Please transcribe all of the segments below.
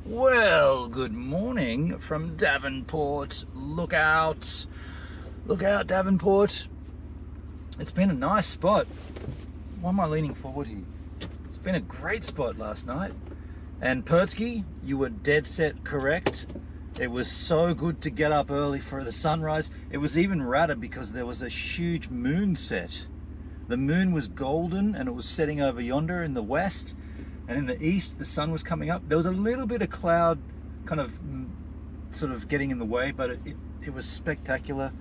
Well, good morning from Davenport. Look out, Davenport. It's been a nice spot. Why am I leaning forward here? It's been a great spot last night. And Pertsky, you were dead set correct. It was so good to get up early for the sunrise. It was even radder because there was a huge moon set. The moon was golden and it was setting over yonder in the west, and in the east the sun was coming up. There was a little bit of cloud kind of sort of getting in the way, but it was spectacular.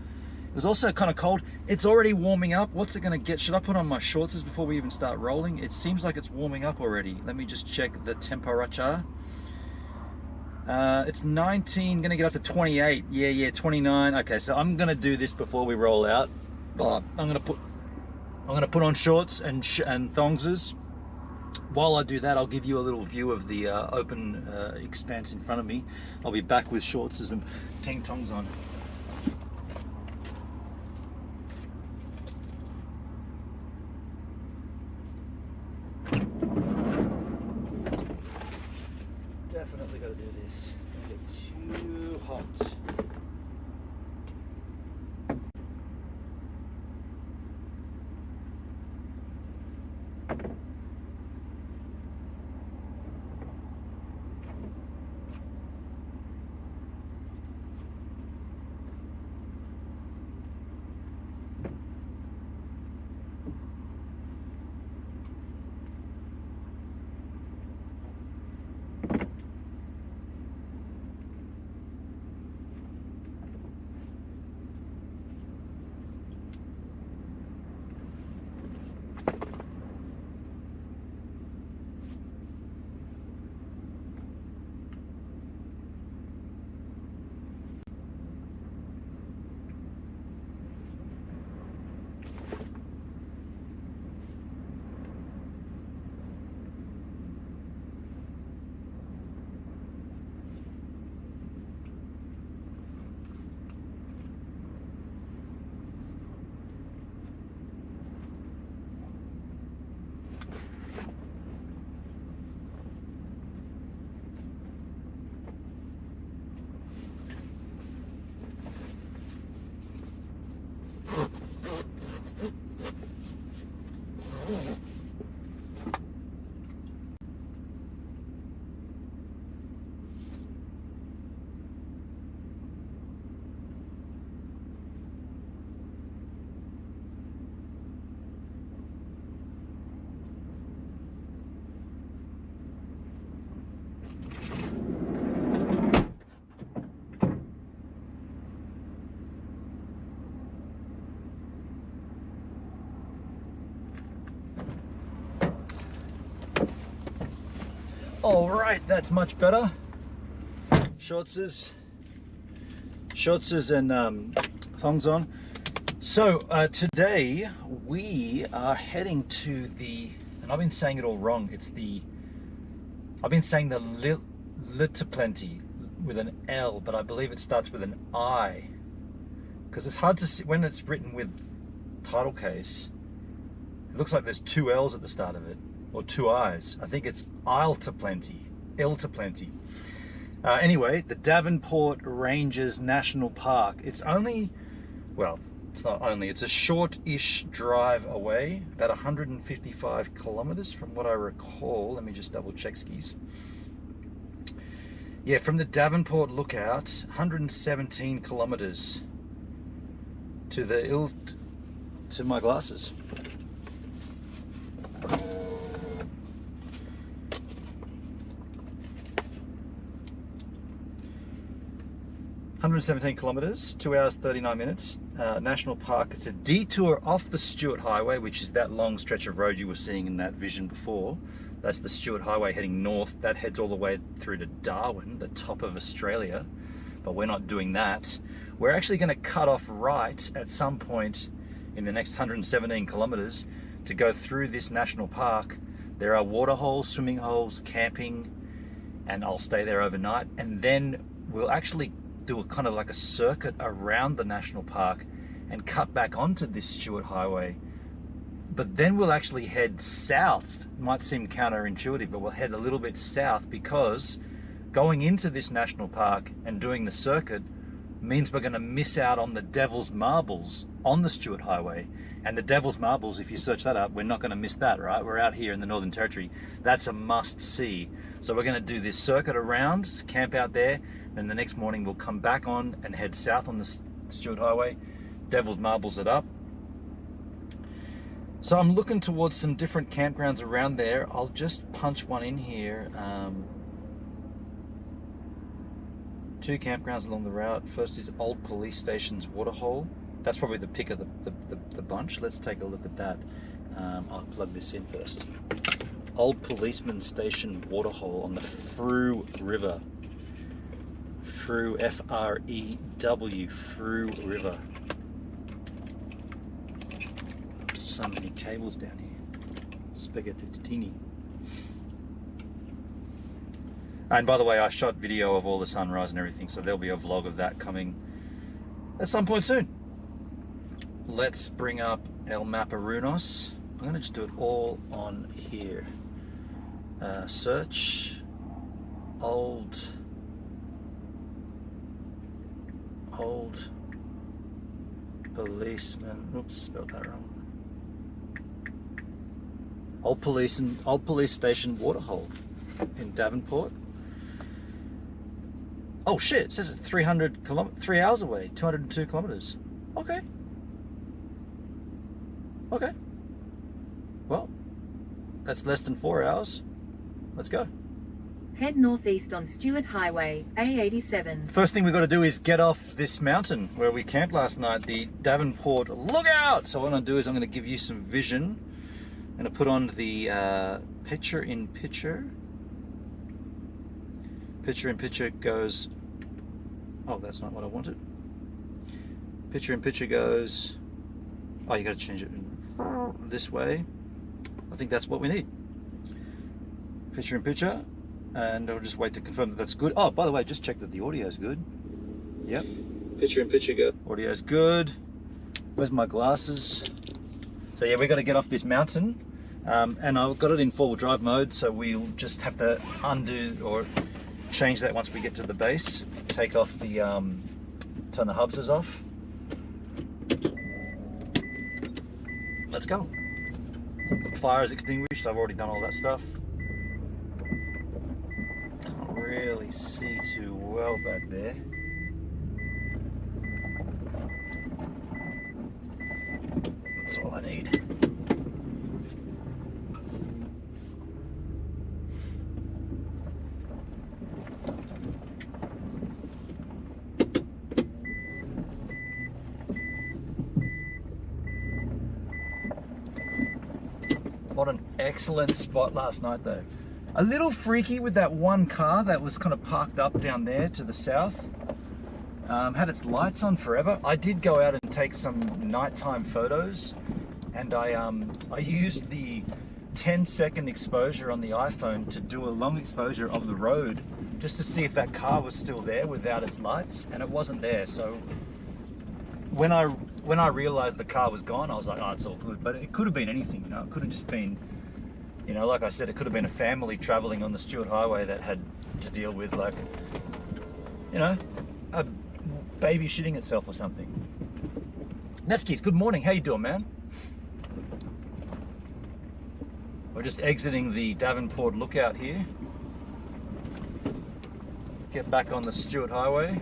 It was also kind of cold. It's already warming up. What's it going to get? Should I put on my shorts before we even start rolling? It seems like it's warming up already. Let me just check the temperature. It's 19, gonna get up to 28. Yeah, 29. Okay, so I'm gonna do this before we roll out. I'm gonna put on shorts and thongses. While I do that, I'll give you a little view of the open expanse in front of me. I'll be back with shorts and ting tongs on. Definitely got to do this. It's going to get too hot. All right, that's much better. Shortses and thongs on. So today we are heading to the, and I've been saying it all wrong. I've been saying the CUintheNTEEE with an L, but I believe it starts with an I, because it's hard to see when it's written with title case. It looks like there's two L's at the start of it, or two I's. I think it's CUintheNTEEE. Anyway, the Davenport Ranges National Park. It's only, well, it's not only, it's a short-ish drive away, about 155 kilometers from what I recall. Let me just double check skis. Yeah, from the Davenport Lookout, 117 kilometers to my glasses. 117 kilometers, 2 hours 39 minutes. National Park. It's a detour off the Stuart Highway, which is that long stretch of road you were seeing in that vision before. That's the Stuart Highway heading north. That heads all the way through to Darwin, the top of Australia. But we're not doing that. We're actually going to cut off right at some point in the next 117 kilometers to go through this national park. There are water holes, swimming holes, camping, and I'll stay there overnight. And then we'll actually do a kind of like a circuit around the national park and cut back onto this Stuart Highway. But then we'll actually head south. It might seem counterintuitive, but we'll head a little bit south, because going into this national park and doing the circuit means we're going to miss out on the Devil's Marbles on the Stuart Highway. And the Devil's Marbles, if you search that up, we're not going to miss that, right? We're out here in the Northern Territory. That's a must-see. So we're going to do this circuit around, camp out there, then the next morning we'll come back on and head south on the Stewart Highway. Devil's Marbles it up. So I'm looking towards some different campgrounds around there. I'll just punch one in here. 2 campgrounds along the route. First is Old Police Station's Waterhole. That's probably the pick of the bunch. Let's take a look at that. I'll plug this in first. Old Policeman Station Waterhole on the Frew River. Frew, F-R-E-W, Frew River. So many cables down here. Spaghetti. And by the way, I shot video of all the sunrise and everything, so there'll be a vlog of that coming at some point soon. Let's bring up El Maparunos. I'm going to just do it all on here. Search old policeman. Oops, spelled that wrong. Old Police Station Waterhole in Davenport. Oh shit! It says it's 3 hours away, 202 kilometers. Okay. Okay. Well, that's less than 4 hours. Let's go. Head northeast on Stewart Highway, A87. First thing we've got to do is get off this mountain where we camped last night, the Davenport Lookout. So what I'm going to do is I'm going to give you some vision. I'm going to put on the picture-in-picture. Picture-in-picture goes... Oh, that's not what I wanted. Picture-in-picture goes... Oh, you got to change it this way. I think that's what we need. Picture-in-picture. And I'll just wait to confirm that that's good. Oh, by the way, just check that the audio is good. Yep. Picture-in-picture go. Audio is good. Where's my glasses? So yeah, we've got to get off this mountain. And I've got it in 4-wheel drive mode, so we'll just have to undo or change that once we get to the base. Take off the, turn the hubs off. Let's go. Fire is extinguished. I've already done all that stuff. Can't really see too well back there. That's all I need. What an excellent spot last night though. A little freaky with that one car that was kind of parked up down there to the south. Had its lights on forever. I did go out and take some nighttime photos, and I used the 10-second exposure on the iPhone to do a long exposure of the road just to see if that car was still there without its lights, and it wasn't there. So when I realized the car was gone, I was like, oh, it's all good. But it could have been anything, you know. It could have just been, you know, like I said, it could have been a family traveling on the Stewart Highway that had to deal with, like, you know, a baby shitting itself or something. Netskis, good morning. How you doing, man? We're just exiting the Davenport Lookout here. Get back on the Stewart Highway.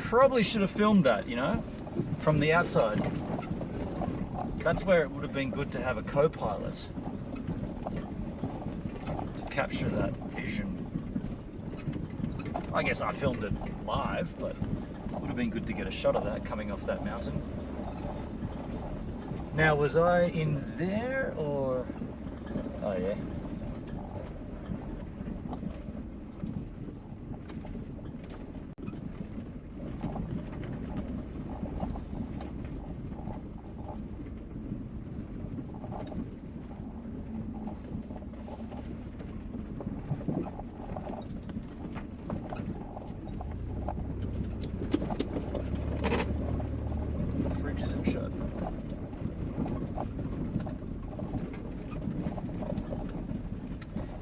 probably should have filmed that, you know, from the outside. That's where it would have been good to have a co-pilot to capture that vision. I guess I filmed it live, but it would have been good to get a shot of that coming off that mountain. Now, was I in there or... Oh yeah.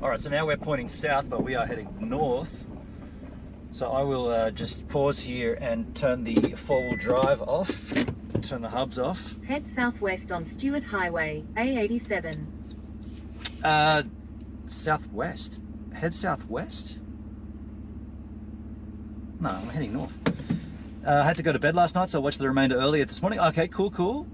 Alright, so now we're pointing south, but we are heading north. So I will just pause here and turn the four-wheel drive off, turn the hubs off. Head southwest on Stewart Highway, A87. Southwest? Head southwest? No, I'm heading north. I had to go to bed last night, so I watched the remainder earlier this morning. Okay, cool.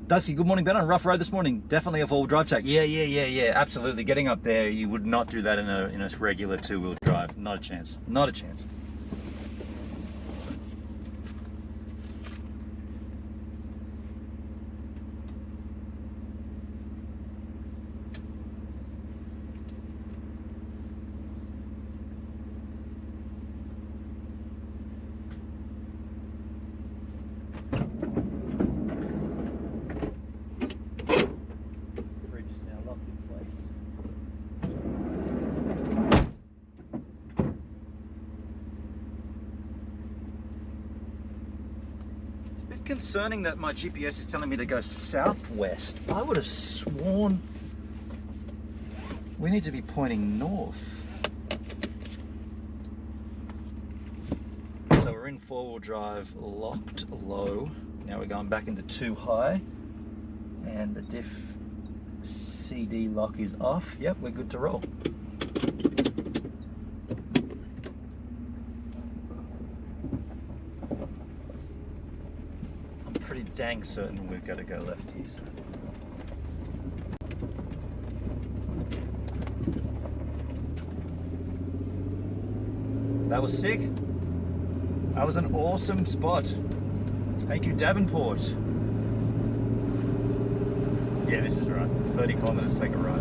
Duxie, good morning. Been on a rough road this morning. Definitely a four-wheel drive track. Yeah. Absolutely. Getting up there, you would not do that in a regular two-wheel drive. Not a chance. Not a chance. Concerning that my GPS is telling me to go southwest. I would have sworn we need to be pointing north. So we're in four-wheel drive, locked low. Now we're going back into 2 high, and the diff CD lock is off. Yep, we're good to roll. Pretty dang certain we've got to go left here. So. That was sick. That was an awesome spot. Thank you, Davenport. Yeah, this is right. 30 kilometers, take a right.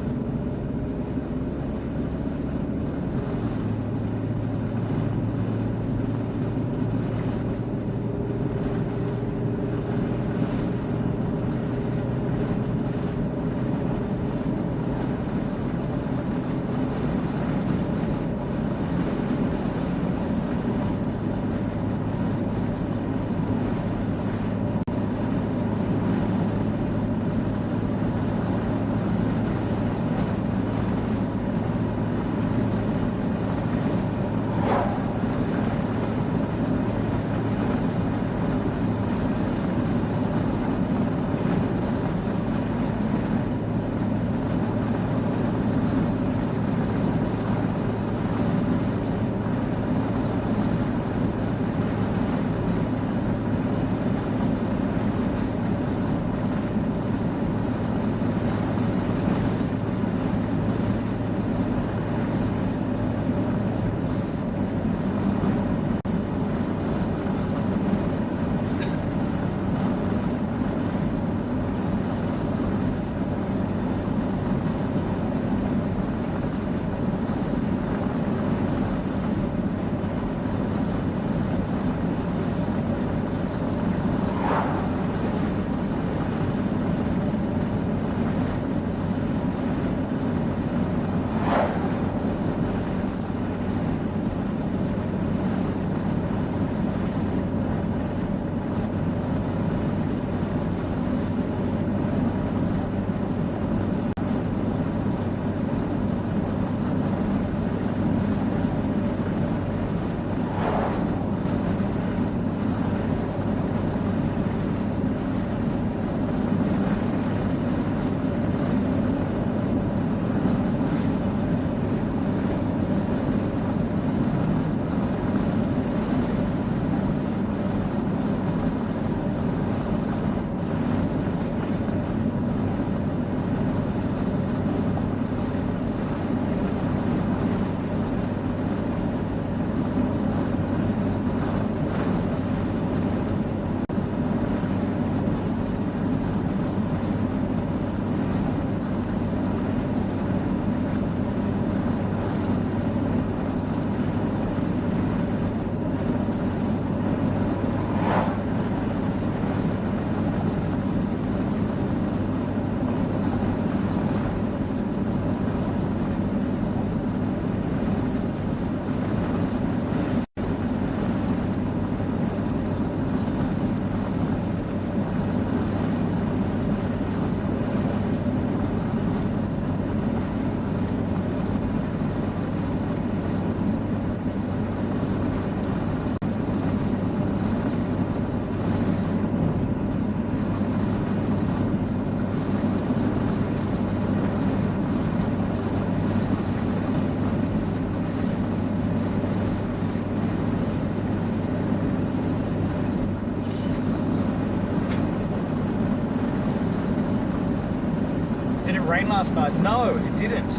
rain last night? No, it didn't.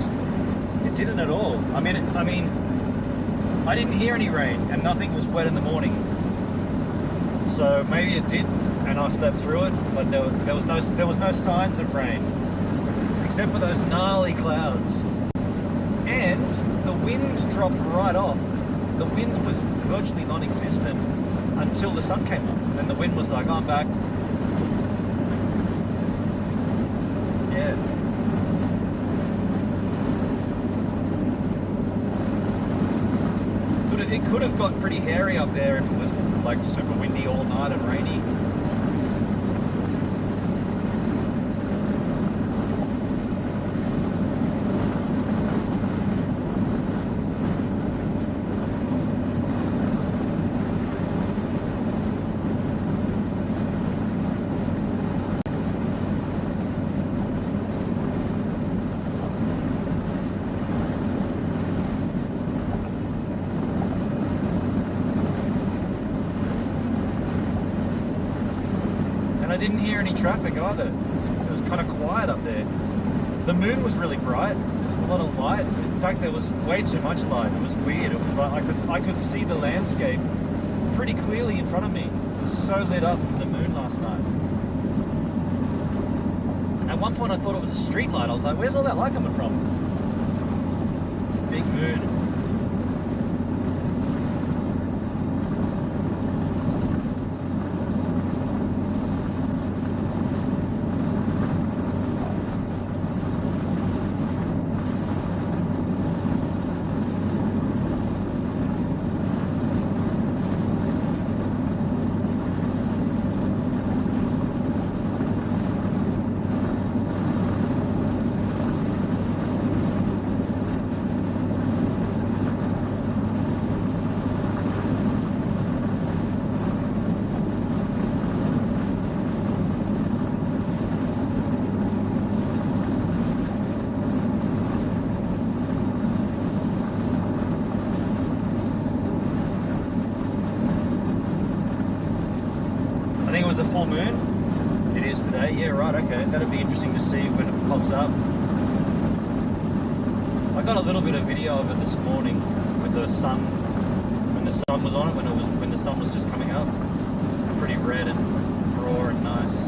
It didn't at all. I mean, I didn't hear any rain, and nothing was wet in the morning. So maybe it did, and I slept through it. But there was no signs of rain, except for those gnarly clouds. And the wind dropped right off. The wind was virtually non-existent until the sun came up. Then the wind was like, "I'm back." Yeah. It could have got pretty hairy up there if it was like super windy all night and rainy. I didn't hear any traffic either. It was kind of quiet up there. The moon was really bright. There was a lot of light. In fact, there was way too much light. It was weird. It was like I could see the landscape pretty clearly in front of me. It was so lit up with the moon last night. At one point I thought it was a street light. I was like, where's all that light coming from? Big moon. I think it was a full moon. It is today. Yeah, right. Okay, that'd be interesting to see when it pops up. I got a little bit of video of it this morning with the sun, when the sun was on it, when the sun was just coming up. Pretty red and raw and nice.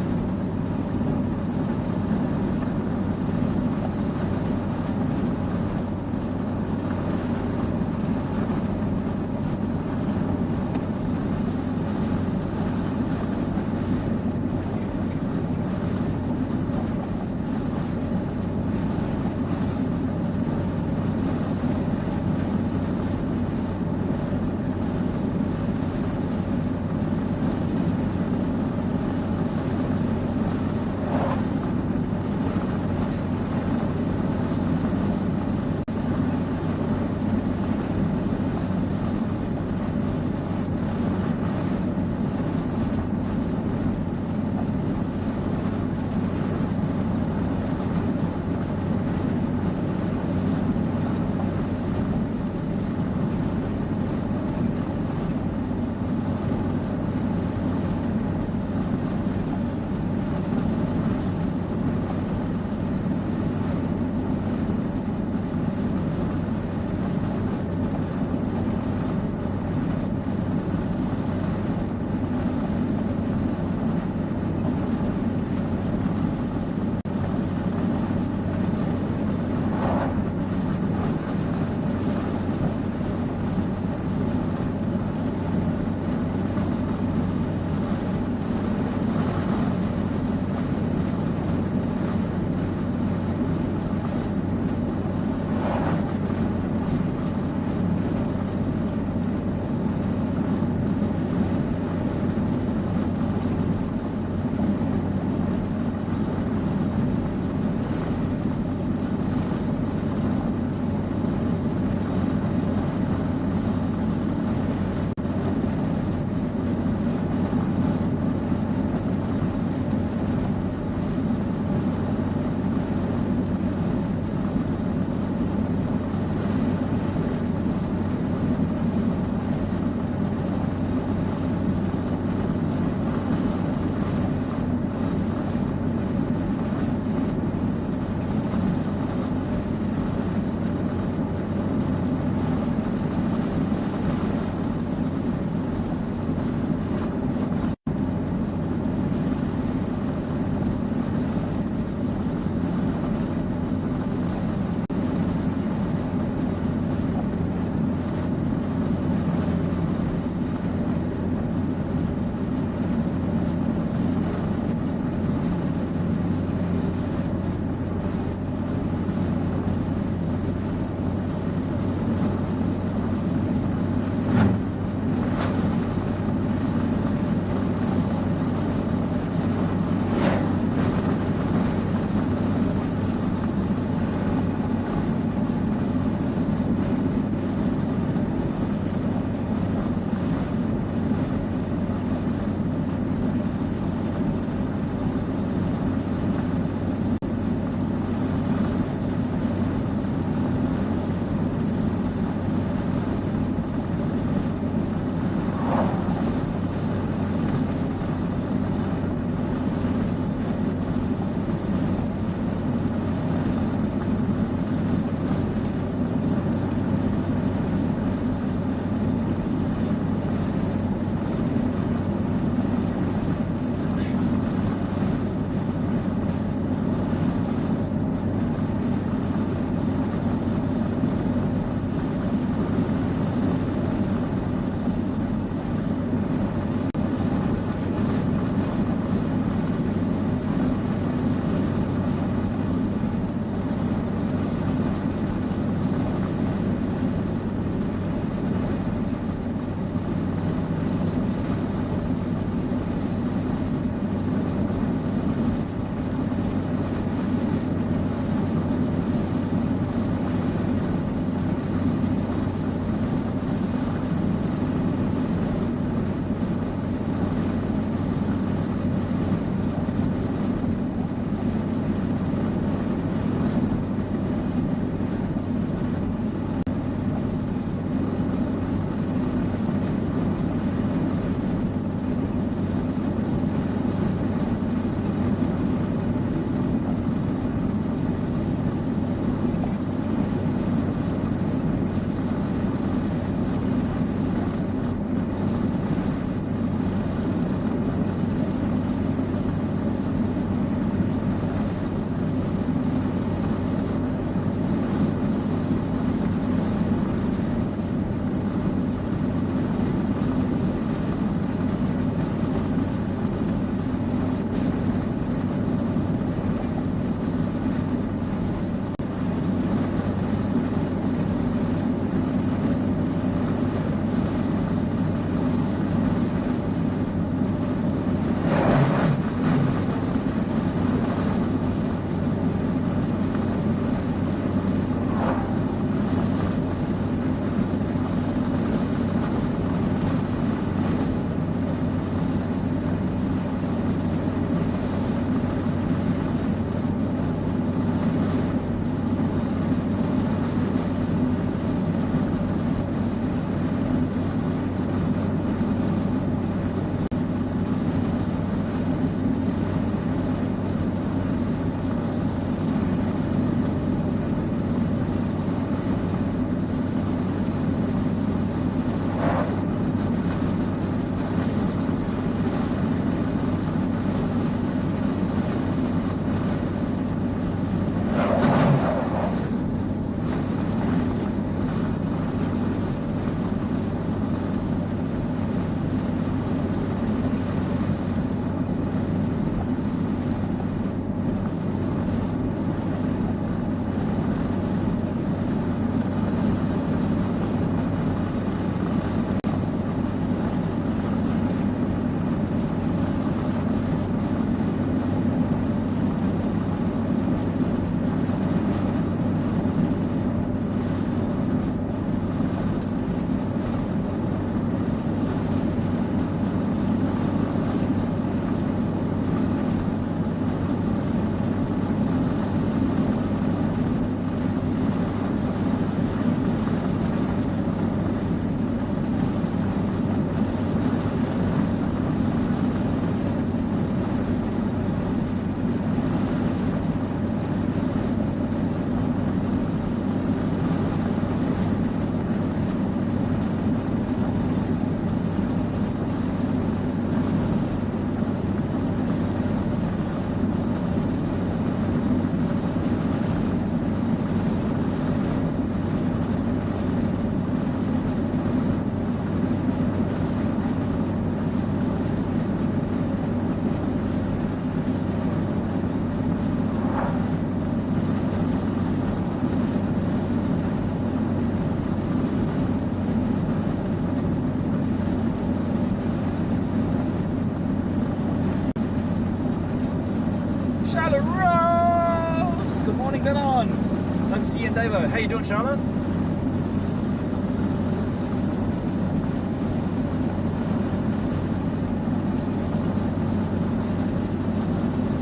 Good morning, Benon. That's Steve and Davo. How you doing, Charlotte?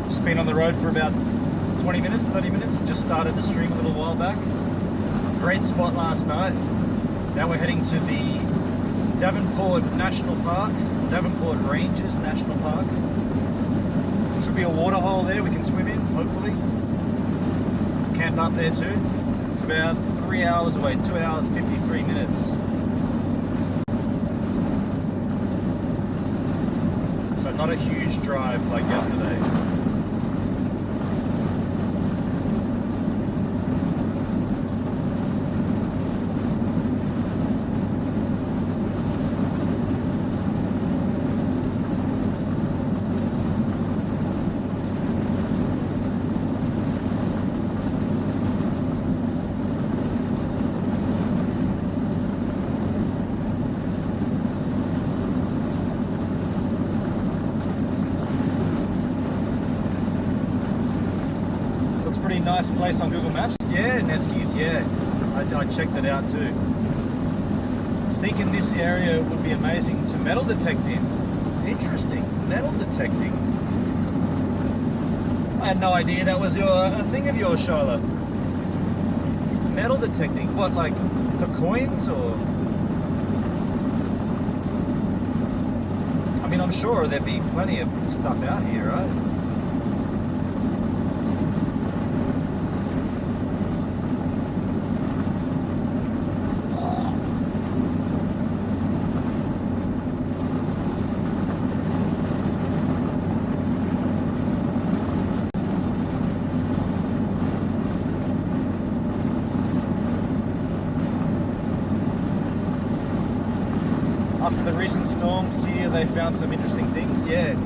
Just been on the road for about 20 minutes, 30 minutes. Just started the stream a little while back. Great spot last night. Now we're heading to the Davenport National Park, Davenport Ranges National Park. Should be a waterhole there we can swim in, hopefully. Camp up there too. It's about 3 hours away, 2 hours, 53 minutes. So not a huge drive like yesterday. Pretty nice place on Google Maps. Yeah, Netskis, yeah. I checked it out too. I was thinking this area would be amazing to metal detect in. Interesting. Metal detecting. I had no idea that was a thing of yours, Charlotte. Metal detecting. What, like for coins or? I mean, I'm sure there'd be plenty of stuff out here, right? After the recent storms here, they found some interesting things. Yeah,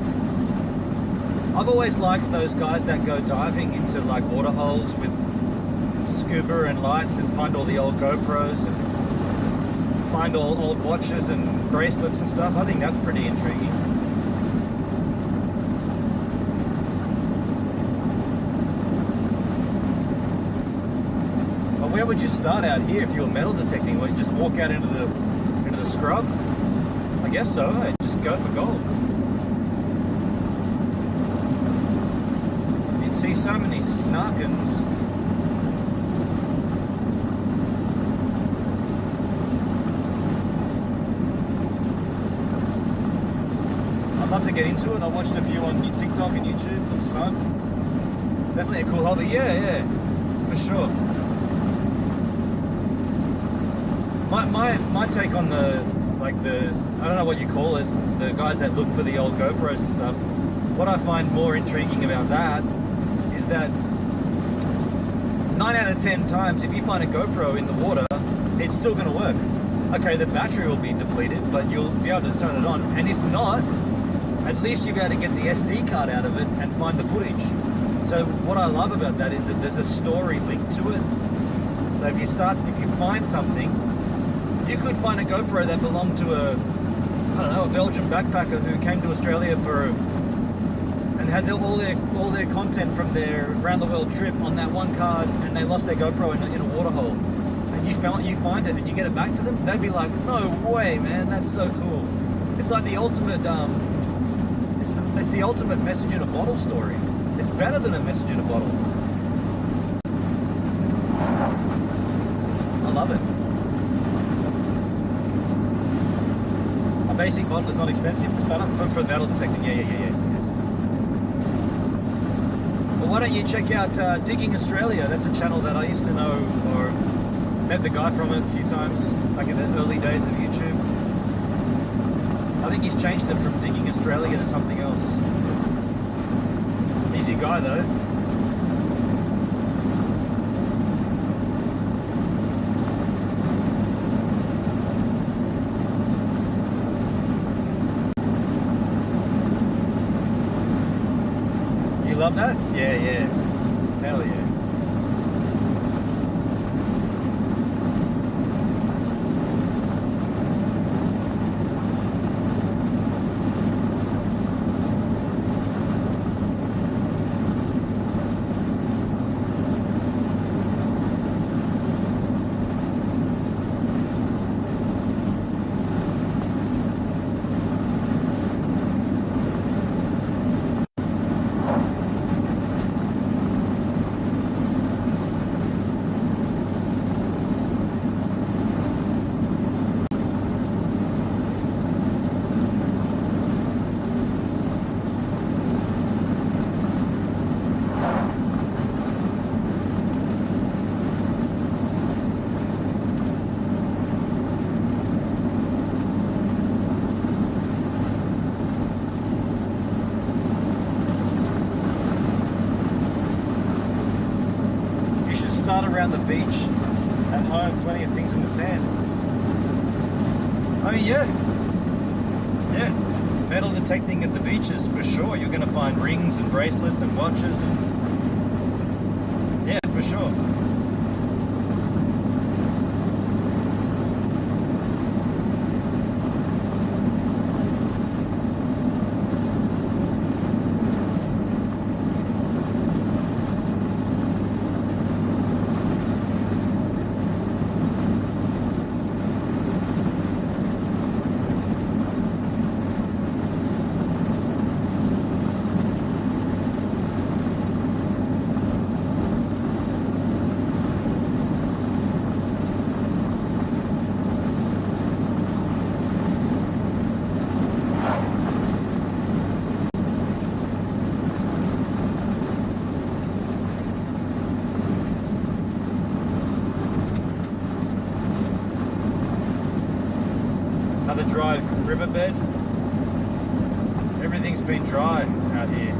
I've always liked those guys that go diving into like water holes with scuba and lights and find all the old GoPros and find all old watches and bracelets and stuff. I think that's pretty intriguing. Well, where would you start out here if you were metal detecting? Would you just walk out into the scrub? I guess so, hey? Just go for gold. You'd see so many snarkins. I'd love to get into it. I watched a few on TikTok and YouTube. Looks fun. Definitely a cool hobby. Yeah, for sure. My take on the I don't know what you call it, the guys that look for the old GoPros and stuff. What I find more intriguing about that is that 9 out of 10 times, if you find a GoPro in the water, it's still going to work. Okay, the battery will be depleted, but you'll be able to turn it on. And if not, at least you'll be able to get the SD card out of it and find the footage. So what I love about that is that there's a story linked to it. So if you find something, you could find a GoPro that belonged to a Belgian backpacker who came to Australia and had all their content from their around the world trip on that one card, and they lost their GoPro in a water hole. And you find it and you get it back to them, they'd be like, "No way, man! That's so cool." It's like the ultimate, it's the ultimate message in a bottle story. It's better than a message in a bottle. I love it. Basic model is not expensive to start up for metal detecting. Yeah. Well, why don't you check out Digging Australia? That's a channel that I used to know, or met the guy from it a few times back in the early days of YouTube. I think he's changed it from Digging Australia to something else. Easy guy though. Love that? Yeah. Hell yeah. start around the beach at home, plenty of things in the sand. I mean, yeah, metal detecting at the beaches for sure. You're going to find rings and bracelets and watches, and yeah, for sure. Another dry riverbed. Everything's been dry out here.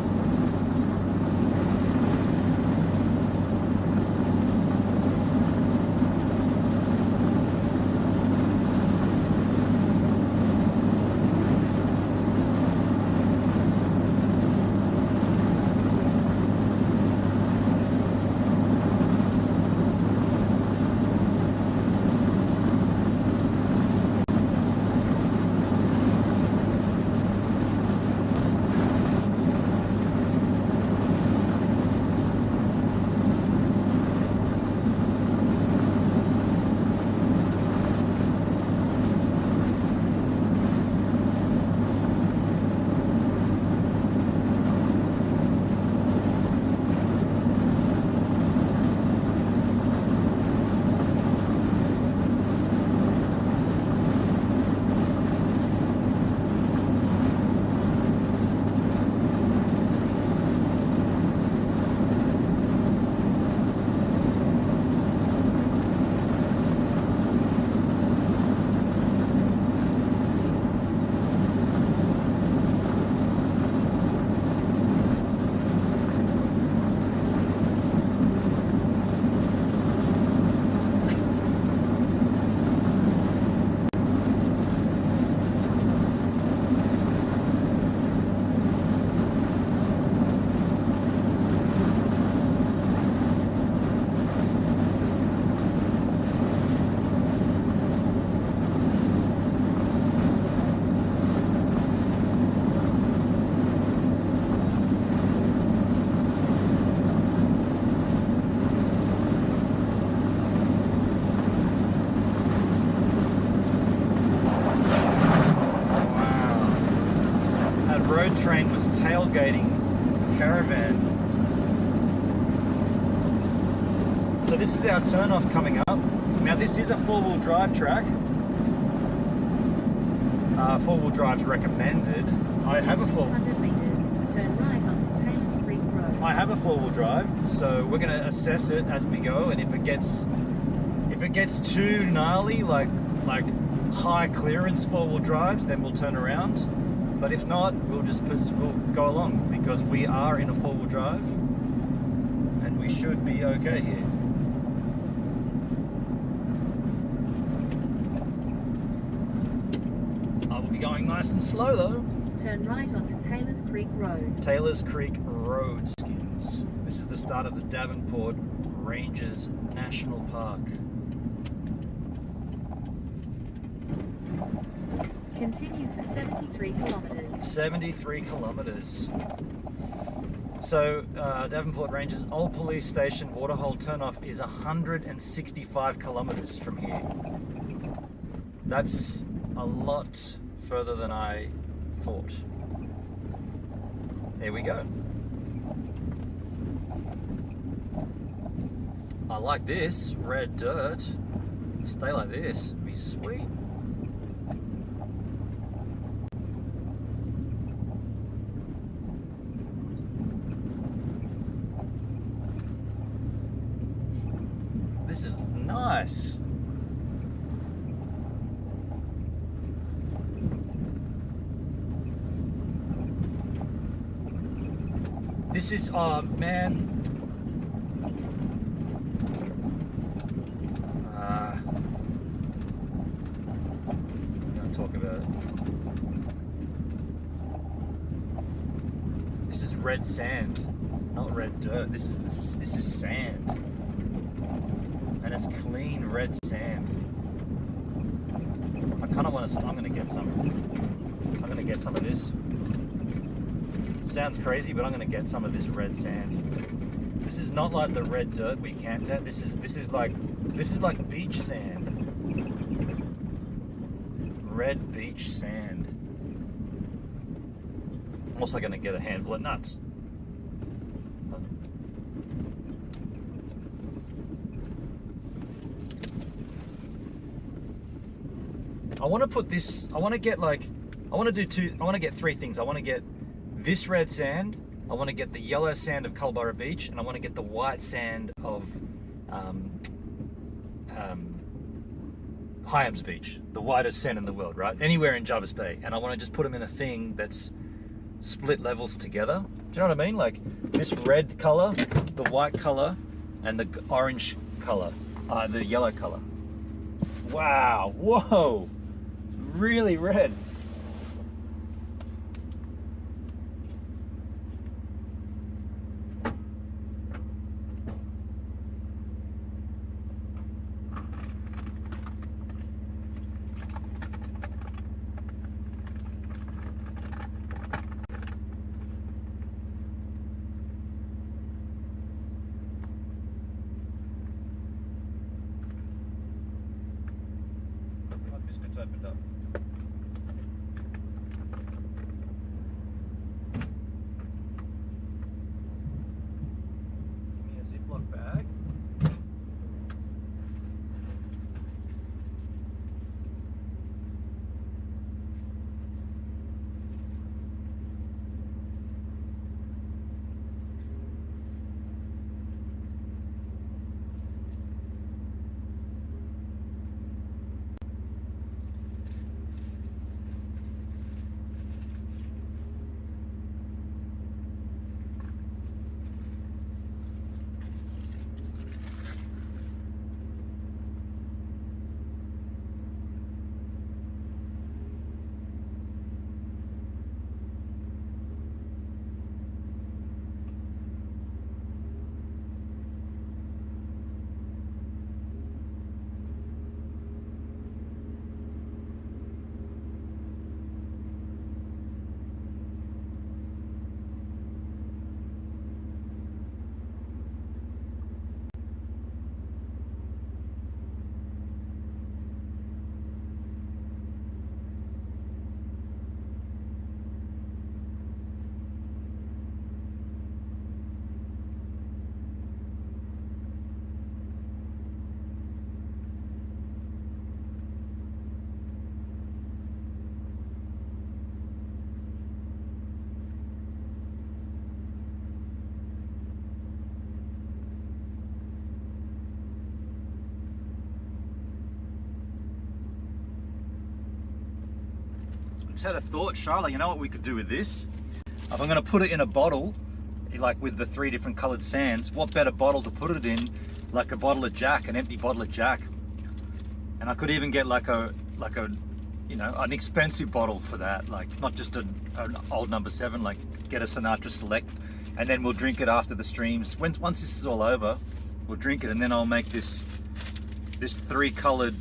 Road train was tailgating a caravan. So this is our turn-off coming up. Now this is a four-wheel drive track. Four-wheel drive's recommended. I have a 100 meters, turn right onto Taylor's Creek Road. I have a four-wheel drive, so we're going to assess it as we go, and if it gets too gnarly, like high clearance four-wheel drives, then we'll turn around. But if not, we'll go along, because we are in a four-wheel drive and we should be okay here. I will be going nice and slow though. Turn right onto Taylor's Creek Road. Taylor's Creek Road, skins. This is the start of the Davenport Ranges National Park. Continue for 73 kilometers. 73 kilometers. So Davenport Ranges Old Police Station Waterhole turnoff is 165 kilometers from here. That's a lot further than I thought. There we go. I like this red dirt. Stay like this, be sweet. This is nice. This is, oh man, red sand, not red dirt. This is sand, and it's clean red sand. I kind of want to. I'm gonna get some. I'm gonna get some of this. Sounds crazy, but I'm gonna get some of this red sand. This is not like the red dirt we camped at. This is like beach sand. Red beach sand. I'm also going to get a handful of nuts. I want to put this, I want to get three things. I want to get this red sand, I want to get the yellow sand of Culburra Beach, and I want to get the white sand of Hyams Beach, the whitest sand in the world, right? Anywhere in Jervis Bay. And I want to just put them in a thing that's split levels together. Do you know what I mean? Like this red color, the white color, and the orange color, the yellow color. Wow, whoa, really red. Opened up. Give me a Ziploc bag. Just had a thought, Charlotte, you know what we could do with this? If I'm going to put it in a bottle, like with the 3 different coloured sands, what better bottle to put it in, like a bottle of Jack, an empty bottle of Jack. And I could even get like a you know, an expensive bottle for that, like not just an old number 7, like get a Sinatra Select, and then we'll drink it after the streams. Once this is all over, we'll drink it, and then I'll make this 3 coloured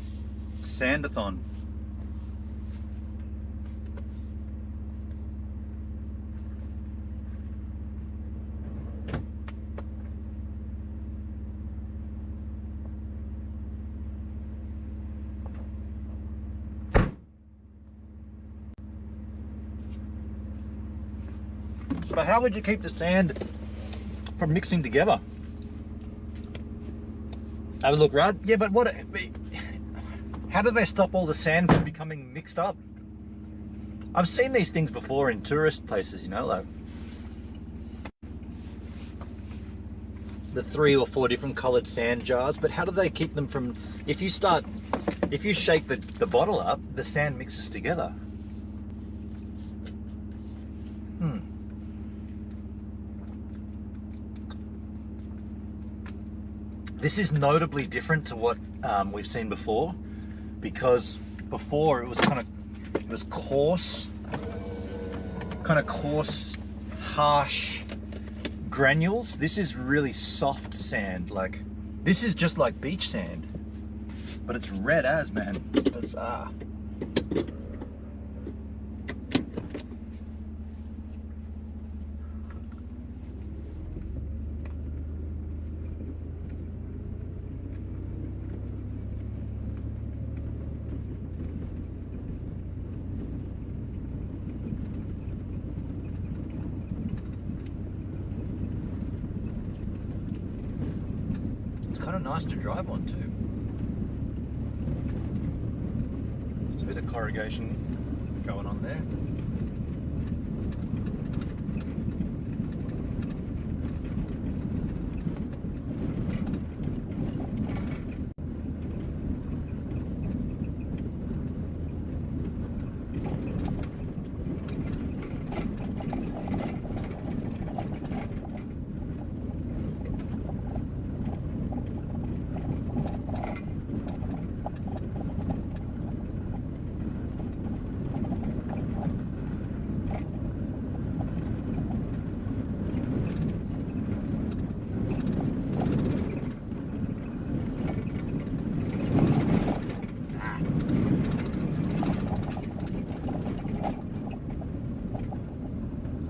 sandathon. But how would you keep the sand from mixing together? That would look right. Yeah, but how do they stop all the sand from becoming mixed up? I've seen these things before in tourist places, you know, like the 3 or 4 different colored sand jars, but how do they keep them from, if you shake the bottle up, the sand mixes together. This is notably different to what we've seen before, because before it was coarse, harsh granules. This is really soft sand. Like, this is just like beach sand, but it's red as, man. Bizarre. Kind of nice to drive on too. There's a bit of corrugation going on there.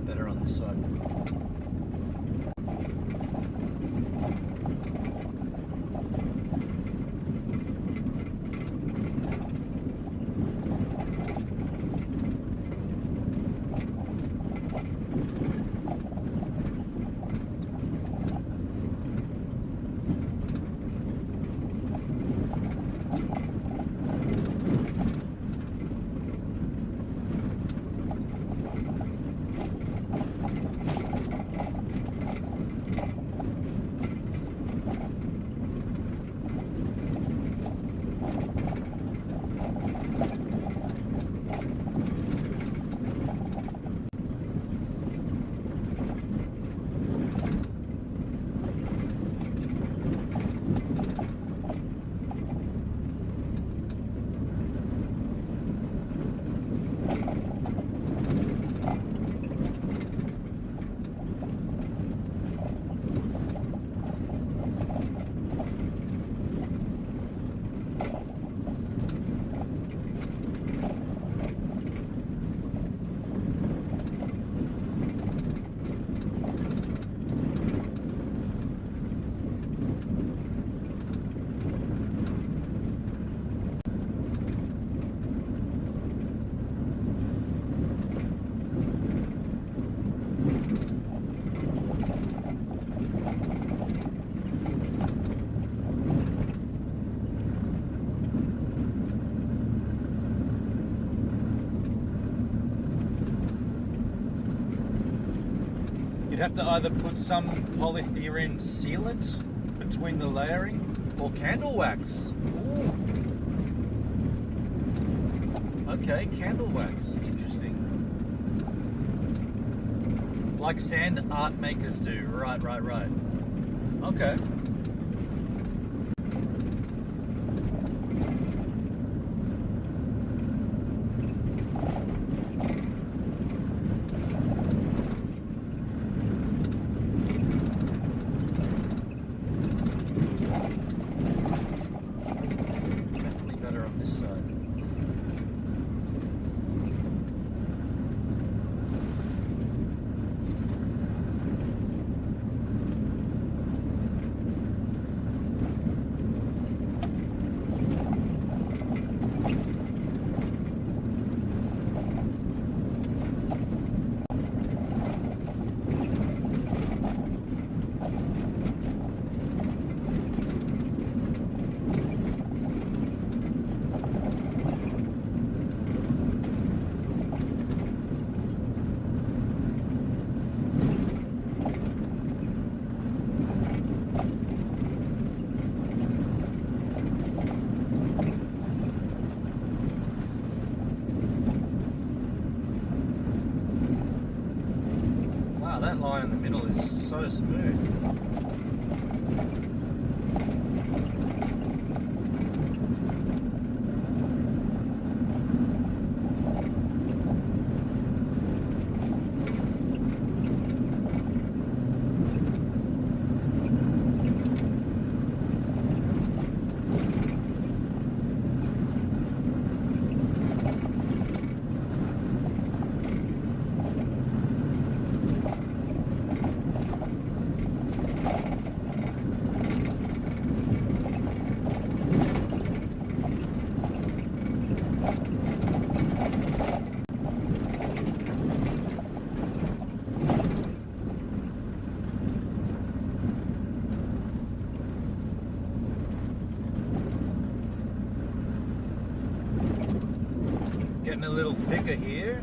Better on this side. You'd have to either put some polythene sealant between the layering or candle wax. Ooh. Okay, candle wax. Interesting. Like sand art makers do. Right. Okay. That line in the middle is so smooth. thicker here,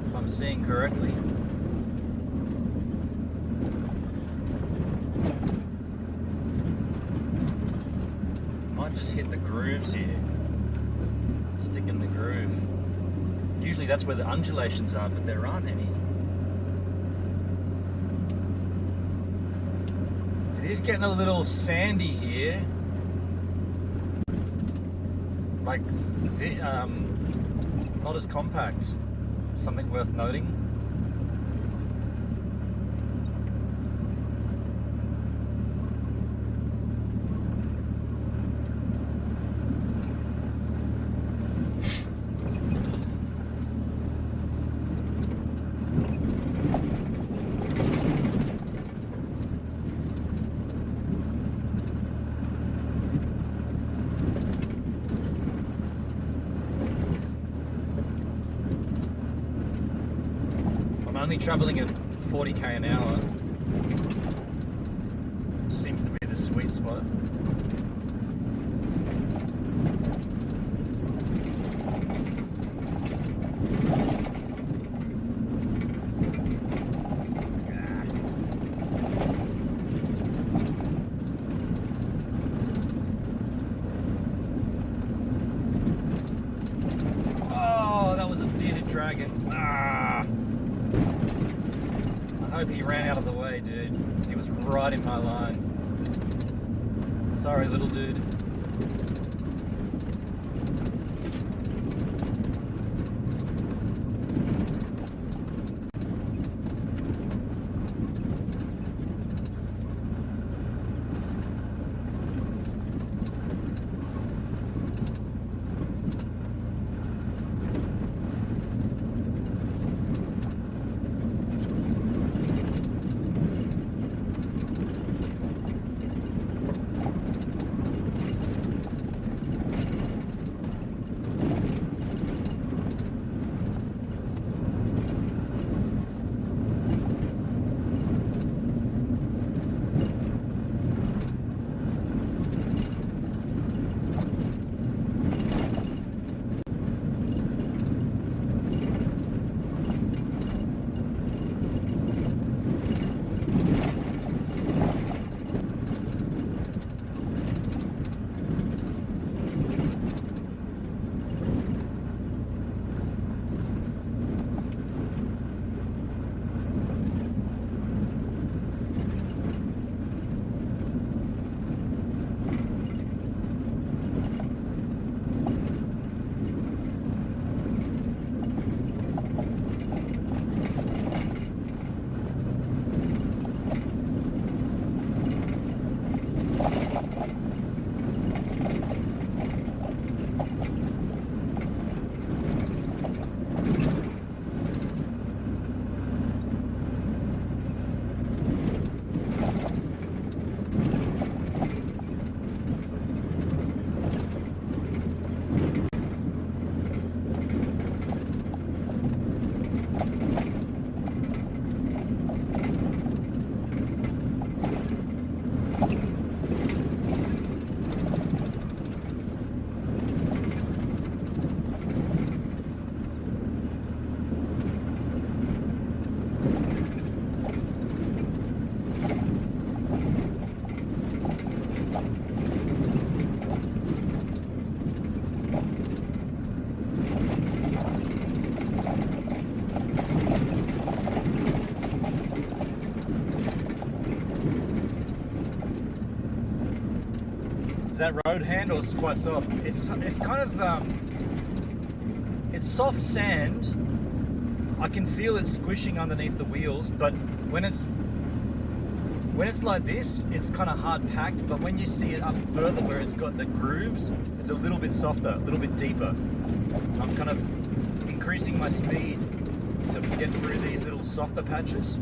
if I'm seeing correctly. Might just hit the grooves here. Stick in the groove. Usually that's where the undulations are, but there aren't any. It is getting a little sandy here. Like, not as compact. Something worth noting. Only travelling at 40k an hour. Seems to be the sweet spot. Oh, that was a bearded dragon. I hope he ran out of the way, dude. He was right in my line. Sorry, little dude. That road handle is quite soft. It's kind of it's soft sand. I can feel it squishing underneath the wheels, but when it's like this, it's kind of hard packed. But when you see it up further where it's got the grooves, it's a little bit softer, a little bit deeper. I'm kind of increasing my speed to get through these little softer patches.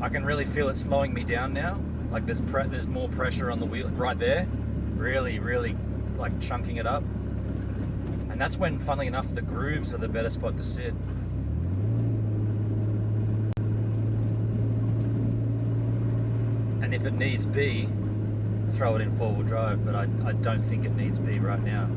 I can really feel it slowing me down now. Like there's more pressure on the wheel right there, really like chunking it up. And that's when, funnily enough, the grooves are the better spot to sit. And if it needs be, throw it in 4-wheel drive, but I don't think it needs be right now.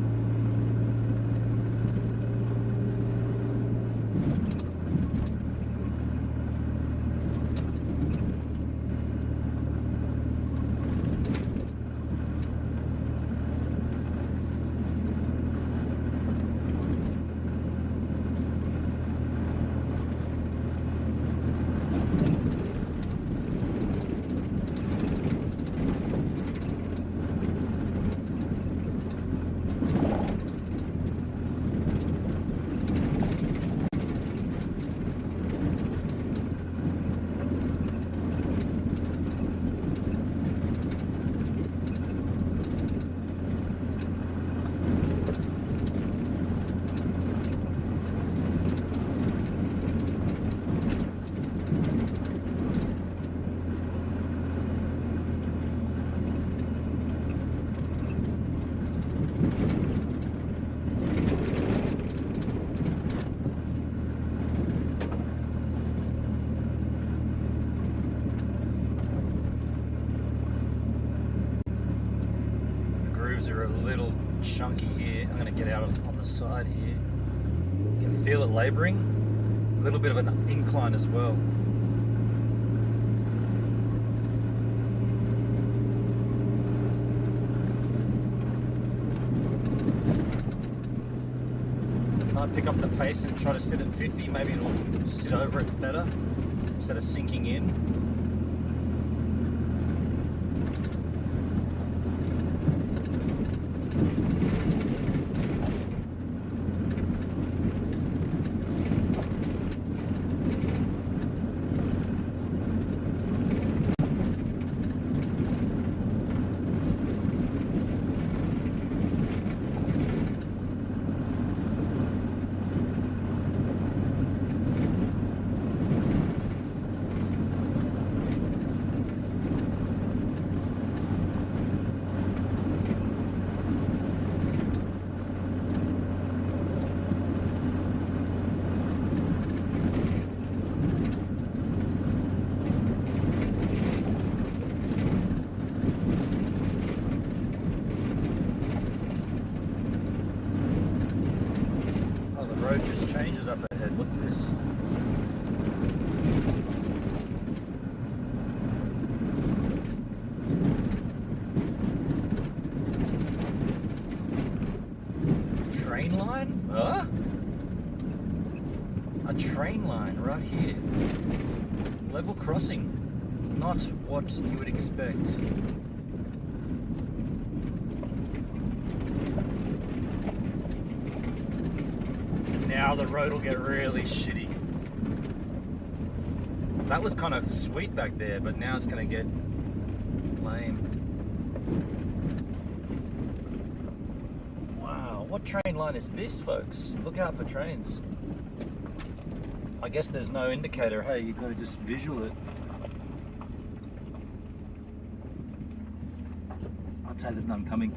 grooves are a little chunky here. I'm going to get out on the side here. You can feel it labouring. A little bit of an incline as well. Might pick up the pace and try to sit at 50. Maybe it'll sit over it better instead of sinking in. Road just changes up ahead. What's this? Train line? Huh? A train line right here. Level crossing. Not what you would expect. Now the road will get really shitty. That was kind of sweet back there, but now it's going to get lame. Wow, what train line is this, folks? Look out for trains. I guess there's no indicator. Hey, you've got to just visual it. I'd say there's none coming.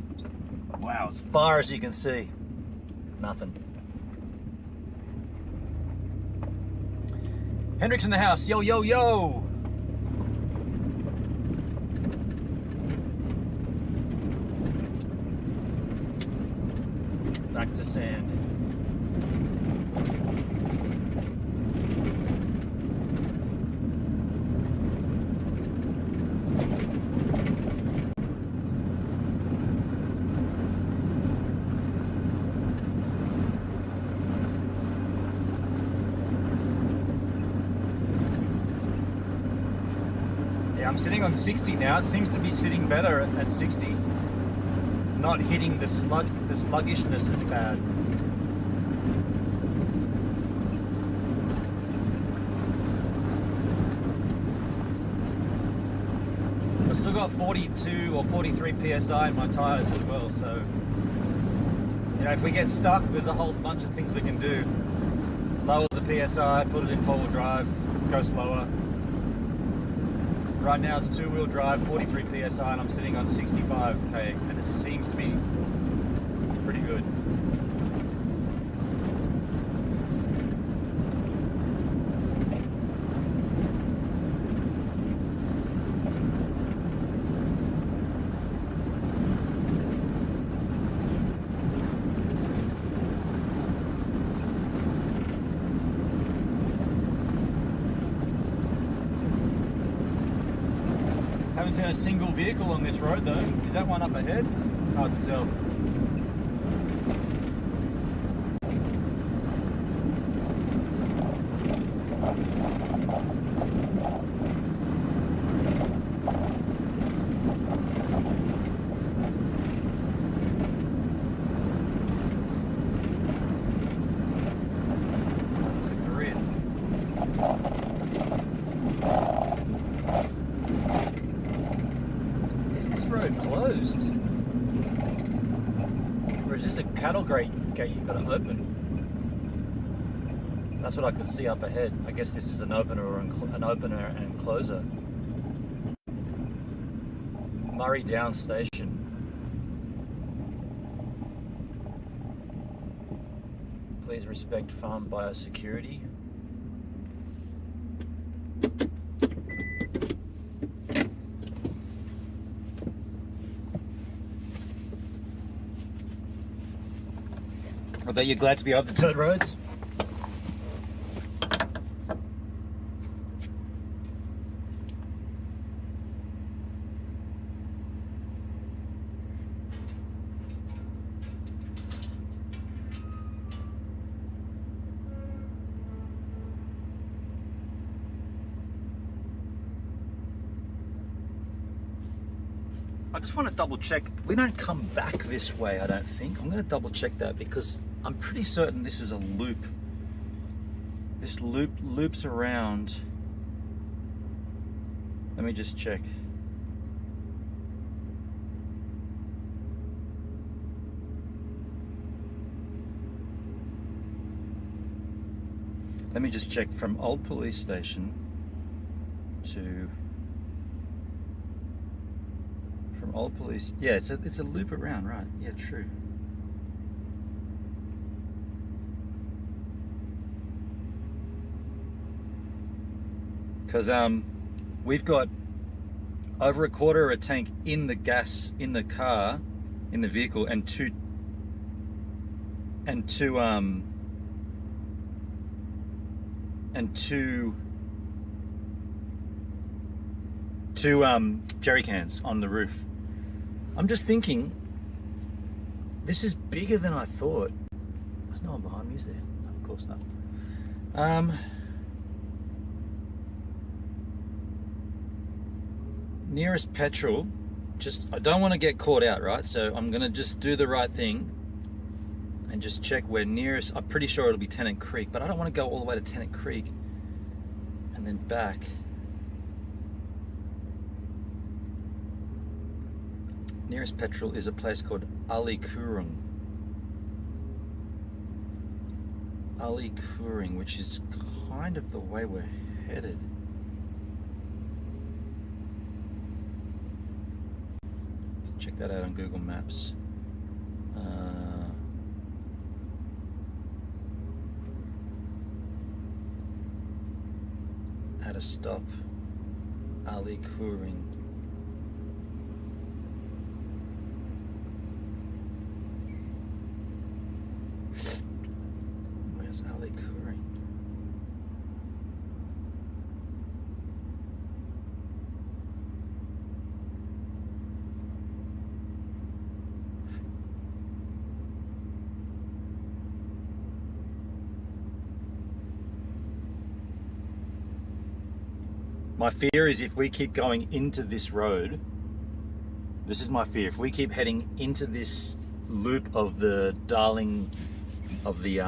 Wow, as far as you can see, nothing. Hendrick's in the house. Yo, yo, yo. Back to sand. I'm sitting on 60 now. It seems to be sitting better at 60. Not hitting the sluggishness as bad. I've still got 42 or 43 PSI in my tires as well, so you know, if we get stuck, there's a whole bunch of things we can do. Lower the PSI, put it in four-wheel drive, go slower. Right now it's two-wheel drive, 43 PSI, and I'm sitting on 65k, and it seems to be pretty good. Haven't seen a single vehicle on this road though. Is that one up ahead? Hard to tell. It's a grid. Road closed, or is this a cattle gate you've got to open? That's what I could see up ahead. I guess this is an opener and closer. Murray Down Station. Please respect farm biosecurity. I bet you're glad to be off the dirt roads. I just want to double check. We don't come back this way, I don't think. I'm going to double check that because I'm pretty certain this is a loop. This loop loops around. Let me just check. Let me just check from Old Police Station to... From Old Police, yeah, it's a loop around, right? Yeah, true. Because we've got over a quarter of a tank in the gas in the car, in the vehicle, and two jerry cans on the roof. I'm just thinking, this is bigger than I thought. There's no one behind me, is there? No, of course not. Nearest petrol, I don't want to get caught out, right? So I'm gonna just do the right thing and just check where nearest. I'm pretty sure it'll be Tennant Creek, but I don't want to go all the way to Tennant Creek and then back. Nearest petrol is a place called Ali Kurung, which is kind of the way we're headed. Let's check that out on Google Maps. At a stop, Ali Kurung. Where's Ali Kurung? My fear is if we keep going into this road, this is my fear, if we keep heading into this loop of the Darling, of the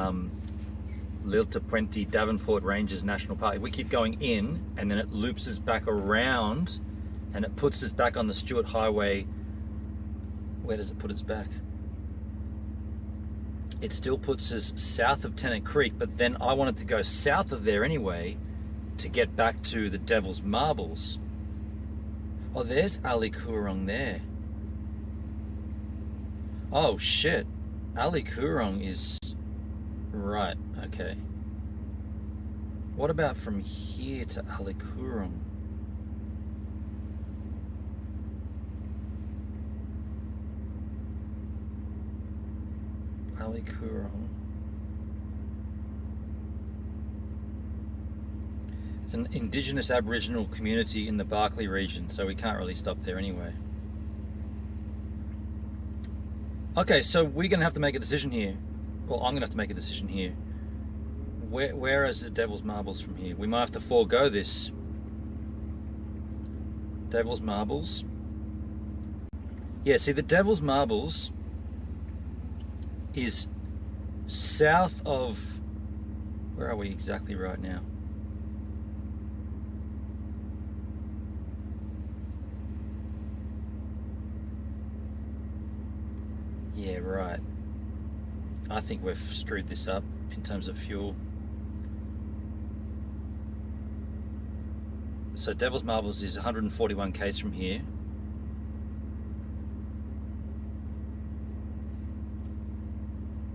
L'Île Puente Davenport Ranges National Park, if we keep going in and then it loops us back around and it puts us back on the Stewart Highway, where does it put us back? It still puts us south of Tennant Creek, but then I wanted to go south of there anyway to get back to the Devil's Marbles. Oh, there's Ali Kurung there. Oh shit, Ali Kurung is... Right, okay. What about from here to Ali Kurung? Ali Kurung. It's an indigenous Aboriginal community in the Barkly region, so we can't really stop there anyway. Okay, so we're going to have to make a decision here. Well, I'm going to have to make a decision here. Where is the Devil's Marbles from here? We might have to forego this. Devil's Marbles. Yeah, see, the Devil's Marbles is south of... Where are we exactly right now? Yeah, right. I think we've screwed this up in terms of fuel. So Devil's Marbles is 141 k's from here.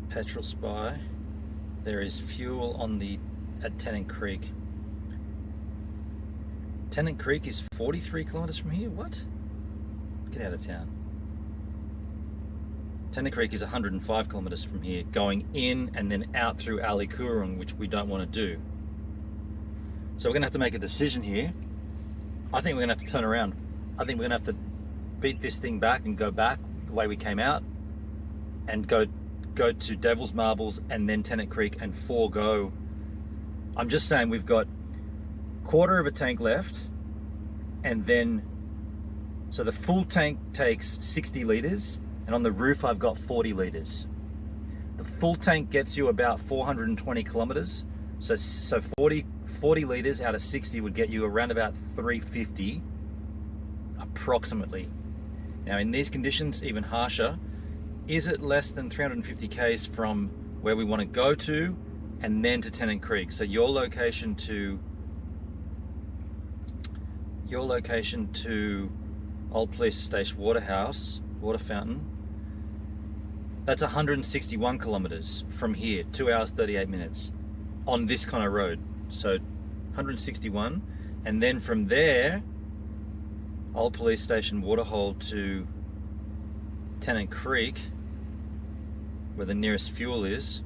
Petrol Spy. There is fuel at Tennant Creek. Tennant Creek is 43 kilometers from here? What? Get out of town. Tennant Creek is 105 kilometres from here, going in and then out through Ali Kurung, which we don't want to do. So we're going to have to make a decision here. I think we're going to have to turn around. I think we're going to have to beat this thing back and go back the way we came out, and go to Devil's Marbles and then Tennant Creek and forego. I'm just saying we've got quarter of a tank left, and then so the full tank takes 60 litres, and on the roof I've got 40 litres. The full tank gets you about 420 kilometres, so 40 litres out of 60 would get you around about 350 approximately. Now in these conditions, even harsher. Is it less than 350 k's from where we want to go to and then to Tennant Creek? So your location to Old Police Station water fountain, that's 161 kilometers from here, 2 hours 38 minutes on this kind of road. So 161, and then from there, Old Police Station Waterhole to Tennant Creek, where the nearest fuel is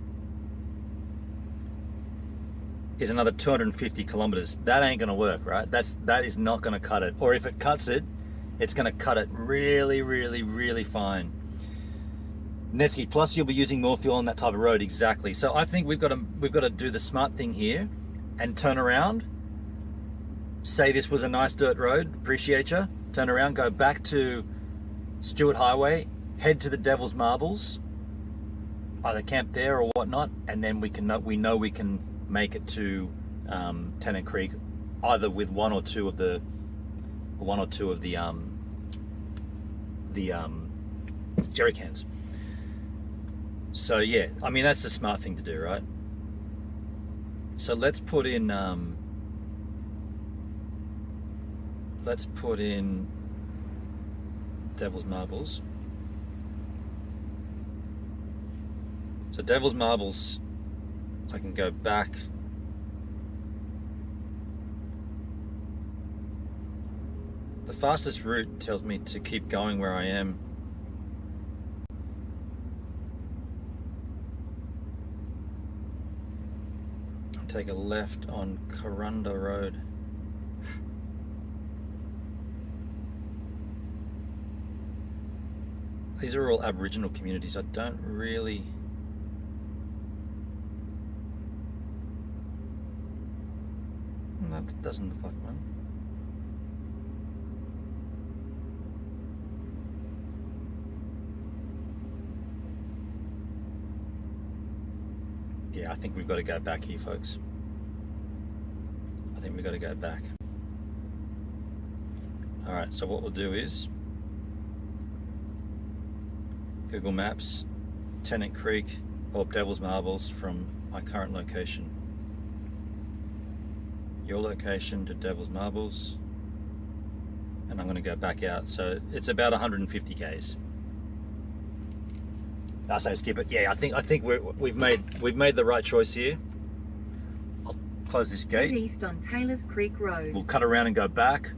another 250 kilometers. That ain't gonna work, right? That is not gonna cut it. Or if it cuts it, it's gonna cut it really, really, really fine. Netsky, plus you'll be using more fuel on that type of road, exactly. So I think we've got to do the smart thing here and turn around. Say this was a nice dirt road, appreciate you. Turn around, go back to Stewart Highway, head to the Devil's Marbles, either camp there or whatnot, and then we know we can make it to Tennant Creek, either with one or two of the jerry cans. So yeah, I mean that's the smart thing to do, right? So let's put in Devil's Marbles. So Devil's Marbles, I can go back. The fastest route tells me to keep going where I am. I'll take a left on Corunda Road. These are all Aboriginal communities. I don't really... That doesn't look like one. Yeah, I think we've got to go back here, folks. I think we've got to go back. Alright, so what we'll do is Google Maps, Tennant Creek, or Devil's Marbles from my current location. Your location to Devil's Marbles, and I'm going to go back out. So it's about 150 k's. I say skip it. Yeah, I think we've made the right choice here. I'll close this gate. Head east on Taylors Creek Road. We'll cut around and go back.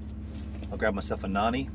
I'll grab myself a nani.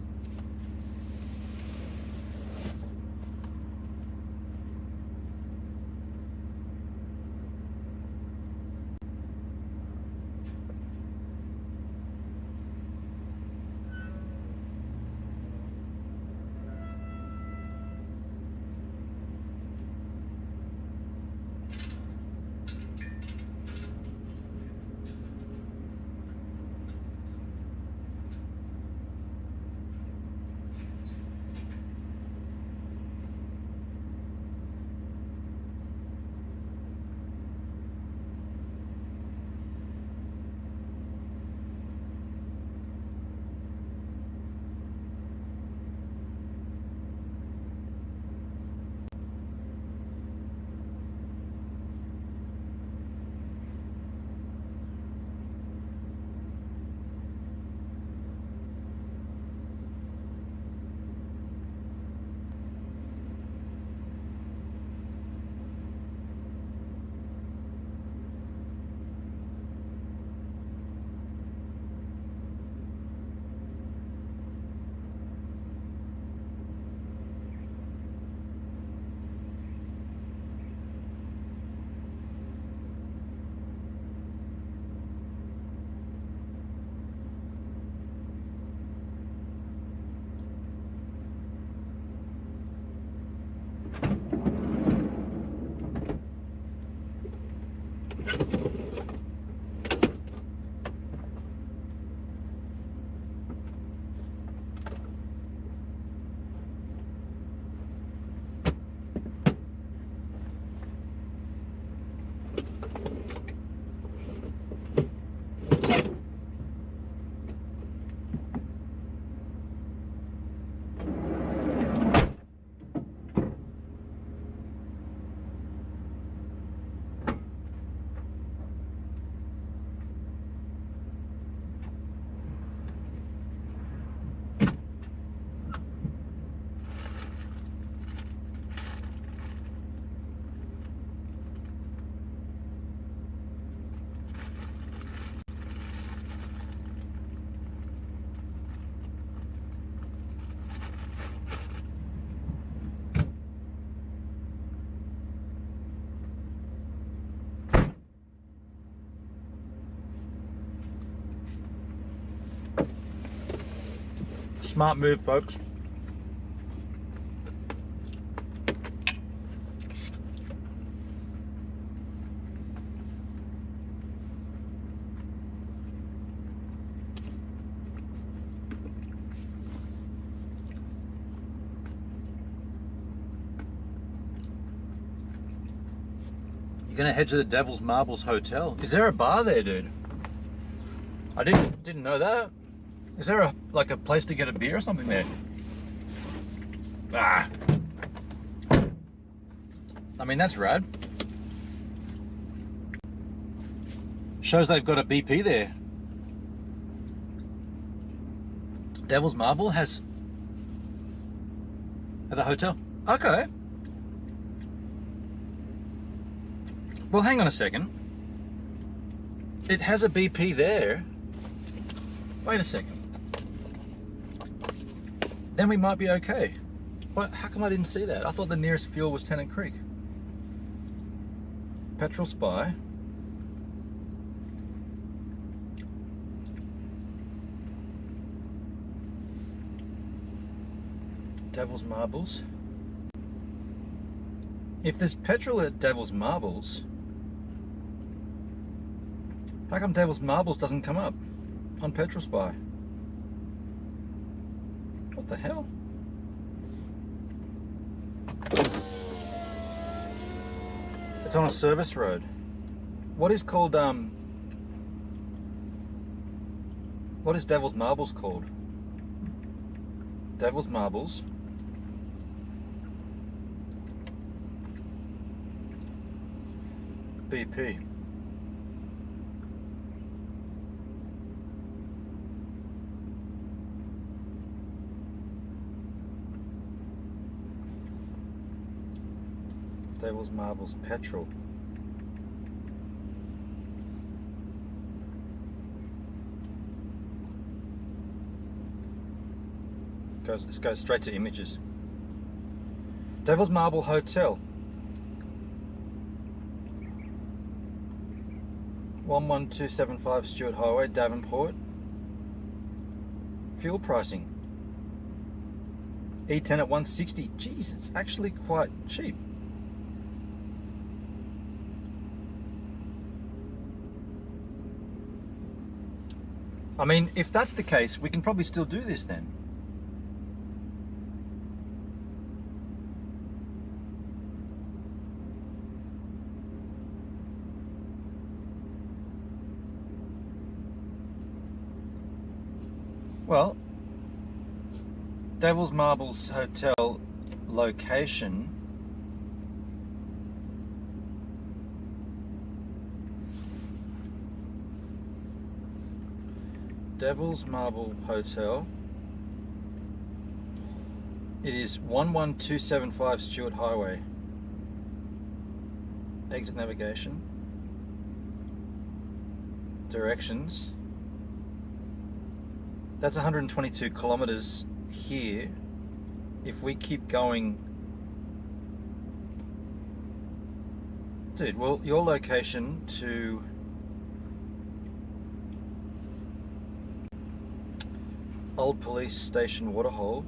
Smart move, folks. You're gonna head to the Devil's Marbles Hotel. Is there a bar there, dude? I didn't know that. Is there a place to get a beer or something there? Ah. I mean, that's rad. Shows they've got a BP there. Devil's Marble has at a hotel. Okay. Well, hang on a second. It has a BP there. Wait a second. Then we might be okay. What? How come I didn't see that? I thought the nearest fuel was Tennant Creek. Petrol Spy. Devil's Marbles. If there's petrol at Devil's Marbles, how come Devil's Marbles doesn't come up on Petrol Spy? What the hell? It's on a service road. What is called, what is Devil's Marbles called? Devil's Marbles. BP. Devil's Marbles petrol. Goes straight to images. Devil's Marble Hotel. 11275 Stewart Highway, Davenport. Fuel pricing. E10 at 160. Jeez, it's actually quite cheap. I mean, if that's the case, we can probably still do this then. Well, Devil's Marbles Hotel location. Devil's Marble Hotel. It is 11275 Stewart Highway. Exit navigation. Directions. That's 122 kilometers here. If we keep going, dude, well, your location to Old Police Station Waterhole,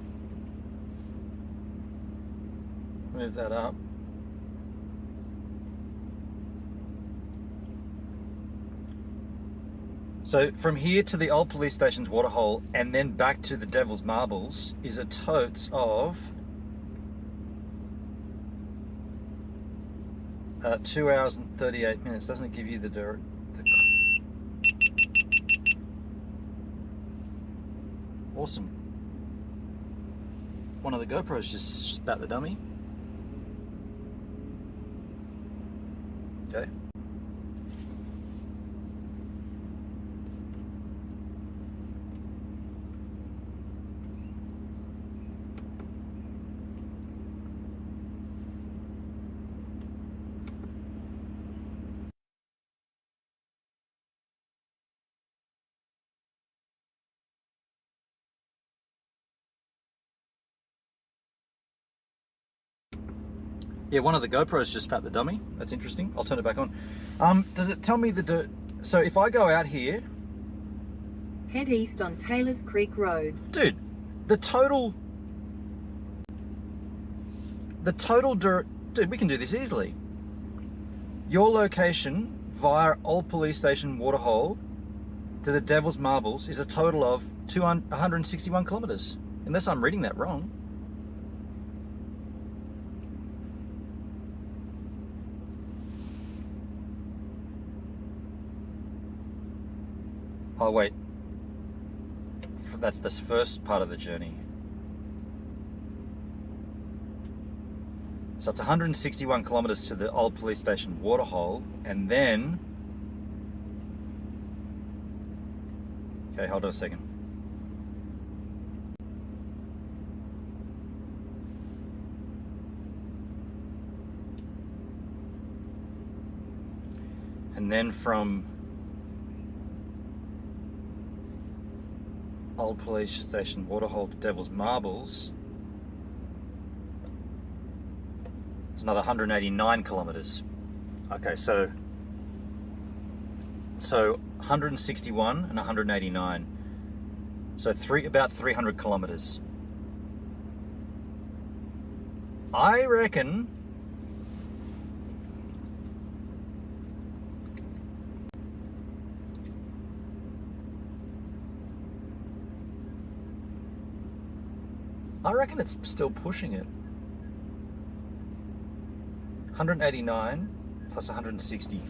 move that up. So from here to the Old Police Station's Waterhole and then back to the Devil's Marbles is a totes of 2 hours and 38 minutes. Doesn't it give you the awesome. One of the GoPros just spat the dummy. Okay. Yeah, one of the GoPros just spat the dummy. That's interesting. I'll turn it back on. Does it tell me so if I go out here... Head east on Taylor's Creek Road. Dude, The total, dude, we can do this easily. Your location via Old Police Station Waterhole to the Devil's Marbles is a total of 161 kilometers, unless I'm reading that wrong. Oh wait, that's the first part of the journey. So it's 161 kilometers to the Old Police Station Waterhole, and then, okay, hold on a second. And then from Old Police Station Waterhole to Devil's Marbles, it's another 189 kilometers. Okay, so 161 and 189. So about 300 kilometers. I reckon it's still pushing it. 189 plus 160.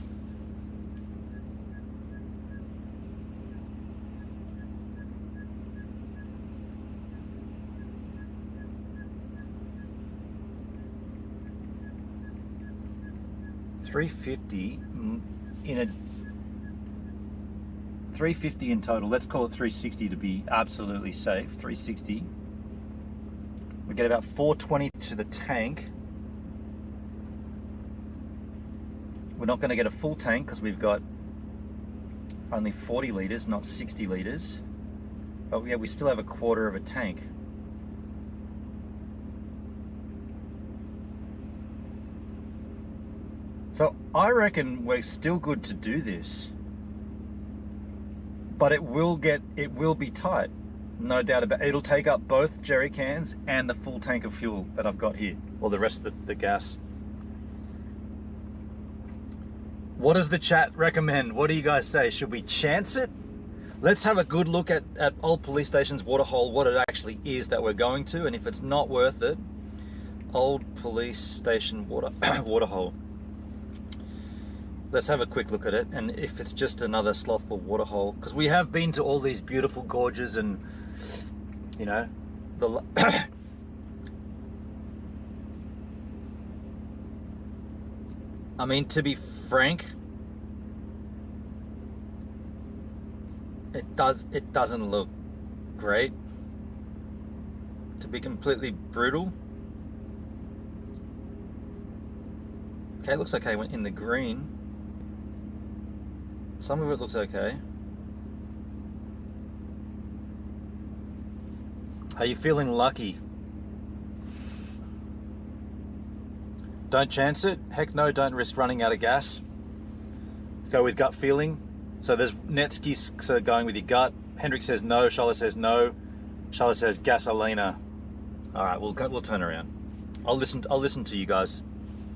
$350 $350 in total. Let's call it 360 to be absolutely safe. 360. We get about 420 to the tank. We're not going to get a full tank because we've got only 40 litres, not 60 litres. But yeah, we still have a quarter of a tank. So I reckon we're still good to do this. But it will be tight. No doubt about it. It'll take up both jerry cans and the full tank of fuel that I've got here, or the rest of the gas. What does the chat recommend? What do you guys say? Should we chance it? Let's have a good look at Old Police Station's Waterhole, what it actually is that we're going to, and if it's not worth it, Old Police Station Waterhole. Let's have a quick look at it, and if it's just another slothful waterhole, because we have been to all these beautiful gorges and, you know, I mean, to be frank, it doesn't look great. To be completely brutal. Okay, it looks okay in the green. Some of it looks okay. Are you feeling lucky? Don't chance it. Heck no, don't risk running out of gas. Go with gut feeling. So there's Netsky's going with your gut. Hendrik says no. Charlotte says no. Charlotte says gasolina. All right, we'll turn around. I'll listen to you guys.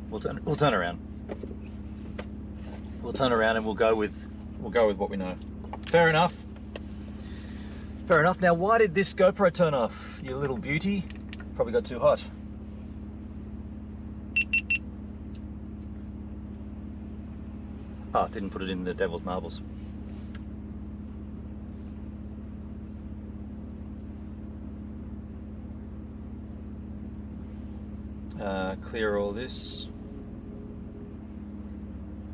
We'll turn around. We'll turn around and we'll go with what we know. Fair enough. Fair enough. Now, why did this GoPro turn off? You little beauty. Probably got too hot. Oh, didn't put it in the Devil's Marbles. Clear all this.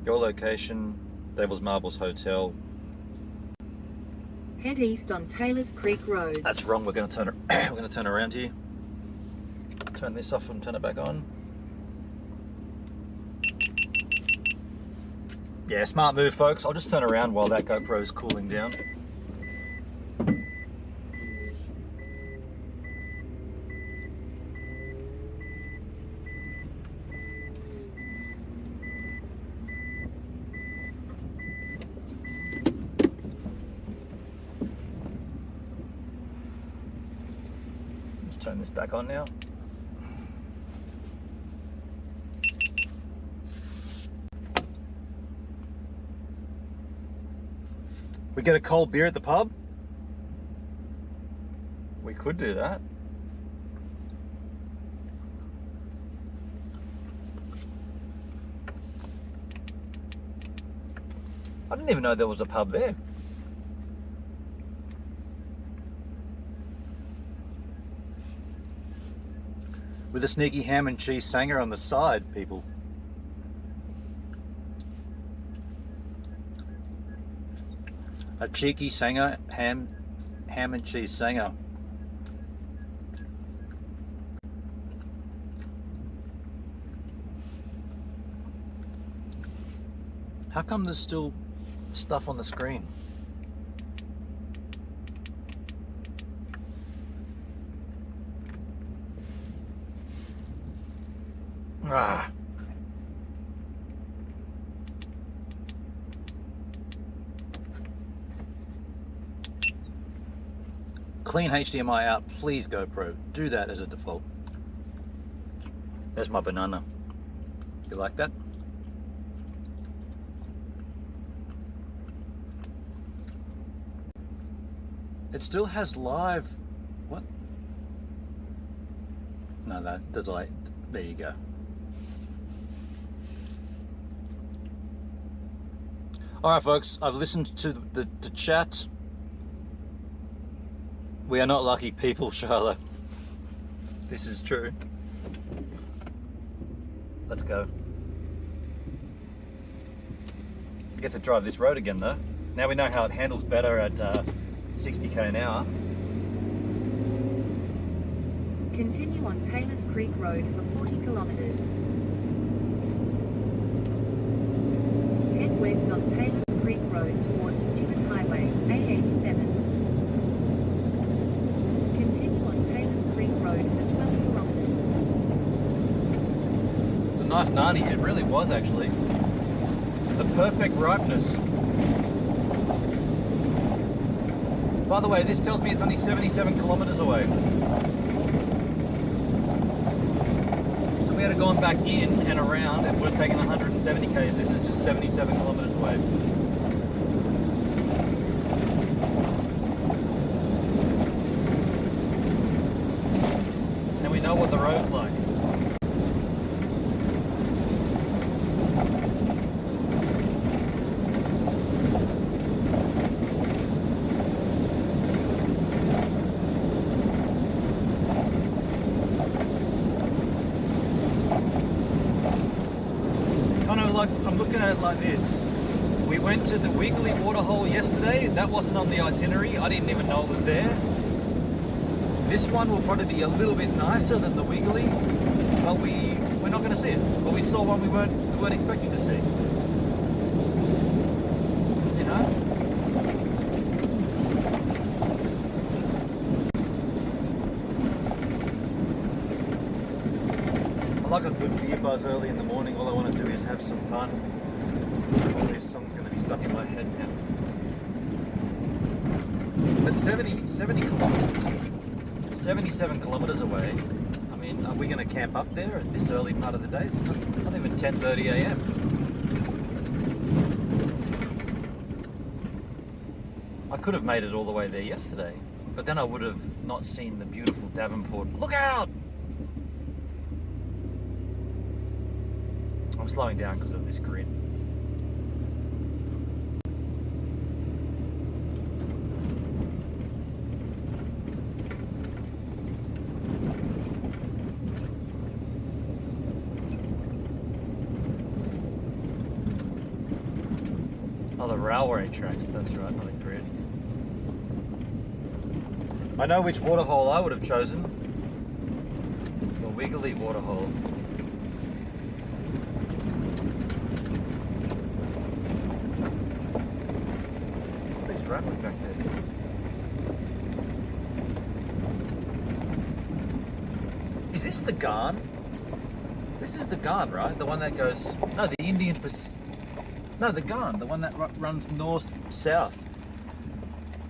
Your location, Devil's Marbles Hotel. Head east on Taylors Creek Road. That's wrong. We're going to turn around here. Turn this off and turn it back on. Yeah, smart move, folks. I'll just turn around while that GoPro is cooling down. Let's turn this back on now. We get a cold beer at the pub? We could do that. I didn't even know there was a pub there. With a sneaky ham and cheese sanger on the side, people. A cheeky sanger, ham and cheese sanger. How come there's still stuff on the screen? Ah. Clean HDMI out, please GoPro. Do that as a default. There's my banana. You like that? It still has live. What? No, the delay. There you go. All right, folks. I've listened to the chat. We are not lucky people, Charlotte. This is true. Let's go. We get to drive this road again, though. Now we know how it handles better at 60k an hour. Continue on Taylors Creek Road for 40 kilometers. Head west on Taylors Creek Road towards Stewart Highway, A87. Continue on Taylors Creek Road for 12 kilometers. It's a nice 90, it really was actually. The perfect ripeness. By the way, this tells me it's only 77 kilometers away. So we had gone back in and around, it would have taken 170 k's. This is just 77 kilometers away. And we know what the road's like. I'm looking at it like this. We went to the Wiggly waterhole yesterday. That wasn't on the itinerary. I didn't even know it was there. This one will probably be a little bit nicer than the Wiggly, but we're not going to see it. But we saw one we weren't expecting to see. You know? I like a good beer buzz early in the morning. All I want to do is have some fun. All this song's going to be stuck in my head now. But 77 kilometers away. I mean, are we going to camp up there at this early part of the day? It's not even 10:30 a.m. I could have made it all the way there yesterday, but then I would have not seen the beautiful Davenport. Look out! I'm slowing down because of this grid. Oh, the railway tracks, that's right, not a grid. I know which waterhole I would have chosen. The Wiggly waterhole. Rattling back there. Is this the Garn? This is the Garn, right? The one that goes... No, the Indian... No, the Garn, the one that runs north-south.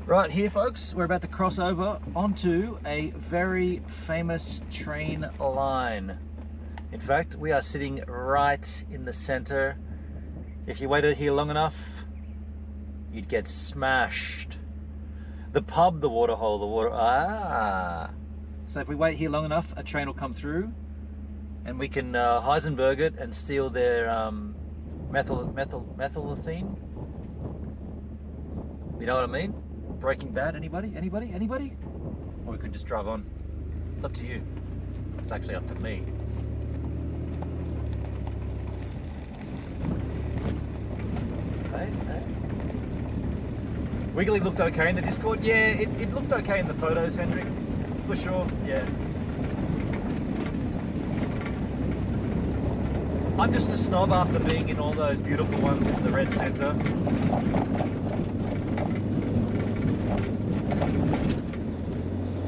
Right here, folks, we're about to cross over onto a very famous train line. In fact, we are sitting right in the center. If you waited here long enough, you'd get smashed. The pub, the waterhole, the water. So if we wait here long enough, a train will come through, and we can Heisenberg it and steal their methylathene. You know what I mean? Breaking Bad. Anybody? Or we could just drive on. It's up to you. It's actually up to me. Hey. Wiggly looked okay in the Discord. Yeah, it looked okay in the photos, Hendrik. For sure, yeah. I'm just a snob after being in all those beautiful ones in the red centre.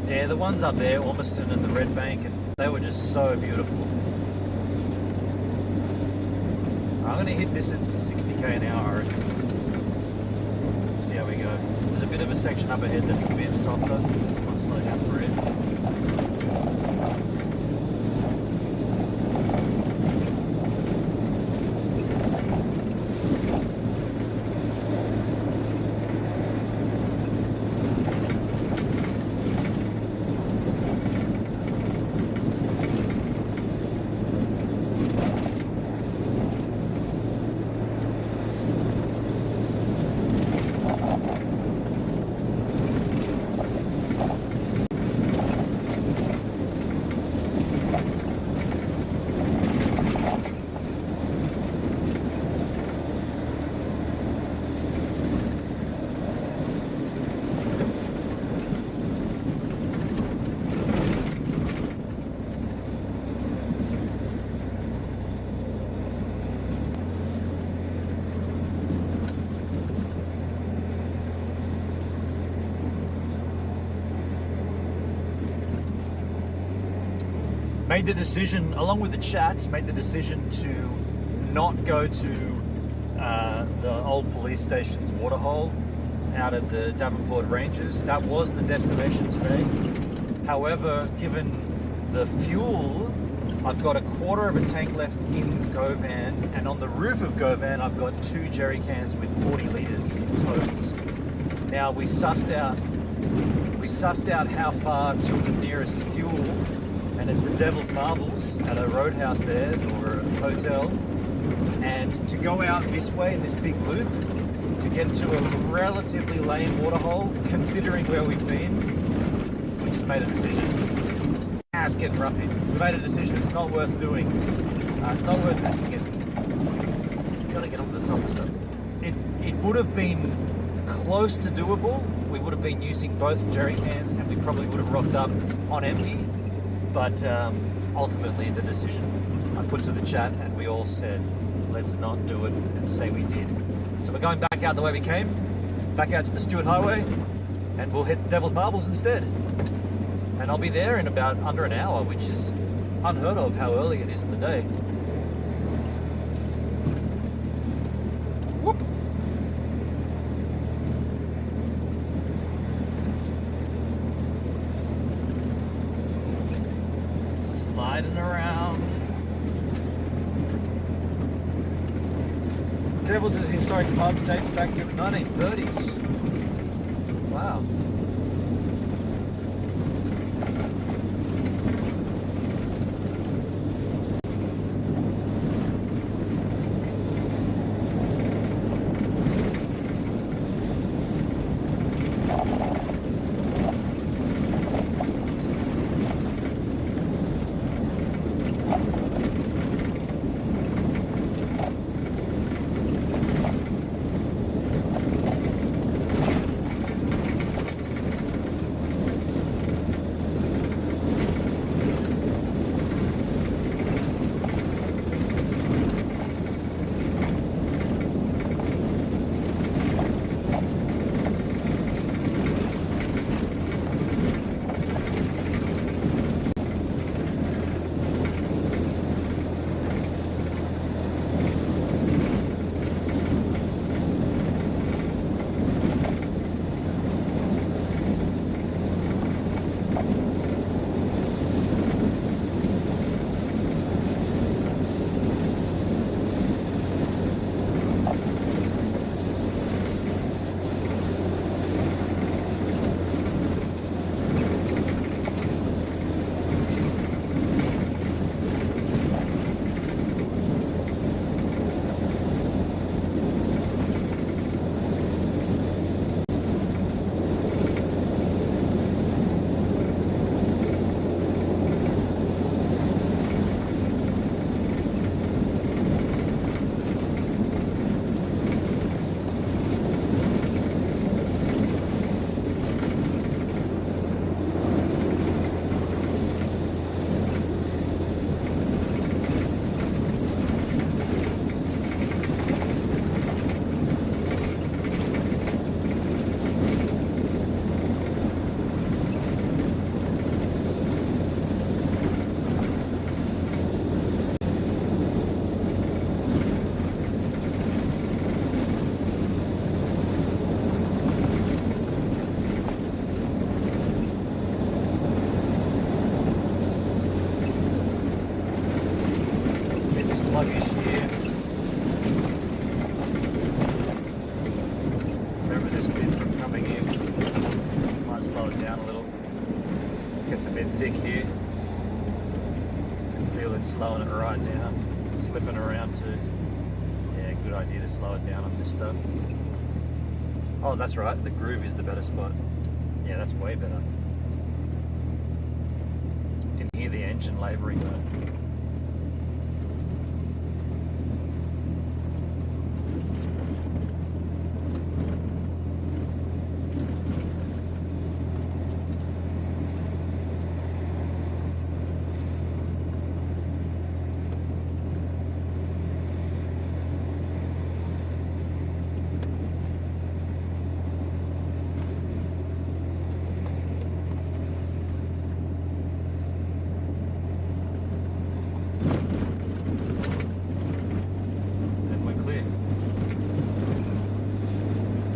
Yeah, the ones up there, Ormiston and the Red Bank, and they were just so beautiful. I'm going to hit this at 60k an hour, I reckon. See how we go. There's a bit of a section up ahead that's a bit softer. I'll slow down for it. Made the decision, along with the chat, made the decision to not go to the old police station's waterhole out at the Davenport Ranges. That was the destination today. However, given the fuel, I've got a quarter of a tank left in GoVan, and on the roof of GoVan I've got 2 jerry cans with 40 litres in totes. Now we sussed out how far to the nearest fuel, and it's the Devil's Marbles at a roadhouse there, or a hotel. And to go out this way, in this big loop, to get to a relatively lame waterhole, considering where we've been, we just made a decision. It's getting rough here. We made a decision, it's not worth doing. It's not worth risking it. You've got to get on the softer stuff. It would have been close to doable. We would have been using both jerry cans, and we probably would have rocked up on empty. But ultimately, the decision I put to the chat, and we all said, let's not do it, and say we did. So we're going back out the way we came, back out to the Stewart Highway, and we'll hit Devil's Marbles instead. And I'll be there in about under an hour, which is unheard of how early it is in the day. Whoop. Sliding around. Devil's is a historic pub, dates back to the 1930s. Wow. slowing it right down, slipping around too. Yeah, good idea to slow it down on this stuff. Oh, that's right, the groove is the better spot. Yeah, that's way better. You can hear the engine labouring though.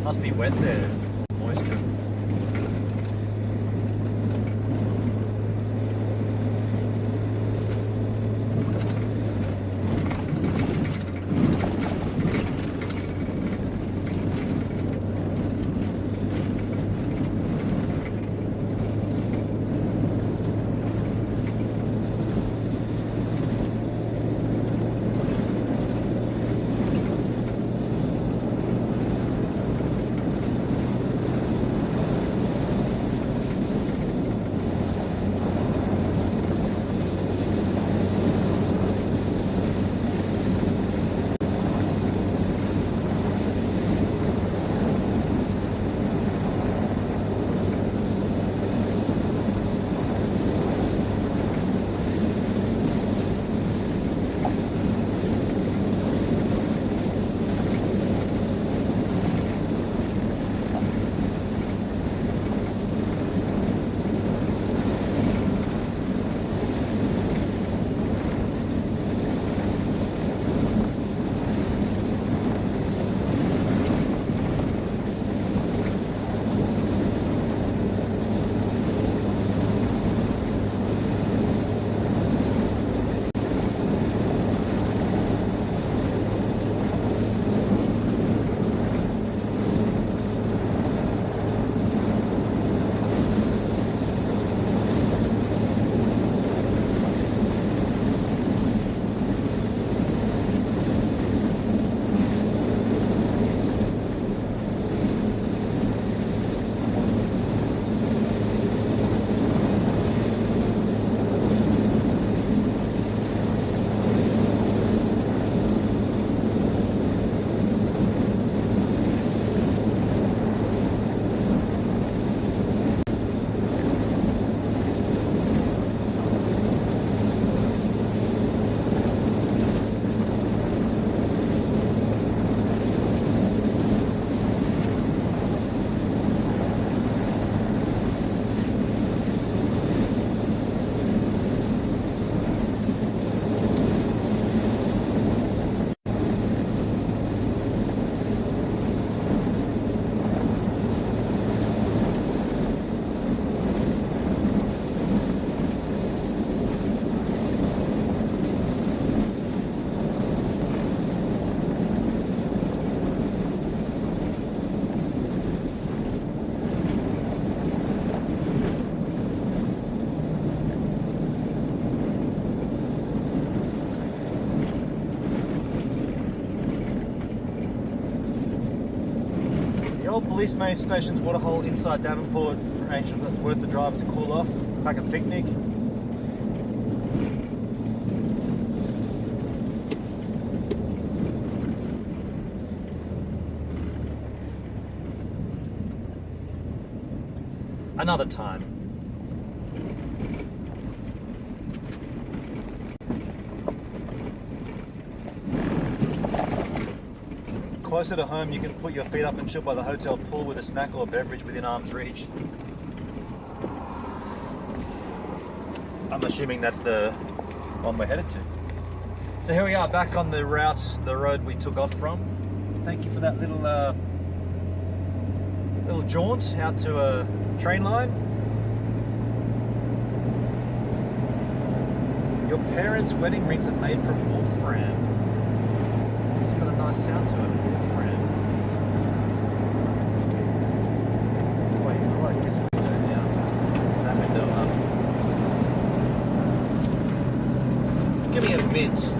Must be wet there, moisture. Old police main station's waterhole inside Davenport arrangement that's worth the drive to cool off, pack a picnic. Another time. Closer to home, you can put your feet up and chill by the hotel pool with a snack or a beverage within arm's reach. I'm assuming that's the one we're headed to. So here we are back on the road we took off from. Thank you for that little jaunt out to a train line. Your parents' wedding rings are made from wolfram. It's got a nice sound to it, wolfram. Wait, I like this window down, that window up. Give me a mint.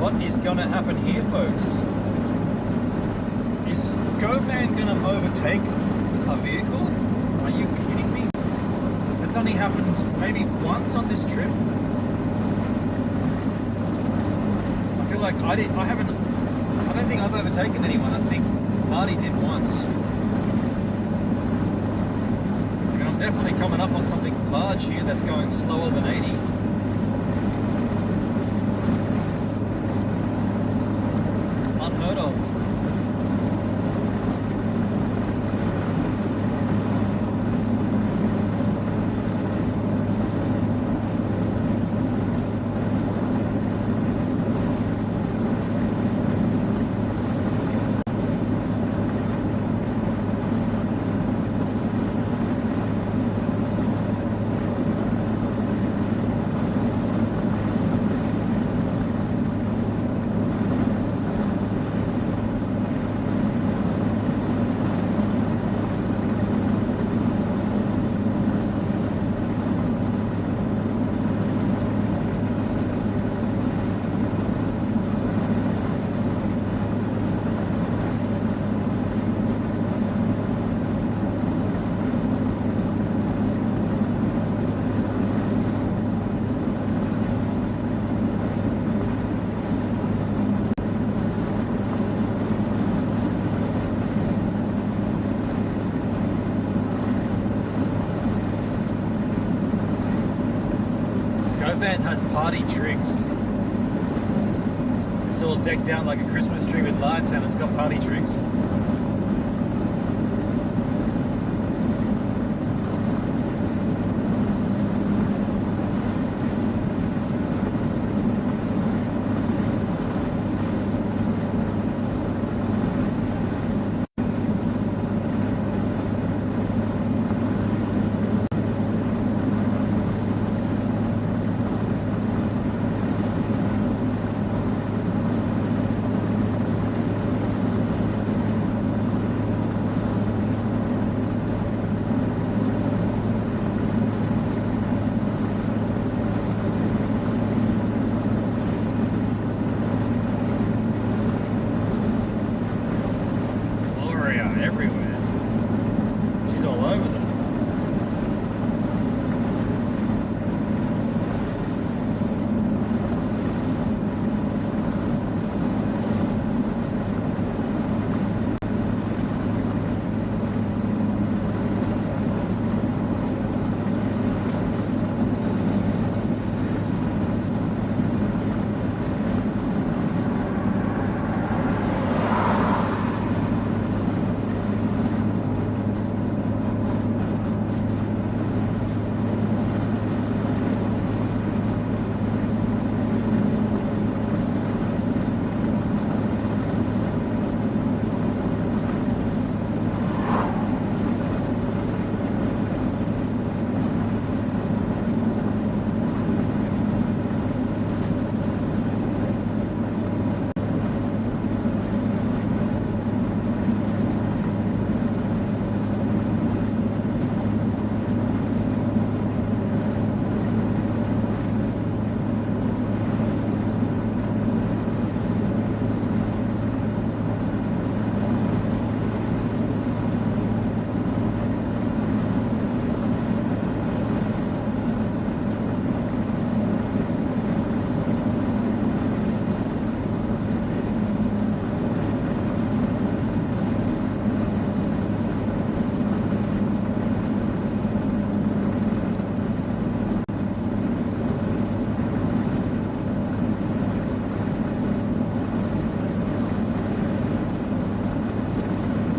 What is going to happen here, folks? Is GoVan going to overtake a vehicle? Are you kidding me? It's only happened maybe once on this trip. I feel like I don't think I've overtaken anyone. I think Marty did once. And I'm definitely coming up on something large here that's going slower than 80. Unheard of. GoVan has party tricks. It's all decked out like a Christmas tree with lights and it's got party tricks.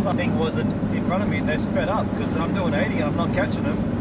something wasn't in front of me and they sped up because I'm doing 80 and I'm not catching them.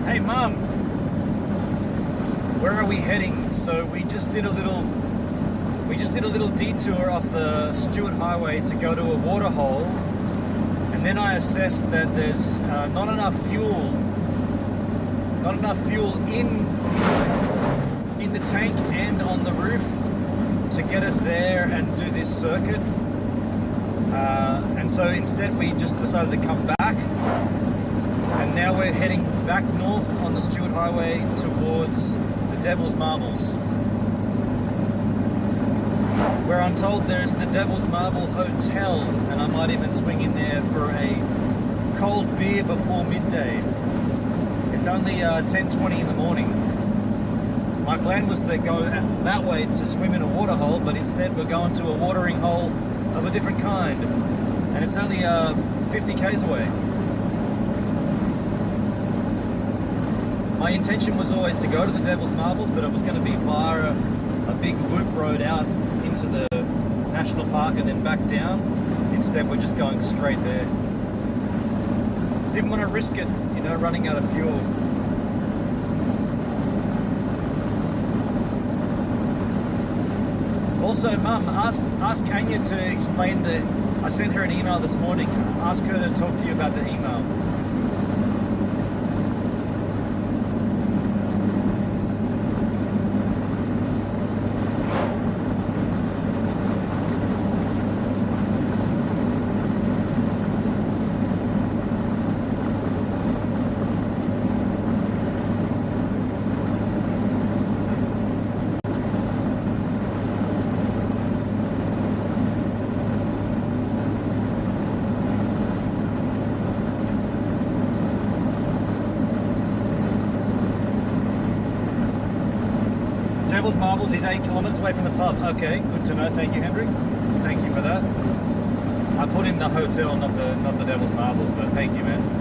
Hey Mum, where are we heading? So we just did a little detour off the Stewart Highway to go to a water hole, and then I assessed that there's not enough fuel in the tank and on the roof to get us there and do this circuit. And so instead we just decided to come back, and now we're heading back north on the Stewart Highway towards the Devil's Marbles, where I'm told there's the Devil's Marble Hotel, and I might even swing in there for a cold beer before midday. It's only 10:20 in the morning. My plan was to go that way to swim in a water hole, but instead we're going to a watering hole of a different kind, and it's only 50 k's away. My intention was always to go to the Devil's Marbles, but it was going to be via a big loop road out into the national park and then back down. Instead we're just going straight there. Didn't want to risk it, you know, running out of fuel. Also, Mum, ask Anya to explain the... I sent her an email this morning. Ask her to talk to you about the email. Devil's Marbles is 8 kilometres away from the pub. Okay, good to know. Thank you, Henry. Thank you for that. I put in the hotel, not the Devil's Marbles, but thank you, man.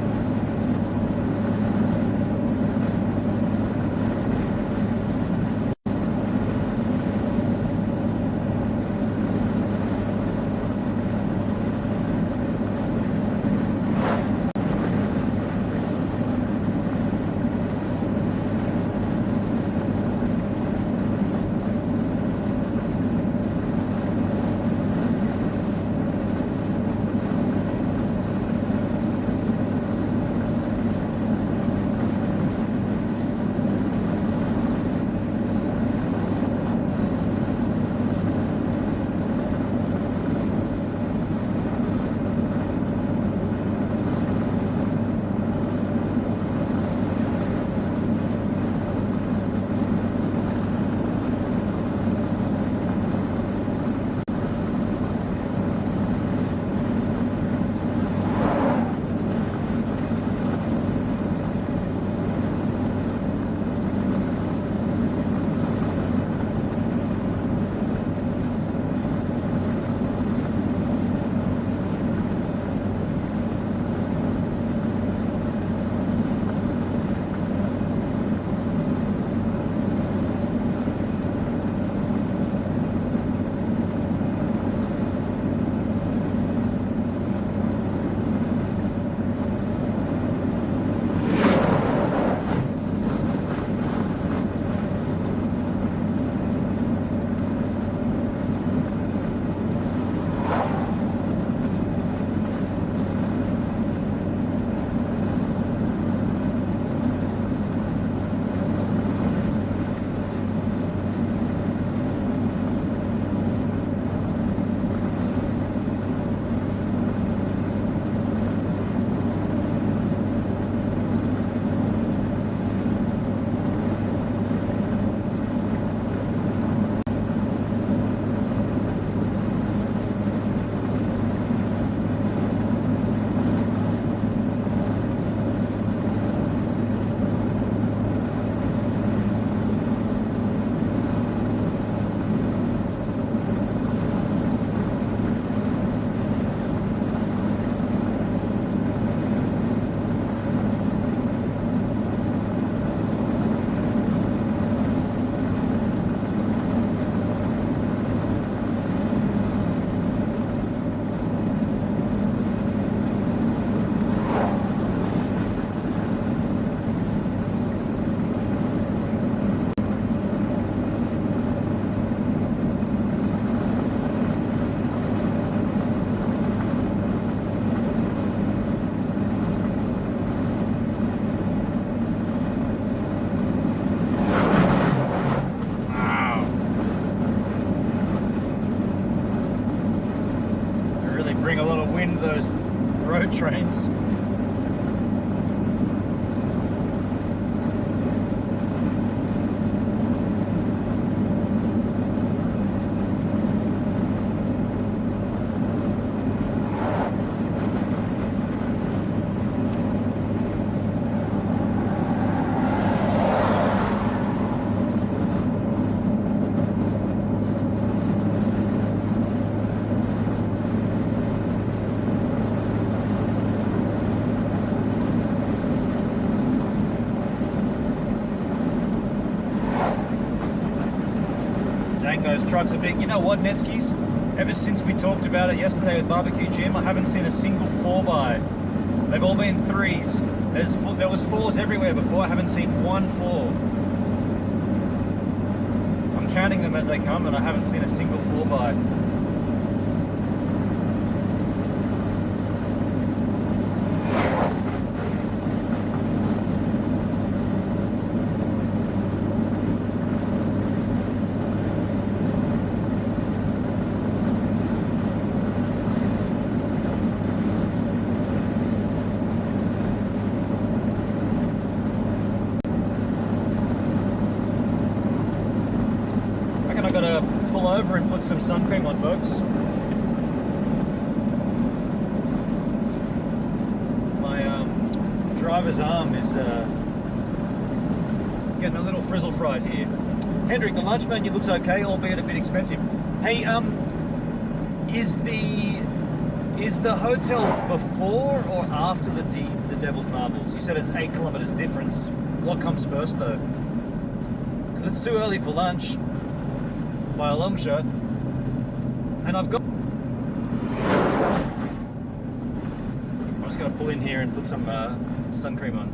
those trucks are big. You know what, Netskis? Ever since we talked about it yesterday with Barbecue Jim, I haven't seen a single 4x. They've all been 3s. There was 4s everywhere before. I haven't seen one 4. I'm counting them as they come, and I haven't seen a single 4x. Over and put some sun cream on, folks. My driver's arm is getting a little frizzle fried here. Hendrik, the lunch menu looks okay, albeit a bit expensive. Hey, is the hotel before or after the Devil's Marbles? You said it's 8 kilometers difference. What comes first though? Because it's too early for lunch by a long shot, and I'm just going to pull in here and put some sun cream on.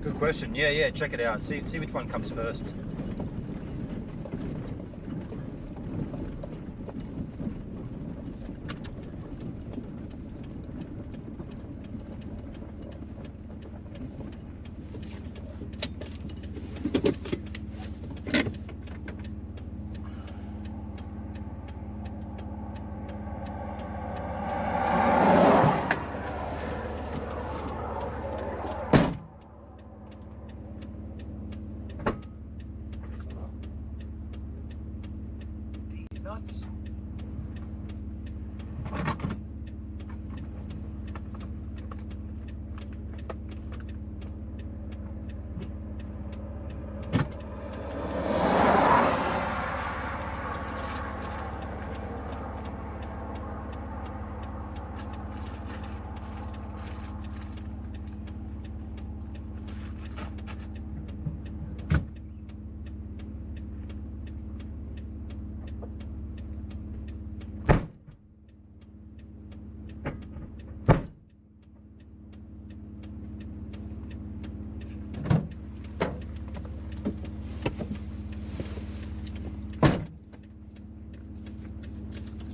Good question. Yeah, check it out. See which one comes first. Nuts.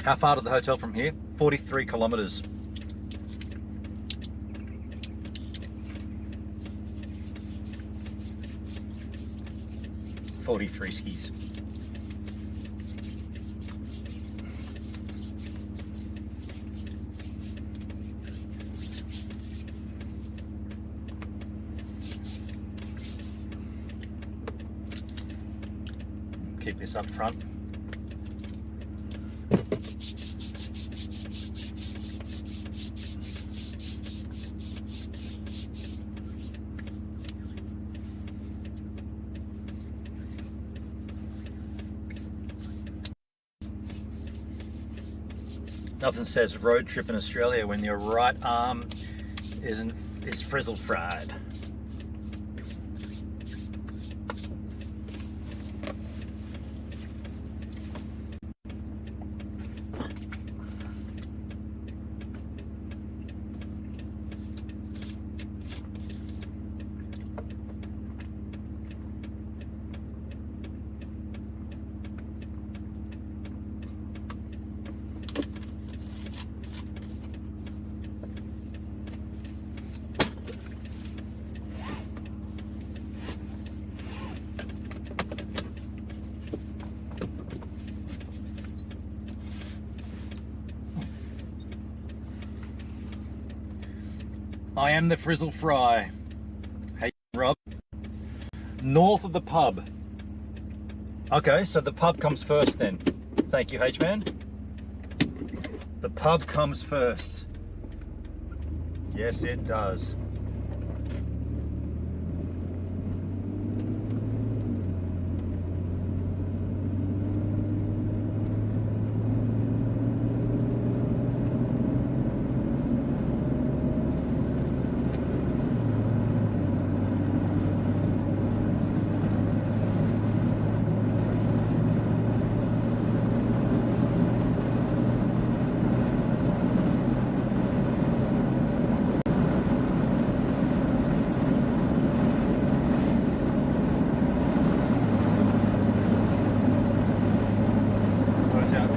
How far to the hotel from here? 43 kilometers. $43 skis. Keep this up front. Nothing says road trip in Australia when your right arm is frizzle fried. I am the Frizzle Fry. Hey, Rob. North of the pub. Okay, so the pub comes first then. Thank you, H-Man. The pub comes first. Yes, it does.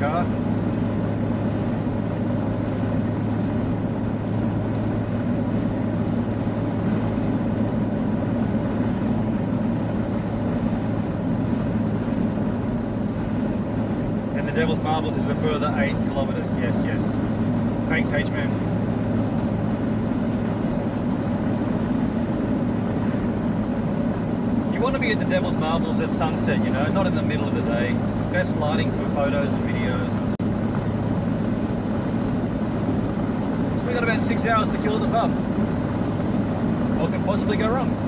Car. And the Devil's Marbles is a further 8 kilometers. Yes, yes. Thanks, H-Man. You want to be at the Devil's Marbles at sunset, you know, not in the middle of the day. Best lighting for photos and videos. We got about 6 hours to kill at the pub. What could possibly go wrong?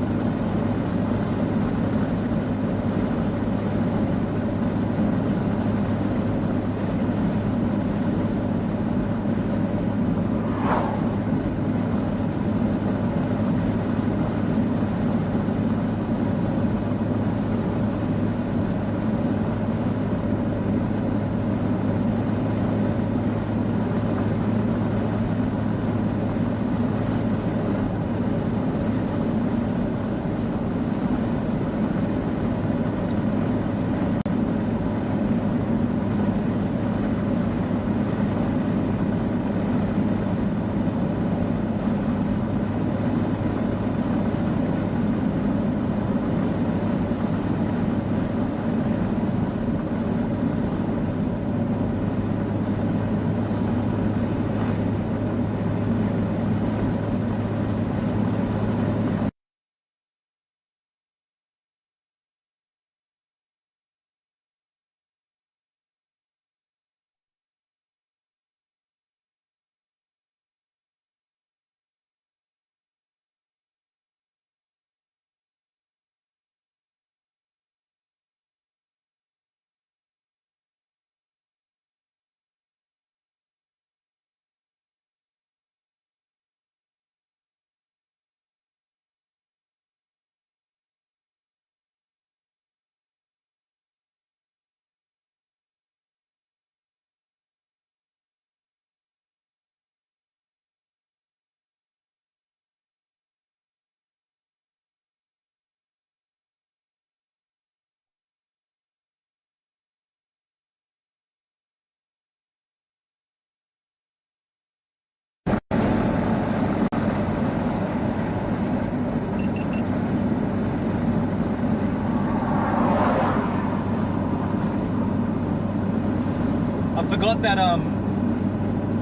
I forgot that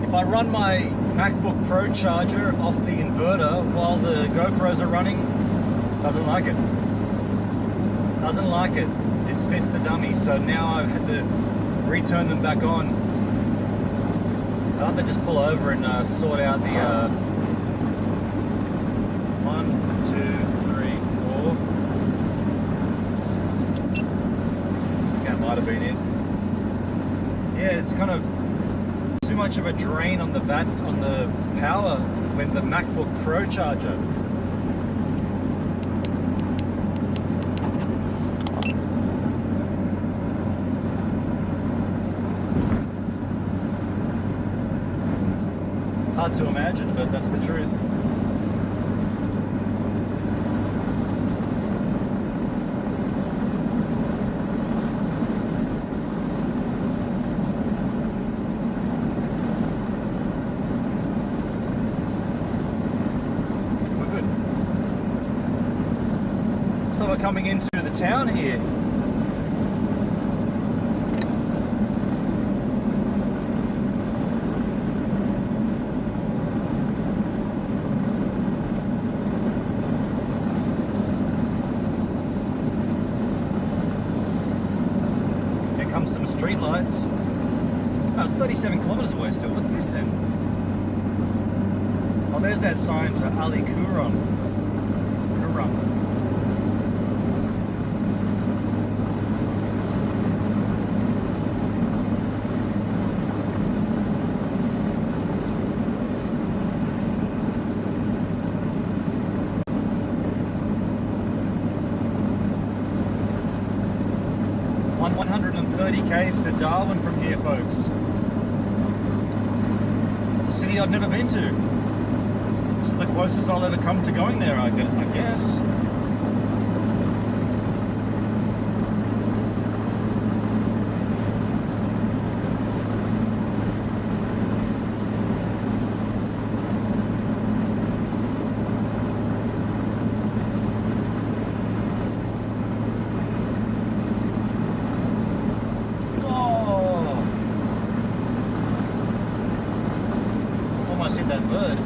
if I run my MacBook Pro charger off the inverter while the GoPros are running, doesn't like it. Doesn't like it. It spits the dummy. So now I've had to return them back on. I'll have to just pull over and sort out the 1, 2, 3, 4. That might have been it. Yeah, it's kind of too much of a drain on the power when the MacBook Pro charger. Hard to imagine, but that's the truth. So we're coming into the town here. minutes. Oh, it's 37 kilometres away still. What's this then? Oh, there's that sign to Ali Kurum. Kurum. On 130 k's to Darwin from here, folks. It's a city I've never been to. This is the closest I'll ever come to going there, I guess. Almost hit that bird.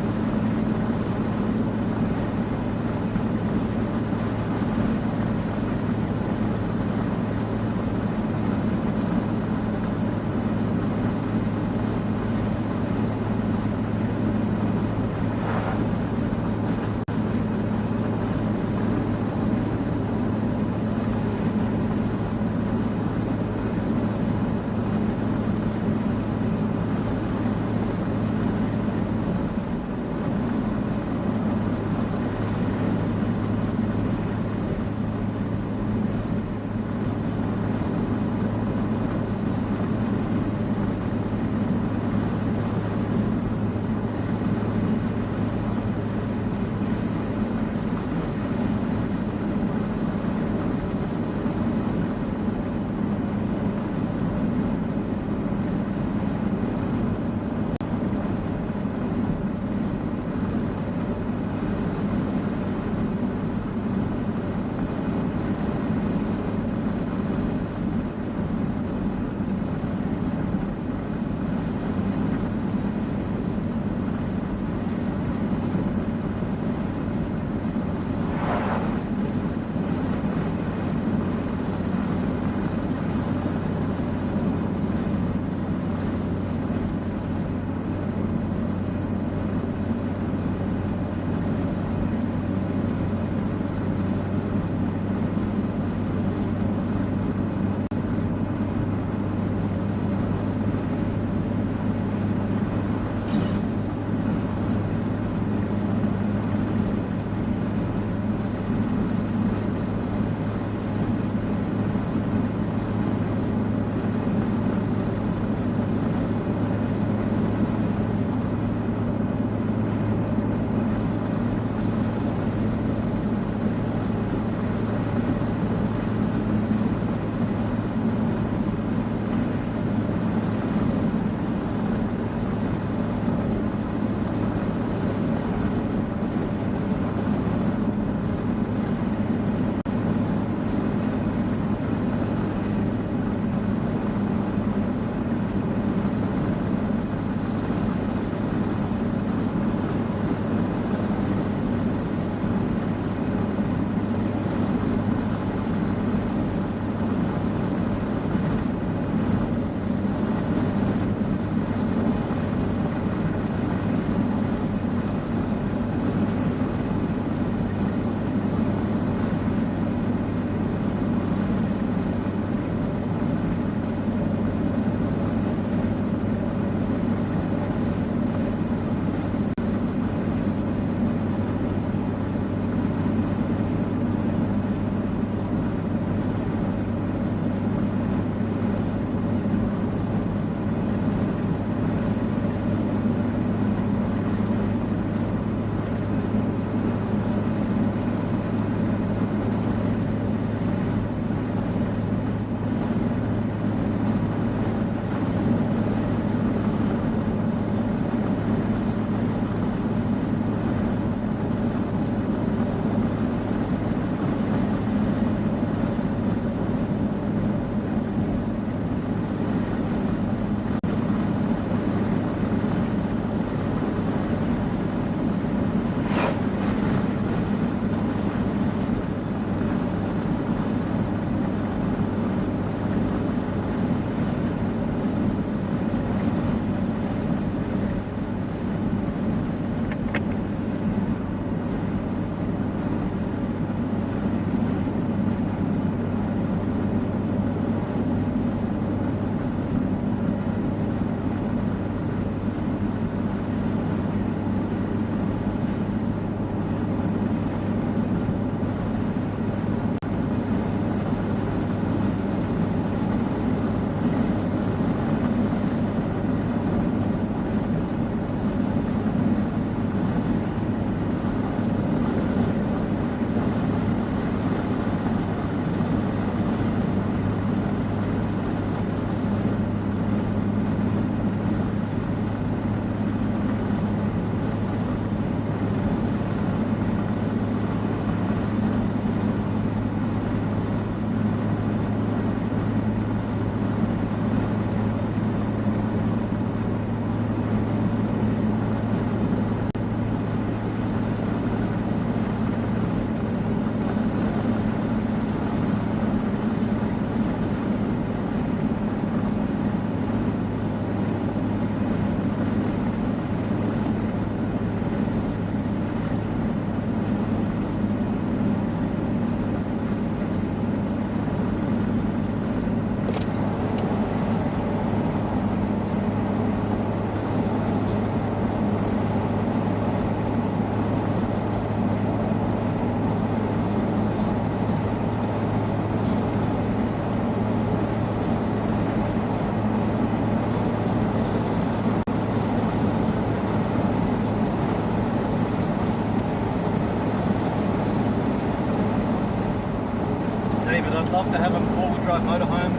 off to have a four-wheel drive motorhome,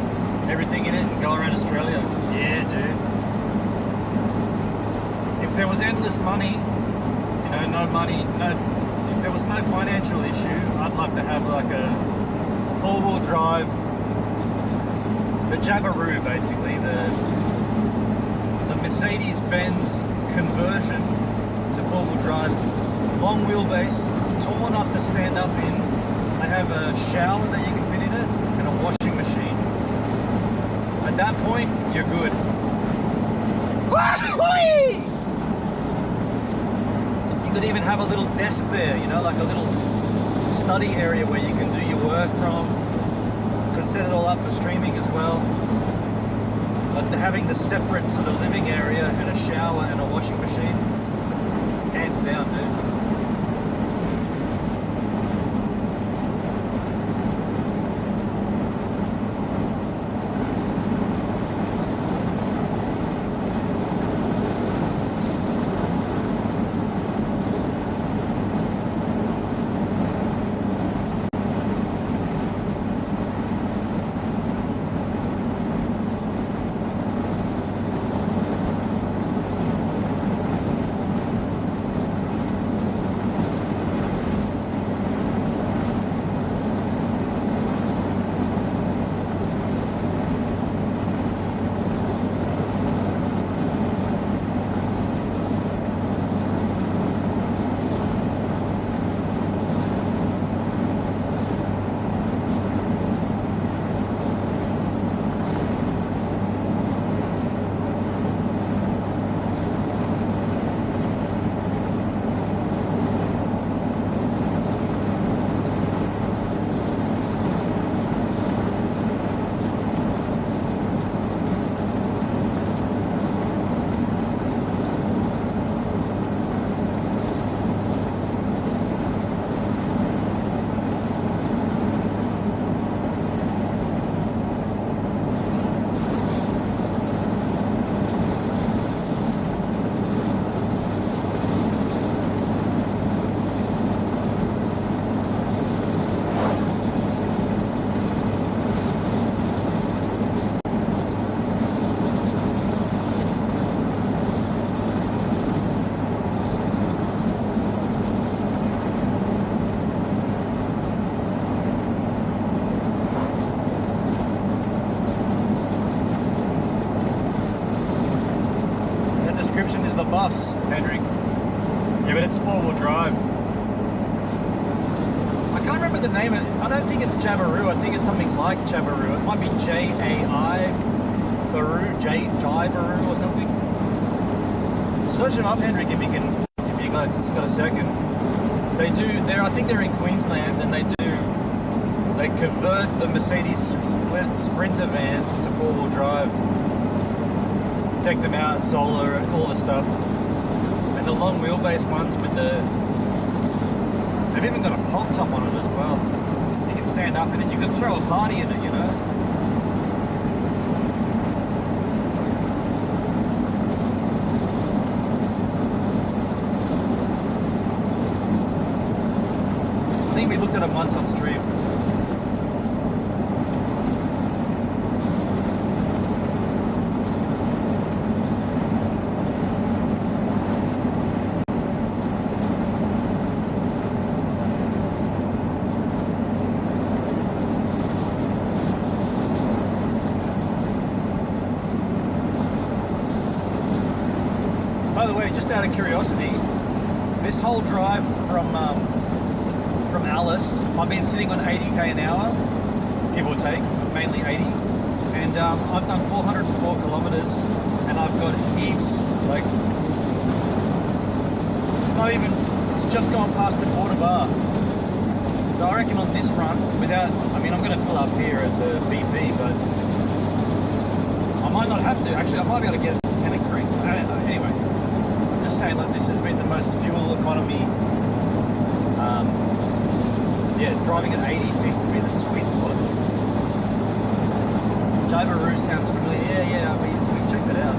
everything in it, and go around Australia. Yeah, dude. If there was endless money, you know, no money, if there was no financial issue, I'd love to have like a four-wheel drive, the Jabiru basically, the Mercedes-Benz conversion to four-wheel drive, long wheelbase, tall enough to stand up in. They have a shower that you can fit in it and a washing machine. At that point, you're good. You could even have a little desk there, you know, like a little study area where you can do your work from. Could set it all up for streaming as well. But having the separate sort of living area and a shower and a washing machine, hands down, dude. Is the bus, Hendrik. Yeah, but it's four-wheel drive. I can't remember the name of it. I don't think it's Jabiru. I think it's something like Jabiru. It might be J-A-I-Baru, J-Baru or something. Search them up, Hendrik, if you got a second. They do. I think they're in Queensland, and they convert the Mercedes Sprinter vans to four-wheel drive. Take them out, solar, all the stuff. And the long wheelbase ones with they've even got a pop top on it as well. You can stand up in it, you can throw a party in it, you know. I think we looked at it once on stream. By the way, just out of curiosity, this whole drive from Alice, I've been sitting on 80k an hour, give or take, mainly 80, and I've done 404 kilometers, and I've got heaps, like, it's just gone past the quarter bar. So I reckon on this run, I'm going to fill up here at the BP, but I might not have to. Actually, I might be able to get a 10 crank. Anyway, I'm just saying, like, this has been the most fuel economy. Yeah, driving at 80 seems to be the sweet spot. Jabiru sounds familiar. Yeah, we checked that out.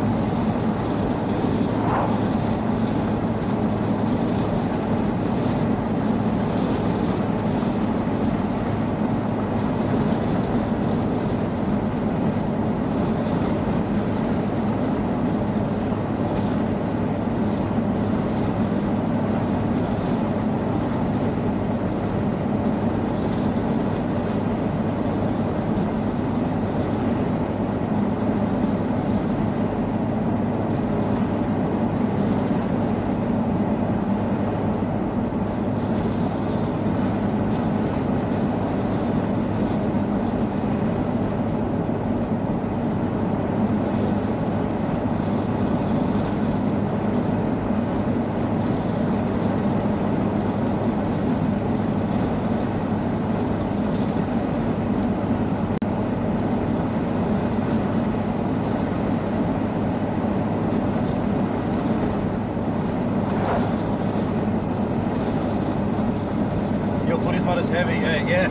heavy, yeah.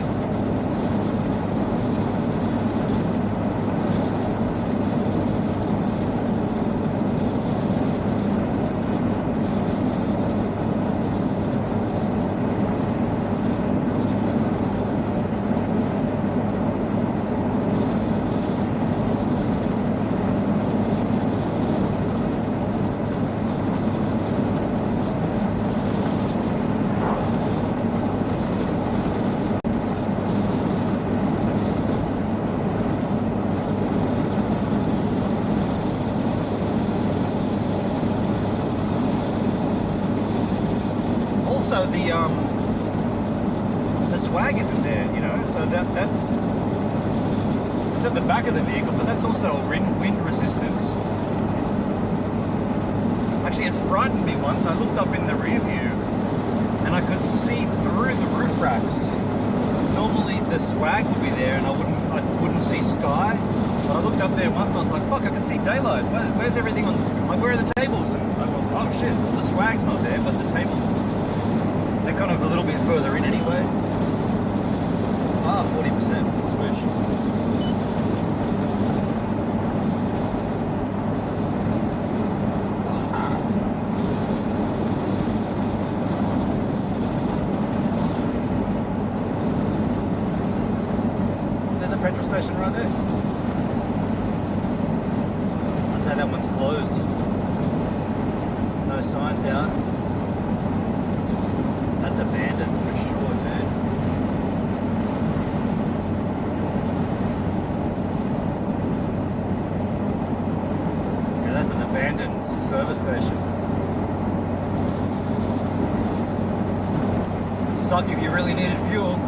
Also, the swag isn't there, you know, so that's it's at the back of the vehicle, but that's also wind resistance. Actually, it frightened me once. I looked up in the rear view and I could see through the roof racks. Normally the swag would be there and I wouldn't see sky, but I looked up there once and I was like, fuck, I can see daylight. Where's everything on, like, where are the tables? And I went, oh shit, well, the swag's not there, but the tables, they're kind of a little bit further in anyway. 40%, switch. There's a petrol station right there. I'd say that one's closed. No signs out. That's abandoned for sure, dude. Yeah, that's an abandoned service station. It'd suck if you really needed fuel.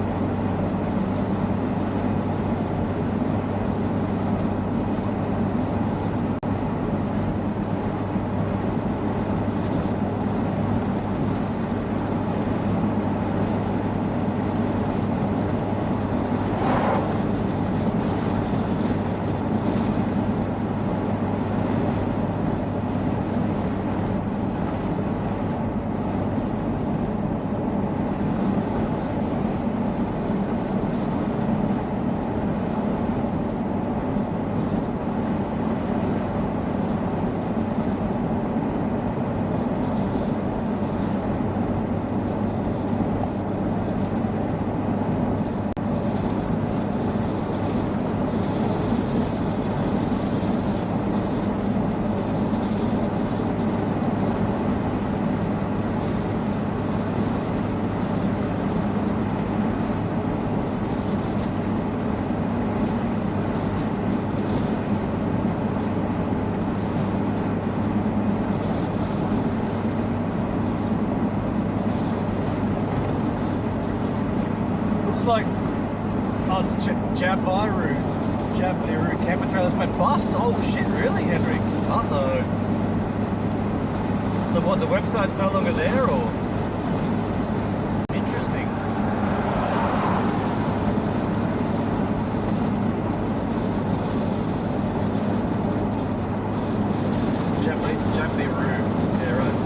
Like, oh, it's Jabiru camper trailers went bust. Oh shit, really, Henrik? Uh-oh. So what, the website's no longer there, or? Interesting. Jabiru. Yeah, right.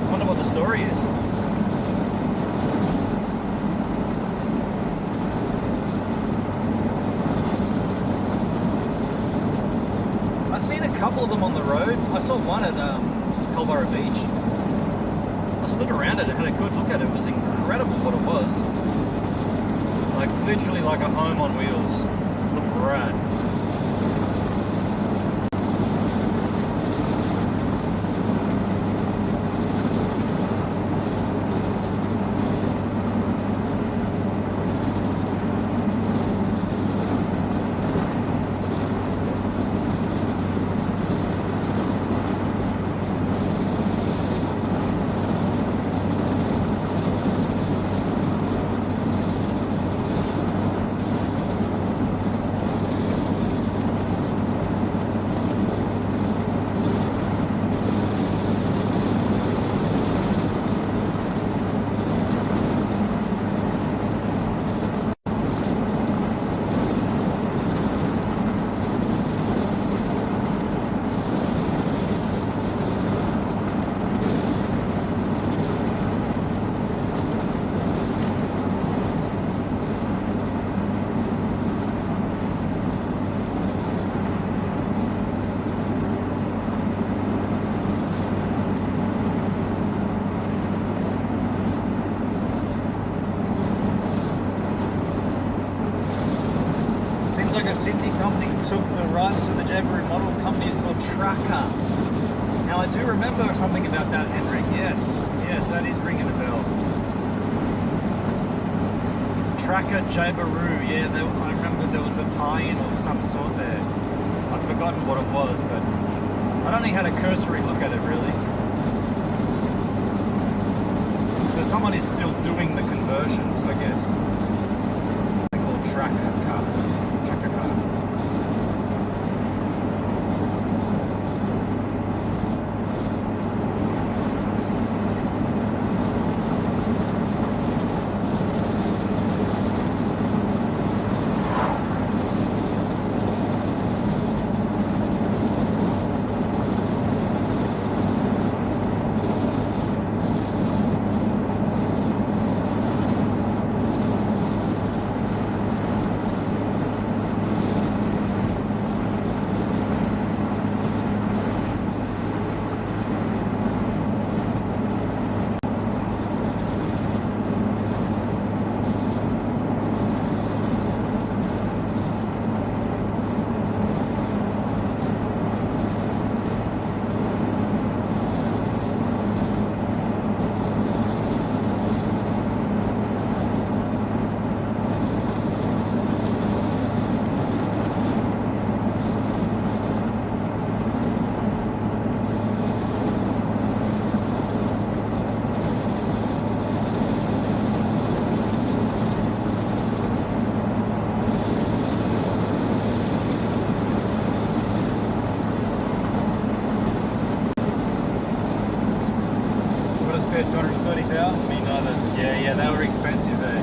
I wonder what the story is. I've seen a couple of them on the road. I saw one at Culburra Beach. I stood around it and had a good look at it. It was incredible what it was. Like, literally like a home on wheels. Looked rad. took the rights to the Jabiru model. The company is called Tracker. Now, I do remember something about that, Henrik. Yes, that is ringing a bell. Tracker Jabiru. Yeah, I remember there was a tie-in of some sort there. I've forgotten what it was, but I'd only had a cursory look at it, really. So someone is still doing the conversions, I guess. They're called Tracker car. Spare 230,000? Me neither. Yeah, they were expensive, eh?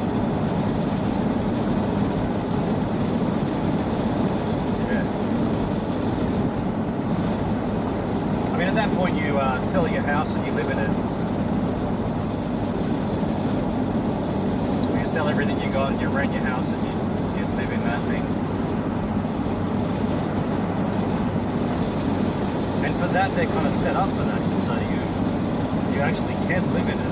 Yeah. I mean, at that point, you sell your house and you live in it. You sell everything you got and you rent your house and you live in that thing. And for that, they're kind of set up for that, so you actually can live in it.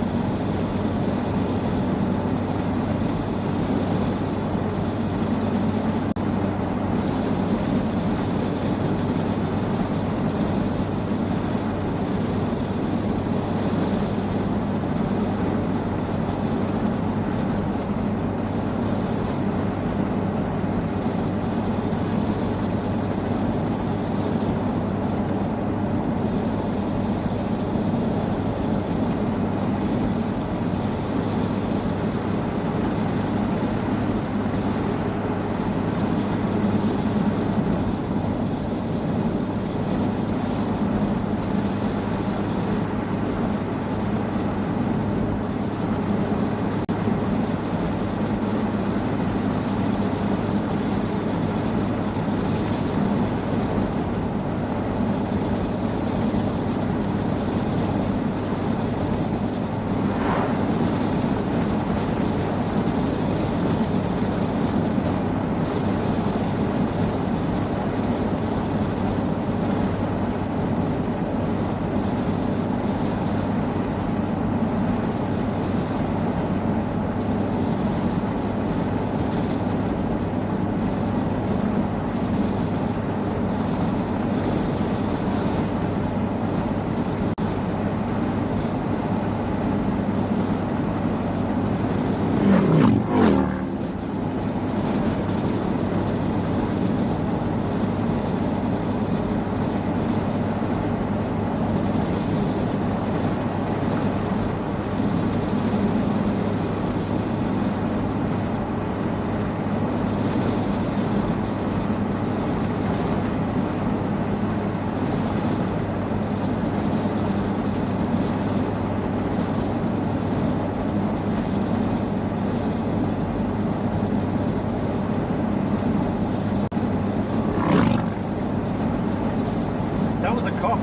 That was a cop.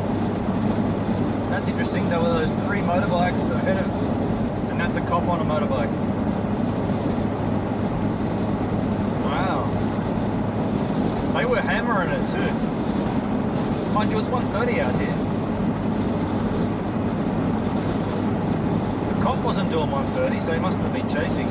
That's interesting. There were those 3 motorbikes ahead of, and that's a cop on a motorbike. Wow. They were hammering it too. Mind you, it's 1:30 out here. The cop wasn't doing 1:30, so he must have been chasing.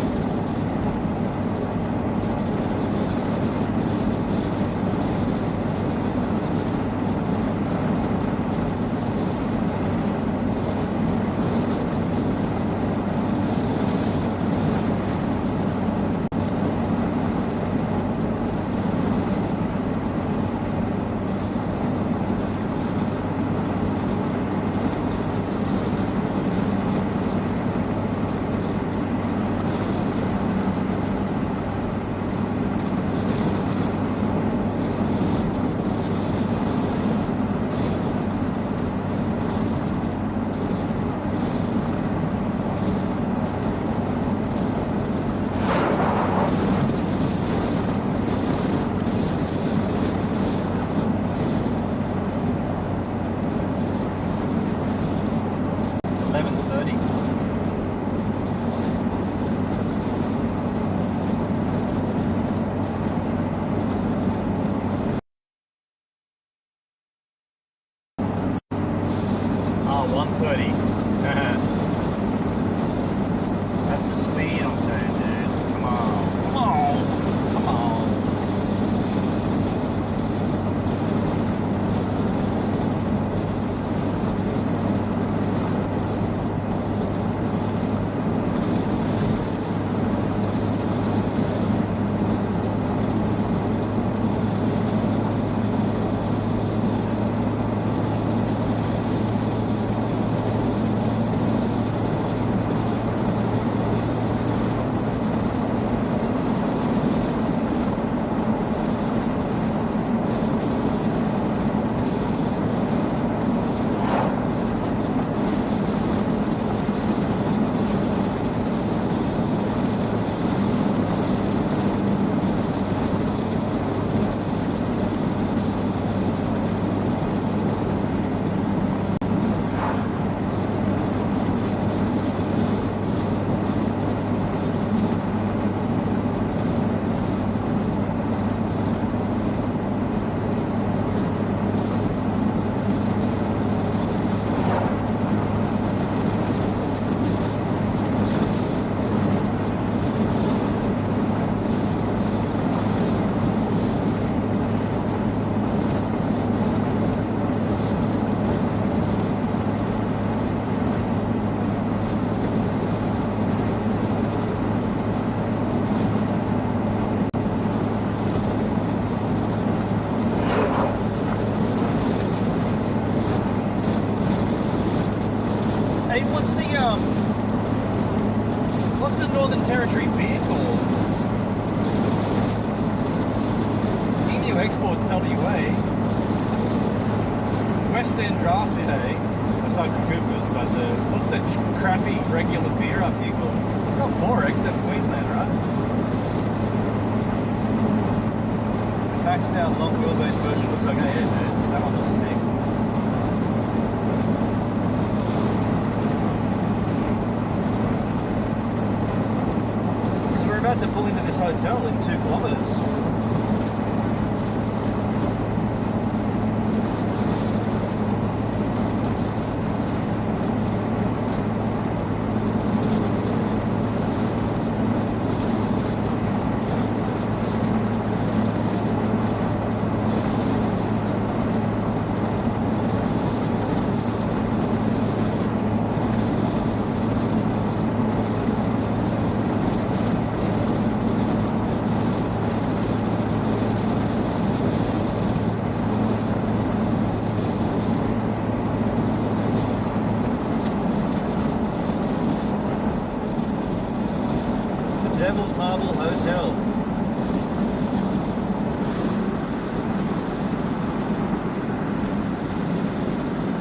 Oh, 130. That's the speed I'm saying, dude. Come on. Come on. Come on. Hey, what's the Northern Territory beer called? EU exports WA. Western Draft is A, aside from Coopers, but what's the crappy regular beer up here called? It's got 4X, that's Queensland, right? Maxed out long wheelbase version looks like a head, dude. That one looks sick. We're about to pull into this hotel in 2 kilometres. Devil's Marble Hotel.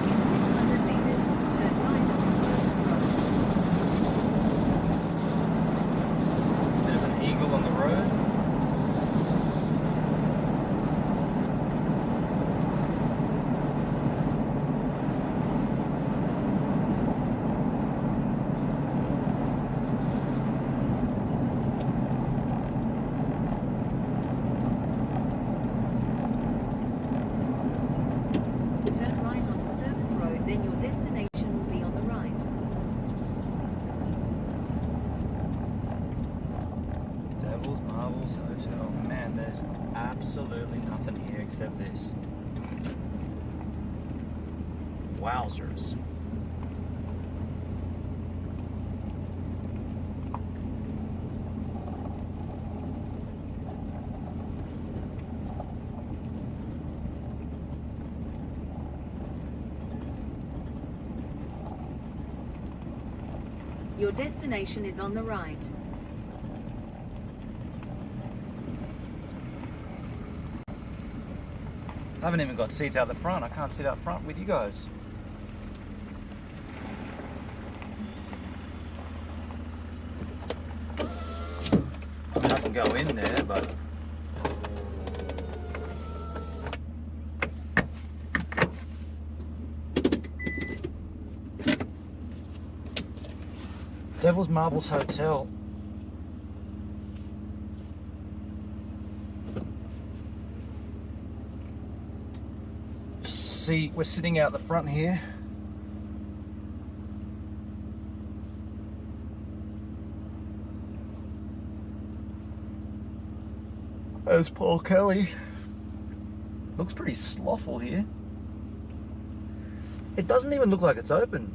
In 600 meters, turn right onto Service Road. Bit of an eagle on the road. Turn right onto Service Road, then your destination will be on the right. Devil's Marbles Hotel. Man, there's absolutely nothing here except this. Wowzers. Your destination is on the right. I haven't even got seats out the front. I can't sit out front with you guys. I mean, I can go in there, but Devil's Marbles Hotel. See, we're sitting out the front here. There's Paul Kelly. Looks pretty slothful here. It doesn't even look like it's open.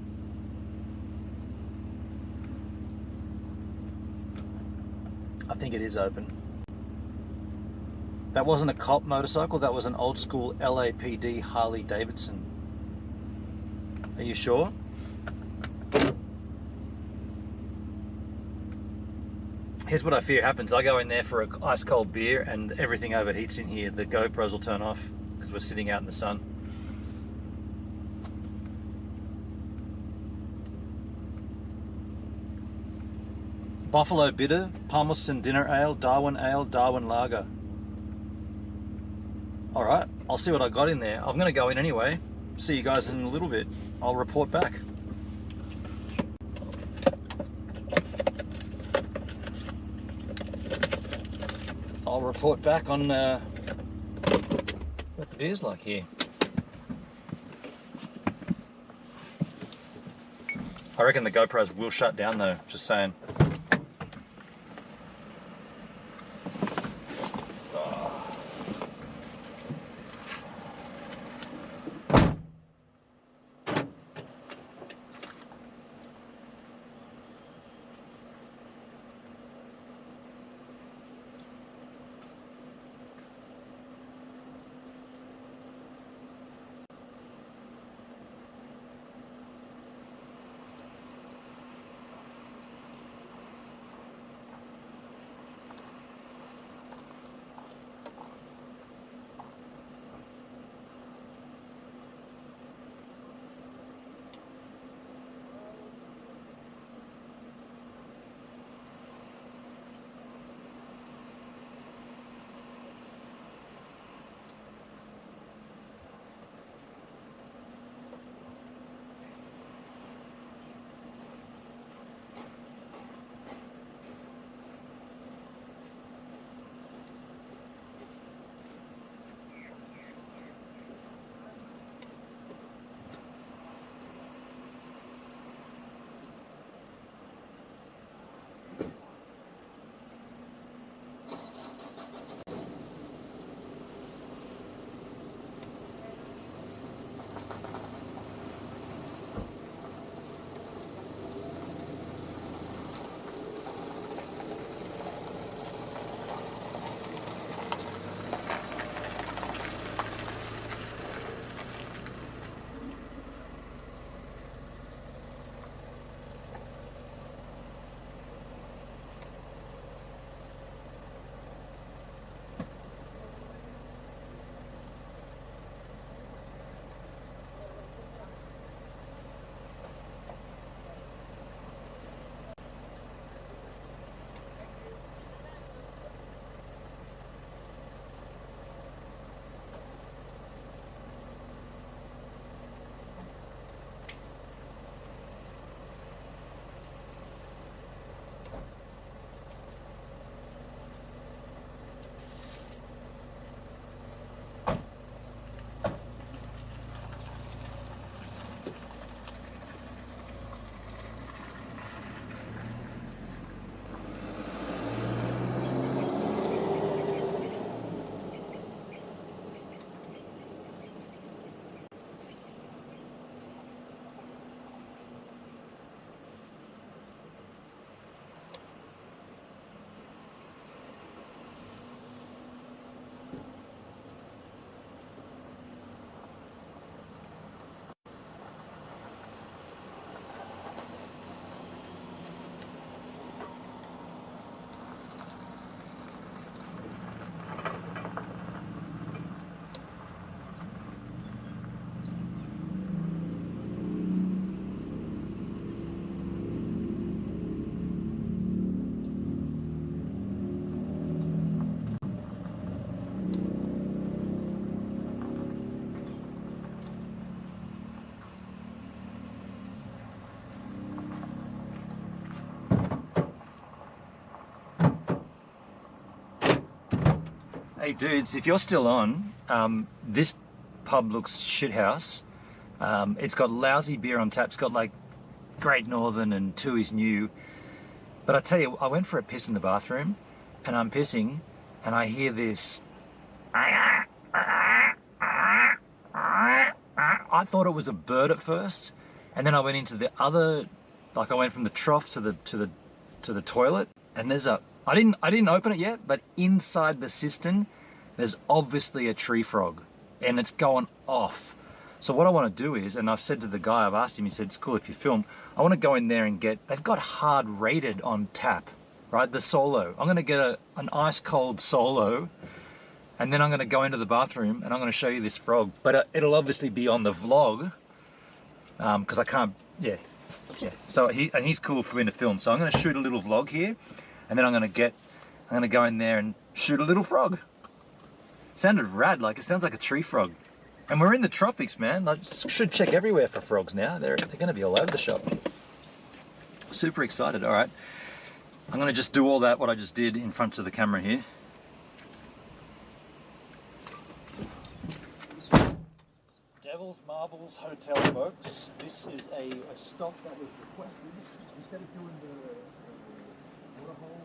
I think it is open. That wasn't a cop motorcycle, that was an old school LAPD Harley Davidson. Are you sure? Here's what I fear happens. I go in there for an ice cold beer and everything overheats in here. The GoPros will turn off because we're sitting out in the sun. Buffalo Bitter, Palmerston Dinner Ale, Darwin Lager. Alright, I'll see what I got in there. I'm going to go in anyway. See you guys in a little bit. I'll report back. I'll report back on what the beer's like here. I reckon the GoPros will shut down though, just saying. Hey dudes, if you're still on, this pub looks shithouse. It's got lousy beer on tap. It's got like Great Northern and Tooheys New. But I tell you, I went for a piss in the bathroom and I'm pissing and I hear this. I thought it was a bird at first, and then I went into the other, like I went from the trough to the toilet, and there's a. I didn't open it yet, but inside the cistern, there's obviously a tree frog, and it's going off. So what I want to do is, and I've said to the guy, I've asked him, he said it's cool if you film. I want to go in there and get. They've got hard rated on tap, right? The Solo. I'm going to get an ice cold Solo. And then I'm going to go into the bathroom and I'm going to show you this frog. But it'll obviously be on the vlog because I can't, yeah. So he's cool for me to film. So I'm going to shoot a little vlog here, and then I'm going to go in there and shoot a little frog. Sounded rad, like it sounds like a tree frog. And we're in the tropics, man. I should check everywhere for frogs now. They're going to be all over the shop. Super excited. All right. I'm going to just do all that, what I just did in front of the camera here. Devil's Marbles Hotel, folks. This is a stop that was requested. Instead of doing the waterhole,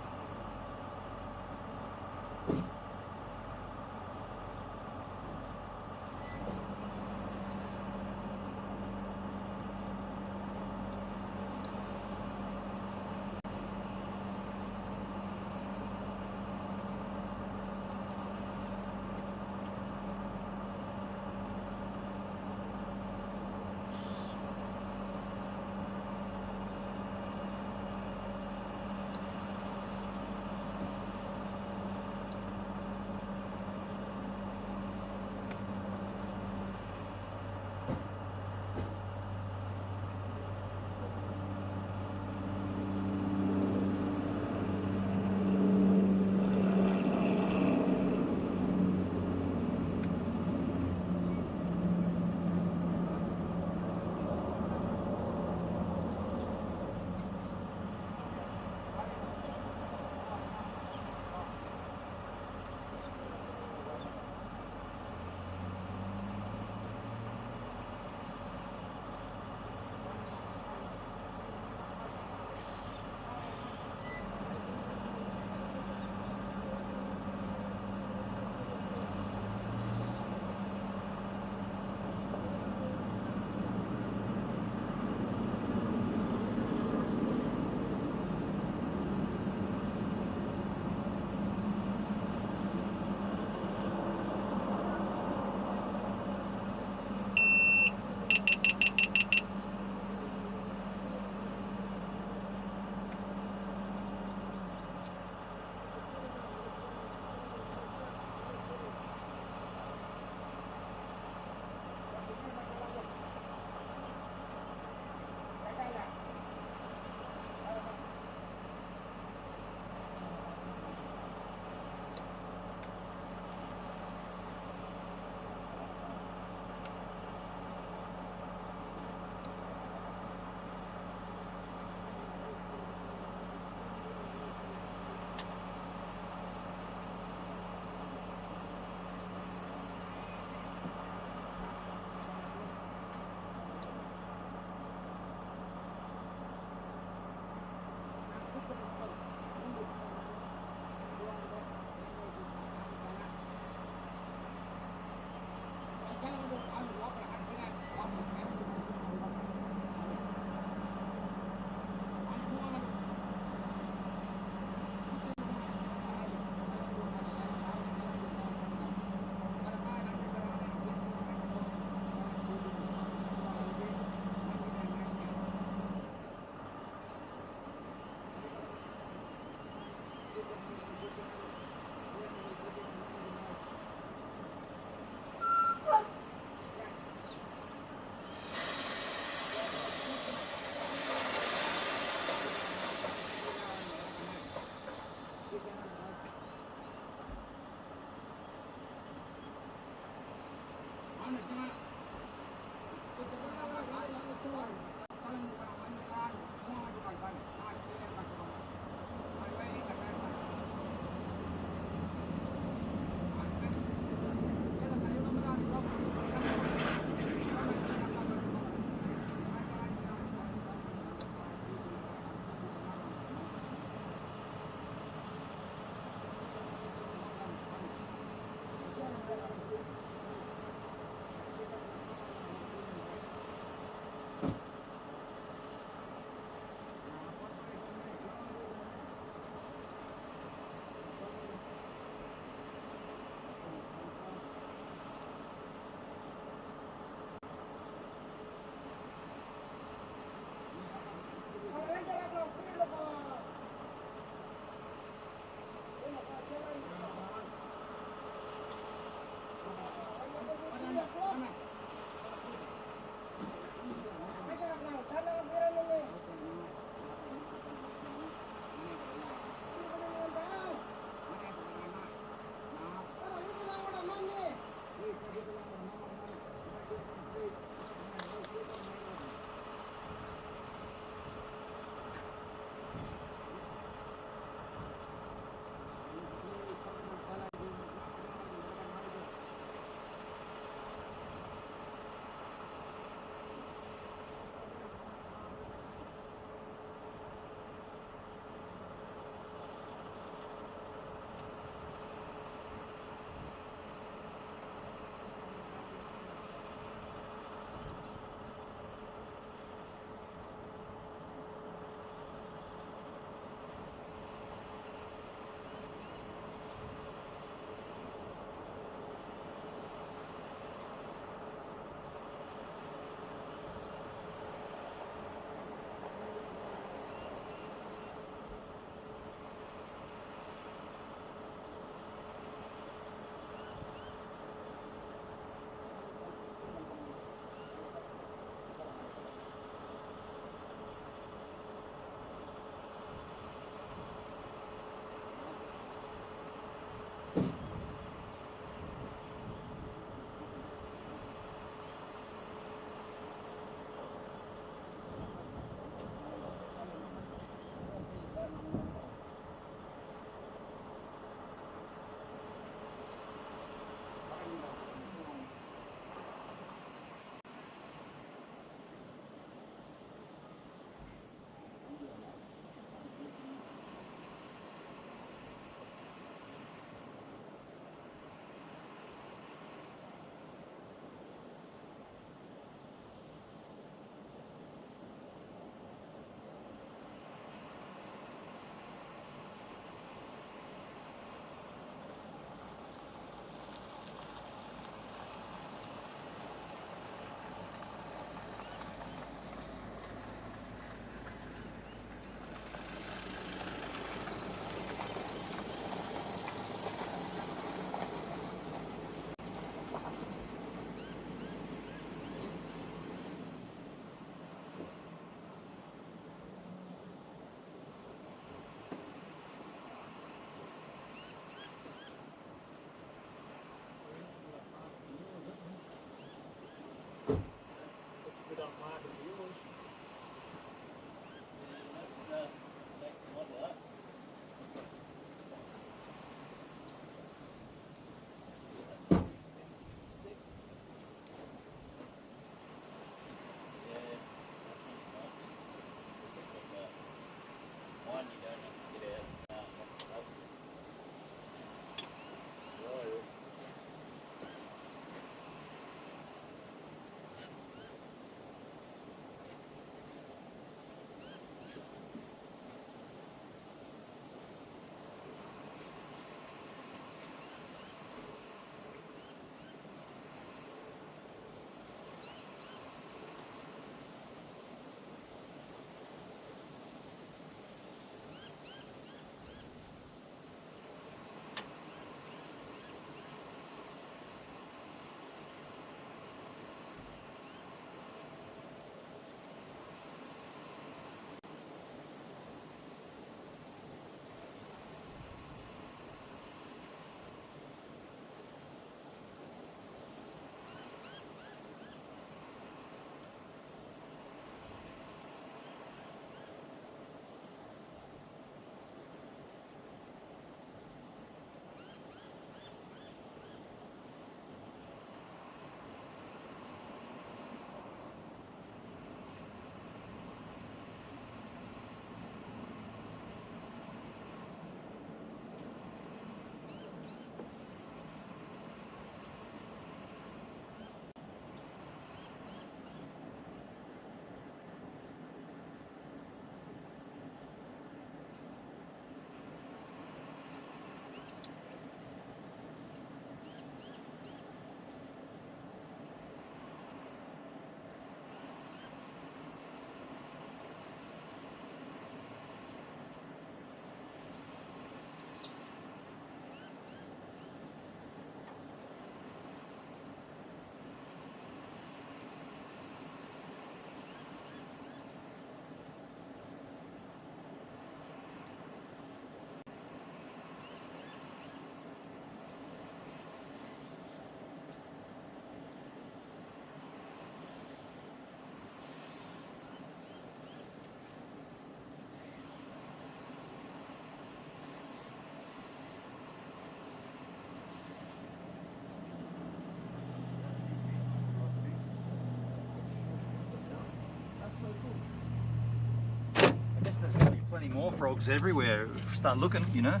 plenty more frogs everywhere. Start looking, you know.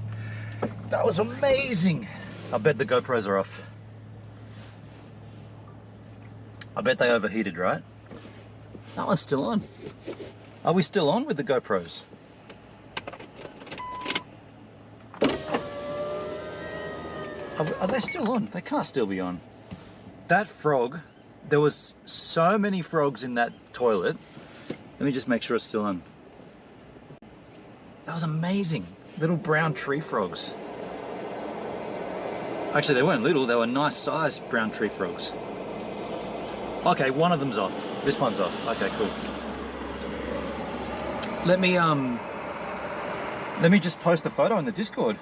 That was amazing. I bet the GoPros are off. I bet they overheated, right? That one's still on. Are we still on with the GoPros? Are they still on? They can't still be on. That frog, there was so many frogs in that toilet. Let me just make sure it's still on. That was amazing. Little brown tree frogs. Actually, they weren't little, they were nice sized brown tree frogs. Okay, one of them's off. This one's off. Okay, cool. Let me just post a photo in the Discord,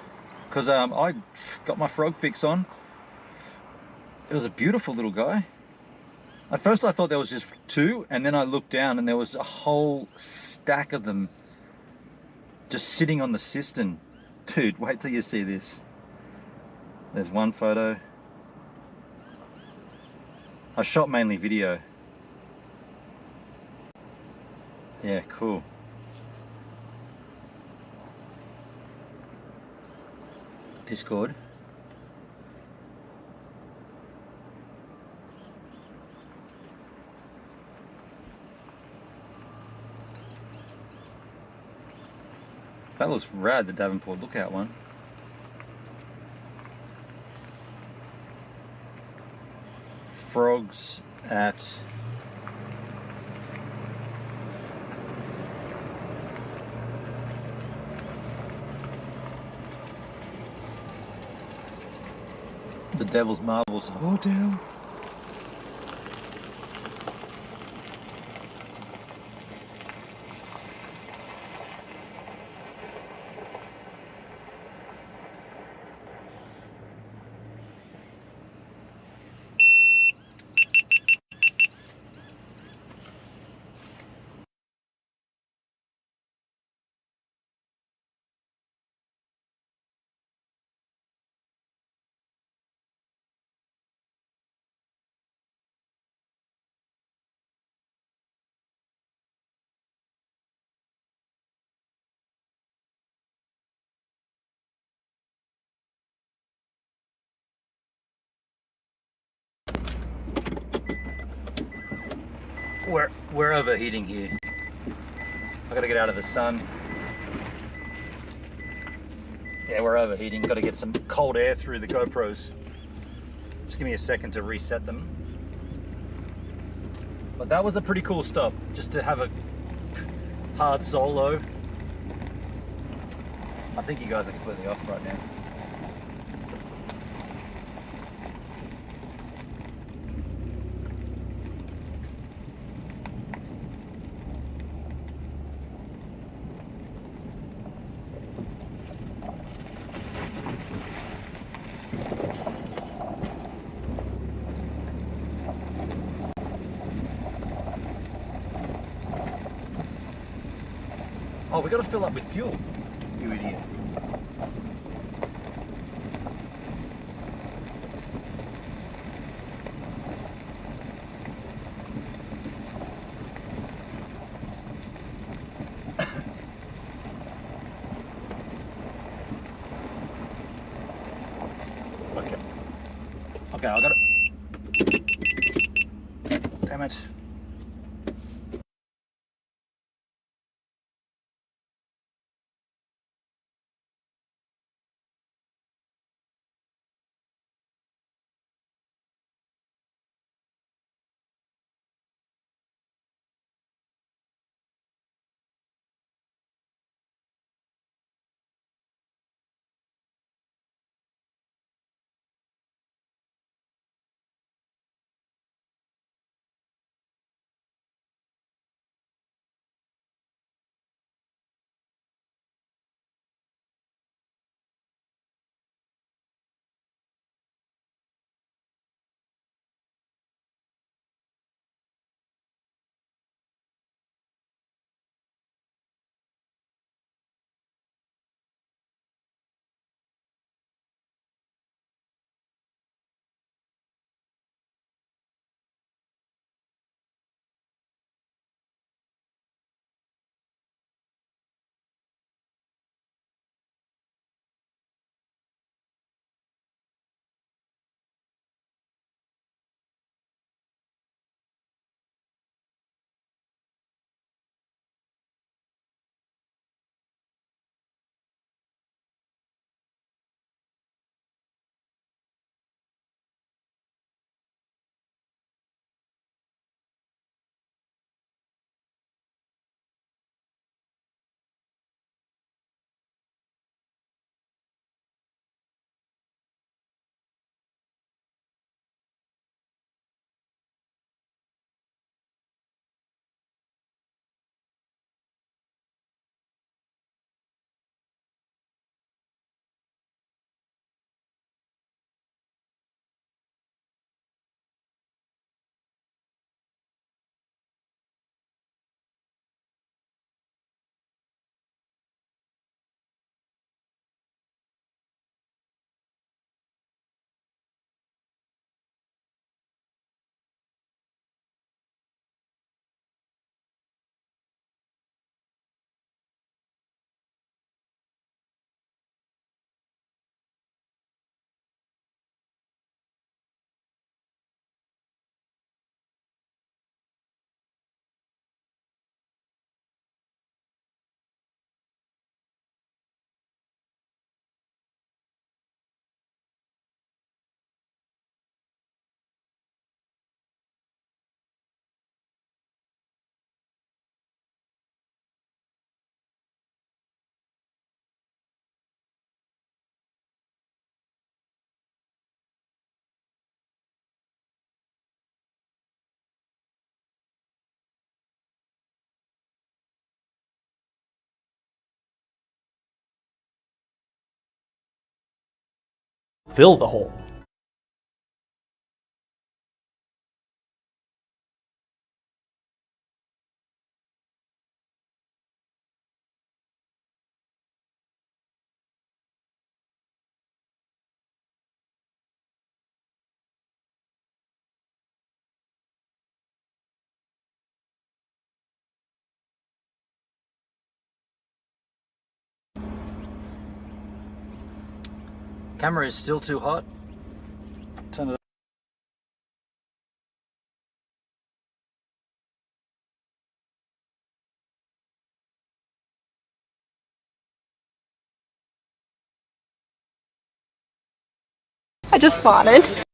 because I got my frog fix on. It was a beautiful little guy. At first I thought there was just two, and then I looked down and there was a whole stack of them just sitting on the cistern. Dude, wait till you see this. There's one photo. I shot mainly video. Yeah, cool. Discord. That looks rad, the Davenport Lookout one. Frogs at the Devil's Marbles Hotel. We're overheating here. I gotta get out of the sun. Yeah, we're overheating. Gotta get some cold air through the GoPros. Just give me a second to reset them. But that was a pretty cool stop, just to have a hard solo. I think you guys are completely off right now. Oh, we got to fill up with fuel, you idiot. Okay, I got it. Damn it. fill the hole. Camera is still too hot. Turn it up. I just farted.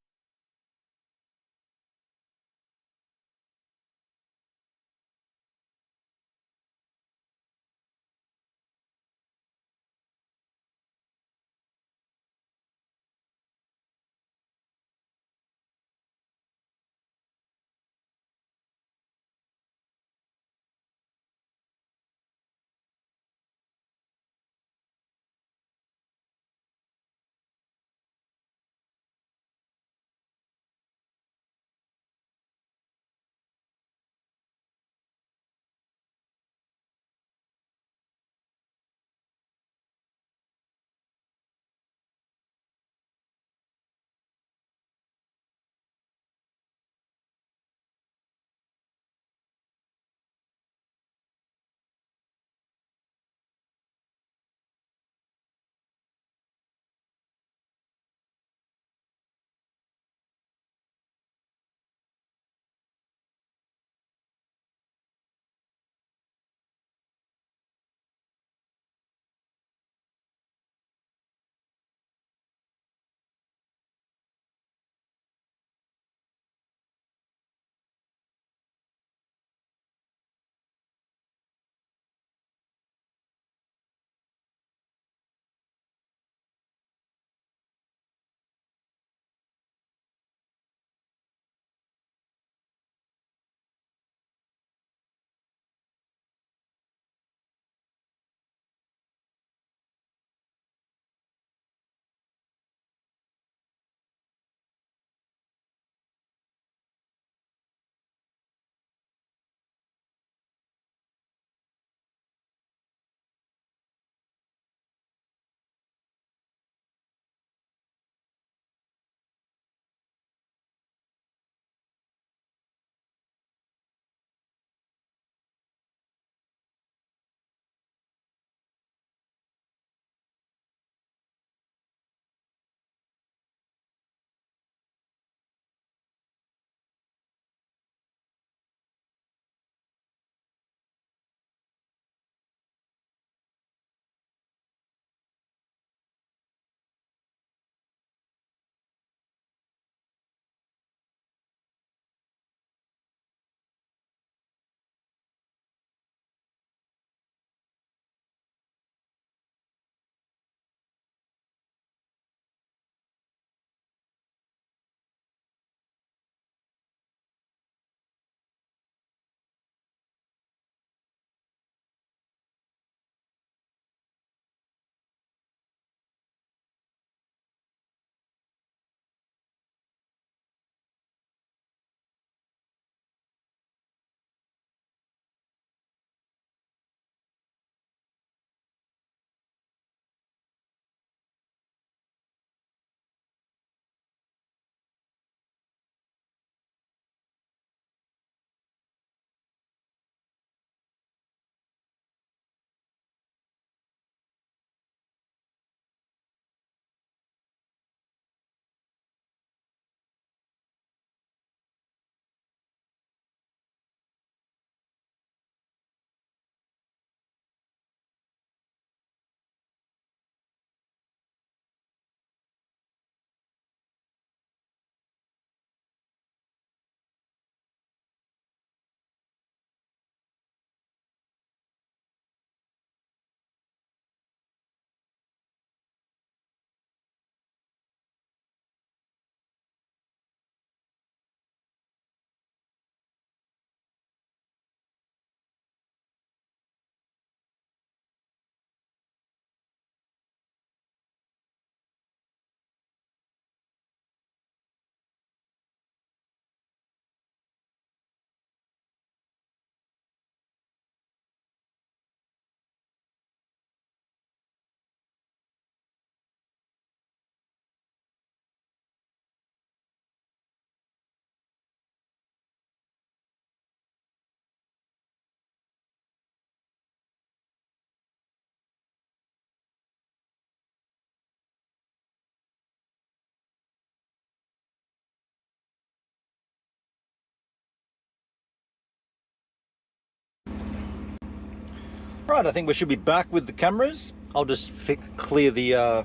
Right, I think we should be back with the cameras. I'll just clear the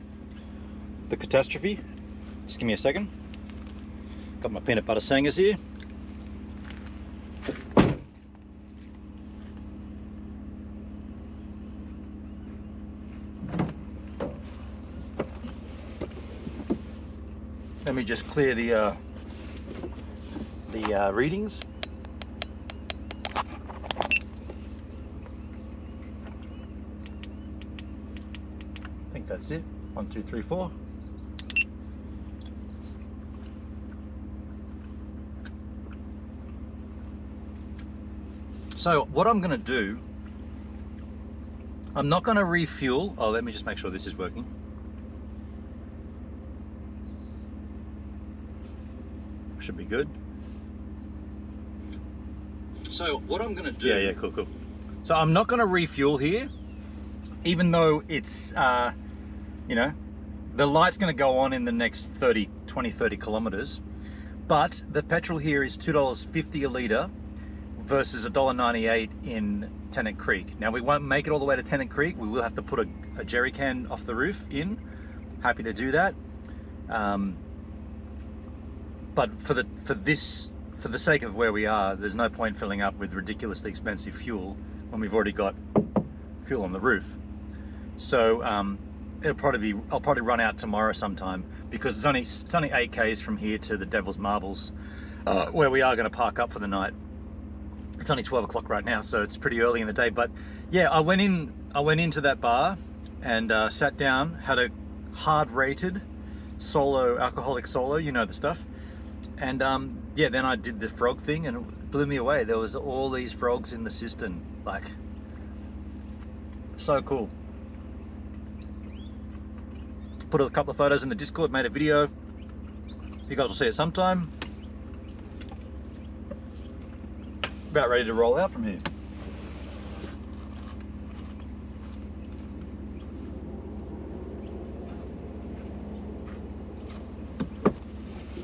catastrophe. Just give me a second. Got my peanut butter sangers here. Let me just clear the readings. I think that's it. 1, 2, 3, 4. So what I'm going to do, I'm not going to refuel. Oh, let me just make sure this is working. Should be good. So what I'm going to do... Yeah, cool. So I'm not going to refuel here, even though it's, you know, the light's going to go on in the next 20, 30 kilometers. But the petrol here is $2.50 a litre versus $1.98 in Tennant Creek. Now we won't make it all the way to Tennant Creek. We will have to put a jerry can off the roof in. Happy to do that. But for the sake of where we are, there's no point filling up with ridiculously expensive fuel when we've already got fuel on the roof. So I'll probably run out tomorrow sometime, because it's only 8 k's from here to the Devil's Marbles, where we are going to park up for the night. It's only 12 o'clock right now, so it's pretty early in the day. But yeah, I went into that bar and sat down, had a hard rated alcoholic solo, you know the stuff. And yeah, then I did the frog thing and it blew me away. There was all these frogs in the cistern, like, so cool. Put a couple of photos in the Discord, made a video. You guys will see it sometime. About ready to roll out from here.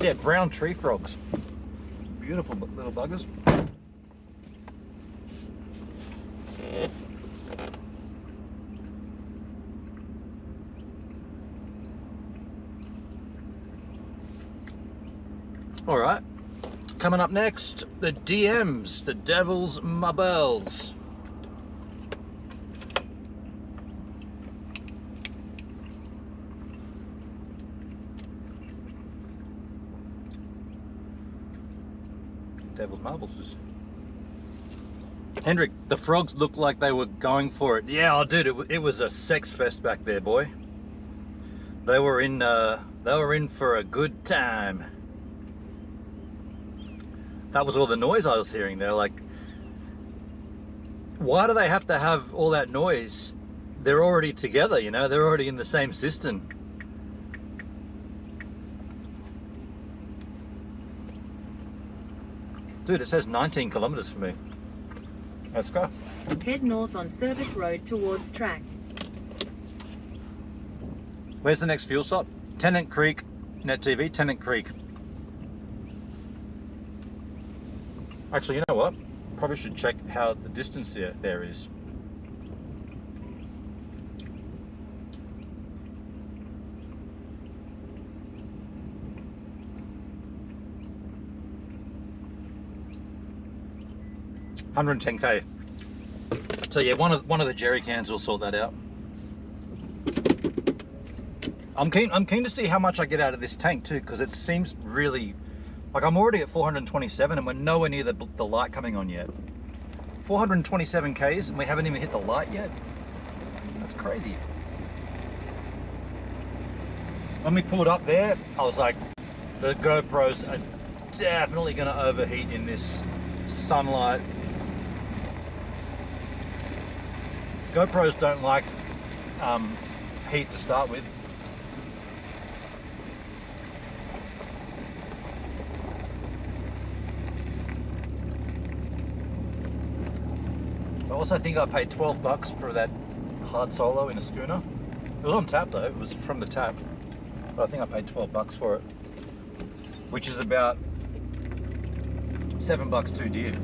Yeah, brown tree frogs. Beautiful little buggers. All right, coming up next, the DMs, the Devil's Marbles. Devil's Marbles is. Hendrik, the frogs looked like they were going for it. Yeah, oh, dude, it was a sex fest back there, boy. They were in for a good time. That was all the noise I was hearing there. Like, why do they have to have all that noise? They're already together, you know. They're already in the same system. Dude, it says 19 kilometers for me. Let's go. Head north on Service Road towards track. Where's the next fuel stop? Tennant Creek, Net TV, Tennant Creek. Actually, you know what? Probably should check how the distance there is. $110k. So yeah, one of the jerry cans will sort that out. I'm keen to see how much I get out of this tank too, because it seems really, like, I'm already at 427 and we're nowhere near the light coming on yet. 427 k's and we haven't even hit the light yet. That's crazy. When we pulled up there, I was like, the GoPros are definitely going to overheat in this sunlight. GoPros don't like heat to start with. I also think I paid 12 bucks for that hard solo in a schooner. It was on tap though, it was from the tap. But I think I paid 12 bucks for it, which is about $7 too dear.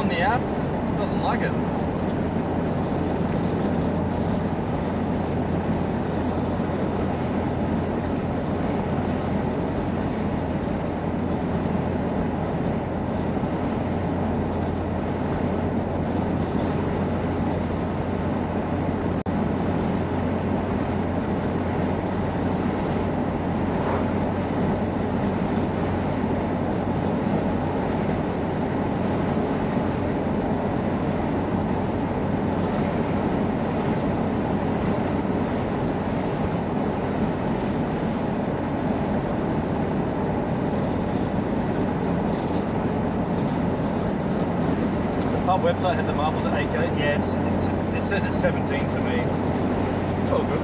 on the app, doesn't like it. Pub website had the marbles at 8K. Yeah, it says it's 17 for me. It's all good.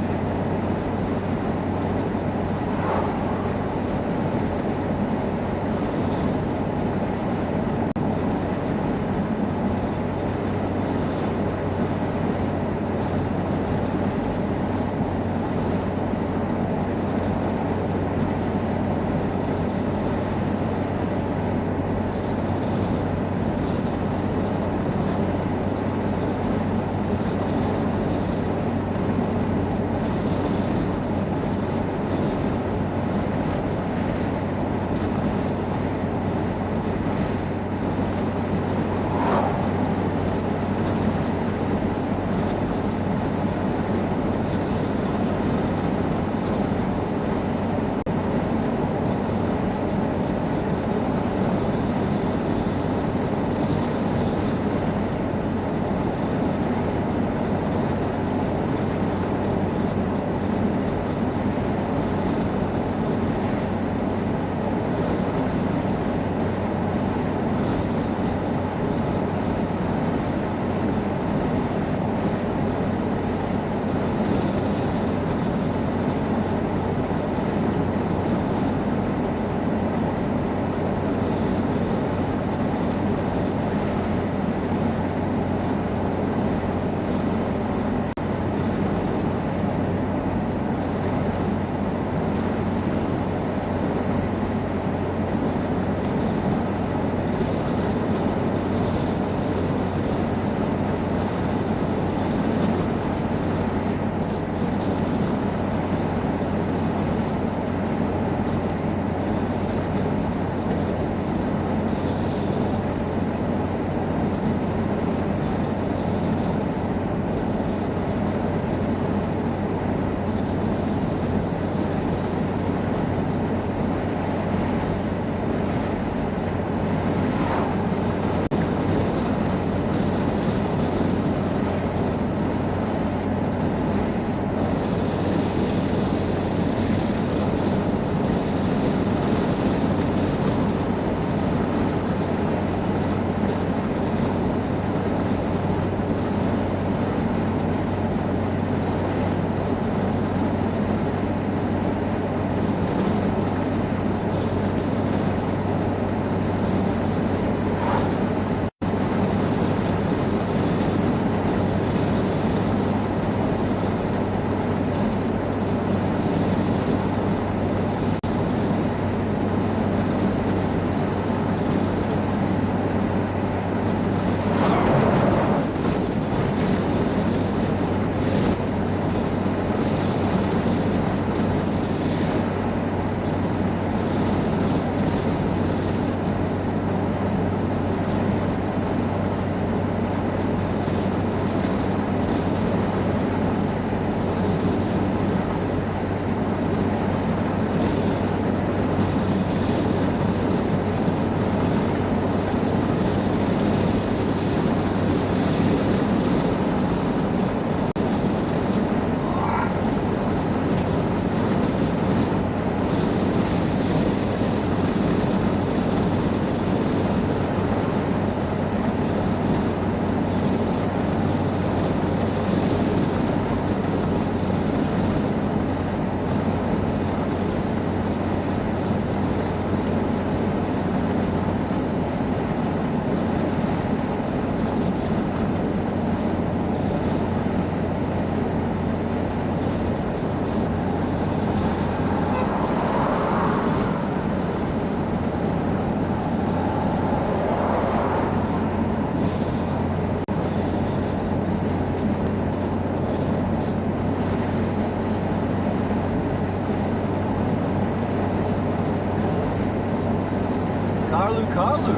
Carlu.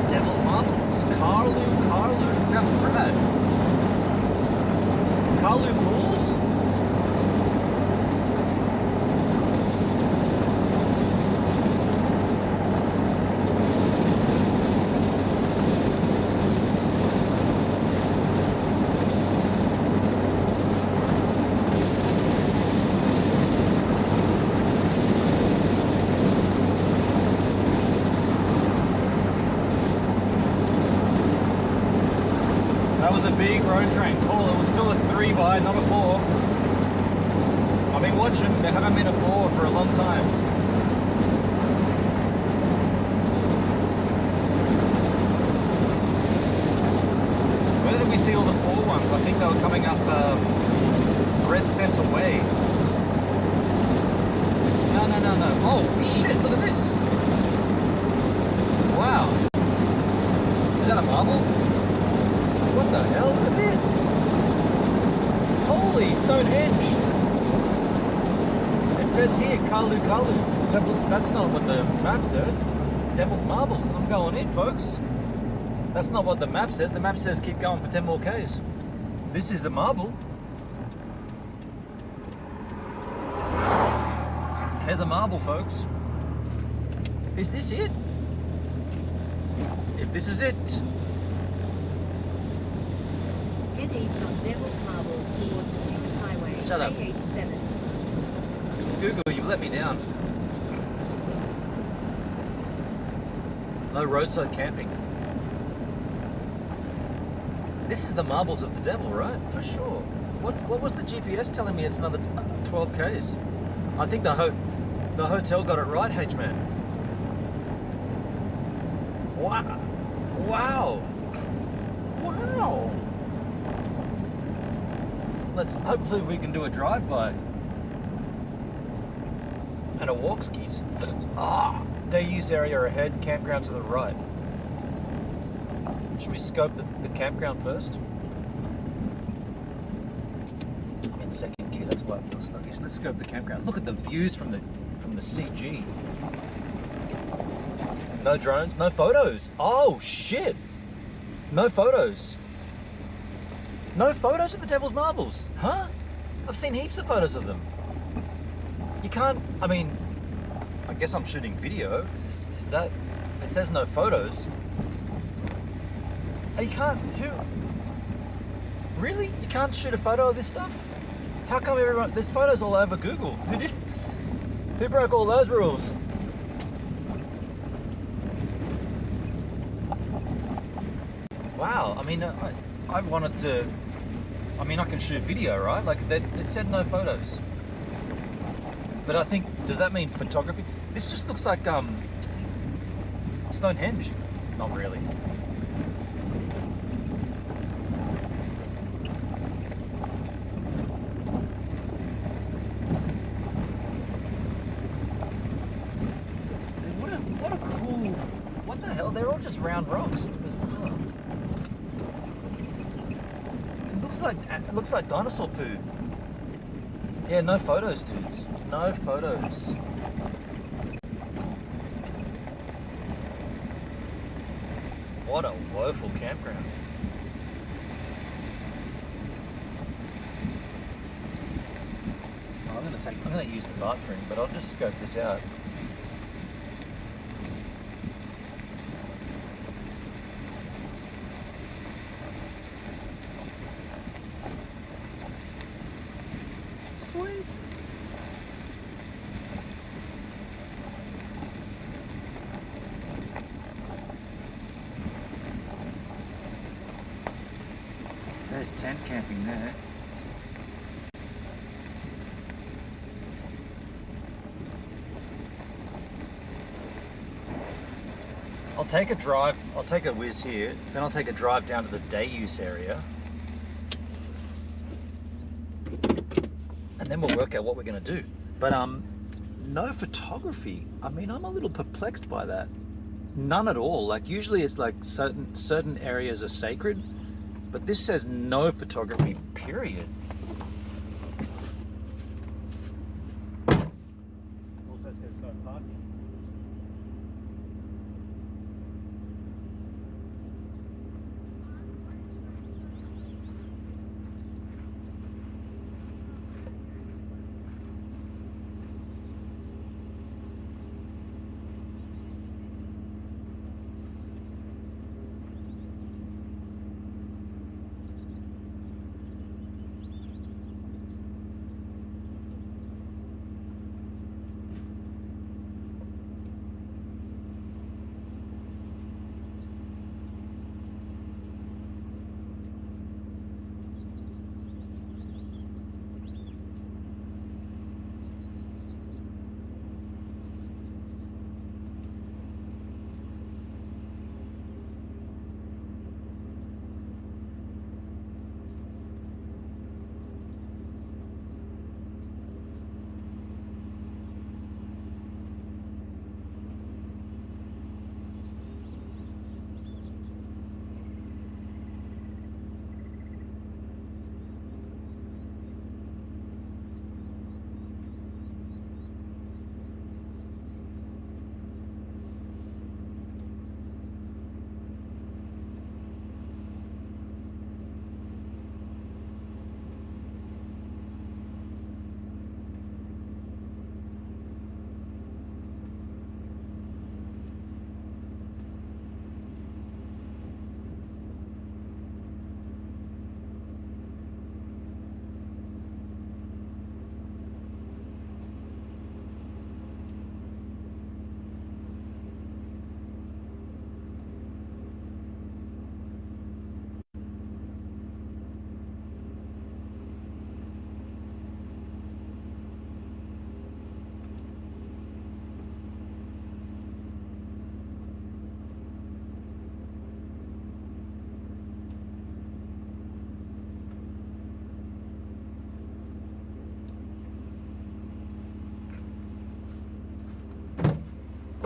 Devil's Marbles. Carlu. Sounds rad. Carlu Pools? That was a big road train call. It was still a 3 by, not a 4. I've been watching, there haven't been a 4 for a long time. Where did we see all the 4 ones? I think they were coming up Red Center Way. No. Oh shit, look at this. Wow. Is that a marble? What the hell? Look at this! Holy Stonehenge! It says here, Carlu. That's not what the map says. Devil's Marbles. I'm going in, folks. That's not what the map says. The map says keep going for 10 more Ks. This is a marble. Here's a marble, folks. Is this it? If this is it, Head east on Devil's Marbles towards Stewart Highway, Shut up. A87. Google, you've let me down. No roadside camping. This is the Marbles of the Devil, right? For sure. What was the GPS telling me? It's another 12 Ks. I think the hotel got it right, H-Man. Wow. Hopefully we can do a drive-by. And a walk skis. Day use area ahead, campground to the right. Should we scope the campground first? I'm in second gear, that's why I feel sluggish. Let's scope the campground. Look at the views from the CG. No drones, no photos. Oh shit! No photos. No photos of the Devil's Marbles, huh? I've seen heaps of photos of them. You can't, I mean, I guess I'm shooting video. Is that, it says no photos. You can't, really? You can't shoot a photo of this stuff? How come there's photos all over Google? Who broke all those rules? Wow, I mean, I wanted to, I can shoot video, right? Like, it said no photos. But I think, does that mean photography? This just looks like Stonehenge. Not really. What a cool, what the hell? They're all just round rocks. It's bizarre. It looks like dinosaur poo. Yeah, no photos, dudes. No photos. What a woeful campground. I'm gonna use the bathroom, but I'll just scope this out. Sweet. There's tent camping there. I'll take a drive, I'll take a whiz here, then I'll take a drive down to the day use area. And then we'll work out what we're going to do. But no photography. I mean, I'm a little perplexed by that. None at all. Like, usually it's like certain areas are sacred, but this says no photography, period. parking.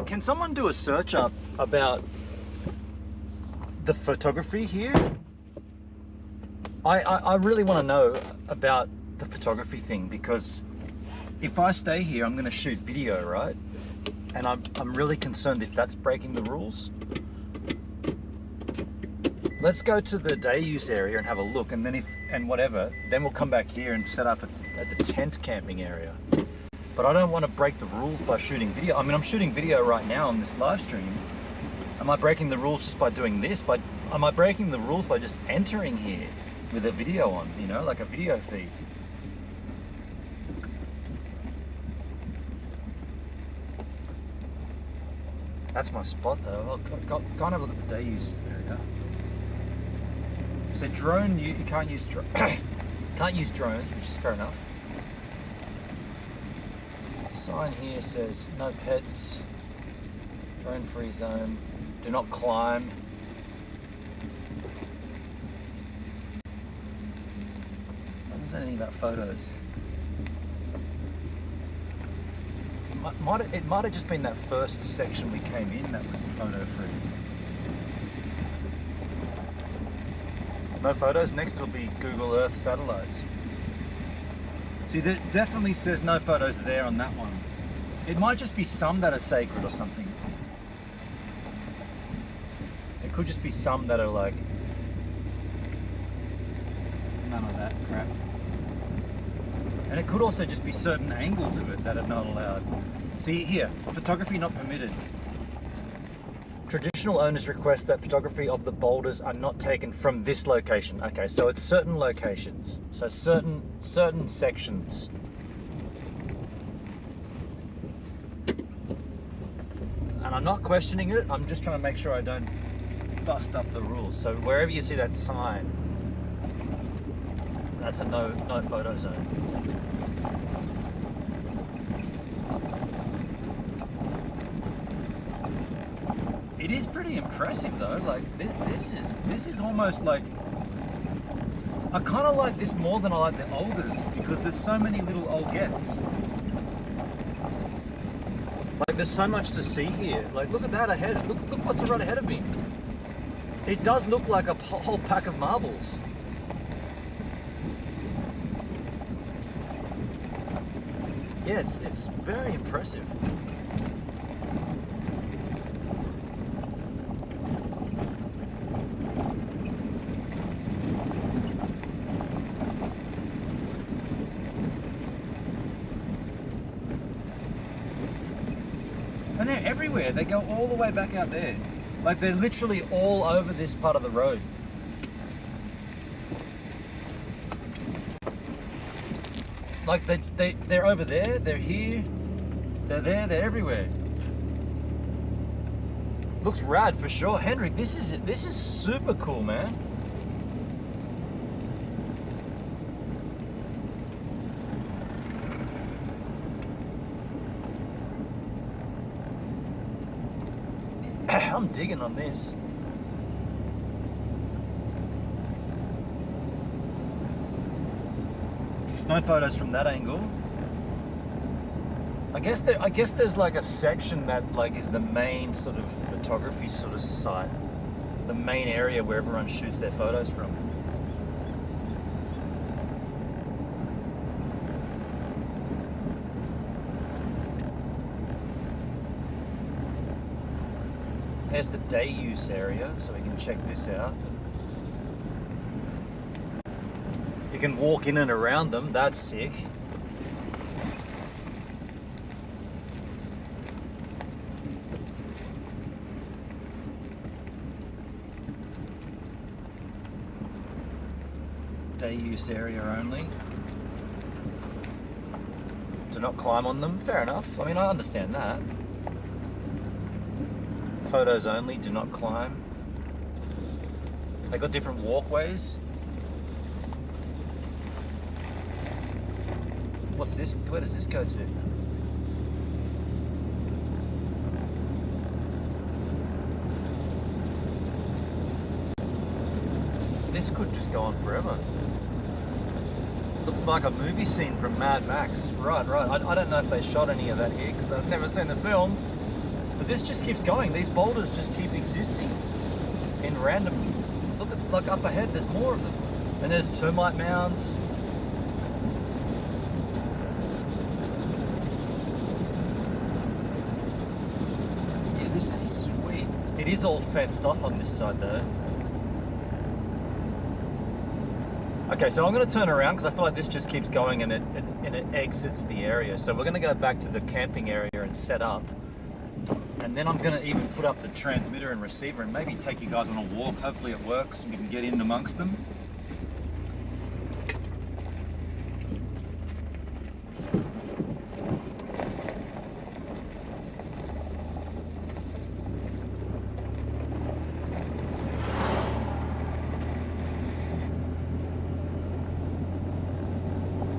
Can someone do a search up about the photography here? I really want to know about the photography thing, because if I stay here, I'm going to shoot video, right? And I'm really concerned if that's breaking the rules. Let's go to the day use area and have a look, and then then we'll come back here and set up at the tent camping area. But I don't want to break the rules by shooting video. I mean, I'm shooting video right now on this live stream. Am I breaking the rules just by doing this? Am I breaking the rules by just entering here with a video on, you know, like a video feed? That's my spot though. Well, go and have a look at the day use area. So drone, you can't use can't use drones, which is fair enough. Sign here says no pets, drone free zone, do not climb. It doesn't say anything about photos. It might have just been that first section we came in that was photo free. No photos. Next it'll be Google Earth satellites. See, that definitely says no photos there on that one. It might just be some that are sacred or something. It could just be some that are like none of that crap. And it could also just be certain angles of it that are not allowed. See here, photography not permitted. Traditional owners request that photography of the boulders are not taken from this location. Okay, so it's certain locations. So certain sections. And I'm not questioning it, I'm just trying to make sure I don't bust up the rules. So wherever you see that sign, that's a no photo zone. It is pretty impressive though. Like this is almost like, I kind of like this more than I like the Olgas, because there's so many little Olgettes. Like there's so much to see here. Like look at that ahead. Look what's right ahead of me. It does look like a whole pack of marbles. Yeah, it's very impressive. And they're everywhere. They go all the way back out there. Like they're literally all over this part of the road. Like they're over there, they're here, they're there, they're everywhere. Looks rad for sure. Hendrik, this is super cool, man. I'm digging on this. No photos from that angle. I guess there's like a section that like is the main sort of photography sort of site, the main area where everyone shoots their photos from. There's the day use area, so we can check this out. You can walk in and around them, that's sick. Day use area only. Do not climb on them, fair enough. I mean, I understand that. Photos only, do not climb. They got different walkways. What's this? Where does this go to? This could just go on forever. Looks like a movie scene from Mad Max. Right. I don't know if they shot any of that here because I've never seen the film. But this just keeps going. These boulders just keep existing in random. Look at, like up ahead, there's more of them. And there's termite mounds. Yeah, this is sweet. It is all fenced off on this side though. Okay, so I'm going to turn around because I feel like this just keeps going and it exits the area. So we're going to go back to the camping area and set up. And then I'm going to even put up the transmitter and receiver and maybe take you guys on a walk. Hopefully it works and we can get in amongst them.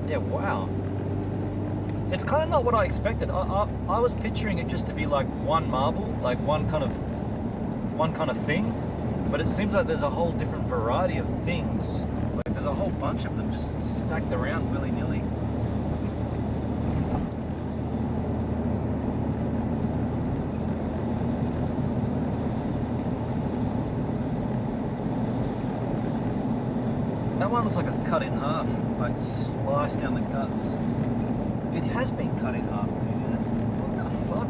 Yeah, wow. It's kind of not what I expected. I was picturing it just to be like one marble, like one kind of thing, but it seems like there's a whole different variety of things. Like there's a whole bunch of them just stacked around willy-nilly. That one looks like it's cut in half, like sliced down the guts. It has been cut in half, dude. What the fuck?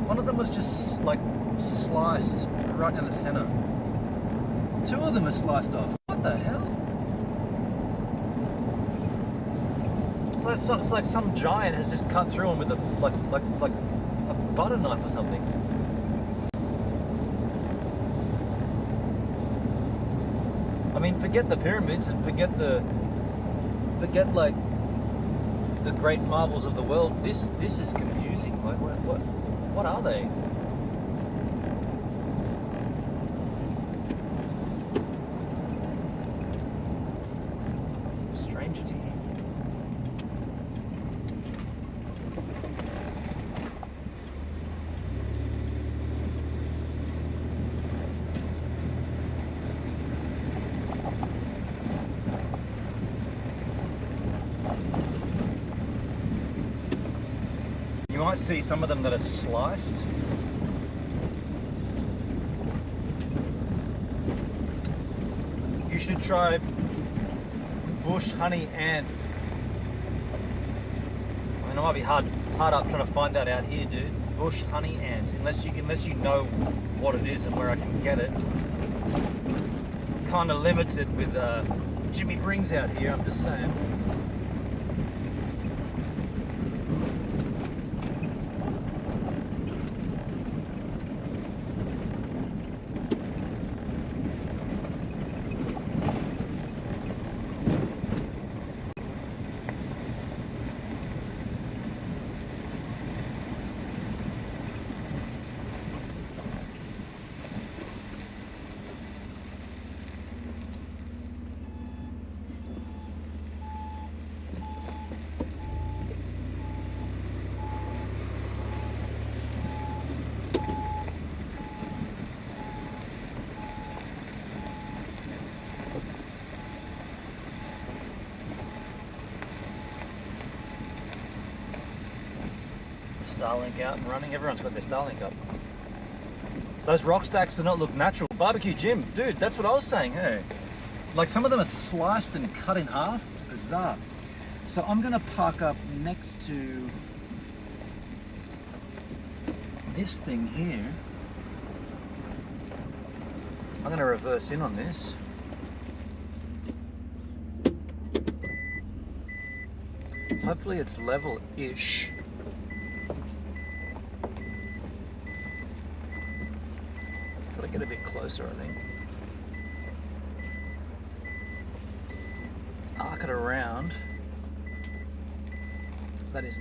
One of them was just like sliced right down the center. Two of them are sliced off. What the hell? It's like some giant has just cut through them with a like a butter knife or something. I mean, forget the pyramids and forget like the great marvels of the world. This is confusing. Like what are they? Strangity. You might see some of them that are sliced. You should try bush honey ant. I mean, it might be hard up trying to find that out here, dude. Bush honey ant, unless you know what it is and where I can get it. Kind of limited with Jimmy Brings out here, I'm just saying. Starlink out and running. Everyone's got their Starlink up. Those rock stacks do not look natural. Barbecue Jim, dude, that's what I was saying, hey. Like some of them are sliced and cut in half. It's bizarre. So I'm gonna park up next to this thing here. I'm gonna reverse in on this. Hopefully it's level-ish. Gotta get a bit closer, I think. Arc it around. That is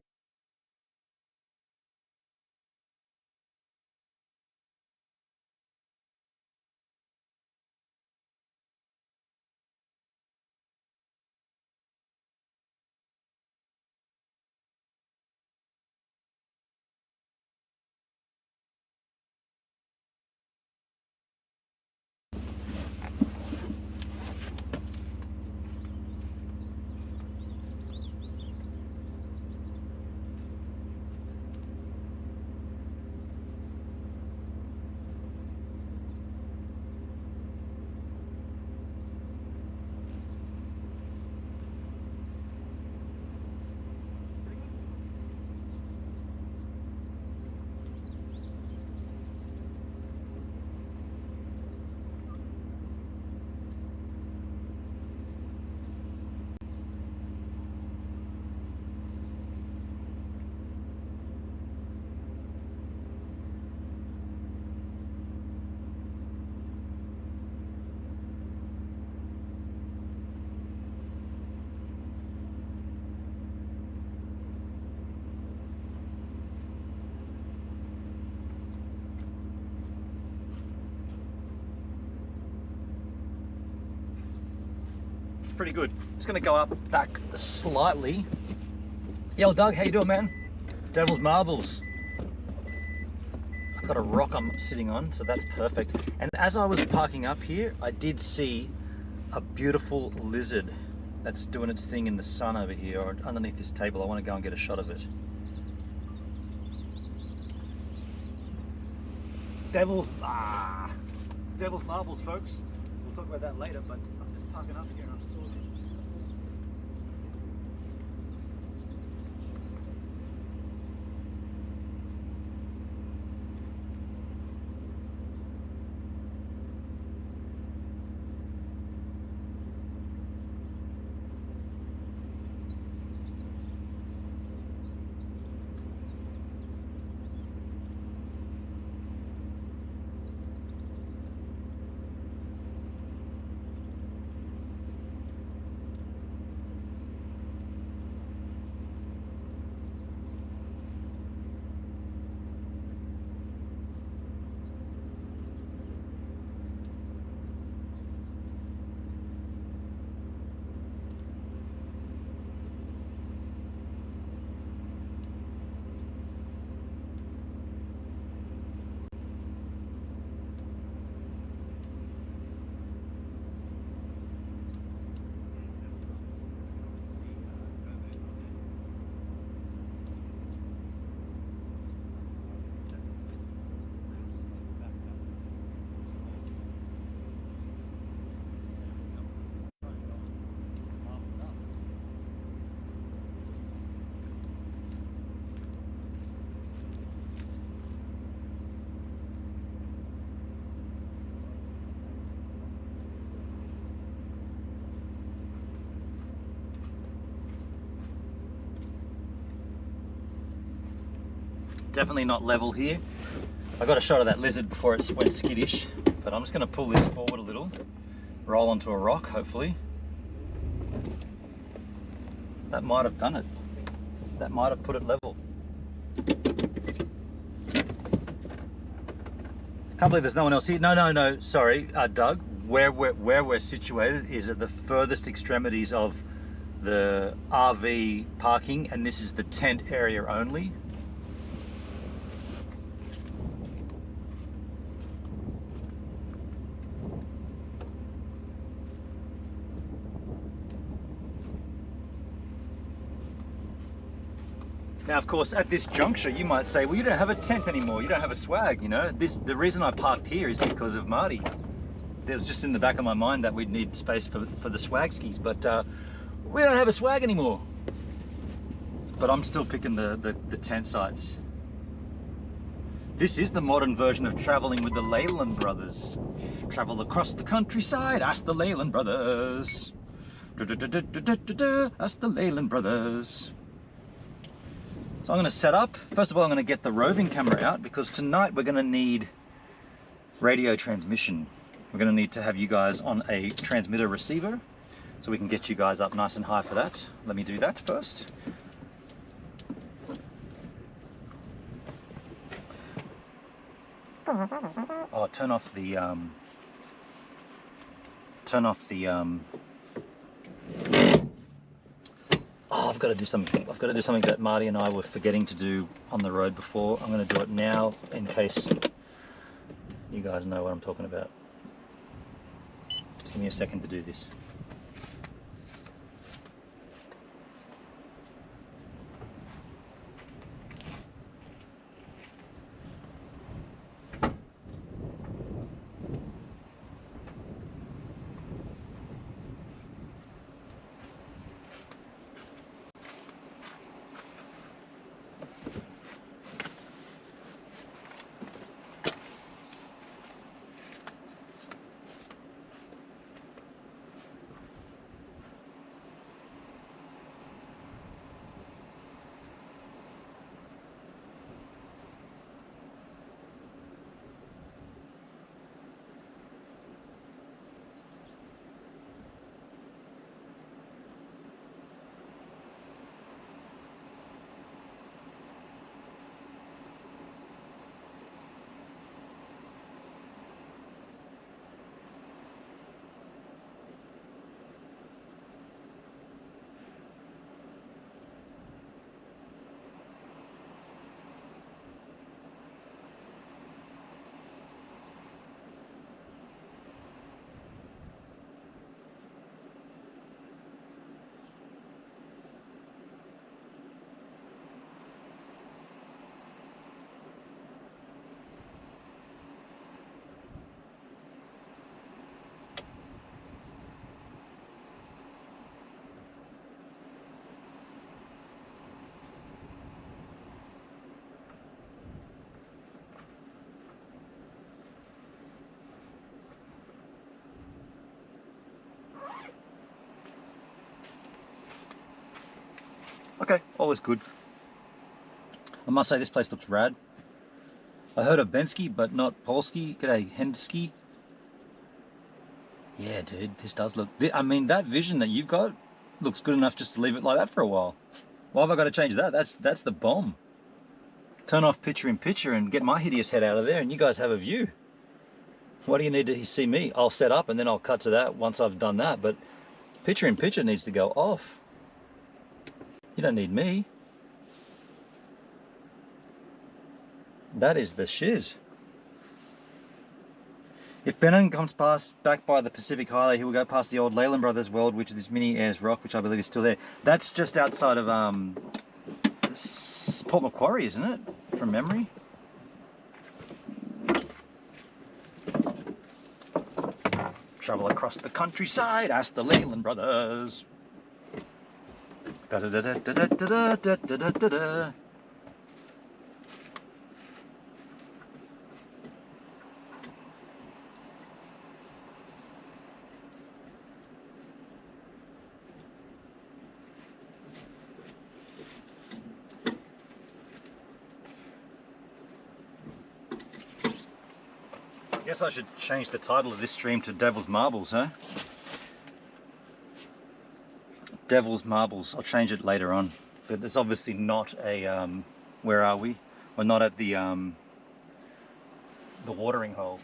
pretty good. It's gonna go up back slightly. Yo, Doug, how you doing, man? Devil's Marbles. I've got a rock I'm sitting on, so that's perfect. And as I was parking up here, I did see a beautiful lizard that's doing its thing in the sun over here, or underneath this table. I want to go and get a shot of it. Devil's Marbles, folks. We'll talk about that later, but I'm just parking up here and I saw this. Definitely not level here. I got a shot of that lizard before it went skittish, but I'm just going to pull this forward a little, roll onto a rock, hopefully. That might have done it. That might have put it level. Can't believe there's no one else here. No, sorry, Doug. Where we're situated is at the furthest extremities of the RV parking, and this is the tent area only. Now, of course, at this juncture, you might say, well, you don't have a tent anymore. You don't have a swag, you know. The reason I parked here is because of Marty. There was just in the back of my mind that we'd need space for the swag skis, but we don't have a swag anymore. But I'm still picking the tent sites. This is the modern version of traveling with the Leyland brothers. Travel across the countryside, ask the Leyland brothers. Ask the Leyland brothers. So I'm going to set up. First of all, I'm going to get the roving camera out because tonight we're going to need radio transmission. We're going to need to have you guys on a transmitter receiver so we can get you guys up nice and high for that. Let me do that first. Oh, turn off the oh, I've got to do something. I've got to do something that Marty and I were forgetting to do on the road before. I'm going to do it now in case you guys know what I'm talking about. Just give me a second to do this. Okay, all is good. I must say this place looks rad. I heard of Bensky, but not Polsky. G'day, Hensky. Yeah, dude, this does look... I mean, that vision that you've got looks good enough just to leave it like that for a while. Why have I got to change that? That's the bomb. Turn off picture in picture and get my hideous head out of there and you guys have a view. Why do you need to see me? I'll set up and then I'll cut to that once I've done that, but picture in picture needs to go off. You don't need me. That is the shiz. If Bennon comes back by the Pacific Highway, he will go past the old Leyland Brothers World, which is Mini Ayers Rock, which I believe is still there. That's just outside of Port Macquarie, isn't it? From memory. Travel across the countryside, ask the Leyland Brothers. Da da da da da da da da da da da. I guess I should change the title of this stream to Devil's Marbles, huh? Devil's Marbles. I'll change it later on. But it's obviously not a, where are we? We're not at the watering hole.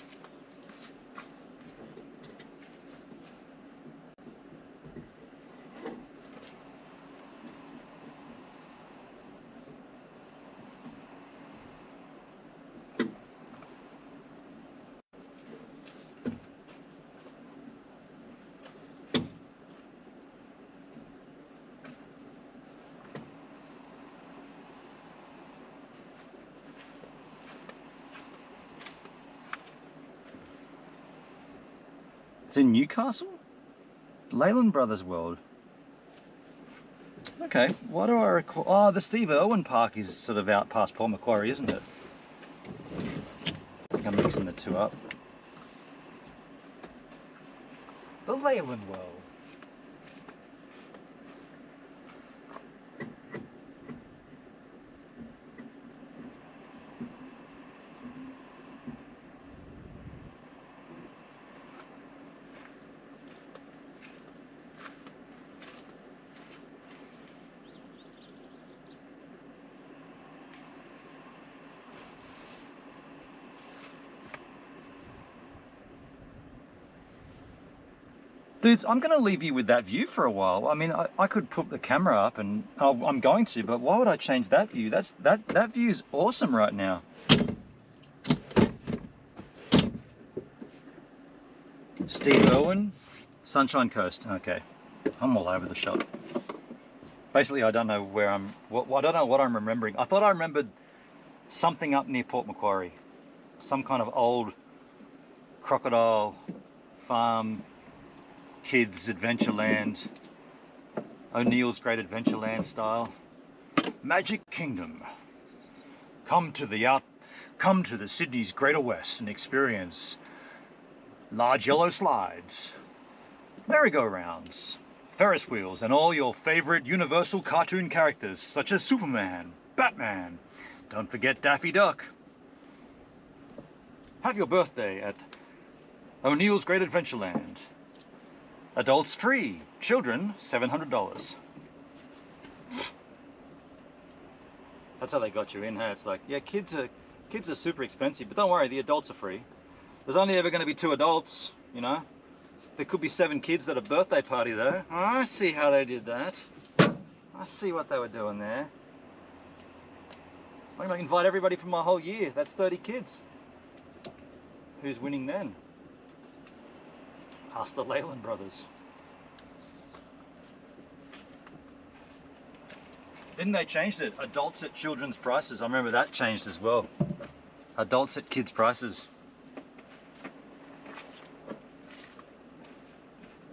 It's in Newcastle? Leyland Brothers World. Okay, what do I recall? Oh, the Steve Irwin Park is sort of out past Port Macquarie, isn't it? I think I'm mixing the two up. The Leyland World. Dudes, I'm going to leave you with that view for a while. I mean, I could put the camera up and I'm going to, but why would I change that view? That view's awesome right now. Steve Irwin, Sunshine Coast. Okay, I'm all over the shot. Basically, I don't know where I don't know what I'm remembering. I thought I remembered something up near Port Macquarie, some kind of old crocodile farm. Kids Adventureland, O'Neill's Great Adventureland style. Magic Kingdom. Come to the Sydney's Greater West and experience large yellow slides, merry-go-rounds, Ferris wheels, and all your favorite Universal cartoon characters such as Superman, Batman. Don't forget Daffy Duck. Have your birthday at O'Neill's Great Adventureland. Adults free, children $700. That's how they got you in, hey? It's like, yeah, kids are super expensive, but don't worry, the adults are free. There's only ever going to be 2 adults, you know. There could be 7 kids at a birthday party though. Oh, I see how they did that. I see what they were doing there. I'm going to invite everybody from my whole year. That's 30 kids. Who's winning then? Ask the Leyland Brothers. Didn't they change it? Adults at children's prices. I remember that changed as well. Adults at kids' prices.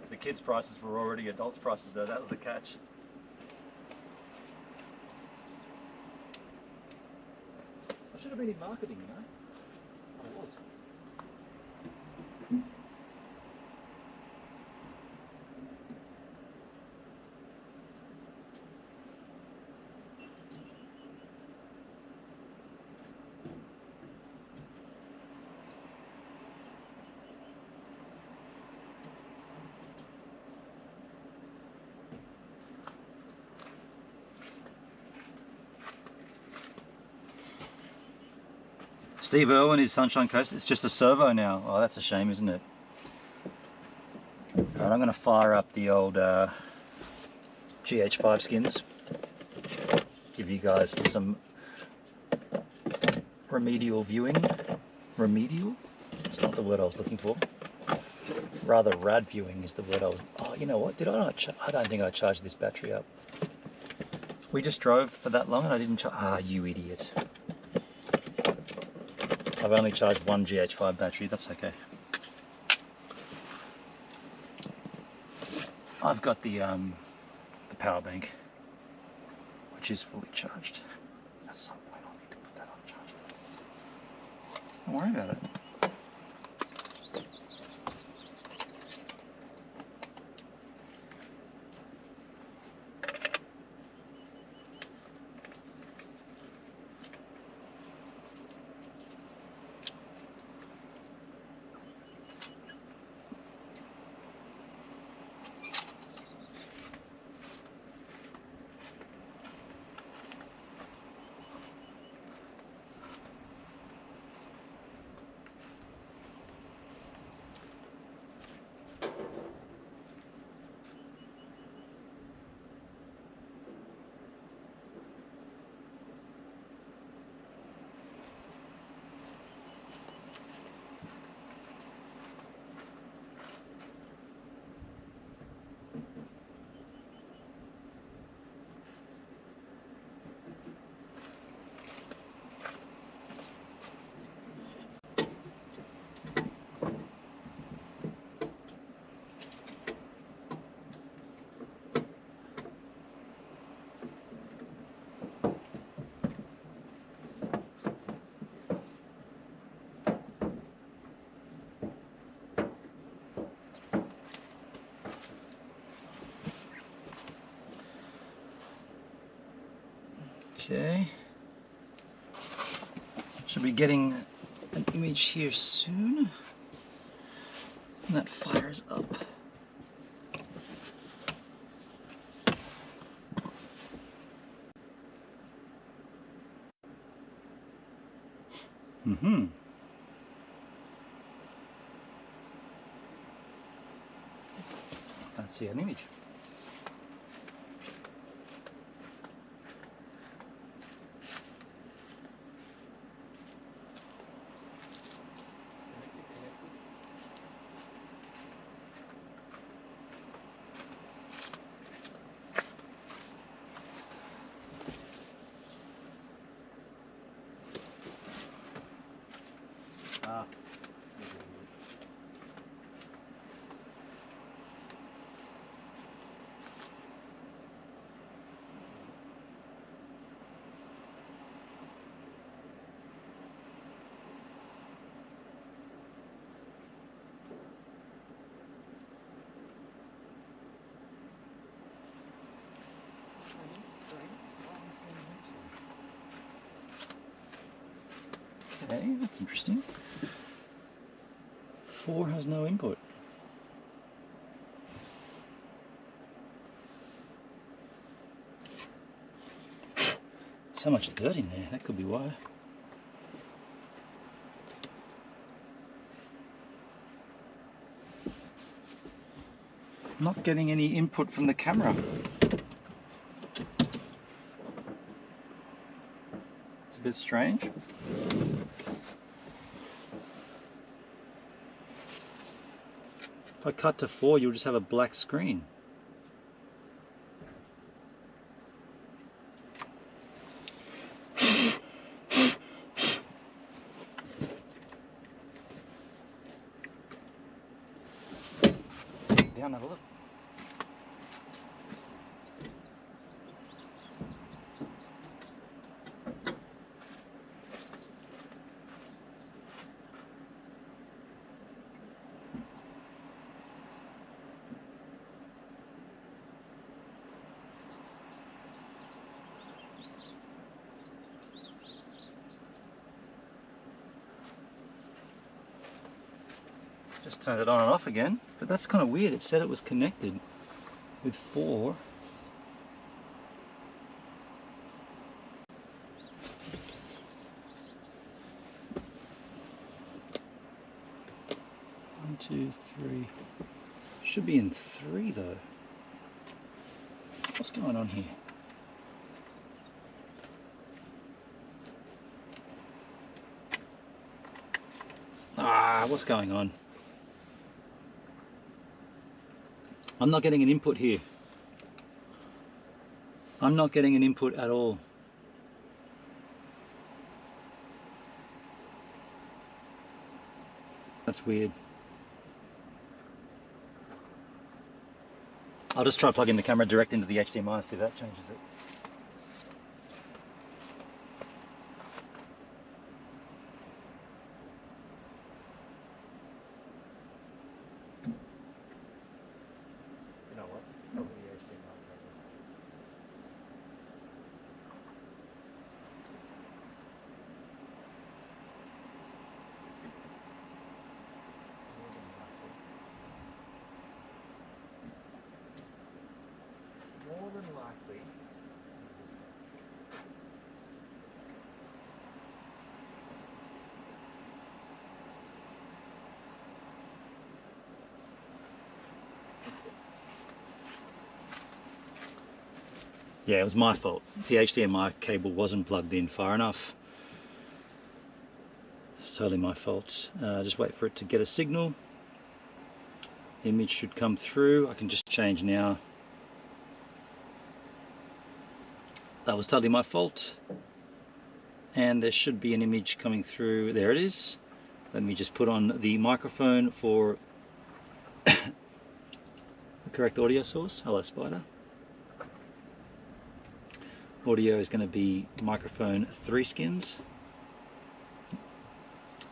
The kids' prices were already adults' prices though. That was the catch. I should have been in marketing, you know? I was. Steve Irwin is Sunshine Coast. It's just a servo now. Oh, that's a shame, isn't it? Alright, I'm going to fire up the old GH5 skins. Give you guys some remedial viewing. Remedial? It's not the word I was looking for. Rather, rad viewing is the word I was... Oh, you know what? Did I not... I don't think I charged this battery up. We just drove for that long and I didn't charge... Ah, you idiot. I've only charged one GH5 battery, that's okay. I've got the power bank, which is fully charged. At some point I'll need to put that on charge. Don't worry about it. Okay. Should be getting an image here soon. And that fires up. Mm-hmm. Don't see an image. Ah. Okay, that's interesting. 4 has no input. So much dirt in there, that could be why. Not getting any input from the camera. It's a bit strange. If I cut to 4, you'll just have a black screen. Down, have a look. Just turned it on and off again, but that's kind of weird. It said it was connected with 4. One, 2, 3. Should be in 3 though. What's going on here? Ah, what's going on? I'm not getting an input here. I'm not getting an input at all. That's weird. I'll just try plugging the camera direct into the HDMI and see if that changes it. You know what? Probably the HDMI cable. More than likely is this one. Yeah, it was my fault. The HDMI cable wasn't plugged in far enough. It's totally my fault. Just wait for it to get a signal. The image should come through. I can just change now. That was totally my fault. And there should be an image coming through. There it is. Let me just put on the microphone for the correct audio source. Hello, Spider. Audio is going to be microphone 3 skins.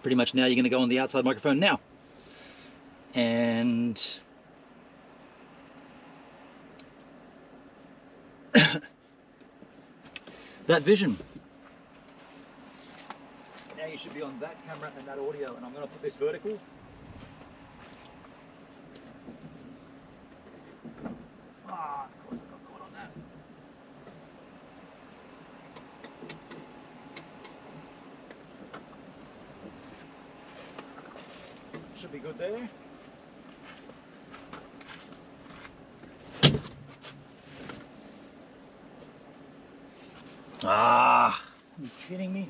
Pretty much now you're going to go on the outside microphone now. And that vision. Now you should be on that camera and that audio, and I'm going to put this vertical. Ah, of course I got caught on that. Should be good there. Ah, are you kidding me?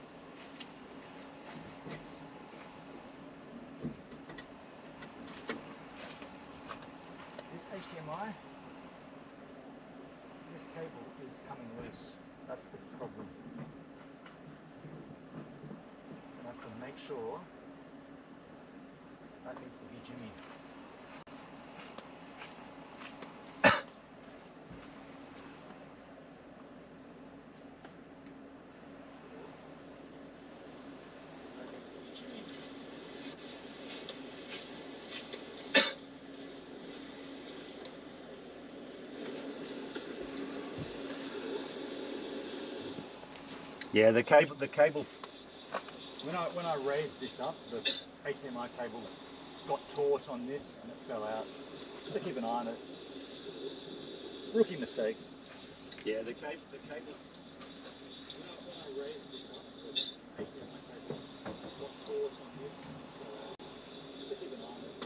This HDMI, this cable is coming loose. That's the problem. I have to make sure that needs to be Jimmy. Yeah, the cable. When I raised this up, the HDMI cable got taut on this and it fell out. So keep an eye on it. Rookie mistake. Yeah, the cable. When I raised this up, the HDMI cable got taut on this and it fell out. So keep an eye on it.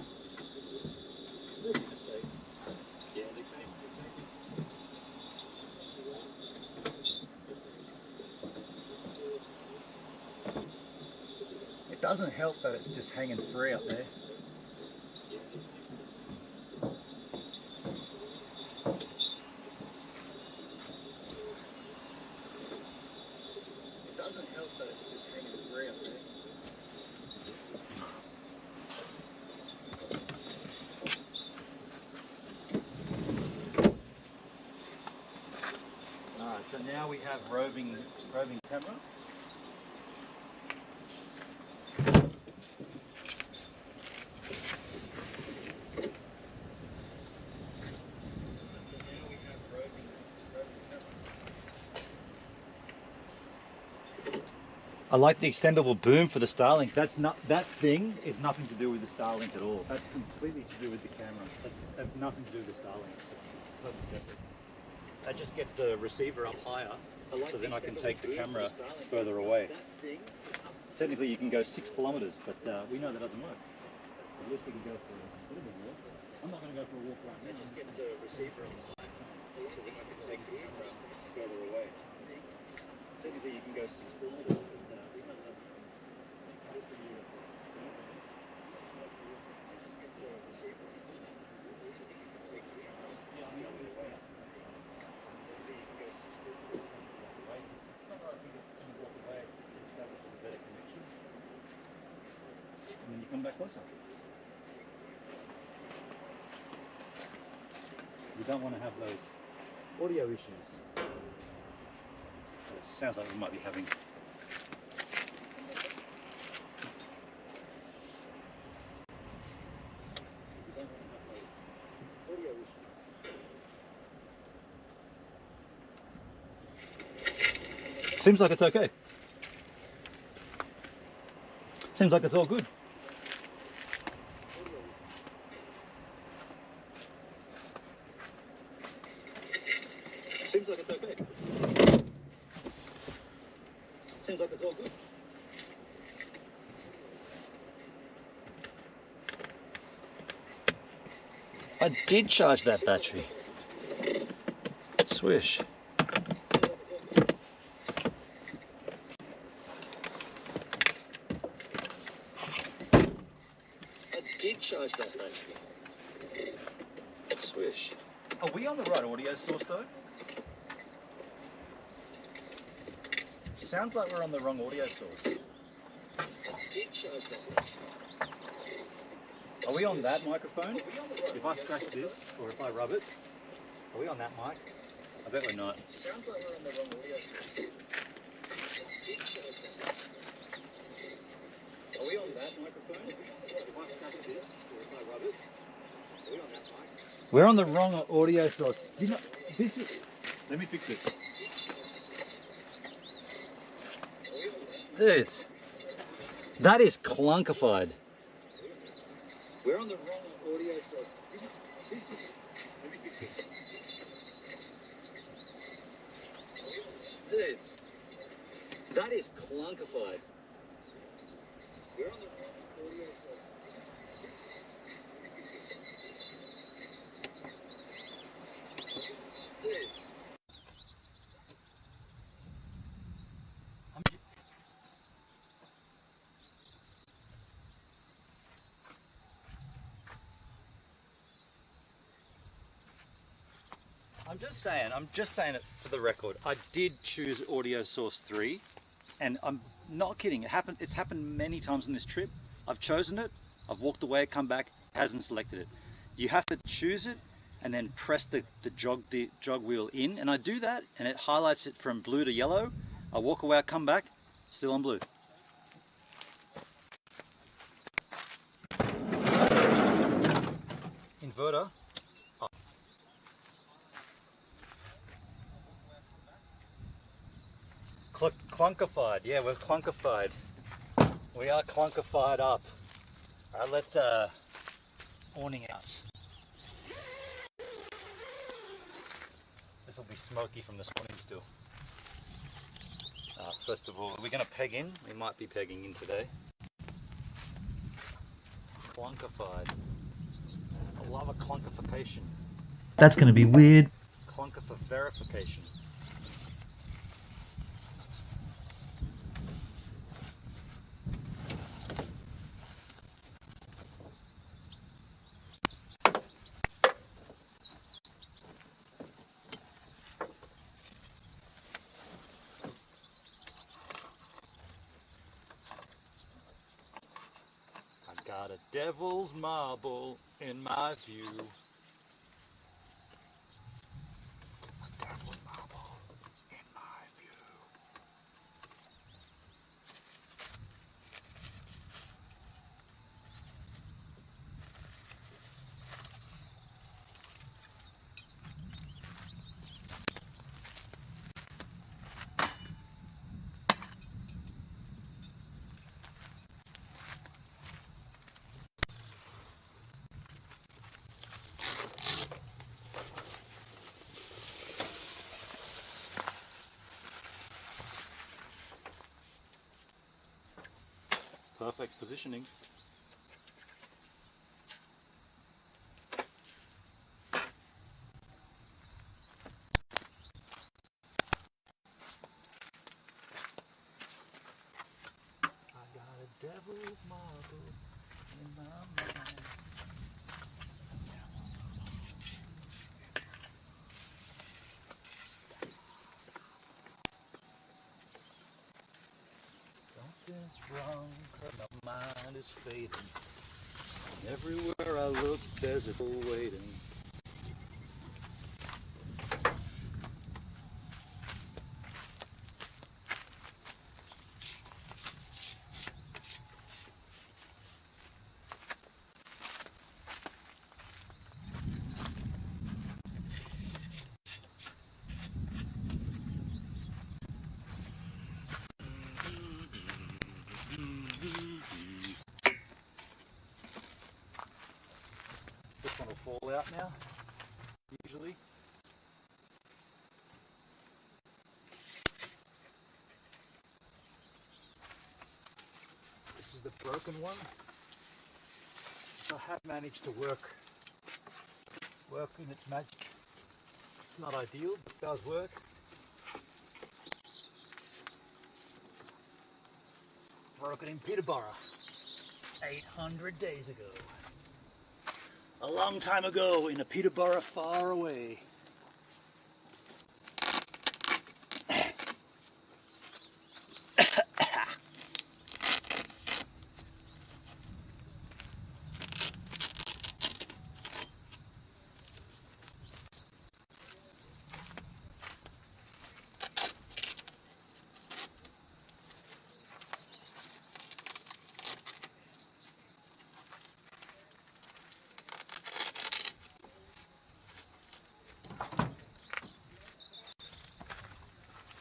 Rookie mistake. Yeah, the cable. It doesn't help that it's just hanging free up there. It doesn't help that it's just hanging free up there. Alright, so now we have roving camera. I like the extendable boom for the Starlink. That thing is nothing to do with the Starlink at all. That's completely to do with the camera. That's nothing to do with the Starlink. That's totally separate. That just gets the receiver up higher, so then I can take the camera further away. Technically you can go 6 kilometers, but we know that doesn't work. At least we can go for a little bit more. I'm not going to go for a walk right now. That just gets the receiver up higher, so then I can take the camera further away. Technically you can go 6 kilometers, but we know that doesn't work. And then you come back closer. You don't want to have those audio issues. It sounds like we might be having. Seems like it's okay. Seems like it's all good. Seems like it's okay. Seems like it's all good. I did charge that battery. Swish. Charge that battery. Swish. Are we on the right audio source though? Sounds like we're on the wrong audio source. Are we on that microphone? If I scratch this or if I rub it, are we on that mic? I bet we're not. Sounds like we're on the wrong audio source. Are we on that microphone? If I scratch this or if I rub it, are we on that mic? We're on the wrong audio source. You know, this is. Let me fix it. Dudes, that is clunkified. We're on the wrong audio source. This is... Let me fix it. Dudes, that is clunkified. We're on the wrong audio source. Dudes. I'm just saying it for the record. I did choose audio source 3 and I'm not kidding. It's happened many times in this trip. I've chosen it, I've walked away, come back, it hasn't selected it. You have to choose it and then press the jog wheel in, and I do that and it highlights it from blue to yellow. I walk away, I come back, still on blue. Inverter. Clunkified, yeah, we're clunkified. We are clunkified up. Alright, let's awning out. This will be smoky from this morning still. First of all, are we going to peg in? We might be pegging in today. Clunkified. I love a clunkification. That's going to be weird. Clunkified verification. Got a devil's marble in my view. A devil's marble in my view. Perfect positioning. I got a devil's marble in my mind. Something's wrong, 'cause my mind is fading. And everywhere I look, there's a bull waiting. This one will fall out now, usually. This is the broken one. So I have managed to work in its magic. It's not ideal, but it does work. Broken in Peterborough 800 days ago. A long time ago in a Peterborough far away.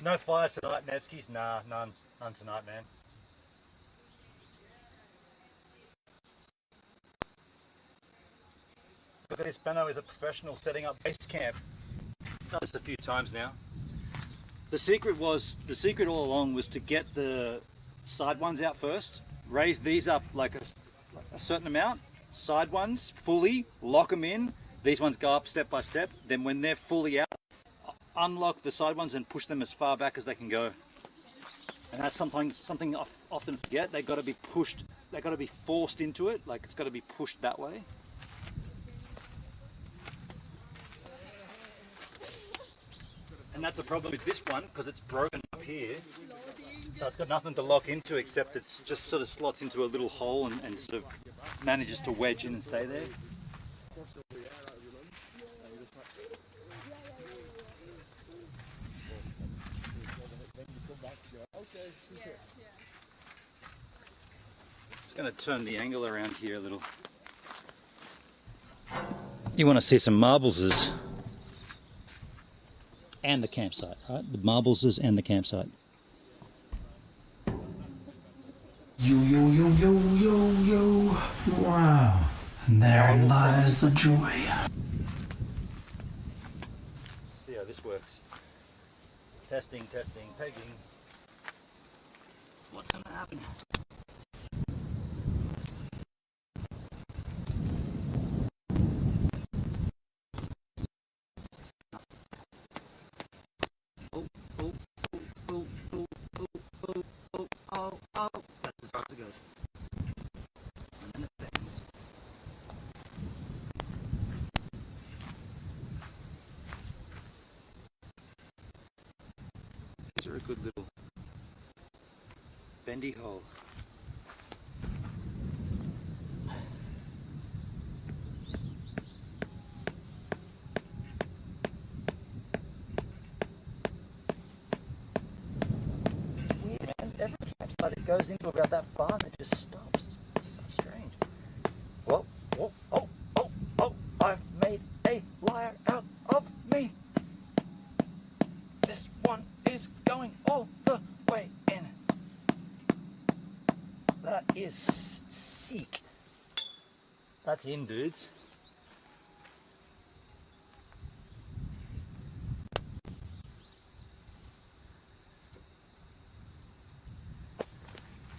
No fire tonight, Nevskis? Nah, none tonight, man. Look at this. Benno is a professional setting up base camp. Done this a few times now. The secret all along was to get the side ones out first, raise these up like a certain amount, side ones fully, lock them in, these ones go up step by step, then when they're fully out, unlock the side ones and push them as far back as they can go. And that's something I often forget. They've got to be pushed, they've got to be forced into it, like it's got to be pushed that way. And that's a problem with this one because it's broken up here. So it's got nothing to lock into except it's just sort of slots into a little hole and sort of manages to wedge in and stay there. Just going to turn the angle around here a little. You want to see some marbles and the campsite, right? The marbles and the campsite. Yo, yo, yo, yo, yo, yo. Wow. And therein lies the joy. See how this works. Testing, pegging. What's going to happen? That's as far as it goes. And then it bends. These are a good little bendy hole. Every campsite it goes into about that far and it just stops. It's so strange. Whoa, whoa, oh, I've made a liar out of me. This one is going all the way in. That is sick. That's in, dudes.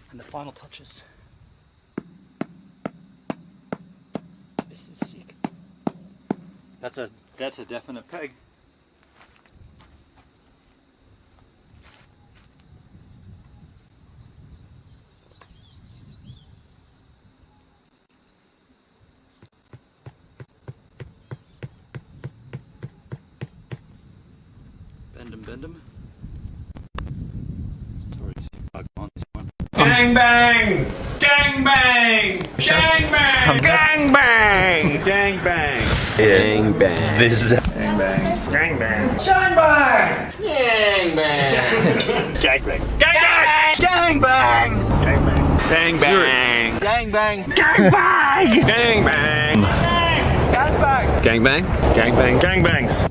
And the final touches. This is sick. That's a definite peg. Bend 'em. Sorry to bug on this one. Gang bang! Gang bang! Gang bang! Gang bang! Gang bang! Gang bang. This is Gang bang! Gang bang! gang bang. Gang bang! Gang bang! Gang Gang bang! bang. Gang bang! Bang bang! Gang bang. Gang bang! Gang bang! Gang bang. Gang bang! Gang bang! Gang bangs!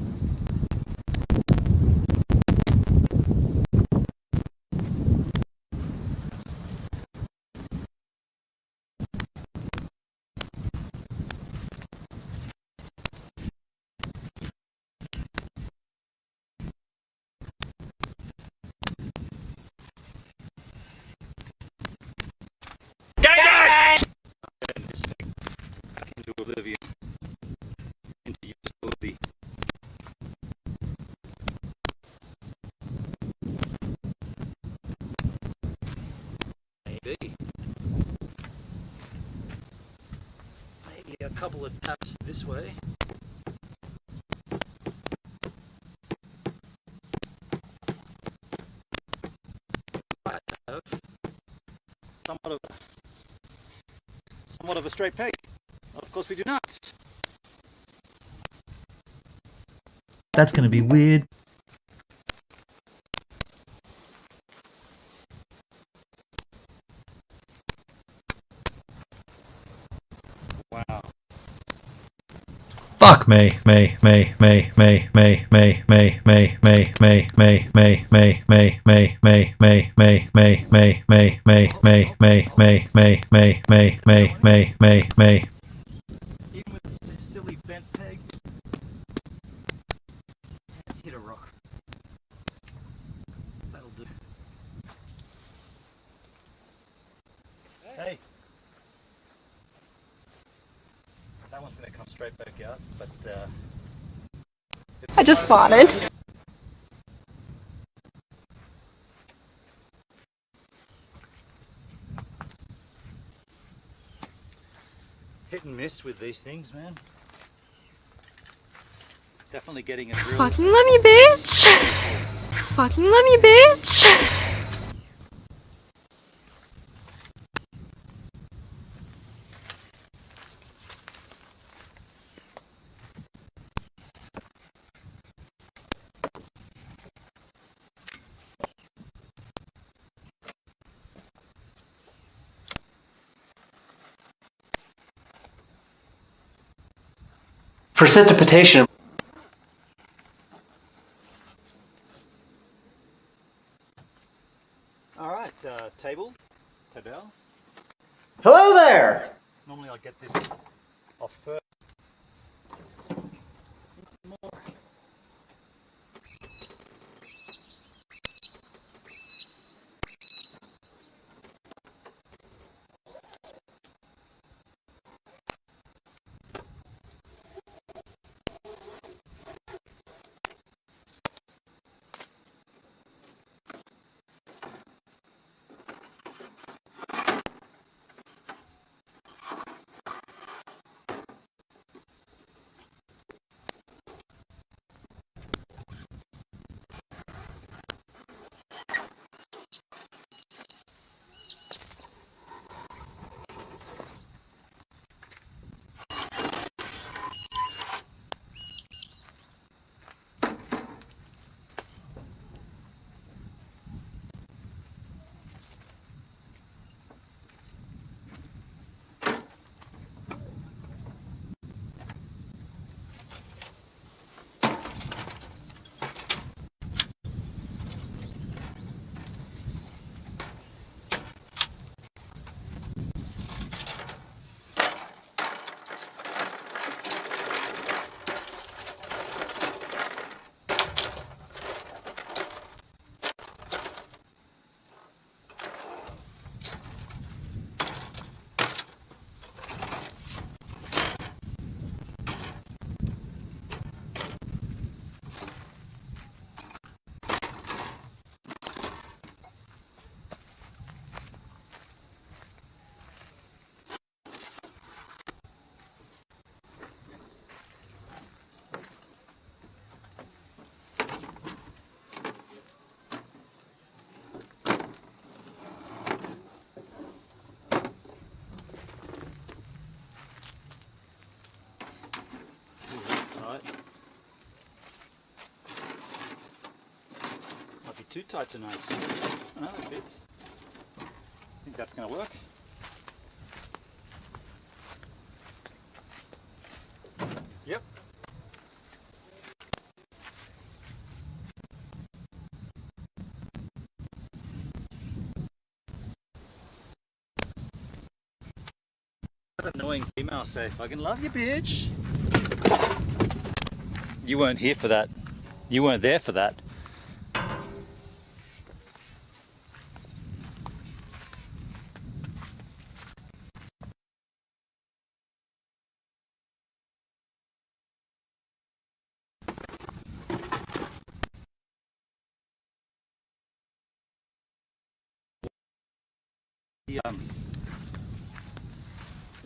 Back into oblivion. Into utility. Maybe. Maybe a couple of taps this way. Might have somewhat of a straight peg. Of course we do not. That's going to be weird. Wow. Fuck me. Even with silly bend That one's going to come straight back out, but I just farted. hit and miss with these things, man. Definitely getting a drill. Fucking love you, bitch. Fucking love you, bitch. Precipitation. Alright, table. Hello there! Normally I get this off first. Might be too tight tonight. Oh, it fits. I think that's going to work. Yep. That annoying female say, "Fucking love you, bitch." You weren't here for that. You weren't there for that.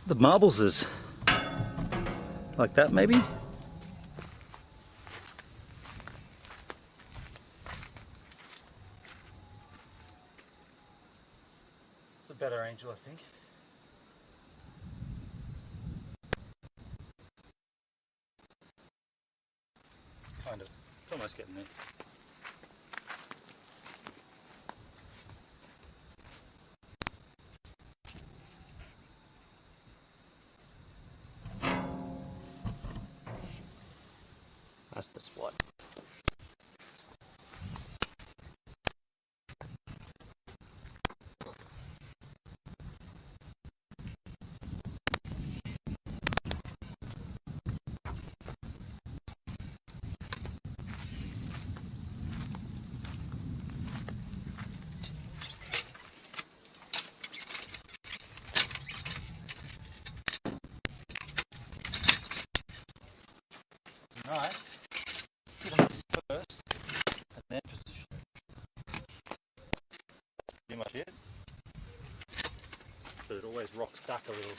The marbles is like that, maybe. It's a better angel, I think. Kind of. It's almost getting there. That's the spot. but it always rocks back a little.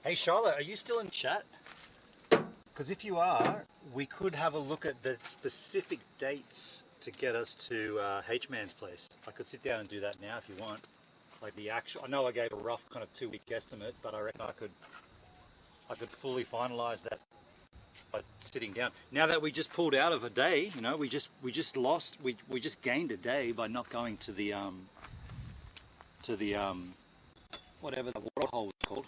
Hey Charlotte, are you still in chat? Because if you are, we could have a look at the specific dates to get us to H-Man's place. I could sit down and do that now if you want. Like the actual, I know I gave a rough kind of 2-week estimate, but I reckon I could fully finalize that by sitting down. Now that we just pulled out of a day, you know, we just gained a day by not going to the whatever the water hole is called.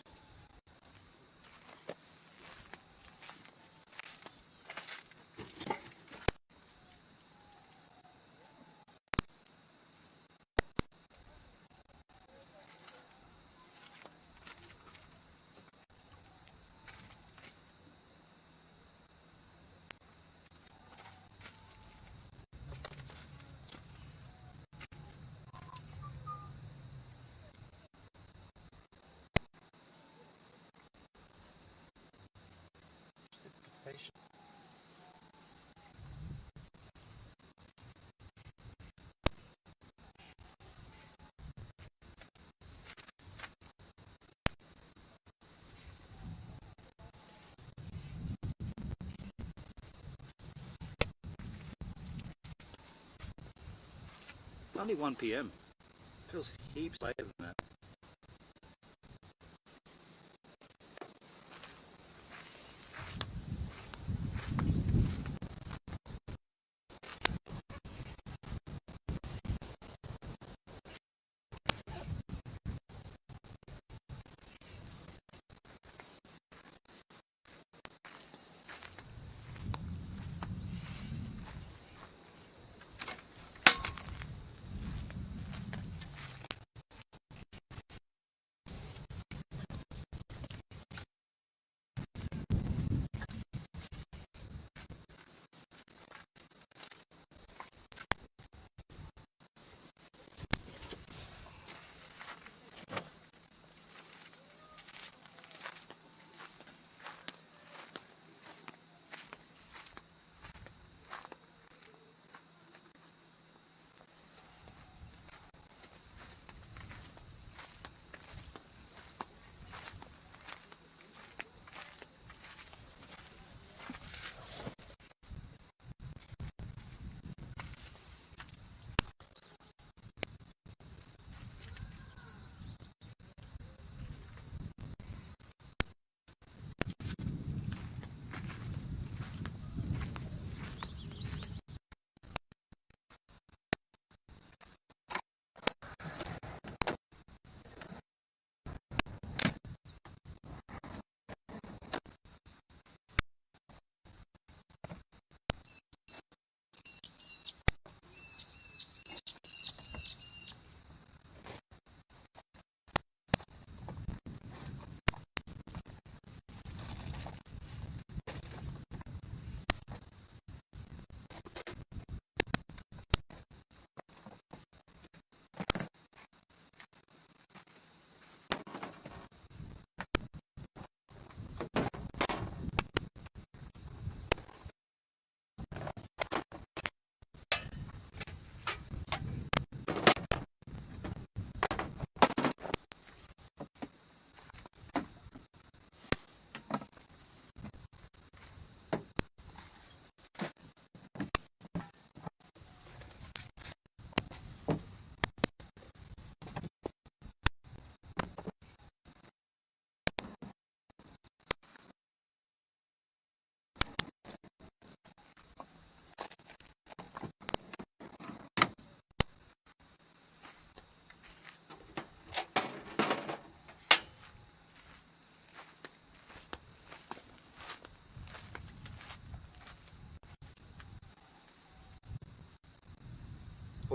Precipitation. It's only 1 p.m. Feels heaps later than that.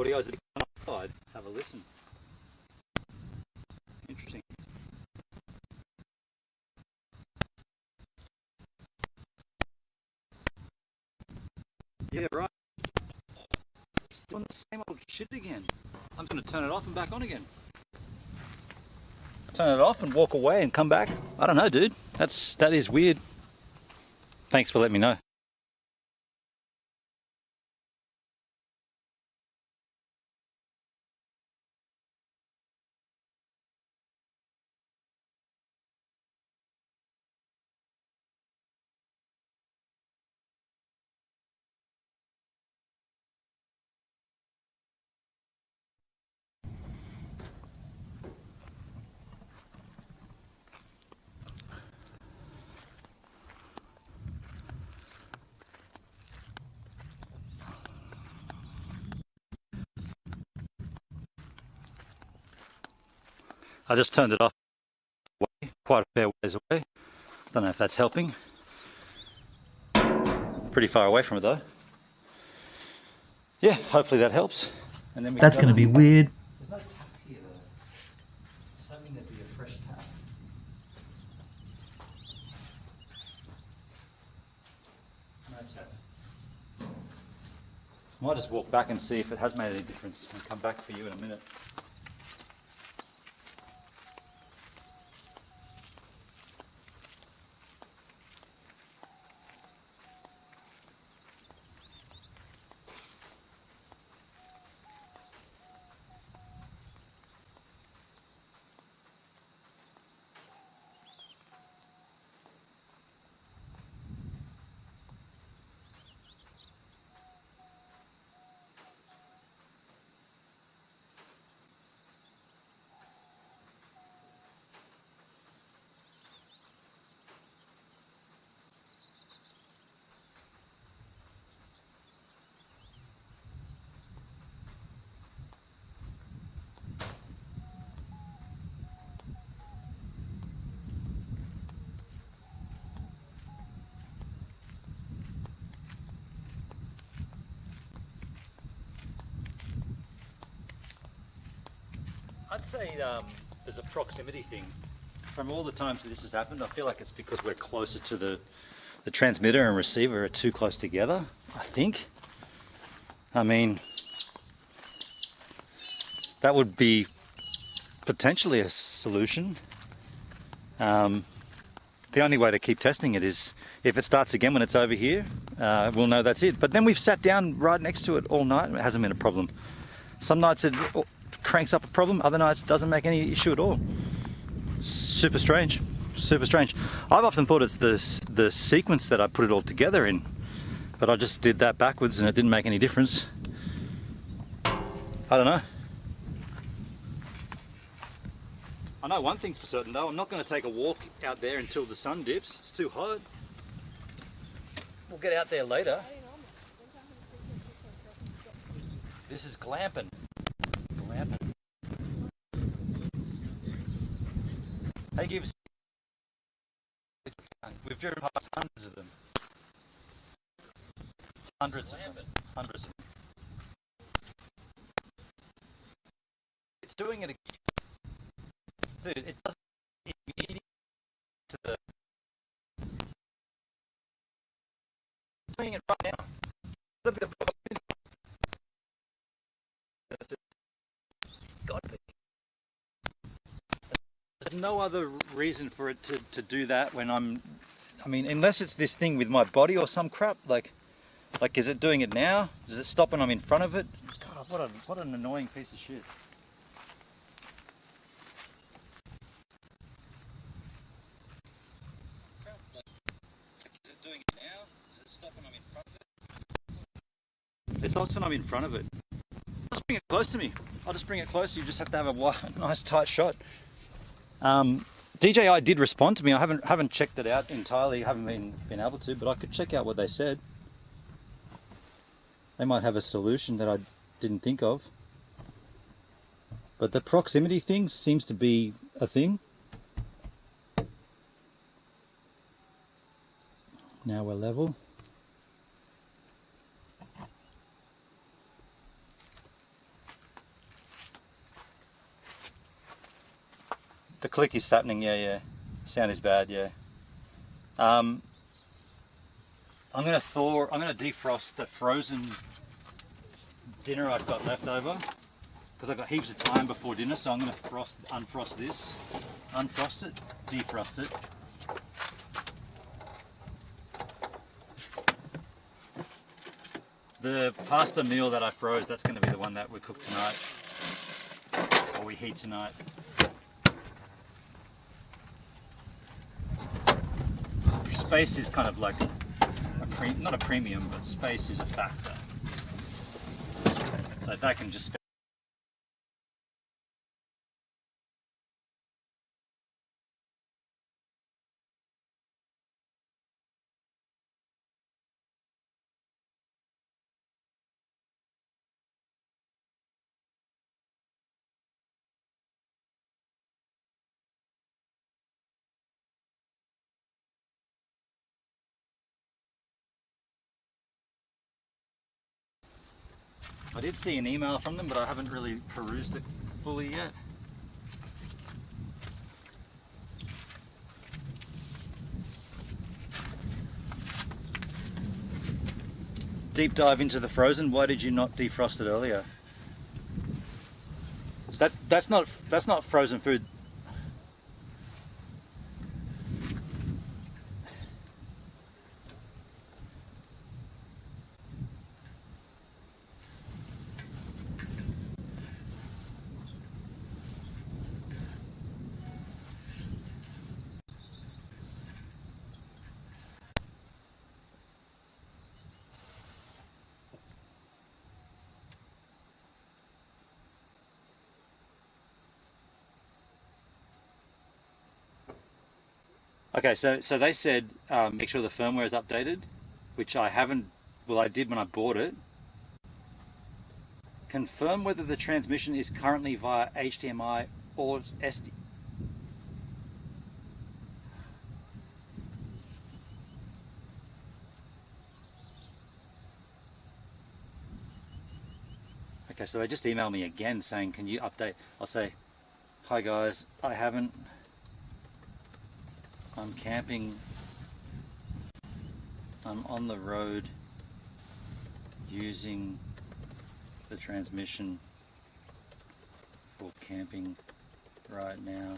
audios that are outside. Have a listen. Interesting. Yeah, right. It's doing the same old shit again. I'm going to turn it off and back on again. Turn it off and walk away and come back. I don't know, dude. That is weird. Thanks for letting me know. I just turned it off quite a fair ways away. Don't know if that's helping. Pretty far away from it though. Yeah, hopefully that helps. And then that's going to be weird. There's no tap here though. I was hoping there'd be a fresh tap. No tap. Might just walk back and see if it has made any difference and come back for you in a minute. I'd say there's a proximity thing. From all the times that this has happened, I feel like it's because we're closer to the transmitter and receiver are too close together, I think. I mean, that would be potentially a solution. The only way to keep testing it is if it starts again when it's over here, we'll know that's it. But then we've sat down right next to it all night and it hasn't been a problem. Some nights it cranks up a problem, other nights it doesn't make any issue at all. Super strange, super strange. I've often thought it's the sequence that I put it all together in, but I just did that backwards and it didn't make any difference. I don't know. I know one thing's for certain though, I'm not going to take a walk out there until the sun dips. It's too hot. We'll get out there later. This is glamping. Hey Gibbs, we've driven past hundreds of them. Hundreds of them. Hundreds of them. It's doing it again. Dude, it doesn't need to the... It's doing it right now. It's got to be. There's no other reason for it to do that when I mean, unless it's this thing with my body or some crap, like is it doing it now? Does it stop when I'm in front of it? God, what an annoying piece of shit. Is it doing it now? Does it stop when I'm in front of it? It stops when I'm in front of it. Just bring it close to me. I'll just bring it closer. You just have to have a nice tight shot. DJI did respond to me. I haven't checked it out entirely. Haven't been able to, but I could check out what they said. They might have a solution that I didn't think of. But the proximity thing seems to be a thing. Now we're level. click is happening, yeah. Sound is bad, yeah. I'm gonna defrost the frozen dinner I've got left over because I've got heaps of time before dinner, so I'm gonna unfrost this, unfrost it, defrost it. The pasta meal that I froze, that's gonna be the one that we cook tonight, or we heat tonight. Space is kind of like not a premium, but space is a factor. So if I can just I did see an email from them, but I haven't really perused it fully yet. Deep dive into the frozen. Why did you not defrost it earlier? That's not frozen food. Okay, so they said make sure the firmware is updated, which I haven't. Well, I did when I bought it. Confirm whether the transmission is currently via HDMI or SD. Okay, so they just emailed me again saying, can you update? I'll say, hi guys, I haven't. I'm camping. I'm on the road using the transmission for camping right now.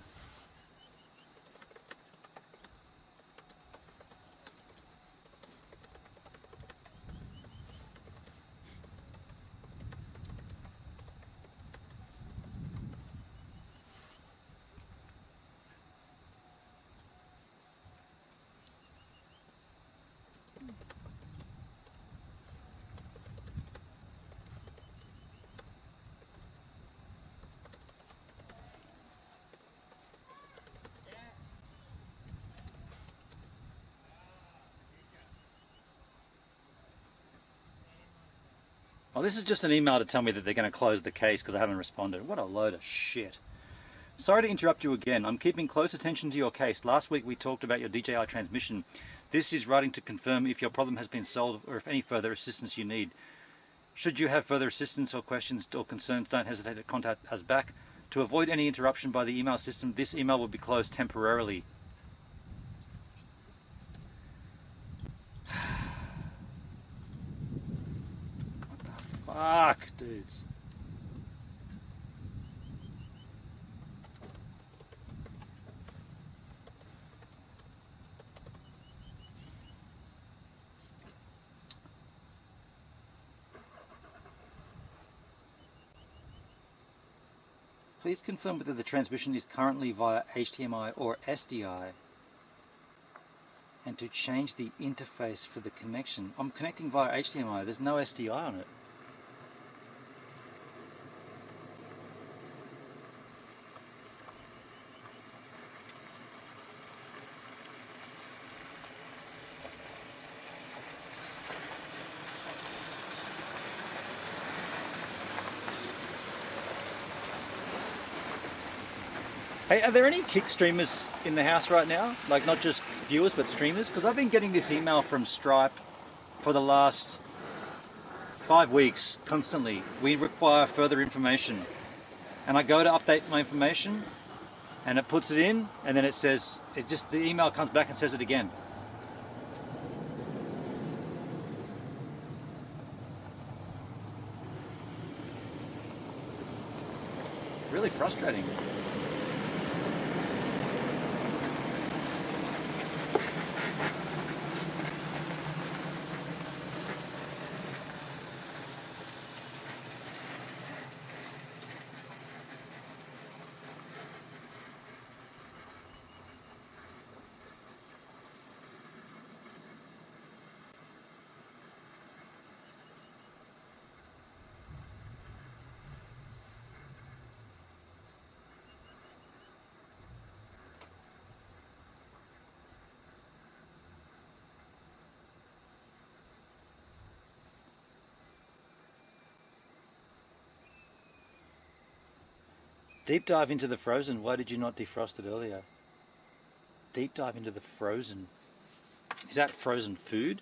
Well, this is just an email to tell me that they're going to close the case because I haven't responded. What a load of shit. Sorry to interrupt you again. I'm keeping close attention to your case. Last week we talked about your DJI transmission. This is writing to confirm if your problem has been solved or if any further assistance you need. Should you have further assistance or questions or concerns, don't hesitate to contact us back. To avoid any interruption by the email system, this email will be closed temporarily. Fuck, dudes. Please confirm whether the transmission is currently via HDMI or SDI. And to change the interface for the connection. I'm connecting via HDMI, there's no SDI on it. Hey, are there any Kick streamers in the house right now? Like not just viewers, but streamers? Because I've been getting this email from Stripe for the last 5 weeks, constantly. We require further information. And I go to update my information, and it puts it in, and then it says, the email comes back and says it again. Really frustrating. Deep dive into the frozen. Why did you not defrost it earlier? Deep dive into the frozen. Is that frozen food?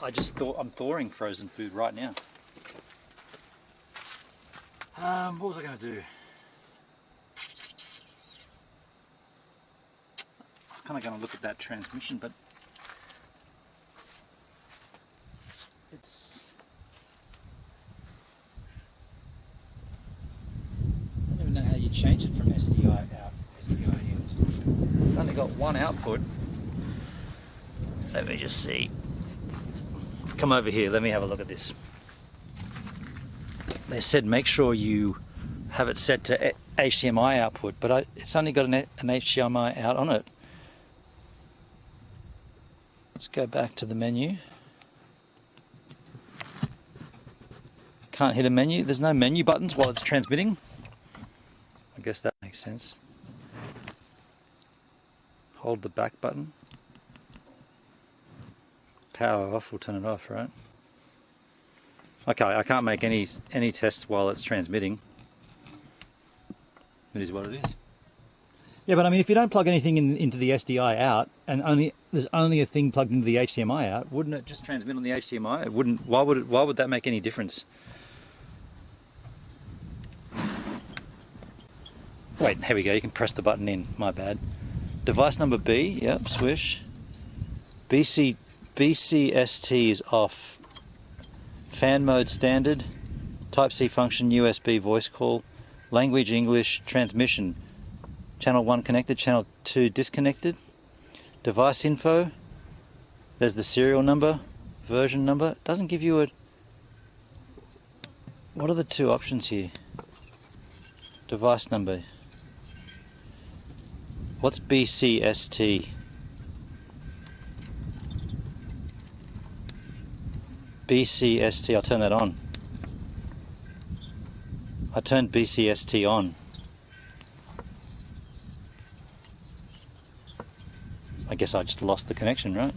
I just thought I'm thawing frozen food right now. What was I going to do? I was kind of going to look at that transmission, but it's... I don't even know how you change it from SDI out, SDI in. It's only got one output. Let me just see. Come over here, let me have a look at this. They said make sure you have it set to HDMI output, but it's only got an HDMI out on it. Let's go back to the menu. Can't hit a menu. There's no menu buttons while it's transmitting. I guess that makes sense. Hold the back button. Power off, we'll turn it off, right? Okay, I can't make any tests while it's transmitting. It is what it is. Yeah, but I mean, if you don't plug anything into the SDI out, and there's only a thing plugged into the HDMI out, wouldn't it just transmit on the HDMI? It wouldn't. Why would that make any difference? Wait, here we go. You can press the button in. My bad. Device number B. Yep, swish. BCST is off. Fan mode standard. Type C function. USB voice call. Language English. Transmission. Channel 1 connected. Channel 2 disconnected. Device info. There's the serial number. Version number. It doesn't give you a... What are the two options here? Device number. What's BCST? BCST, I'll turn that on. I turned BCST on. I guess I just lost the connection, right?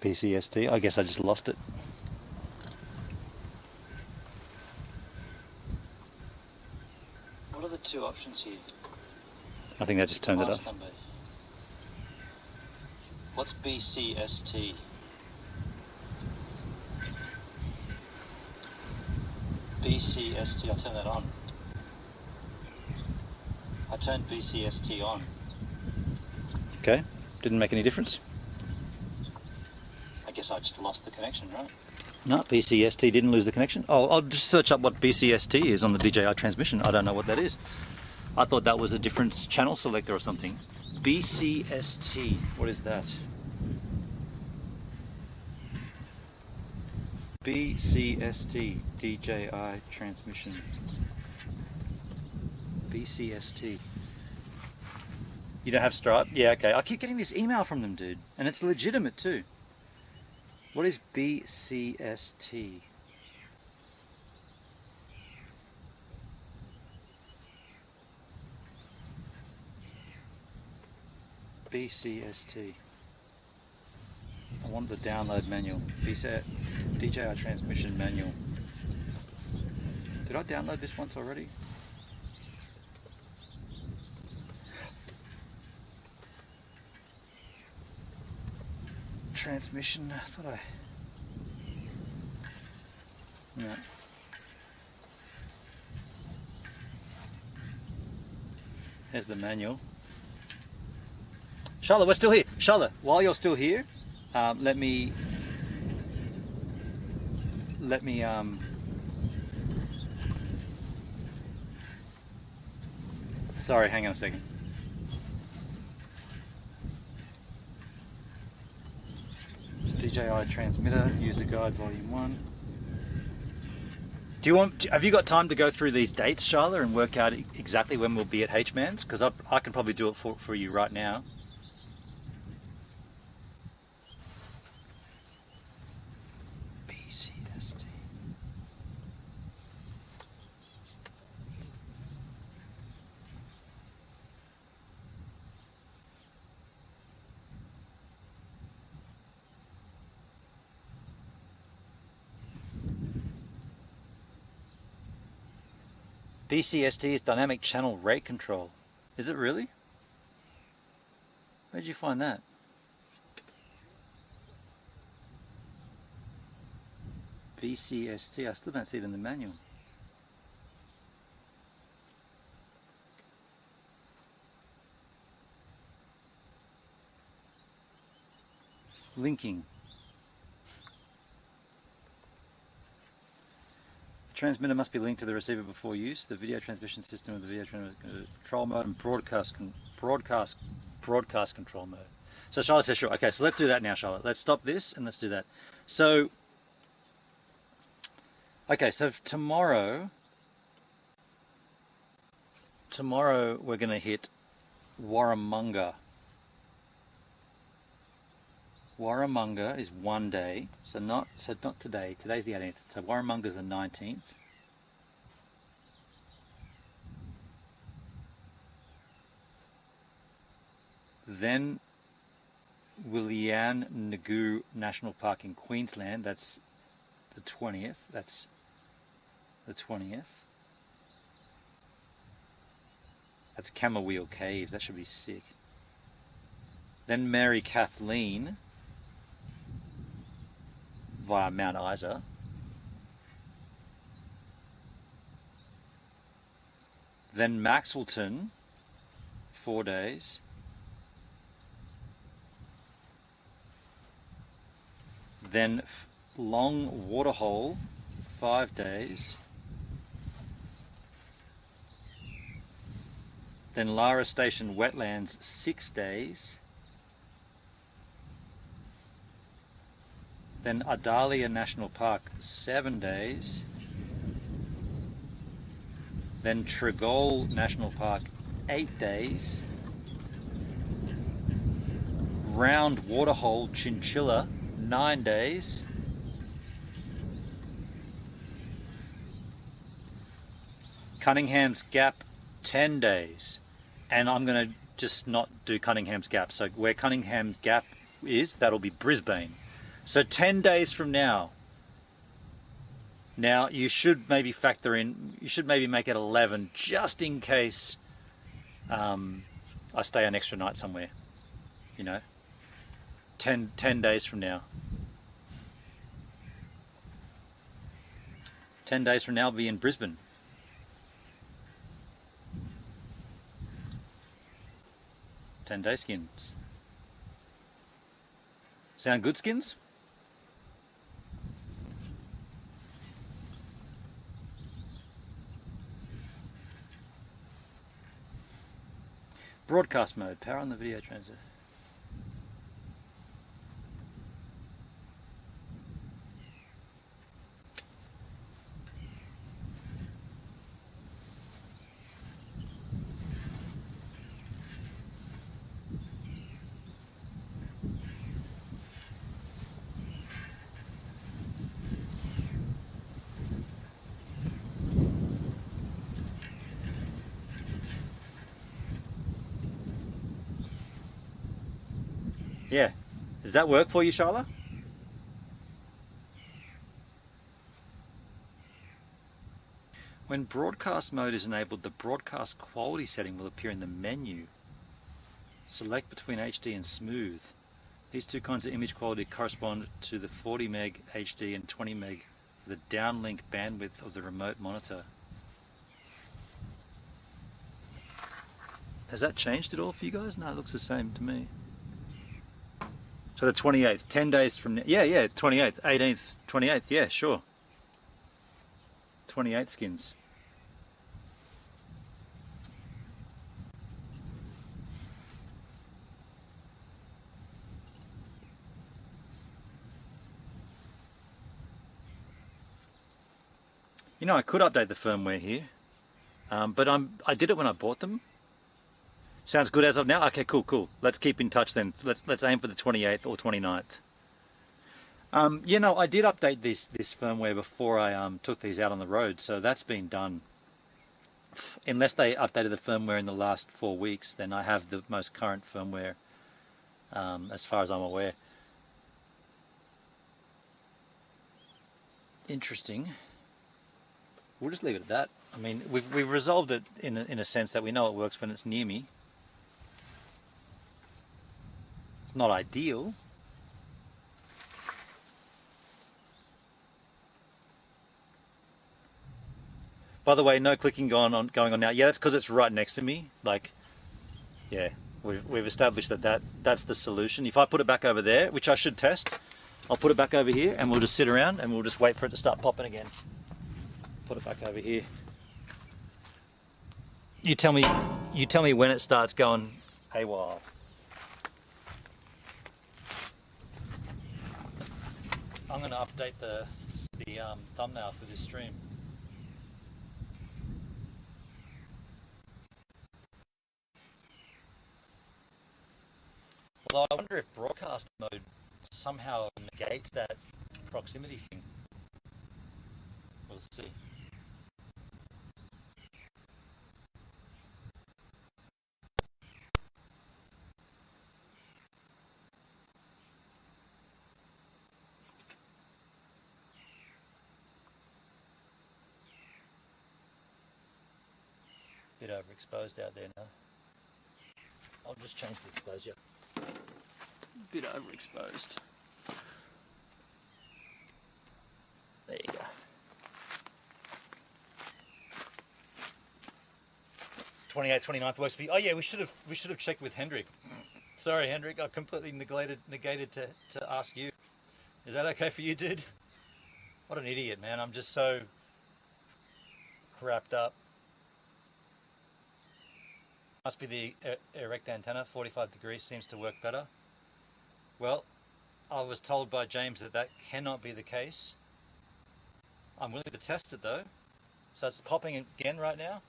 BCST, I guess I just lost it. What are the two options here? I think I just turned it off. What's BCST? BCST, I'll turn that on. I turned BCST on. Okay, didn't make any difference. I guess I just lost the connection, right? No, BCST didn't lose the connection. Oh, I'll just search up what BCST is on the DJI transmission. I don't know what that is. I thought that was a different channel selector or something. BCST, what is that? BCST, DJI transmission. BCST. You don't have Stripe? Yeah, okay. I keep getting this email from them, dude. And it's legitimate too. What is BCST? BCST. I want the download manual. DJI transmission manual. Did I download this once already? Transmission, I thought Yeah. Here's the manual. Charlotte, we're still here. Charlotte, while you're still here, let me sorry, hang on a second. DJI transmitter, user guide, volume 1. Have you got time to go through these dates, Charlotte, and work out exactly when we'll be at H-Man's? Because I can probably do it for you right now. BCST. BCST is dynamic channel rate control. Is it really? Where'd you find that? BCST, I still don't see it in the manual. Linking. Transmitter must be linked to the receiver before use. The video transmission system of the video control mode and broadcast control mode. So Charlotte says sure. Okay, so let's do that now, Charlotte. Let's stop this and let's do that. So, okay, so tomorrow we're going to hit Warramunga. Warramunga is 1 day, so not today. Today's the 18th. So Warramunga is the 19th. Then Willian Nagu National Park in Queensland. That's the 20th. That's the 20th. That's Camberwheel Caves. That should be sick. Then Mary Kathleen via Mount Isa. Then Maxwellton, 4 days. Then Long Waterhole, 5 days. Then Lara Station Wetlands, 6 days. Then Adalia National Park, 7 days. Then Tregole National Park, 8 days. Round Waterhole Chinchilla, 9 days. Cunningham's Gap, 10 days. And I'm going to just not do Cunningham's Gap. So where Cunningham's Gap is, that'll be Brisbane. So 10 days from now. Now you should maybe factor in, you should maybe make it 11 just in case I stay an extra night somewhere, you know, 10 days from now. 10 days from now I'll be in Brisbane. Day skins. Sound good, skins? Broadcast mode, power on the video transmitter. Yeah. Does that work for you, Charlotte? When broadcast mode is enabled, the broadcast quality setting will appear in the menu. Select between HD and smooth. These two kinds of image quality correspond to the 40 meg HD and 20 meg the downlink bandwidth of the remote monitor. Has that changed at all for you guys? No, it looks the same to me. So the 28th, 10 days from now. Yeah, 28th, 18th, 28th, yeah, sure. 28 skins. You know, I could update the firmware here, but I did it when I bought them. Sounds good as of now? Okay, cool. Let's keep in touch then. Let's aim for the 28th or 29th. You know, I did update this firmware before I took these out on the road, so that's been done. Unless they updated the firmware in the last 4 weeks, then I have the most current firmware, as far as I'm aware. Interesting. We'll just leave it at that. I mean, we've resolved it in a sense that we know it works when it's near me. It's not ideal. By the way, no clicking going on now. Yeah, that's because it's right next to me. Like, yeah, we've established that's the solution. If I put it back over there, which I should test, I'll put it back over here and we'll just sit around and we'll just wait for it to start popping again. Put it back over here. You tell me when it starts going haywire. I'm going to update the thumbnail for this stream. Although I wonder if broadcast mode somehow negates that proximity thing. We'll see. Bit overexposed out there now. I'll just change the exposure. Bit overexposed. There you go. 28th, 29th works for you. Oh yeah, we should have checked with Hendrik. Sorry, Hendrik, I completely negated to ask you. Is that okay for you, dude? What an idiot, man. I'm just so wrapped up. Must be the erect antenna. 45 degrees seems to work better. Well, I was told by James that cannot be the case. I'm willing to test it though. So it's popping again right now.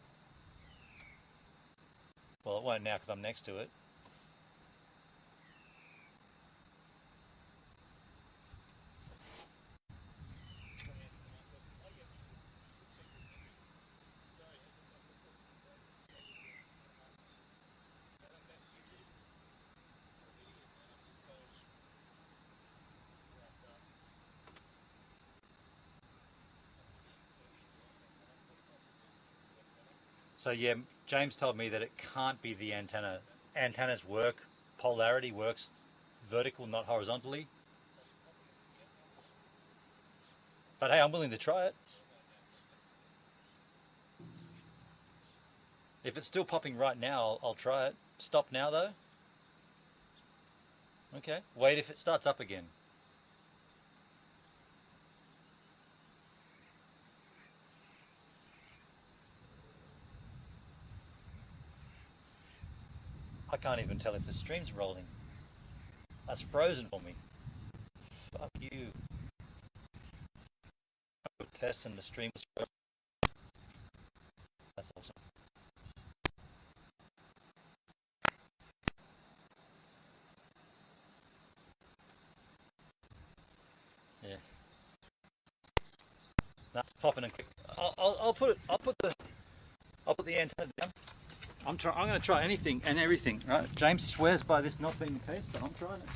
Well, it won't now because I'm next to it. So yeah, James told me that it can't be the antenna. Antennas work, polarity works vertical, not horizontally. But hey, I'm willing to try it. If it's still popping right now, I'll try it. Stop now though. Okay, wait if it starts up again. I can't even tell if the stream's rolling. That's frozen for me. Fuck you. Test and the stream was frozen. That's awesome. Yeah. That's popping and quick. I'll put the antenna down. I'm going to try anything and everything, right? James swears by this not being the case, but I'm trying it.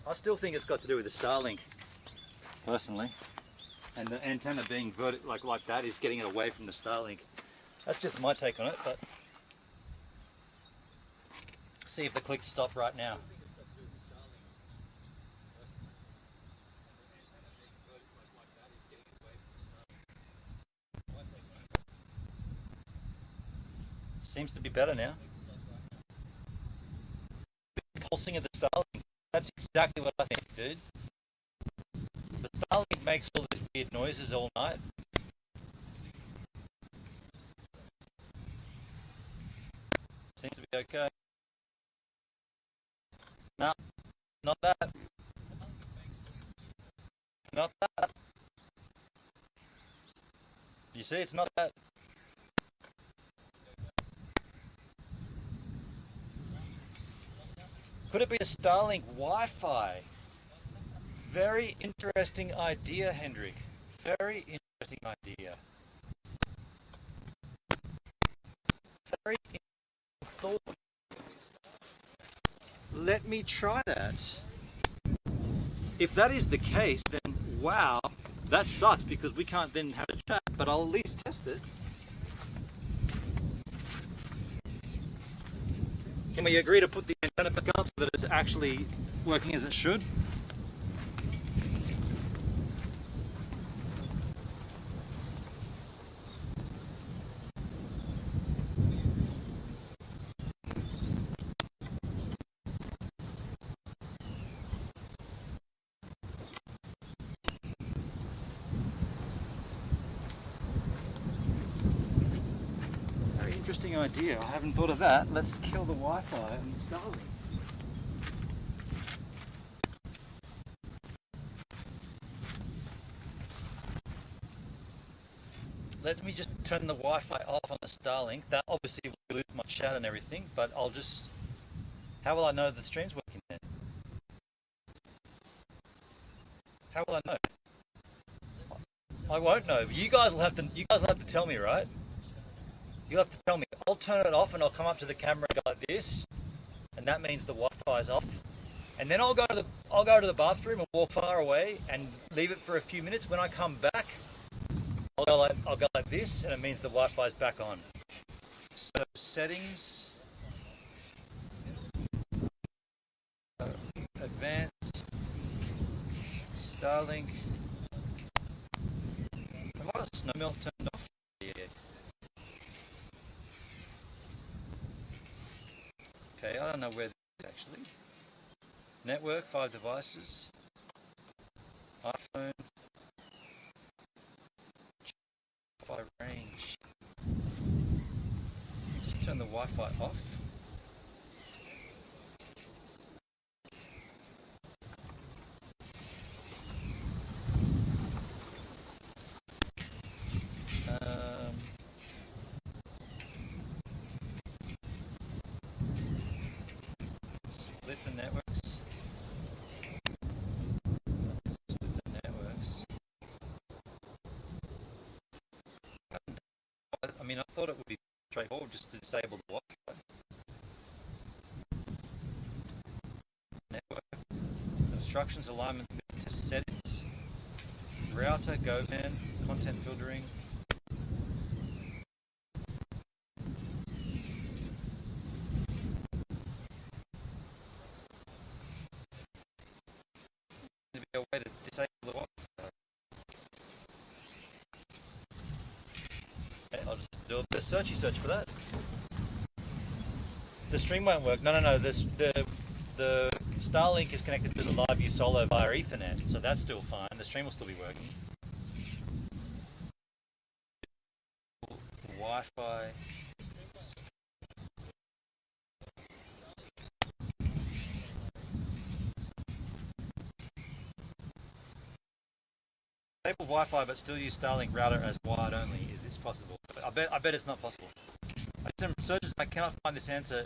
I still think it's got to do with the Starlink, personally. And the antenna being like that is getting it away from the Starlink. That's just my take on it, but see if the clicks stop right now. Seems to be better now. Pulsing of the Starlink. That's exactly what I think, dude. The Starlink makes all these weird noises all night. Seems to be okay. No, not that. Not that. You see, it's not that. Could it be a Starlink Wi-Fi? Very interesting idea, Hendrik. Very interesting idea. Very interesting thought. Let me try that. If that is the case, then wow, that sucks because we can't then have a chat, but I'll at least test it. Can we agree to put the antenna back on so that it's actually working as it should? Very interesting idea. I haven't thought of that. Let's kill the Wi-Fi and the Starlink. Let me just turn the Wi-Fi off on the Starlink. That obviously will lose my chat and everything, but I'll just... How will I know the stream's working then? How will I know? I won't know. You guys will have to tell me, right? You'll have to tell me. I'll turn it off and I'll come up to the camera and go like this, and that means the Wi-Fi's off. And then I'll go to the bathroom and walk far away and leave it for a few minutes. When I come back, I'll go like this, and it means the Wi-Fi's back on. So settings, advanced, Starlink. A lot of snow melt turned off. Yeah. Okay, I don't know where this is actually. Network, 5 devices. iPhone. Wi-Fi range. Just turn the Wi-Fi off. Split the networks. Split the networks. I mean, I thought it would be straightforward just to disable the Wi-Fi. Network. Instructions, alignment, to settings. Router, GoVan, content filtering. There'd be a way to disable the Wi-Fi. Okay, I'll just do a bit of search for that. The stream won't work. No. The Starlink is connected to the LiveView Solo via Ethernet, so that's still fine. The stream will still be working. Wi-Fi. Disable Wi-Fi, but still use Starlink router as wired only. Is this possible? I bet it's not possible. I did some searches. I cannot find this answer.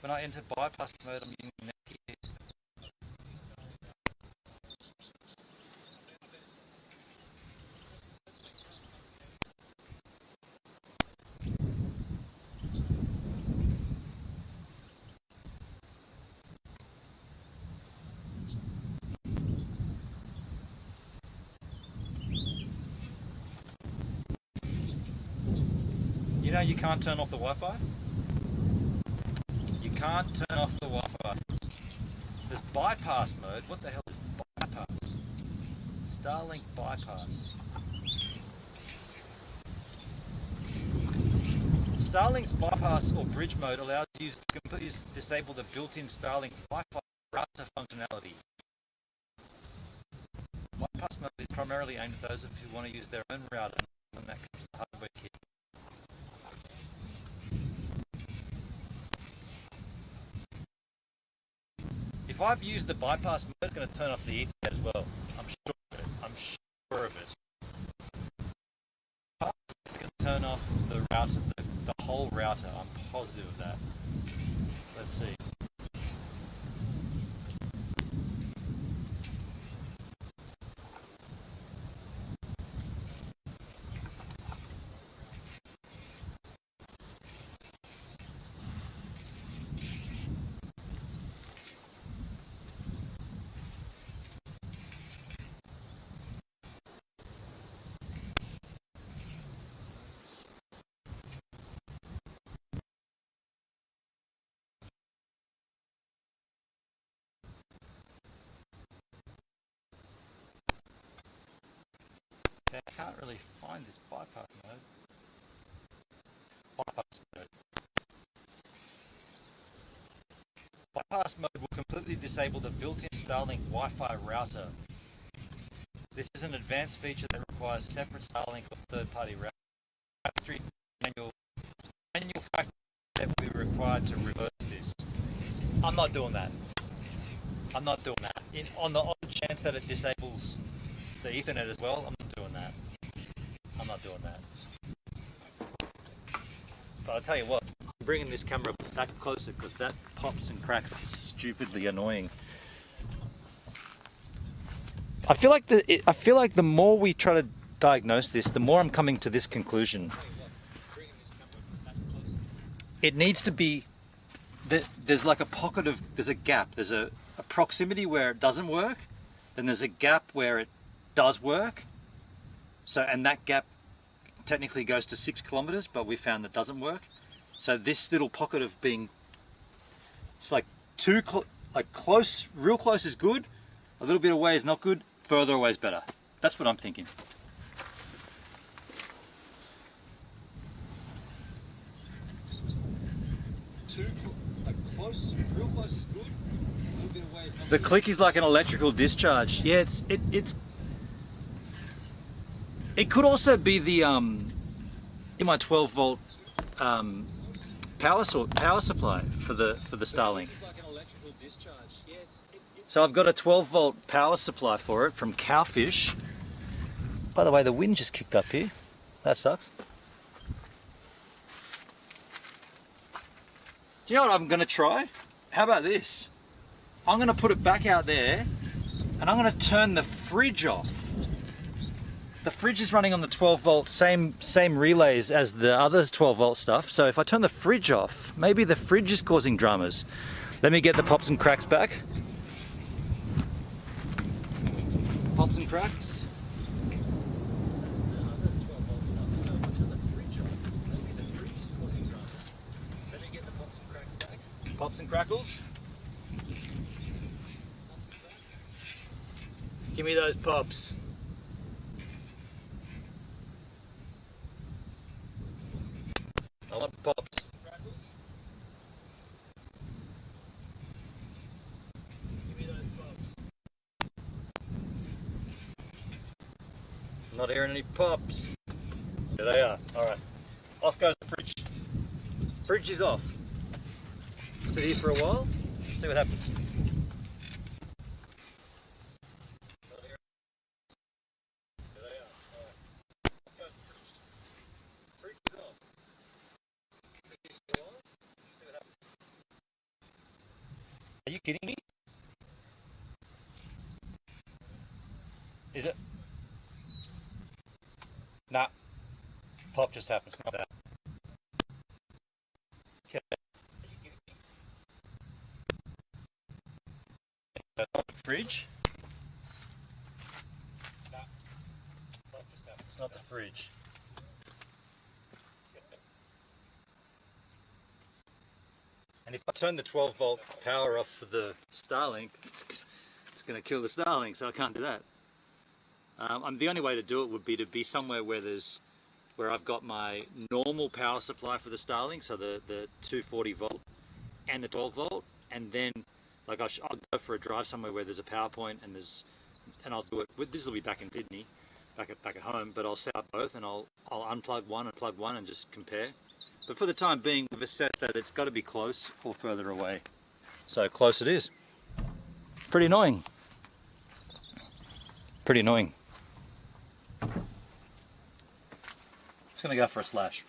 When I enter bypass mode, I'm using Netgear. know you can't turn off the Wi-Fi? You can't turn off the Wi-Fi. There's bypass mode. What the hell is bypass? Starlink bypass. Starlink's bypass or bridge mode allows users to completely disable the built-in Starlink Wi-Fi router functionality. Bypass mode is primarily aimed at those who want to use their own router when that comes to the hardware kit. If I've used the bypass mode, it's going to turn off the Ethernet as well. I'm sure of it. I'm sure of it. It's going to turn off the router, the whole router. I'm positive of that. Let's see. Okay, I can't really find this bypass mode. Bypass mode. Bypass mode will completely disable the built-in Starlink Wi-Fi router. This is an advanced feature that requires separate Starlink or third-party router. Factory manual factory that we are required to reverse this. I'm not doing that. I'm not doing that. On the odd chance that it disables the Ethernet as well, I'm not doing that. I'm not doing that. But I'll tell you what, I'm bringing this camera back closer because that pops and cracks stupidly annoying. I feel like the more we try to diagnose this, the more I'm coming to this conclusion. It needs to be that there's like a pocket of, there's a gap, there's a proximity where it doesn't work, then there's a gap where it does work. So, and that gap technically goes to 6 kilometers, but we found that doesn't work. So this little pocket of being, it's like close, real close is good, a little bit away is not good, further away is better. That's what I'm thinking. Close, real close is good, a little bit away is not good. The click is like an electrical discharge. Yeah, it could also be the in my 12 volt power supply for the Starlink. So I've got a 12 volt power supply for it from Cowfish. By the way, the wind just kicked up here. That sucks. Do you know what I'm going to try? How about this? I'm going to put it back out there and I'm going to turn the fridge off. The fridge is running on the 12 volt, same relays as the other 12 volt stuff. So if I turn the fridge off, maybe the fridge is causing dramas. Let me get the pops and cracks back. Pops and cracks. Pops and crackles. Give me those pops. I want pops. Give me those pops. I'm not hearing any pops. There they are. Alright. Off goes the fridge. Fridge is off. Sit here for a while, see what happens. Are you kidding me? Is it? Nah. Pop just happens, not that. Okay. That's not the fridge. It's not the fridge. And if I turn the 12 volt power off for the Starlink, it's going to kill the Starlink, so I can't do that. The only way to do it would be to be somewhere where I've got my normal power supply for the Starlink, so the 240 volt and the 12 volt, and then like I'll go for a drive somewhere where there's a power point and I'll do it. This will be back in Sydney, back at home, but I'll set up both and I'll unplug one and plug one and just compare. But for the time being, we've assessed that it's got to be close or further away. So close it is. Pretty annoying. Pretty annoying. Just gonna go for a slash.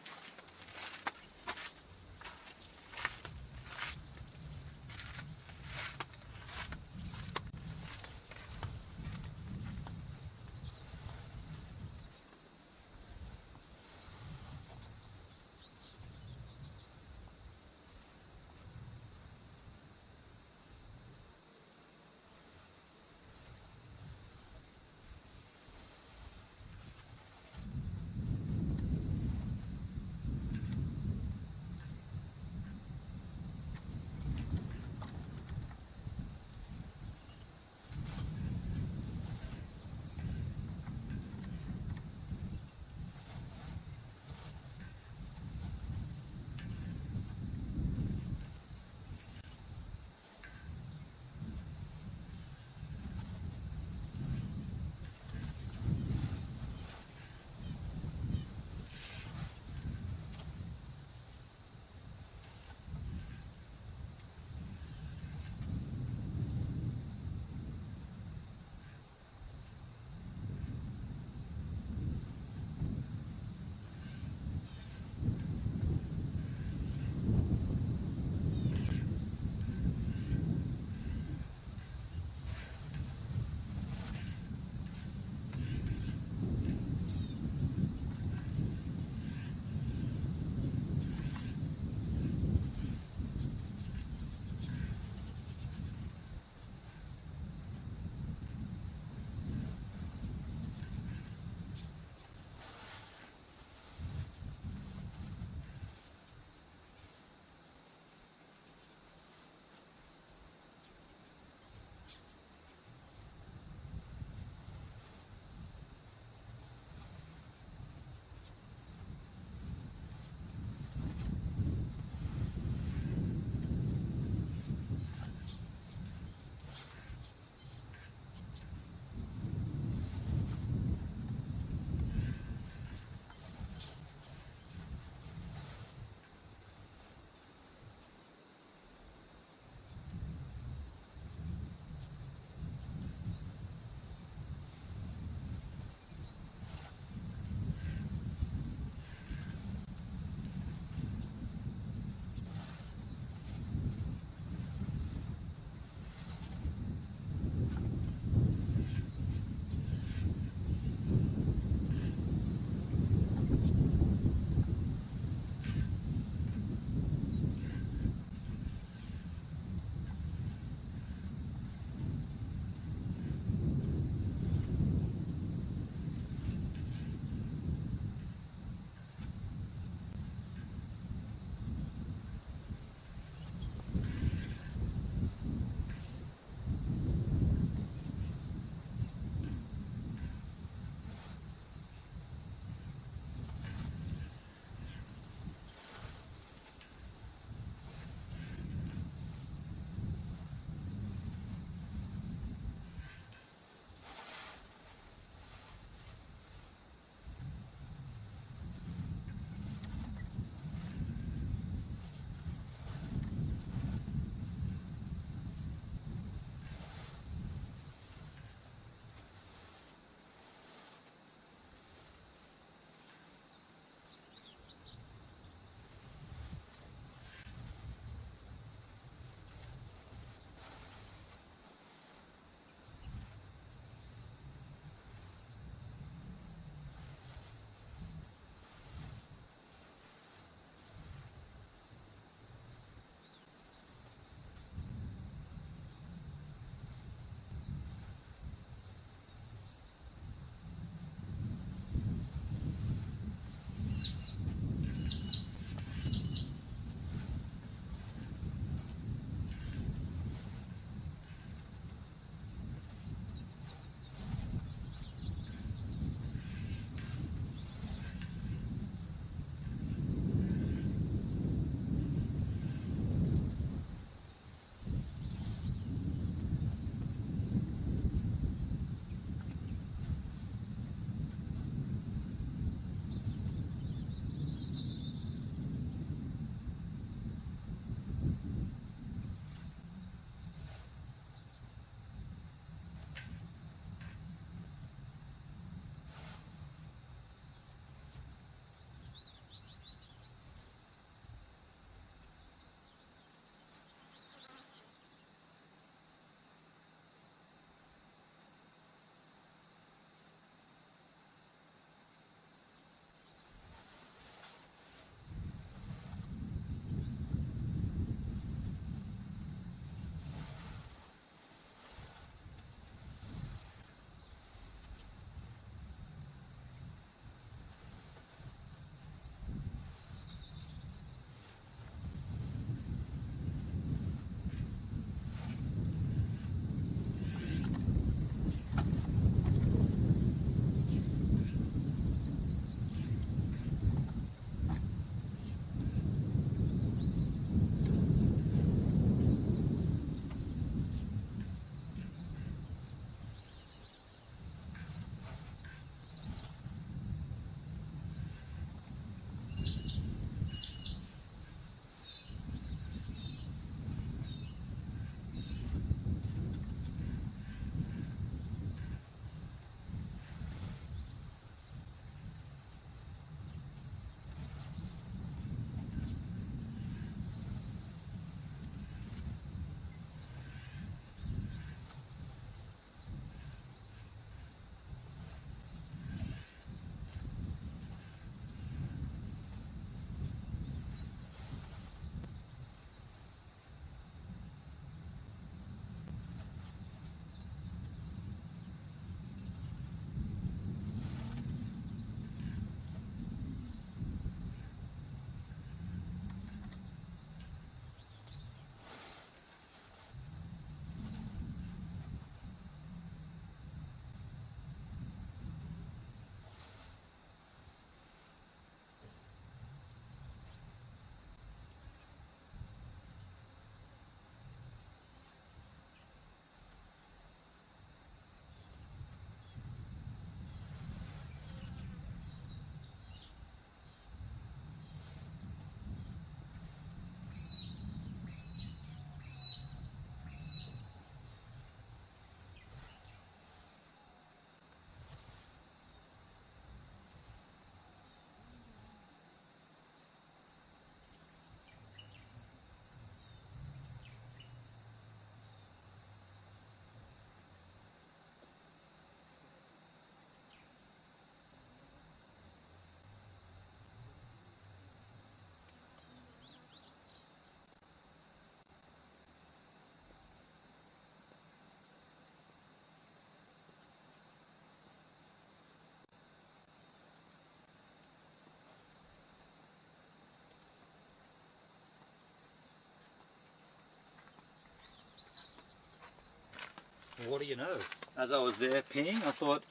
what do you know? As I was there peeing, I thought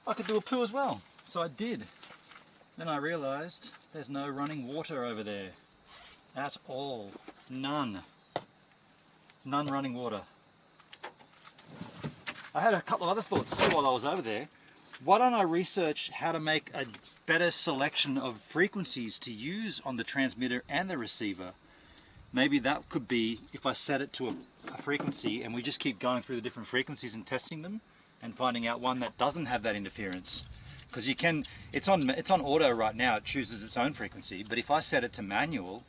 I could do a poo as well. So I did. Then I realised there's no running water over there. At all. None. None running water. I had a couple of other thoughts too while I was over there. Why don't I research how to make a better selection of frequencies to use on the transmitter and the receiver? Maybe that could be if I set it to a frequency and we just keep going through the different frequencies and testing them and finding out one that doesn't have that interference. Because you can, it's on auto right now, it chooses its own frequency, but if I set it to manual,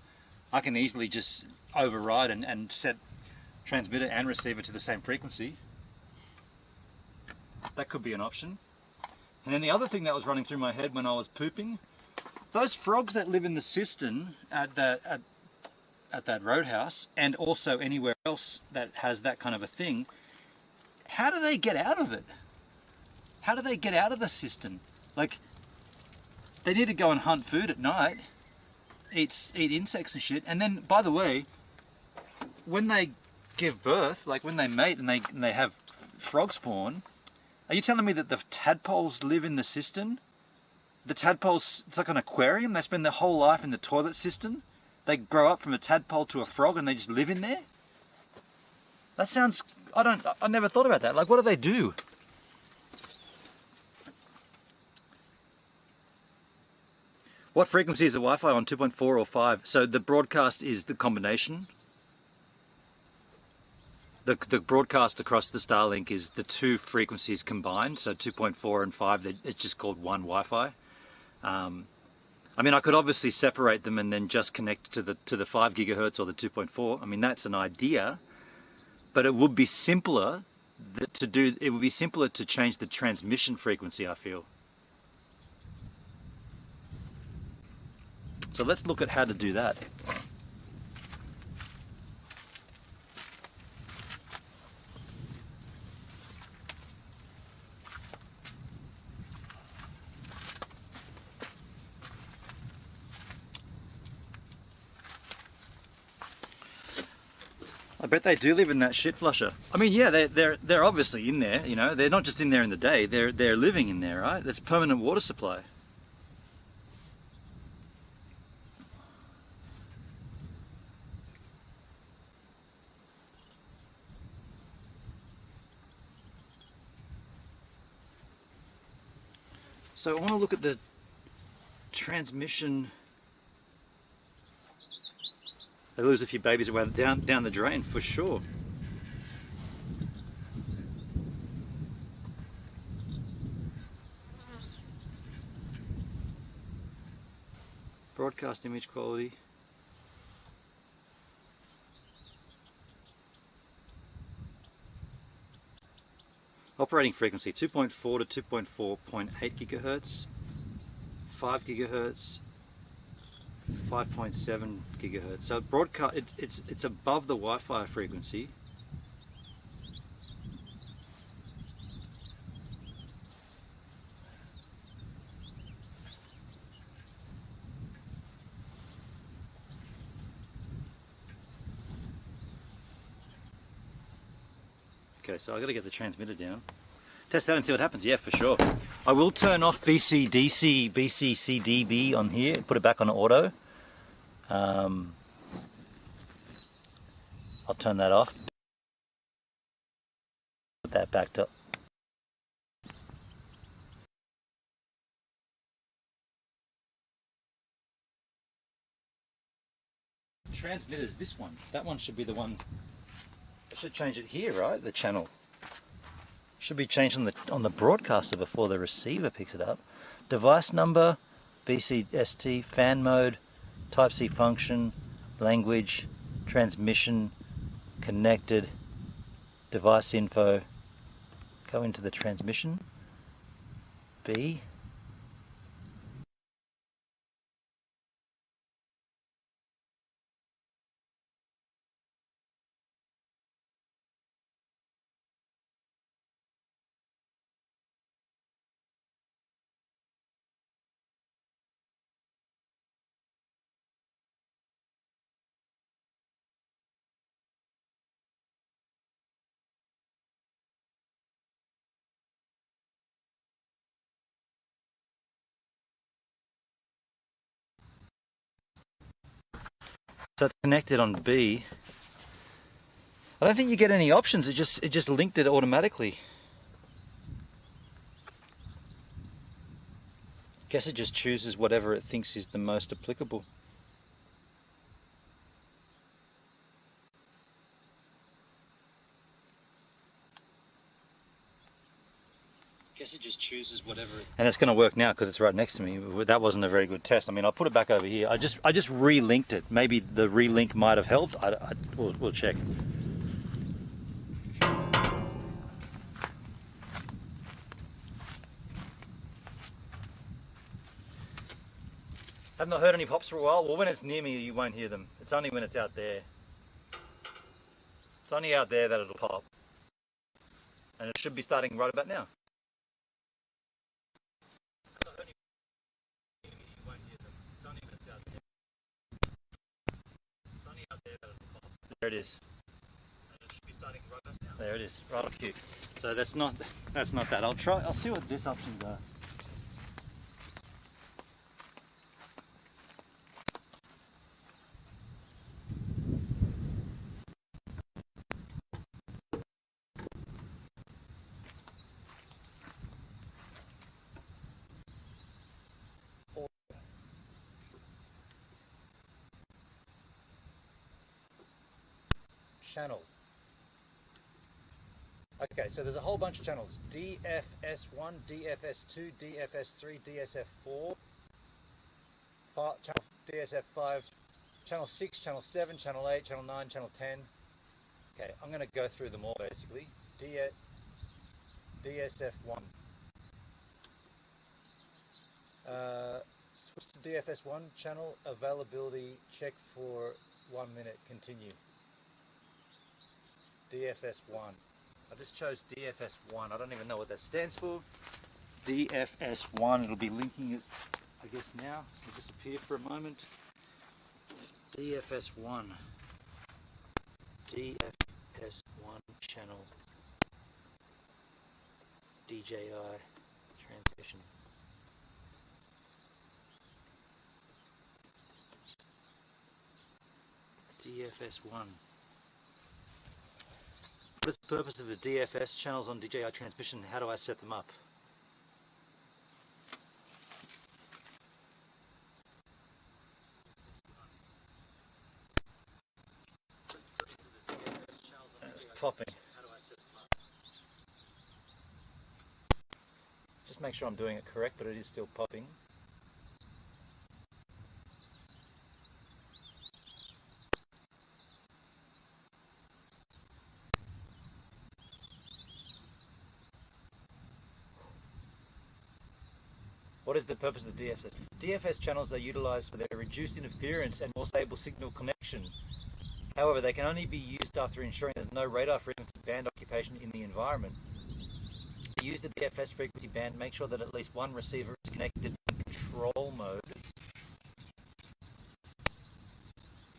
I can easily just override and set transmitter and receiver to the same frequency. That could be an option. And then the other thing that was running through my head when I was pooping, those frogs that live in the cistern at that roadhouse and also anywhere else that has that kind of a thing, how do they get out of it? How do they get out of the cistern? Like, they need to go and hunt food at night, eat insects and shit. And then, by the way, when they give birth, like when they mate and they have frog spawn, are you telling me that the tadpoles live in the cistern? The tadpoles, it's like an aquarium. They spend their whole life in the toilet cistern. They grow up from a tadpole to a frog and they just live in there? That sounds, I never thought about that. Like, what do they do? What frequency is the Wi-Fi on, 2.4 or 5? So the broadcast is the combination. The broadcast across the Starlink is the two frequencies combined, so 2.4 and 5, it's just called one Wi-Fi. I mean, I could obviously separate them and then just connect to the 5 gigahertz or the 2.4. I mean, that's an idea, but it would be simpler to change the transmission frequency, I feel. So let's look at how to do that. I bet they do live in that shit flusher. I mean, yeah, they're obviously in there, you know. They're not just in there in the day. They're living in there, right? That's permanent water supply. So I want to look at the transmission. They lose a few babies away down the drain for sure. Broadcast image quality. Operating frequency 2.4 to 2.4.8 gigahertz, 5 gigahertz, 5.7 gigahertz. So broadcast, it's above the Wi-Fi frequency. Okay, so I got to get the transmitter down. Test that and see what happens. Yeah, for sure. I will turn off BCCDB on here, put it back on auto. I'll turn that off. Put that back to. Transmitters, this one. That one should be the one. I should change it here, right? The channel should be changed on the broadcaster before the receiver picks it up. Device number, BCST, fan mode, Type-C function, language, transmission, connected, device info. Go into the transmission. B. So it's connected on B. I don't think you get any options. It just linked it automatically. Guess it just chooses whatever it thinks is the most applicable. Guess it just chooses whatever. And it's going to work now because it's right next to me. That wasn't a very good test. I mean, I'll put it back over here. I just re-linked it. Maybe the re-link might have helped. We'll check. I've not heard any pops for a while. Well, when it's near me, you won't hear them. It's only when it's out there. It's only out there that it'll pop. And it should be starting right about now. There it is. There it is. Right on cue. So that's not that. I'll see what this options are. Channel. Okay, so there's a whole bunch of channels. DFS1, DFS2, DFS3, DSF4, channel DSF5, channel 6, channel 7, channel 8, channel 9, channel 10. Okay, I'm going to go through them all basically. DSF1. Switch to DFS1, channel availability, check for 1 minute, continue. DFS1. I just chose DFS1. I don't even know what that stands for. DFS1. It'll be linking it, I guess now. It'll disappear for a moment. DFS1. DFS1 channel. DJI transmission. DFS1. What is the purpose of the DFS channels on DJI transmission? How do I set them up? It's popping. Just make sure I'm doing it correct, but it is still popping. What is the purpose of the DFS? DFS channels are utilized for their reduced interference and more stable signal connection. However, they can only be used after ensuring there's no radar frequency band occupation in the environment. To use the DFS frequency band, make sure that at least one receiver is connected in control mode.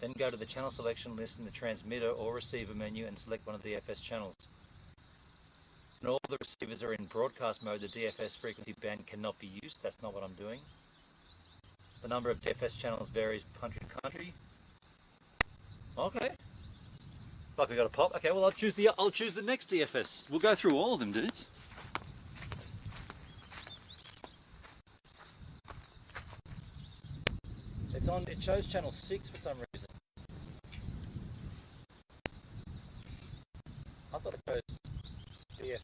Then go to the channel selection list in the transmitter or receiver menu and select one of the DFS channels. When all the receivers are in broadcast mode, the DFS frequency band cannot be used. That's not what I'm doing. The number of DFS channels varies country to country. Okay. Like we got a pop. Okay, well I'll choose the next DFS. We'll go through all of them, dudes. It chose channel 6 for some reason. I thought it chose DFS.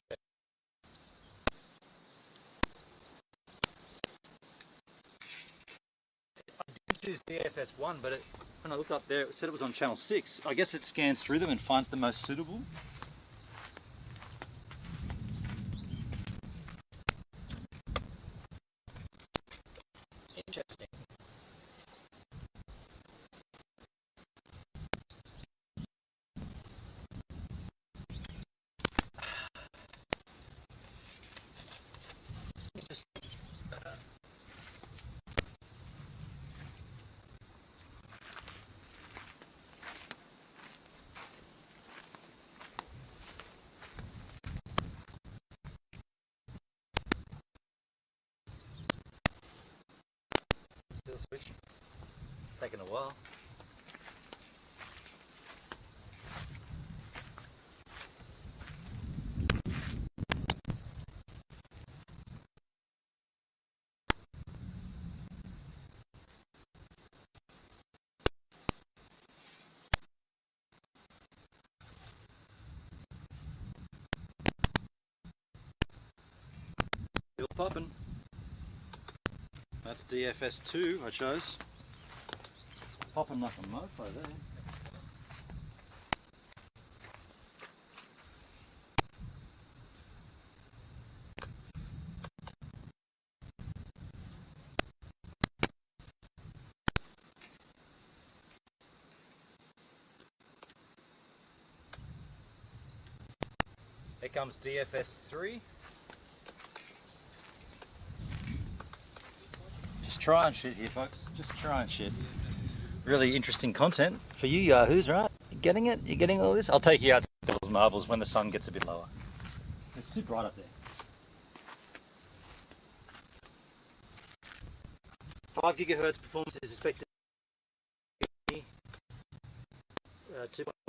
I did choose DFS1, but when I looked up there, it said it was on channel 6. I guess it scans through them and finds the most suitable. Interesting. Still switching. Taking a while. popping. That's DFS2 I chose. Popping like a mofo there. Here comes DFS3. Just trying shit here, folks. Just trying shit. Really interesting content for you yahoos, right? You getting it? You getting all this? I'll take you out to Devil's Marbles when the sun gets a bit lower. It's too bright up there. 5 gigahertz performance is expected. 2.4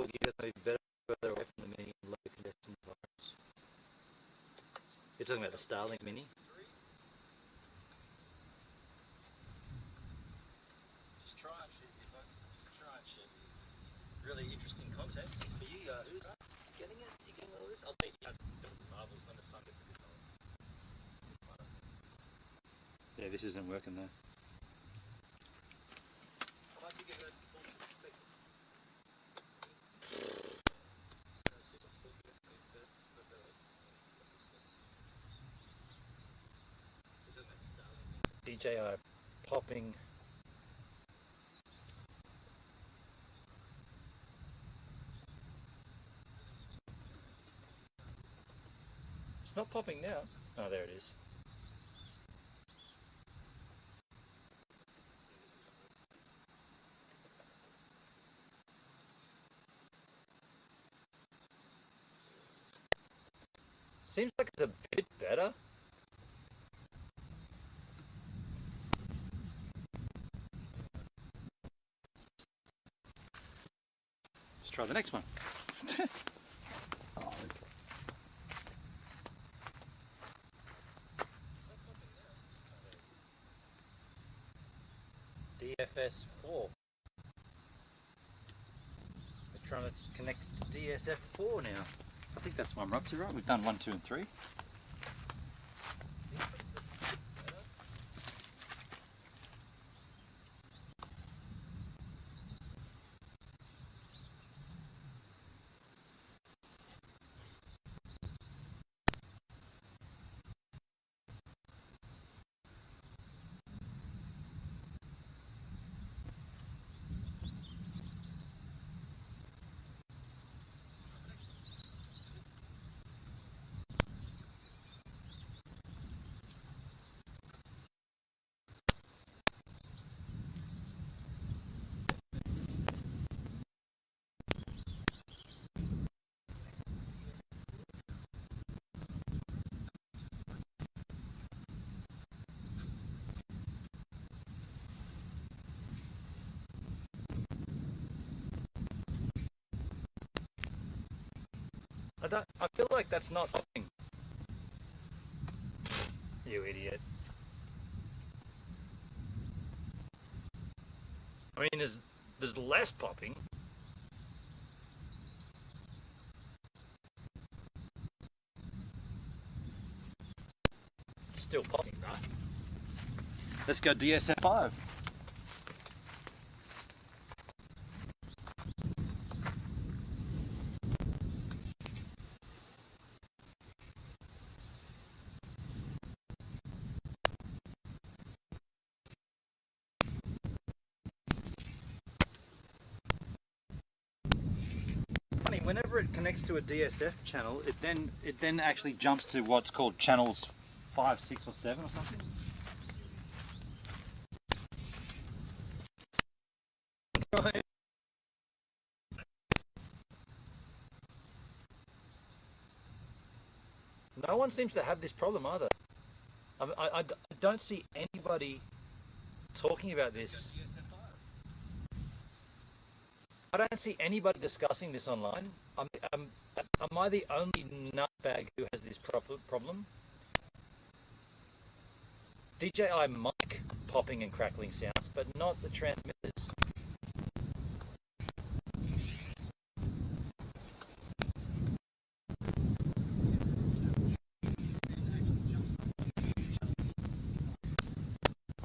gigahertz may be better further away from the mini low congestion environments. You're talking about the Starlink Mini? Just trying shit here, folks. Just trying shit. Really interesting content for you yahoos, right? Getting it? You getting all this? I'll take you out to the Marbles when the sun gets a bit lower. Yeah, this isn't working though. 5 gigahertz performance is expected. DJI popping. It's not popping now. Oh, there it is. Seems like it's a bit better. Let's try the next one. Oh, okay. DFS4. We're trying to connect to DSF4 now. I think that's what I'm up to, right? We've done 1, 2, and 3. I feel like that's not popping. You idiot. I mean, there's less popping. It's still popping, right? Let's go DSF5. Whenever it connects to a DSF channel, it then actually jumps to what's called channels 5, 6, or 7 or something. No one seems to have this problem either. I don't see anybody talking about this. I don't see anybody discussing this online. Am I the only nutbag who has this problem? DJI mic popping and crackling sounds, but not the transmitters.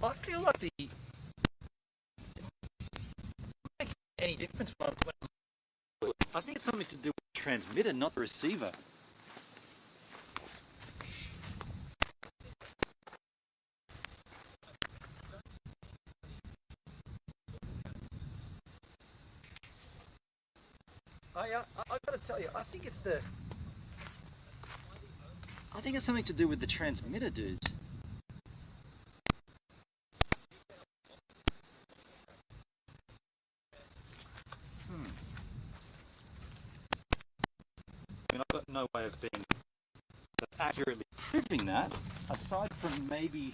I feel like it's not making any difference when I think it's something to do with the transmitter, not the receiver. I gotta tell you, I think it's something to do with the transmitter, dudes. I mean, I've got no way of accurately proving that, aside from maybe.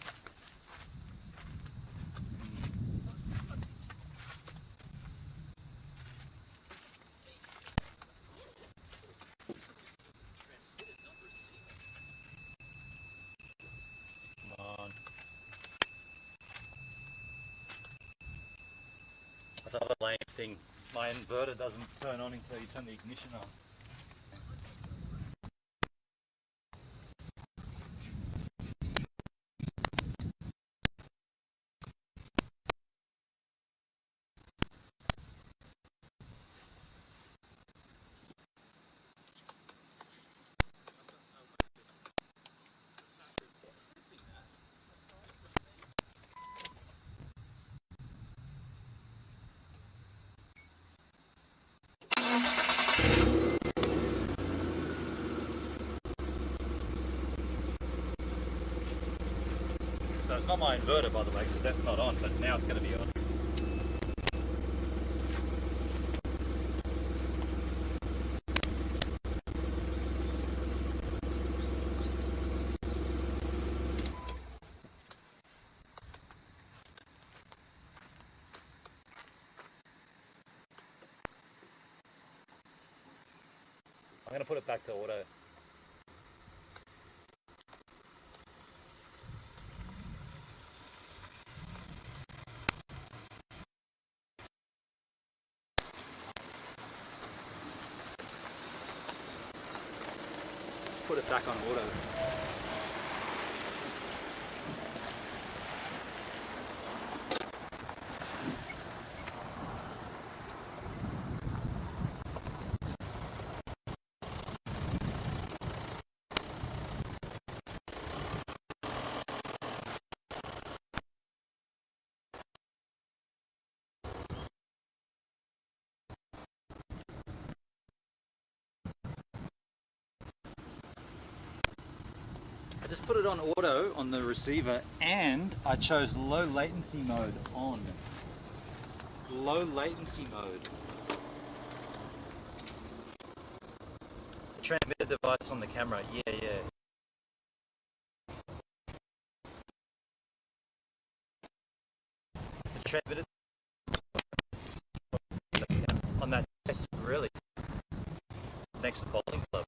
Come on. That's another lame thing. My inverter doesn't turn on until you turn the ignition on. So it's not my inverter, by the way, because that's not on, but now it's going to be on. I'm going to put it back to auto. Put it back on auto. I just put it on auto on the receiver, and I chose low latency mode on. Low latency mode. The transmitter device on the camera, yeah. The transmitter on that desk, really, next to the bowling club.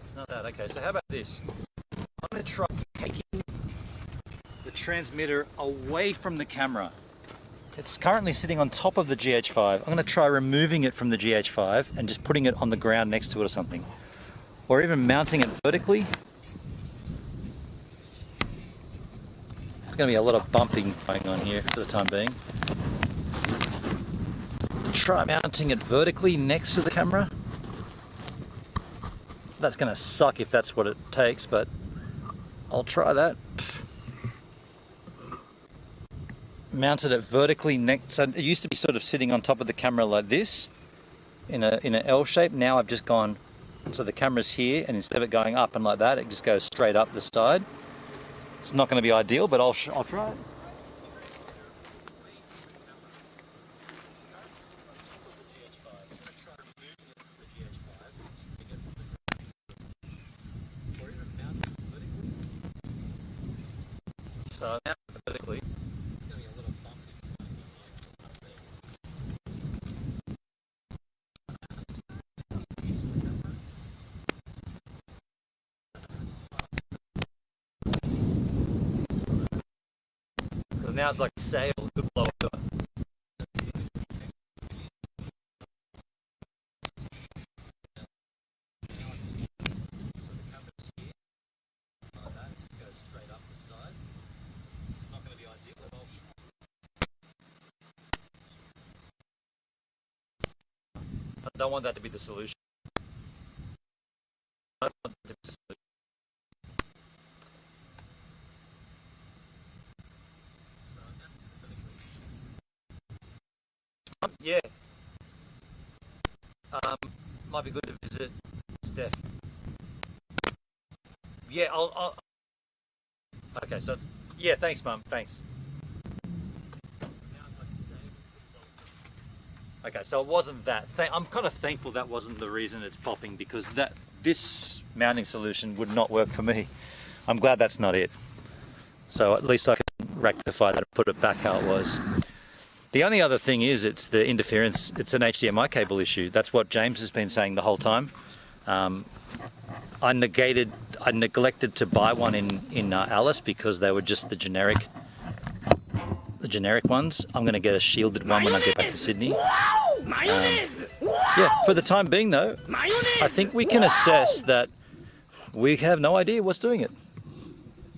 It's not that. Okay, so how about this? I'm going to try taking the transmitter away from the camera. It's currently sitting on top of the GH5. I'm going to try removing it from the GH5 and just putting it on the ground next to it or something. Or even mounting it vertically. There's going to be a lot of bumping going on here for the time being. Try mounting it vertically next to the camera. That's going to suck if that's what it takes, but I'll try that. Mounted it vertically next, so it used to be sort of sitting on top of the camera like this in an L shape. Now I've just gone, so the camera's here, and instead of it going up and like that, it just goes straight up the side. It's not going to be ideal, but I'll try it. So now vertically. Because now it's like sail could blow over. I don't want that to be the solution. I don't want that to be the solution. Yeah. Might be good to visit Steph. Yeah, I'll okay, so it's, yeah, thanks, Mum, thanks. Okay, so it wasn't that. I'm kind of thankful that wasn't the reason it's popping, because this mounting solution would not work for me. I'm glad that's not it. So at least I can rectify that and put it back how it was. The only other thing is it's the interference. It's an HDMI cable issue. That's what James has been saying the whole time. I neglected to buy one in Alice because they were just the generic ones. I'm going to get a shielded one when I get back to Sydney. Yeah, for the time being though, I think we can assess that we have no idea what's doing it,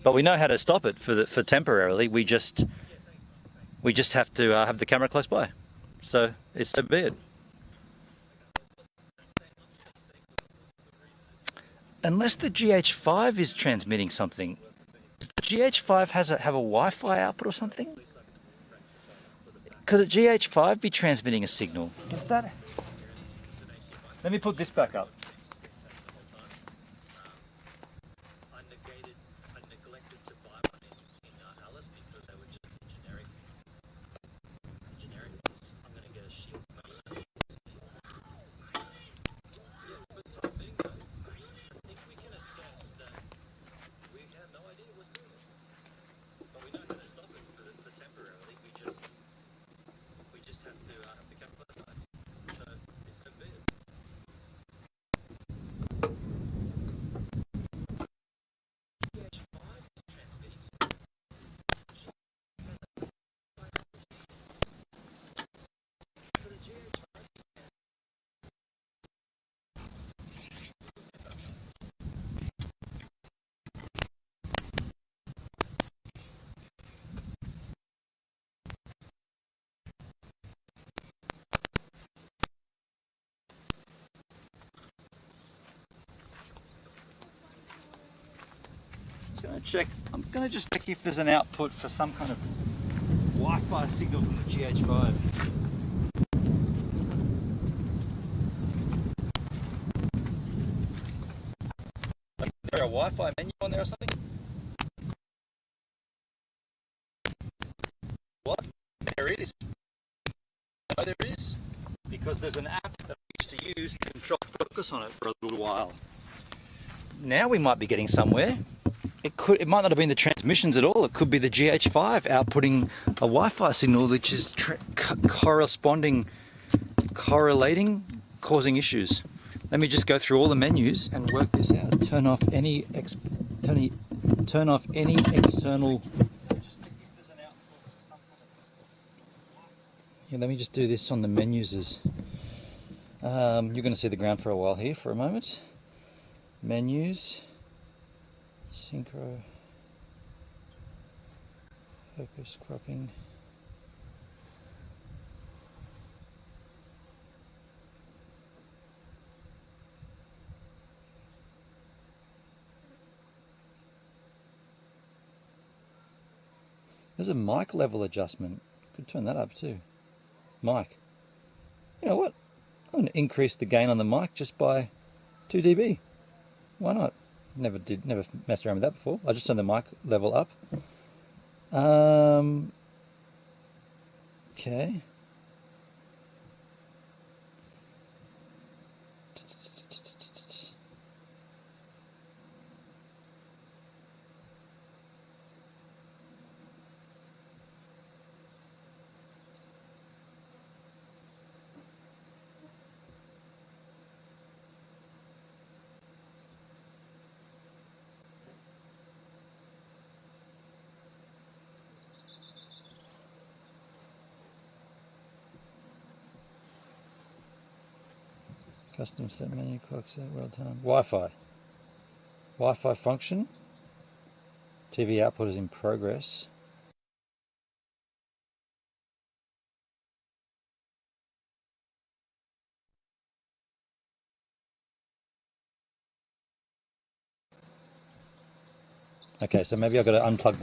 but we know how to stop it for temporarily. We just have to have the camera close by. So it's so be it. Unless the GH5 is transmitting something. Does the GH5 have a Wi-Fi output or something? Could a GH5 be transmitting a signal? Is that? Let me put this back up. I neglected to buy one in Alice because they were just generic ones. I'm going to get a shield. For the time being, though, I think we can assess that we have no idea what's doing it, but we know how to stop it for temporarily. We just have to become close. So it's so be it. I'm going to just check if there's an output for some kind of Wi-Fi signal from the GH5. Is there a Wi-Fi menu on there or something? What? There is. No, there is. Because there's an app that we used to use to control focus on it for a little while. Now we might be getting somewhere. It might not have been the transmissions at all. It could be the GH5 outputting a Wi-Fi signal, which is correlating, causing issues. Let me just go through all the menus and work this out. Turn off any external. Yeah, let me just do this on the menus. You're going to see the ground for a while here for a moment. Menus. Synchro, focus, cropping. There's a mic level adjustment. Could turn that up too. Mic. You know what? I'm going to increase the gain on the mic just by 2 dB. Why not? Never messed around with that before. I just turned the mic level up. Okay. Custom set menu clock set, well done. Wi-Fi. Wi-Fi function. TV output is in progress. Okay, so maybe I've got to unplug.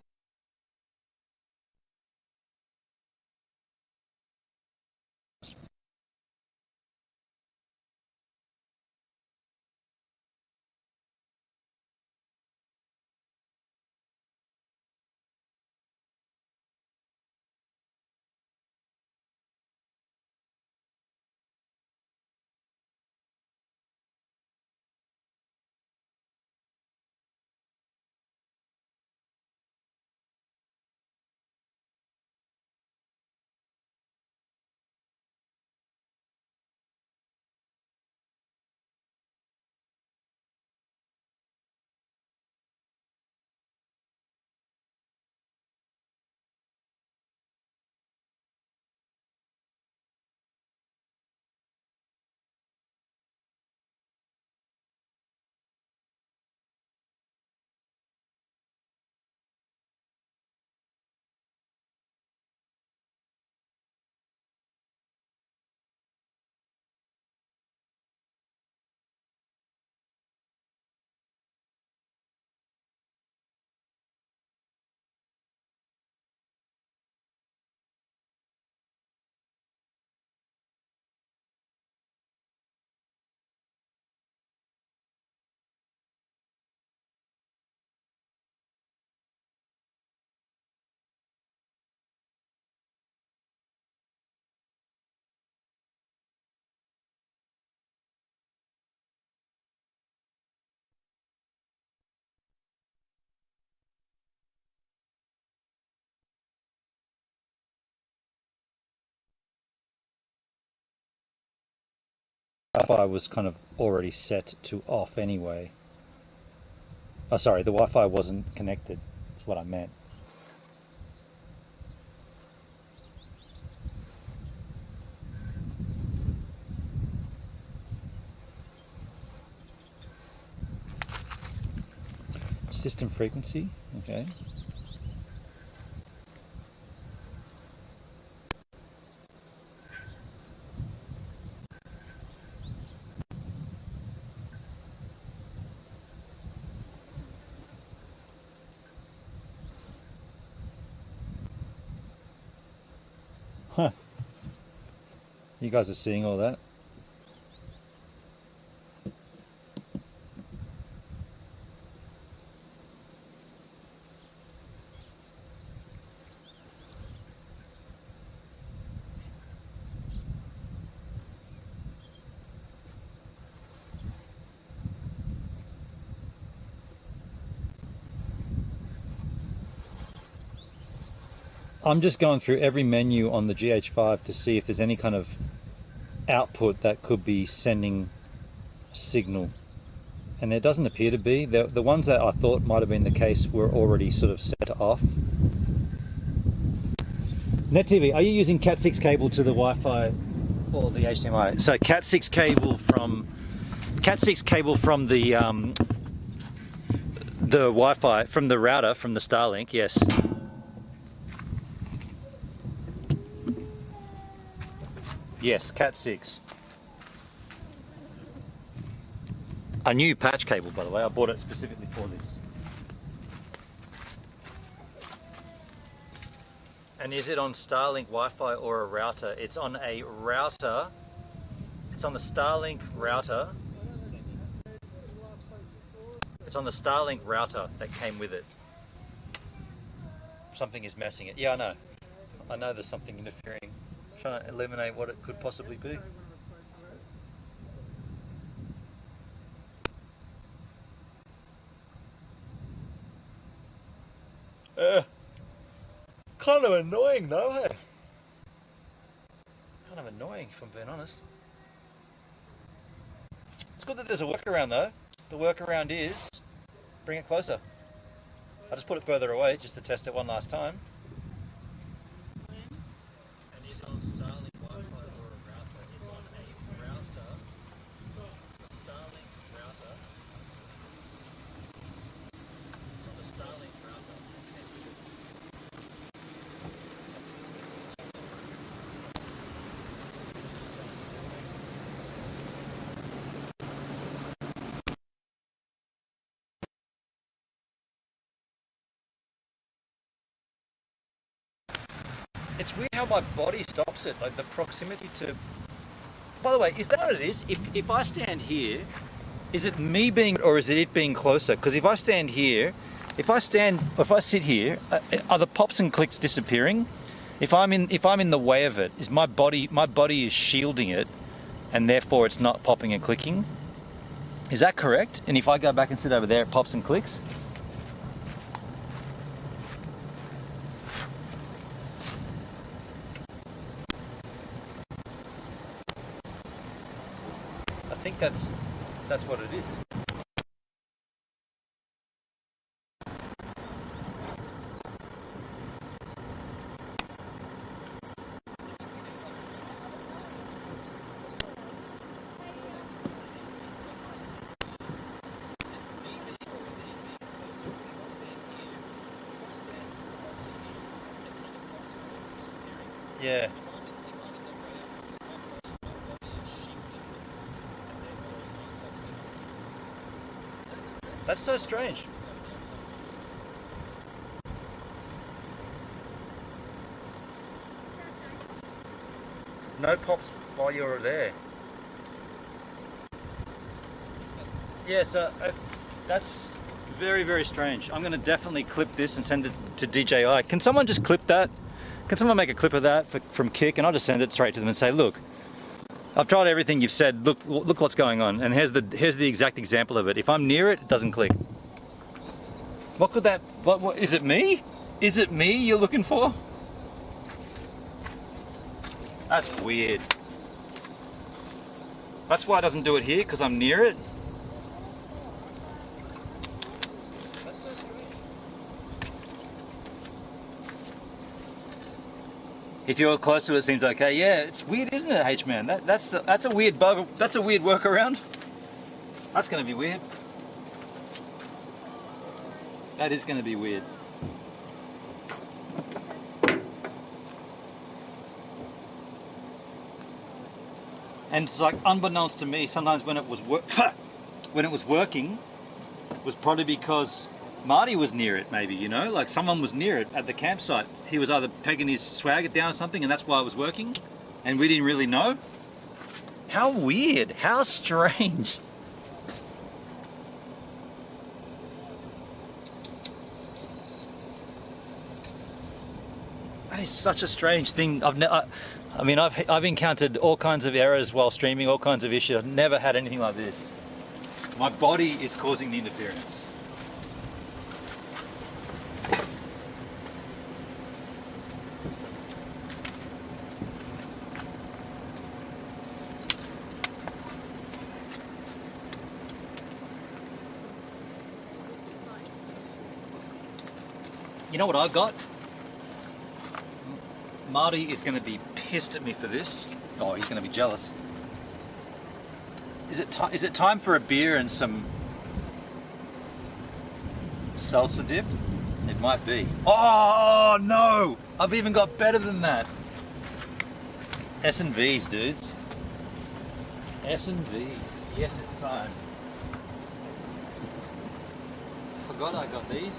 Wi-Fi was kind of already set to off anyway. Oh, sorry, the Wi-Fi wasn't connected. That's what I meant. System frequency, okay. Huh. You guys are seeing all that? I'm just going through every menu on the GH5 to see if there's any kind of output that could be sending a signal. And there doesn't appear to be. The ones that I thought might have been the case were already sort of set off. NetTV, are you using Cat6 cable to the Wi-Fi or the HDMI? So Cat6 cable from the Wi-Fi, from the router, from the Starlink, yes. Yes, Cat6. A new patch cable, by the way. I bought it specifically for this. And is it on Starlink Wi-Fi or a router? It's on a router. It's on the Starlink router. It's on the Starlink router that came with it. Something is messing it. Yeah, I know. I know there's something interfering. Trying to eliminate what it could possibly be. Kind of annoying though, hey? Kind of annoying if I'm being honest. It's good that there's a workaround though. The workaround is bring it closer. I just put it further away just to test it one last time. And is it on Starlink Wi-Fi or a router? It's on a router. It's weird how my body stops it, like the proximity to... By the way, is that what it is? If I stand here, is it me being, or is it being closer? Because if I stand here, if I sit here, are the pops and clicks disappearing? If I'm in the way of it, is my body is shielding it, and therefore it's not popping and clicking? Is that correct? And if I go back and sit over there, it pops and clicks? I think that's what it is. Yeah. That's so strange. No pops while you were there. Yeah, so that's very, very strange. I'm going to definitely clip this and send it to DJI. Can someone just clip that? Can someone make a clip of that from Kick, and I'll just send it straight to them and say, look, I've tried everything you've said. Look what's going on, and here's the exact example of it. If I'm near it, it doesn't click. What could that? What is it? Me? Is it me you're looking for? That's weird. That's why it doesn't do it here, because I'm near it. That's so strange. If you're close to it, it seems okay. Yeah, it's weird, isn't it, H-Man? That's a weird bug. That's a weird workaround. That's going to be weird. That is going to be weird. And it's like, unbeknownst to me, sometimes when it was working, was probably because Marty was near it, maybe, you know, like someone was near it at the campsite. He was either pegging his swagger down or something, and that's why it was working, and we didn't really know. How weird, how strange. That is such a strange thing. I've encountered all kinds of errors while streaming, all kinds of issues. I've never had anything like this. My body is causing the interference. You know what I got? Marty is going to be pissed at me for this. Oh, he's going to be jealous. Is it time for a beer and some salsa dip? It might be. Oh no! I've even got better than that. S&V's, dudes. S&V's. Yes, it's time. Forgot I got these.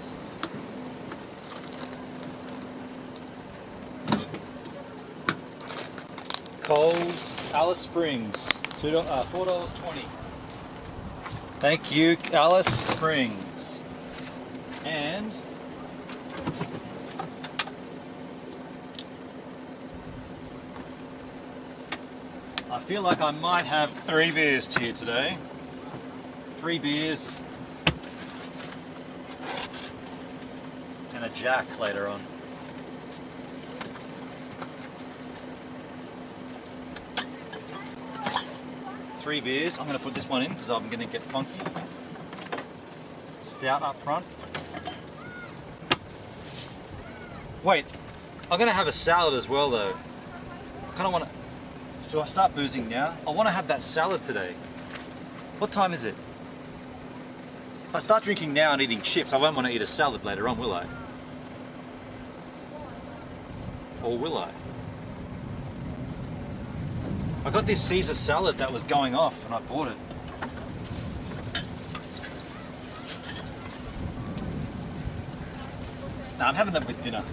Coles, Alice Springs, $4.20. Thank you, Alice Springs. And I feel like I might have 3 beers here today. 3 beers and a Jack later on. Three beers. I'm going to put this one in because I'm going to get funky. Stout up front. Wait, I'm going to have a salad as well though. I kind of want to... Do I start boozing now? I want to have that salad today. What time is it? If I start drinking now and eating chips, I won't want to eat a salad later on, will I? Or will I? I got this Caesar salad that was going off and I bought it. No, I'm having that with dinner.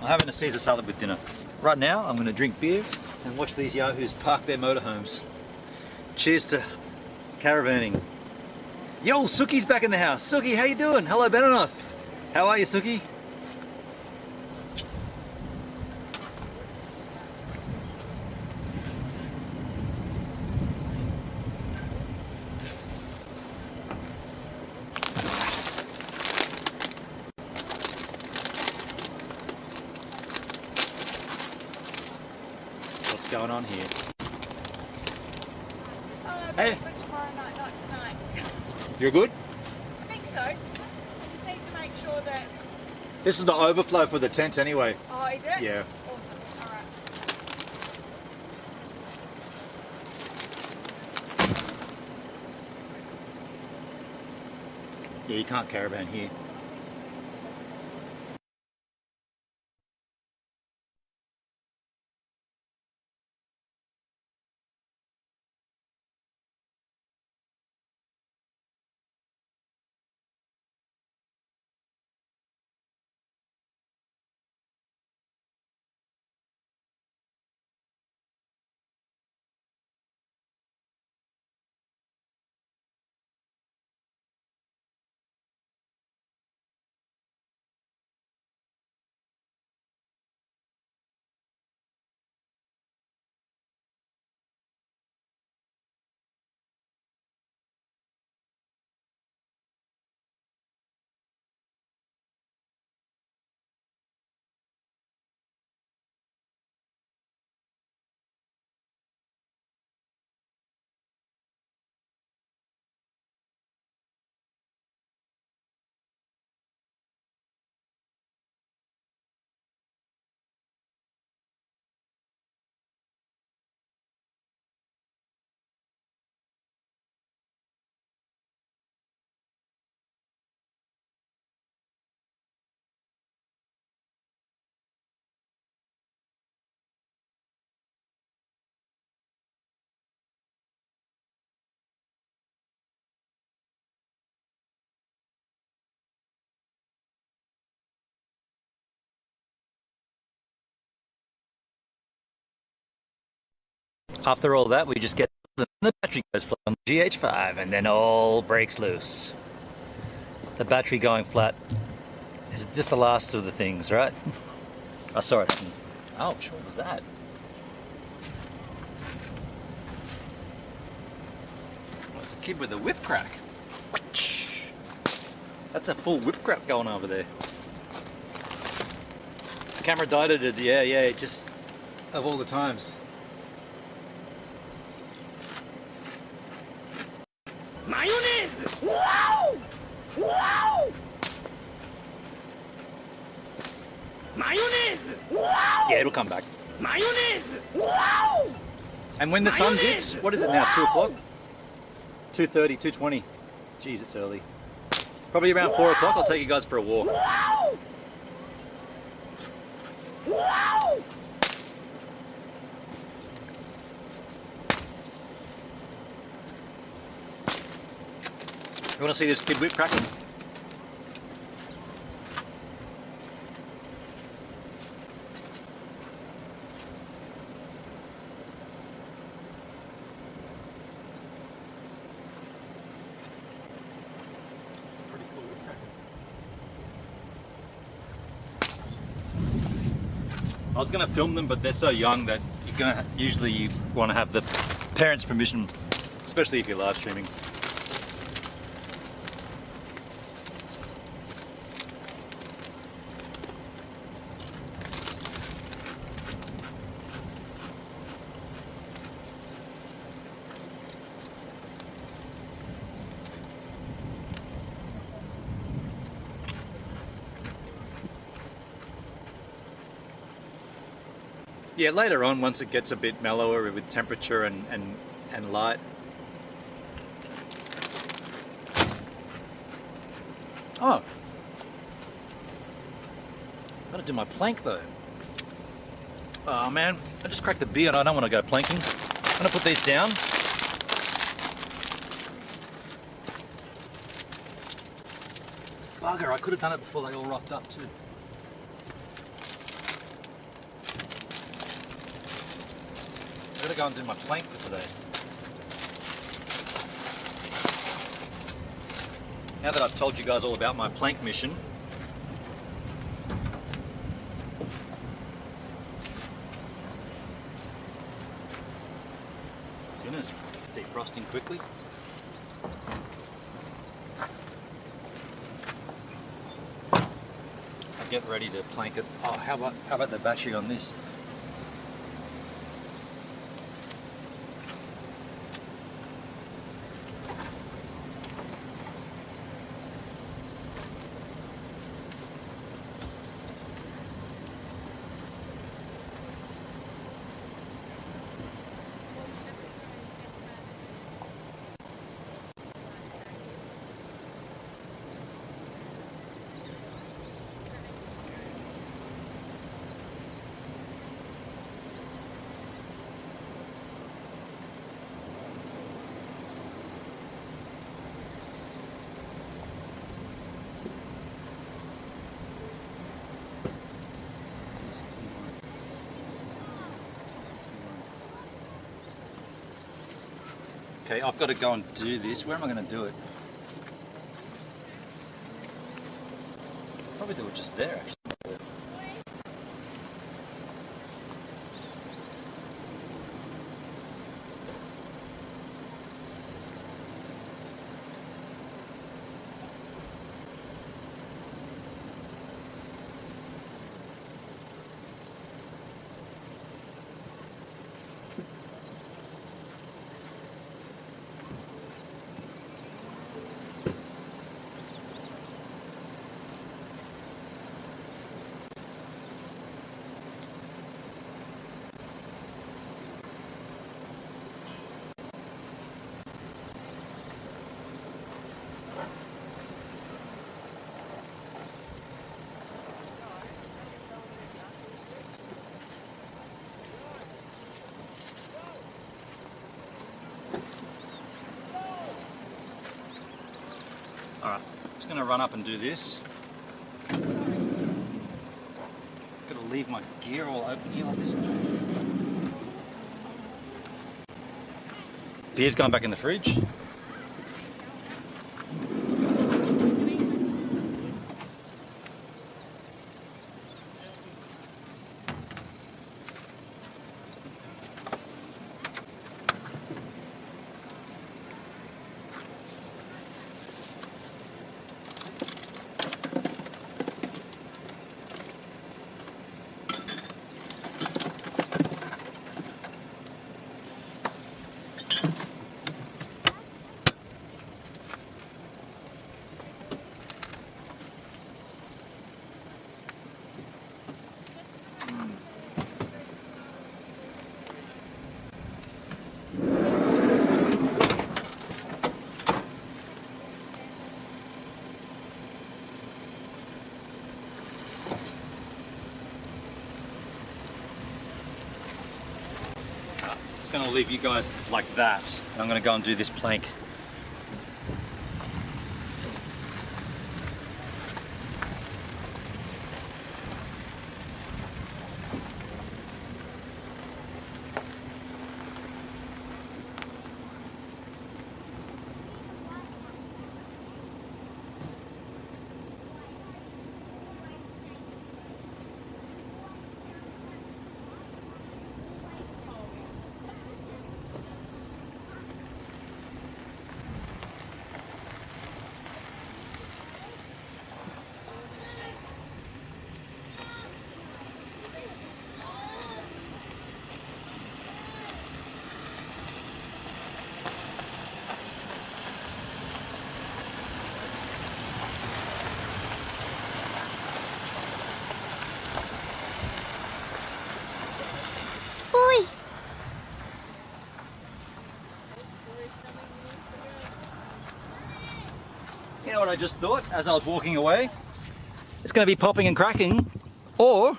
I'm having a Caesar salad with dinner. Right now, I'm going to drink beer and watch these yahoos park their motorhomes. Cheers to caravanning. Yo, Suki's back in the house. Suki, how you doing? Hello, Beninoth. How are you, Suki? What's going on here? Hey. For tomorrow night, not tonight. You're good? I think so. I just need to make sure that. This is the overflow for the tent anyway. Oh, is it? Yeah. Awesome. Alright. Yeah, you can't caravan here. After all that, we just get the battery goes flat on the GH5 and then all breaks loose. The battery going flat is just the last of the things, right? I saw it happen. Ouch, what was that? Well, it's a kid with a whip crack. That's a full whip crack going over there. The camera died at it, yeah, just of all the times. Mayonnaise! Wow! Wow! Mayonnaise! Wow! Yeah, it'll come back. Mayonnaise! Wow! And when the sun Mayonnaise! dips, what is it now, 2 Wow! o'clock? 2:30, 2:20. Jeez, it's early. Probably around 4 o'clock, I'll take you guys for a walk. Wow! Wow! You want to see this kid whip cracking? I was going to film them, but they're so young that usually you want to have the parents' permission, especially if you're live streaming. Yeah, later on, once it gets a bit mellower with temperature and light. Oh! Gotta do my plank though. Oh man, I just cracked the beer and I don't want to go planking. I'm gonna put these down. Bugger, I could have done it before they all rocked up too. I've got to go and do my plank for today. Now that I've told you guys all about my plank mission, dinner's defrosting quickly. I get ready to plank it. Oh, how about the battery on this? Okay, I've got to go and do this. Where am I going to do it? Probably do it just there, actually. Alright, just going to run up and do this. Got to leave my gear all open here like this. Beer's going back in the fridge. Going to leave you guys like that. I'm going to go and do this plank. You know what I just thought as I was walking away? It's going to be popping and cracking, or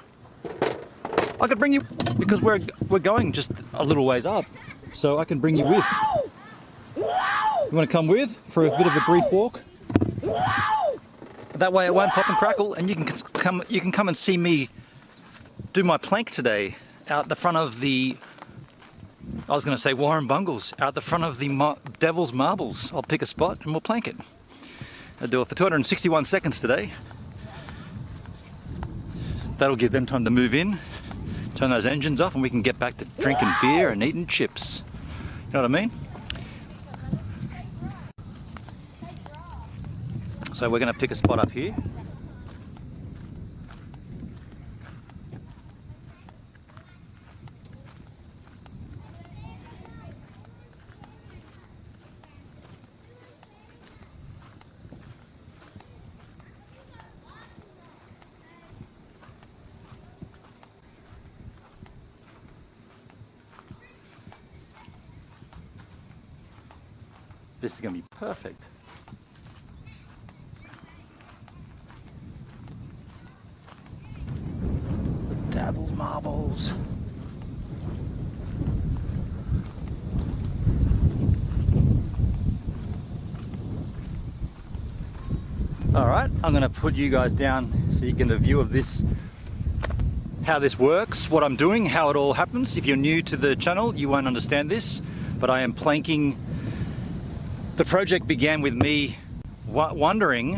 I could bring you, because we're going just a little ways up, so I can bring you with. You want to come with for a bit of a brief walk? That way it won't pop and crackle, and you can come and see me do my plank today out the front of the I was going to say Warren Bungles out the front of the Devil's Marbles. I'll pick a spot and we'll plank it. I'll do it for 261 seconds today. That'll give them time to move in, turn those engines off, and we can get back to drinking beer and eating chips. You know what I mean? So we're going to pick a spot up here. This is going to be perfect. Devil's Marbles. All right, I'm going to put you guys down so you get a view of this, how this works, what I'm doing, how it all happens. If you're new to the channel, you won't understand this, but I am planking. The project began with me wondering,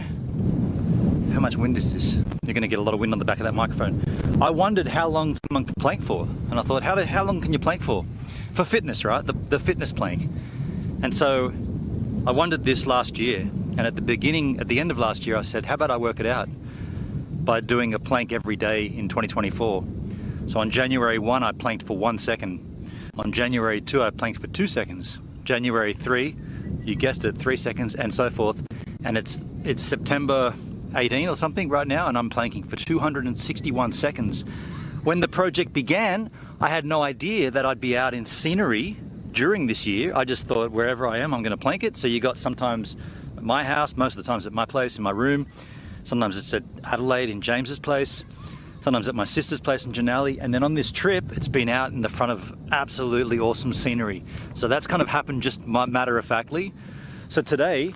how much wind is this? You're going to get a lot of wind on the back of that microphone. I wondered how long someone could plank for, and I thought, how long can you plank for? For fitness, right? The fitness plank. And so I wondered this last year, and at the end of last year, I said, how about I work it out by doing a plank every day in 2024? So on January 1, I planked for 1 second. On January 2, I planked for 2 seconds. January 3, you guessed it, 3 seconds, and so forth. And it's September 18 or something right now, and I'm planking for 261 seconds. When the project began, I had no idea that I'd be out in scenery during this year. I just thought wherever I am, I'm going to plank it. So you got sometimes at my house, most of the times at my place, in my room. Sometimes it's at Adelaide in James's place. Sometimes at my sister's place in Janali. And then on this trip, it's been out in the front of absolutely awesome scenery. So that's kind of happened just matter-of-factly. So today,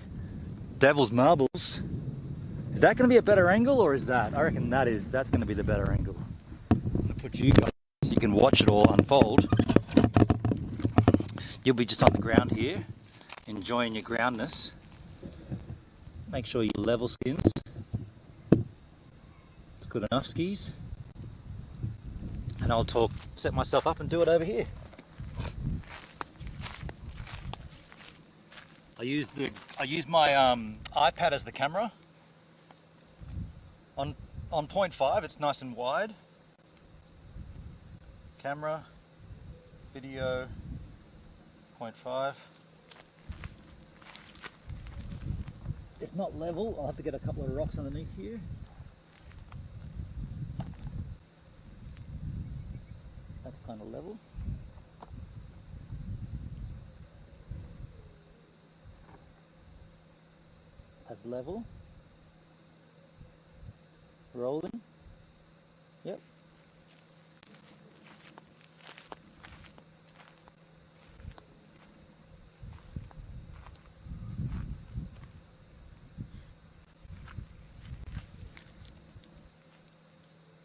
Devil's Marbles, is that going to be a better angle, or is that? I reckon that's going to be the better angle. I'm going to put you guys so you can watch it all unfold. You'll be just on the ground here, enjoying your groundness. Make sure you level skins. It's good enough, skis. And I'll set myself up and do it over here. I use my iPad as the camera. On 0.5, it's nice and wide. Camera, video, 0.5. It's not level. I'll have to get a couple of rocks underneath here. That's kind of level. That's level. Rolling. Yep.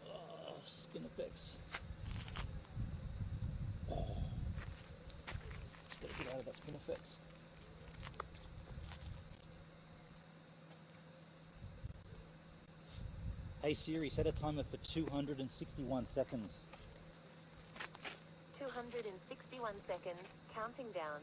Oh, skin effects. Just gotta get out of that spin effects. Hey Siri, set a timer for 261 seconds. 261 seconds, counting down.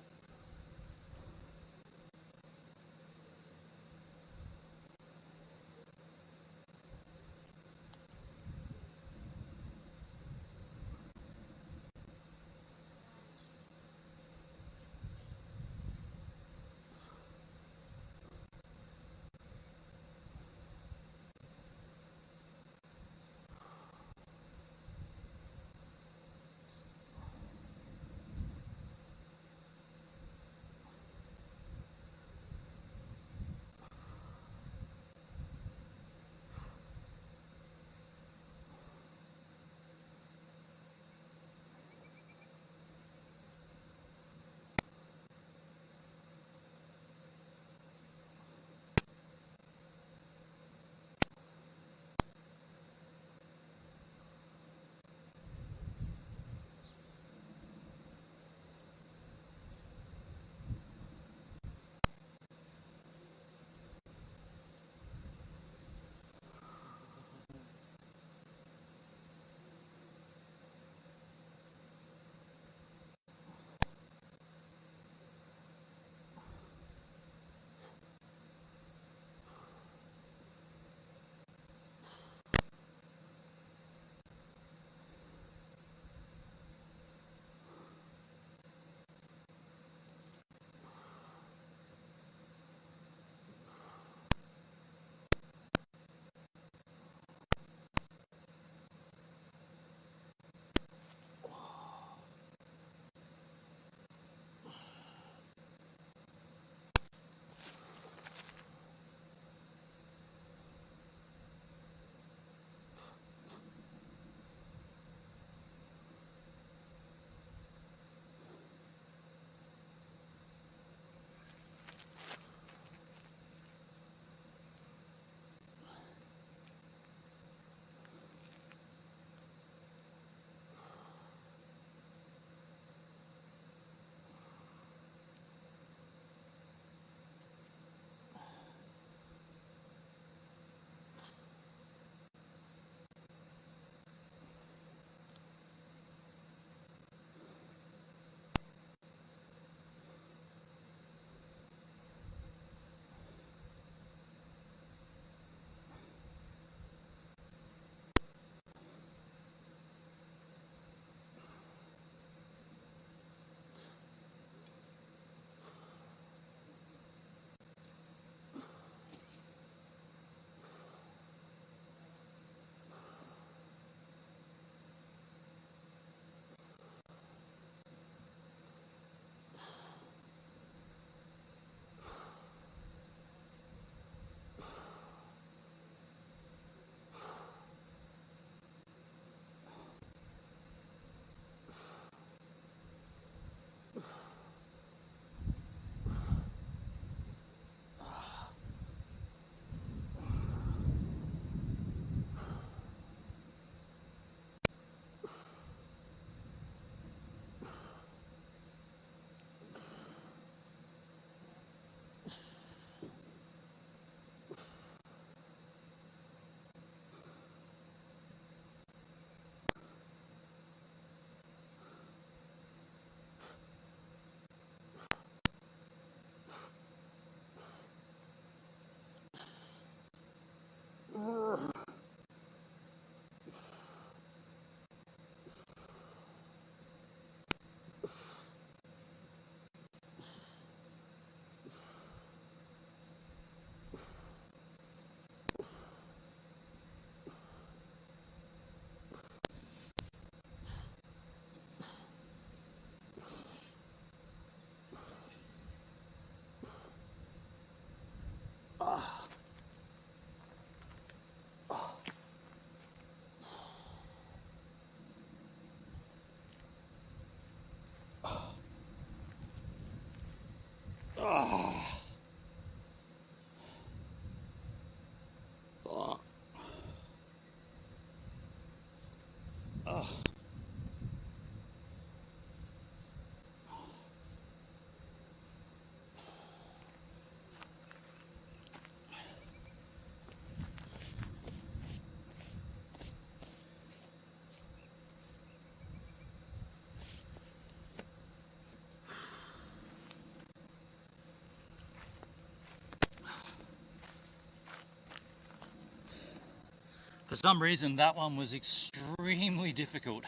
For some reason, that one was extremely difficult.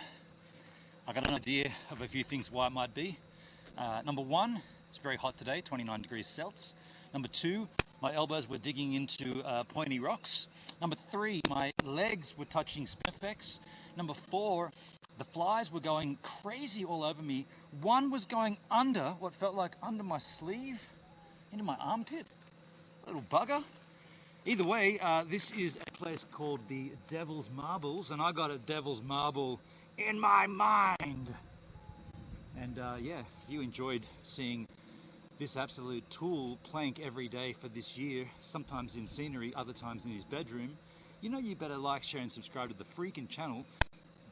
I got an idea of a few things why it might be. Number one, it's very hot today, 29 degrees Celsius. Number two, my elbows were digging into pointy rocks. Number three, my legs were touching spinifex. Number four, the flies were going crazy all over me. One was going under, what felt like under my sleeve, into my armpit. A little bugger. Either way, this is a place called the Devil's Marbles, and I got a Devil's Marble in my mind. And yeah, if you enjoyed seeing this absolute tool plank every day for this year, sometimes in scenery, other times in his bedroom, you know you better like, share and subscribe to the freaking channel.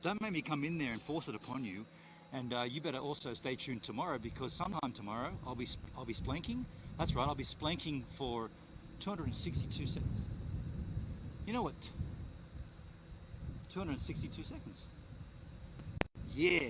Don't make me come in there and force it upon you. And you better also stay tuned tomorrow, because sometime tomorrow I'll be splanking. That's right, I'll be splanking for 262 seconds. You know what? 262 seconds. Yeah.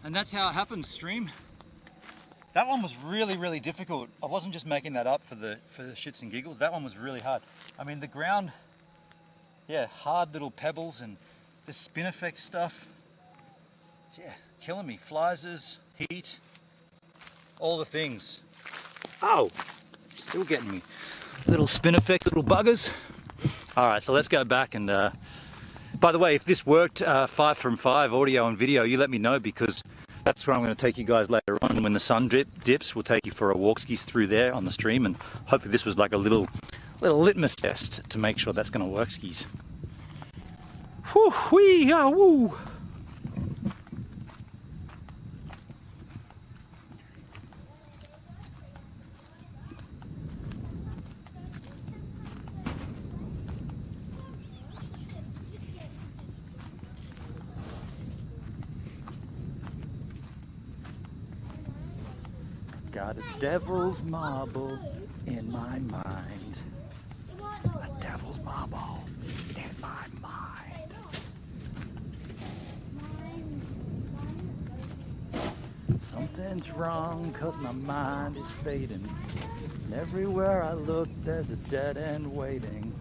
And that's how it happens, stream. That one was really, really difficult. I wasn't just making that up for the shits and giggles. That one was really hard. I mean, the ground, yeah, hard little pebbles, and this spinifex stuff, yeah, killing me. Flies, heat, all the things. Oh, still getting me. Little spinifex, little buggers. All right, so let's go back and, by the way, if this worked 5 from 5, audio and video, you let me know, because that's where I'm going to take you guys later on. When the sun dips, we'll take you for a walk skis through there on the stream, and hopefully this was like a little litmus test to make sure that's going to work, skis. Whoo wee ah woo. Got a devil's marble in my mind. A devil's marble in my mind. Something's wrong, 'cause my mind is fading. And everywhere I look, there's a dead end waiting.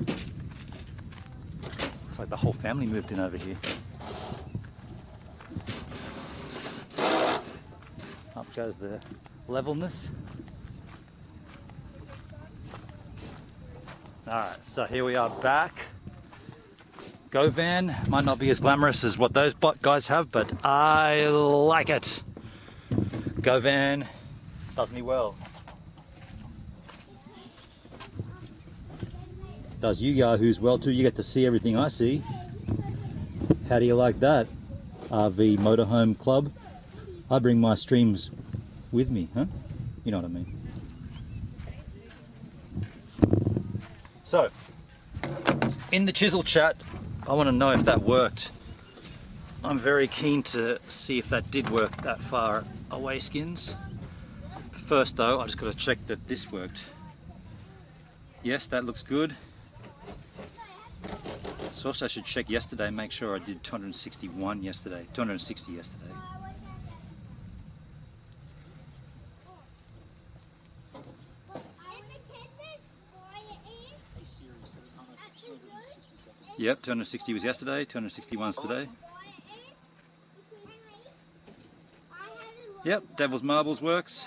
It's like the whole family moved in over here. Up goes the levelness. Alright, so here we are back. Go van might not be as glamorous as what those guys have, but I like it. Go van does me well. Does you yahoos well too. You get to see everything I see. How do you like that, RV Motorhome Club? I bring my streams with me, huh? You know what I mean. So, in the chisel chat, I want to know if that worked. I'm very keen to see if that did work that far away, skins. First though, I just got to check that this worked. Yes, that looks good. So also I should check yesterday, make sure I did 261 yesterday, 260 yesterday. Yep, 260 was yesterday, 261 is today. Yep, Devil's Marbles works.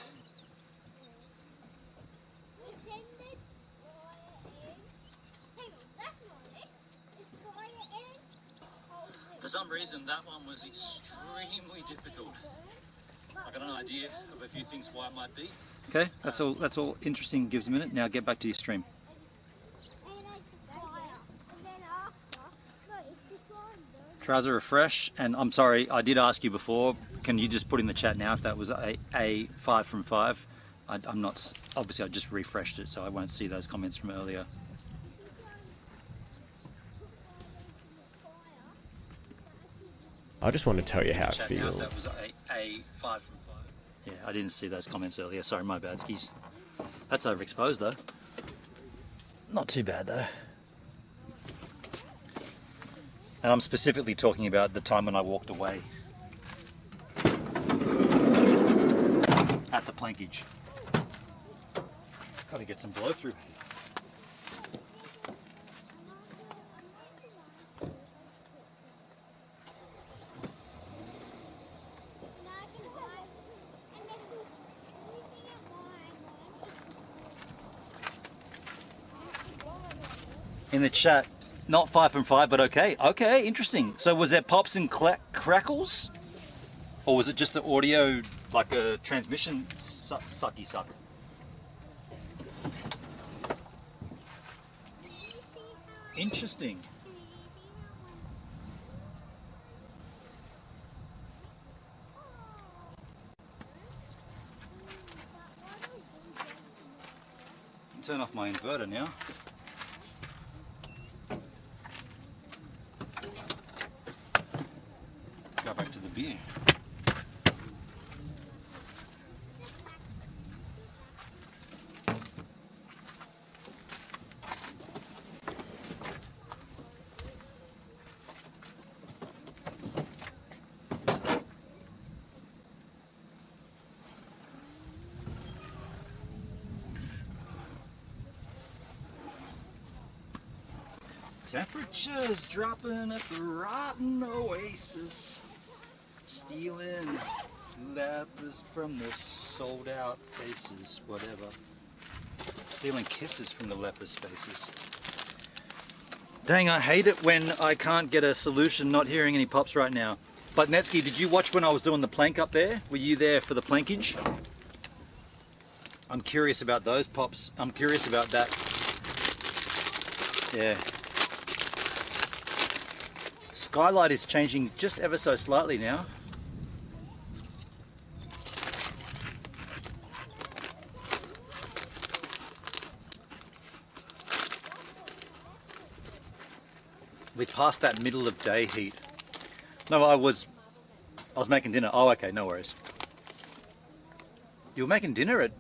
For some reason, that one was extremely difficult. I got an idea of a few things why it might be. Okay, that's all interesting. Gives a minute. Now get back to your stream. Trouser refresh, and I'm sorry, I did ask you before, can you just put in the chat now if that was a 5 from 5? I'm not, obviously I just refreshed it so I won't see those comments from earlier. I just want to tell you how it Chat feels. now if that was a 5 from 5. Yeah, I didn't see those comments earlier, sorry, my bad skis. That's overexposed though. Not too bad though. And I'm specifically talking about the time when I walked away at the plankage. Got to get some blow through. In the chat, not 5 from 5, but okay. Okay, interesting. So was there pops and crackles? Or was it just the audio, like a transmission sucky suck? Interesting. Turn off my inverter now. Go back to the beer. Temperatures dropping at the rotten oasis, stealing lepers from the sold out faces, whatever. Stealing kisses from the lepers' faces. Dang, I hate it when I can't get a solution not hearing any pops right now. But Netsky, did you watch when I was doing the plank up there? Were you there for the plankage? I'm curious about those pops. I'm curious about that. Yeah. Skylight is changing just ever so slightly now. We passed that middle of day heat. No, I was making dinner. Oh, okay, no worries. You were making dinner at,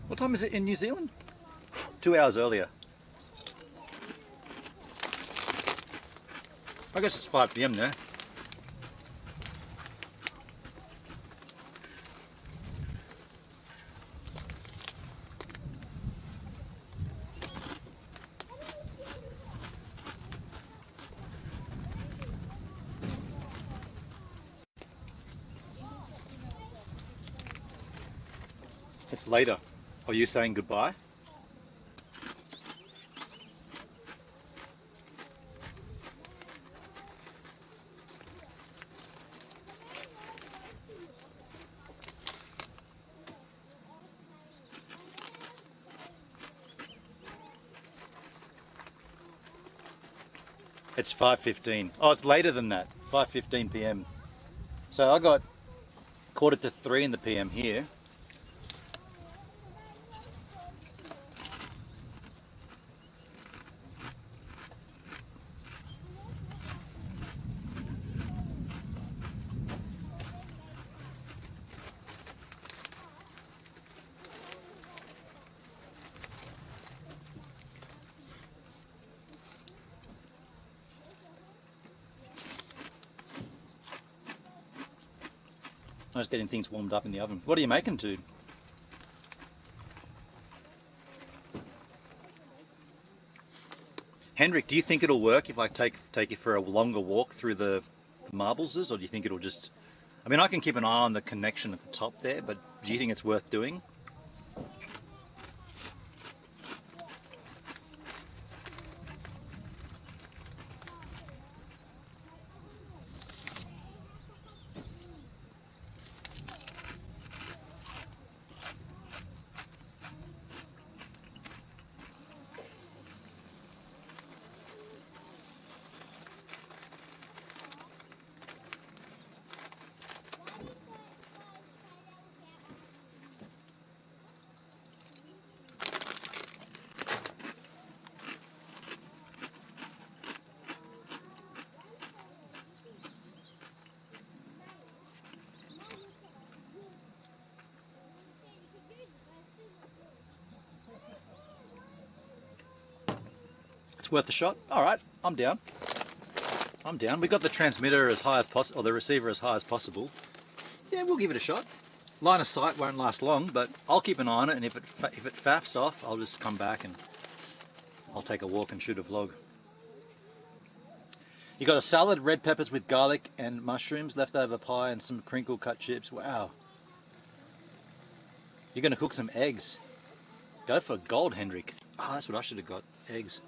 what time is it in New Zealand? 2 hours earlier. I guess it's 5 PM there. It's later. Are you saying goodbye? It's 5:15. Oh, it's later than that. 5:15 PM. So I got 2:45 in the PM here. I'm just getting things warmed up in the oven. What are you making, dude? Hendrik, do you think it'll work if I take you for a longer walk through the marbles, or do you think it'll just... I mean, I can keep an eye on the connection at the top there, but do you think it's worth doing? It's worth a shot. All right, I'm down. I'm down. We got the transmitter as high as possible, or the receiver as high as possible. Yeah, we'll give it a shot. Line of sight won't last long, but I'll keep an eye on it, and if it faffs off, I'll just come back and I'll take a walk and shoot a vlog. You got a salad, red peppers with garlic and mushrooms, leftover pie, and some crinkle cut chips. Wow. You're going to cook some eggs. Go for gold, Hendrik. Oh, that's what I should have got. Eggs.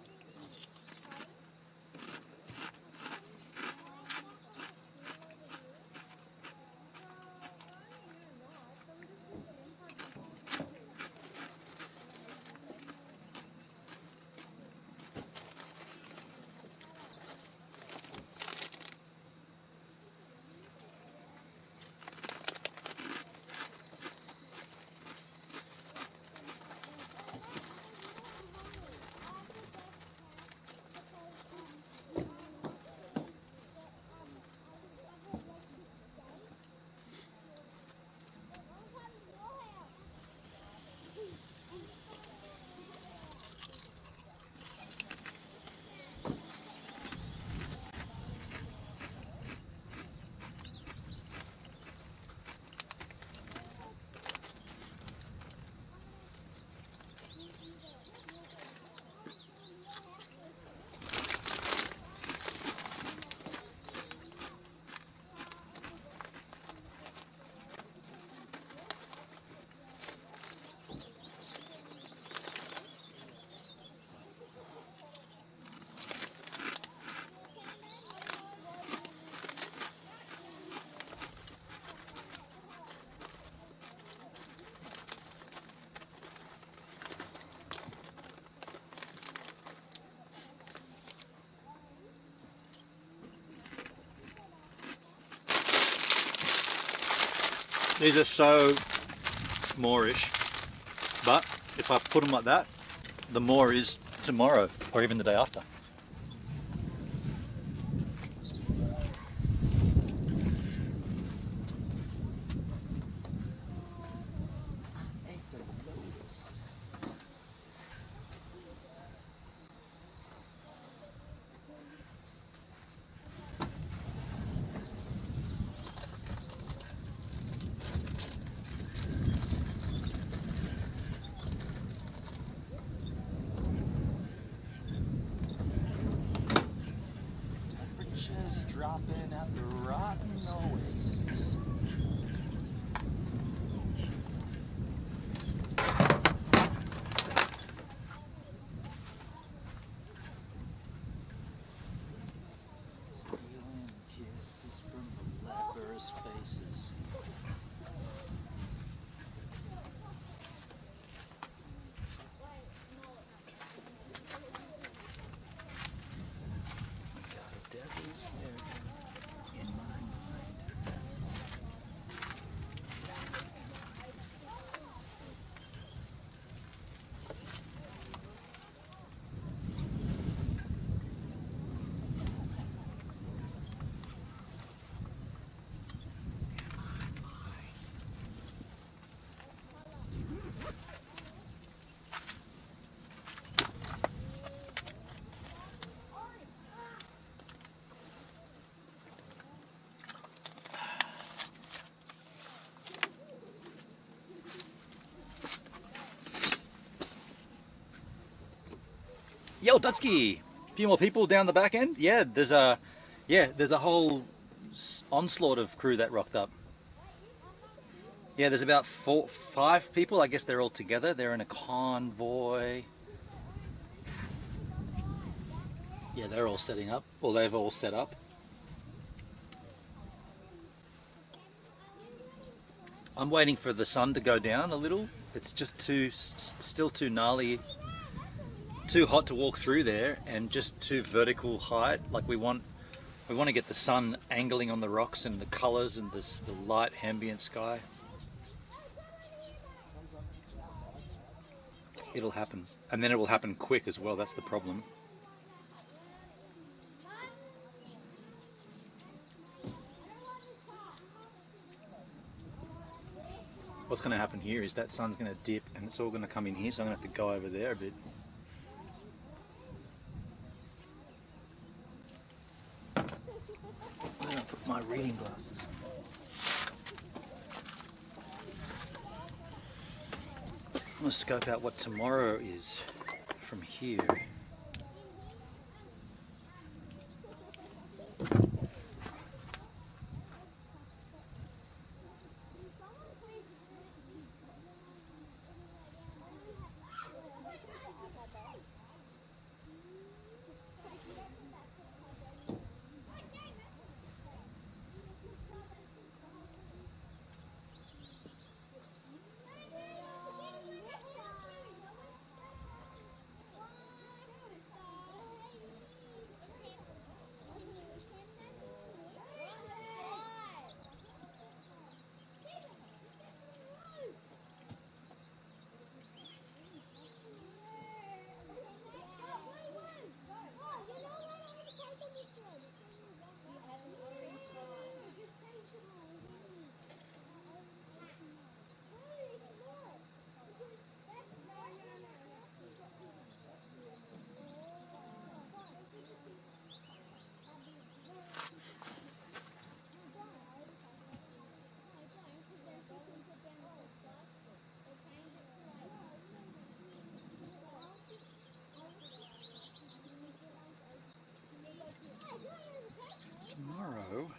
These are so moorish, but if I put them like that, the moor is tomorrow or even the day after. Dropping at the rotten oasis. Stealing kisses from the lepers' faces. Got a devil's hair in my mind. Yo, Dutski! A few more people down the back end. Yeah, there's a whole onslaught of crew that rocked up. Yeah, there's about 5 people. I guess they're all together. They're in a convoy. Yeah, they're all setting up. Well, they've all set up. I'm waiting for the sun to go down a little. It's just still too gnarly. Too hot to walk through there, and just too vertical height. Like we want to get the sun angling on the rocks and the colors and the light ambient sky. It'll happen, and then it will happen quick as well. That's the problem. What's going to happen here is that sun's going to dip and it's all going to come in here, so I'm going to have to go over there a bit. my reading glasses. I'm going to scope out what tomorrow is from here. Tomorrow,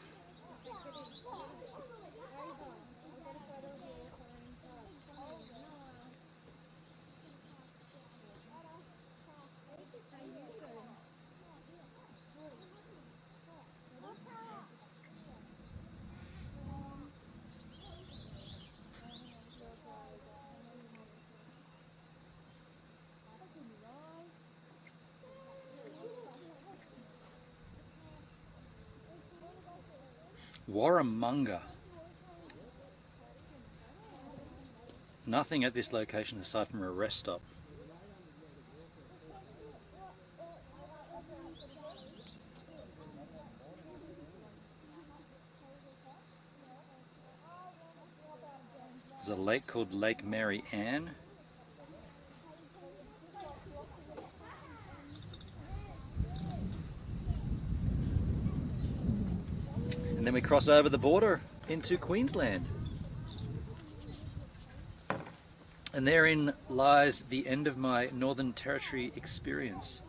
Warramunga. Nothing at this location aside from a rest stop. There's a lake called Lake Mary Ann. And then we cross over the border into Queensland. And therein lies the end of my Northern Territory experience.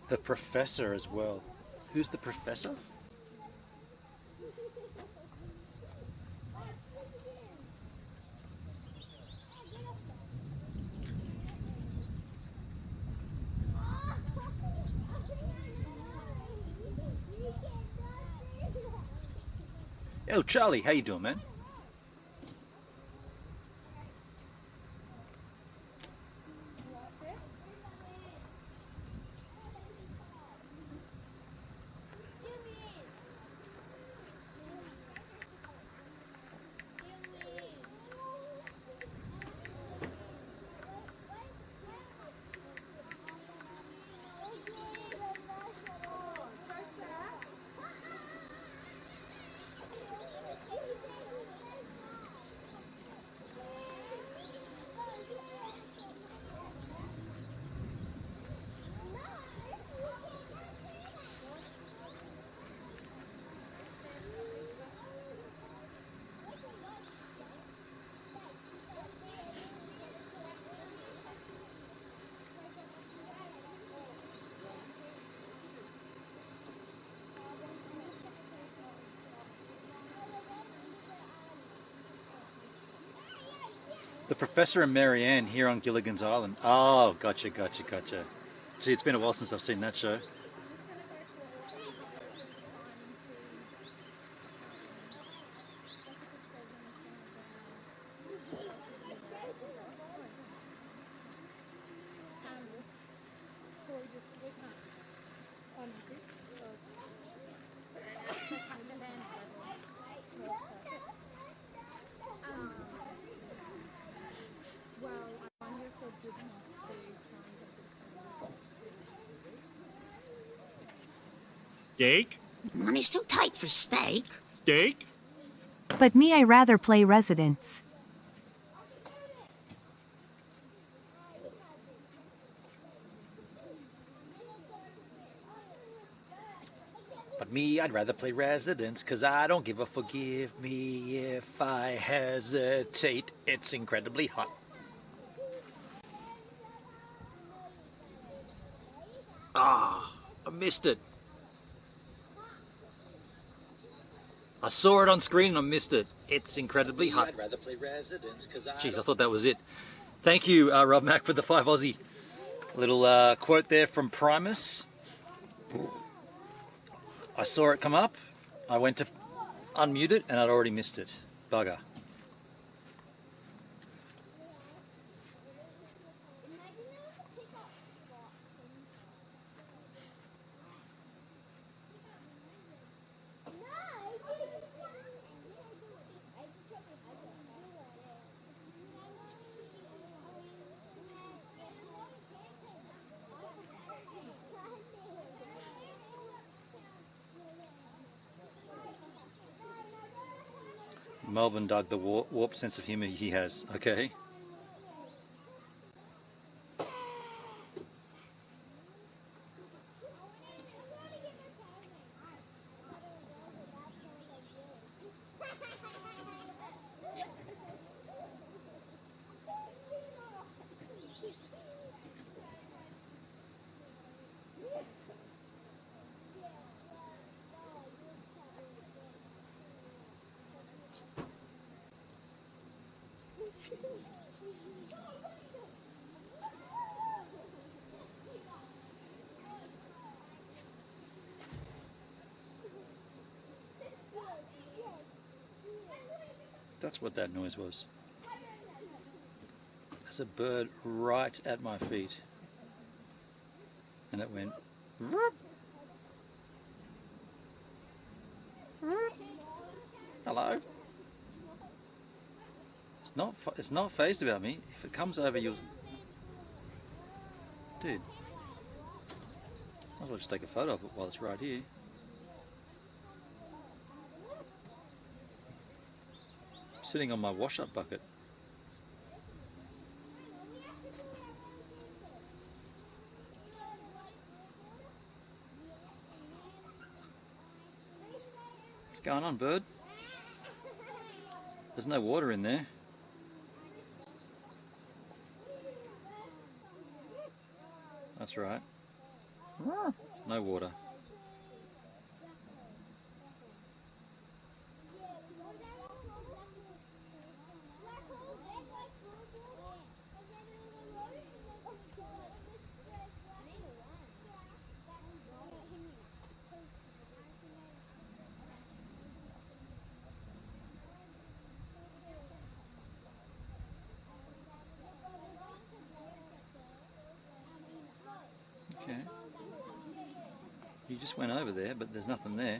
The professor as well. Who's the professor? Oh, Charlie, how you doing, man? The Professor and Mary Ann here on Gilligan's Island. Oh, gotcha. Gee, it's been a while since I've seen that show. Steak? Money's too tight for steak. Steak? But me, I rather play residence. But me, I'd rather play residence, 'cause I don't give a forgive me if I hesitate. It's incredibly hot. Ah, I missed it. I saw it on screen and I missed it. It's incredibly hot. I'd rather play residence, 'cause Jeez, I thought that was it. Thank you, Rob Mack, for the 5 Aussie. Little quote there from Primus. I saw it come up, I went to unmute it, and I'd already missed it. Bugger. Melbourne dug the warped sense of humour he has. Okay. That's what that noise was. There's a bird right at my feet. And it went... Whoop. Whoop. Hello. It's not phased about me. If it comes over, you'll... Dude. Might as well just take a photo of it while it's right here. Sitting on my wash-up bucket. What's going on, bird? There's no water in there. That's right. No water. Okay. You just went over there, but there's nothing there.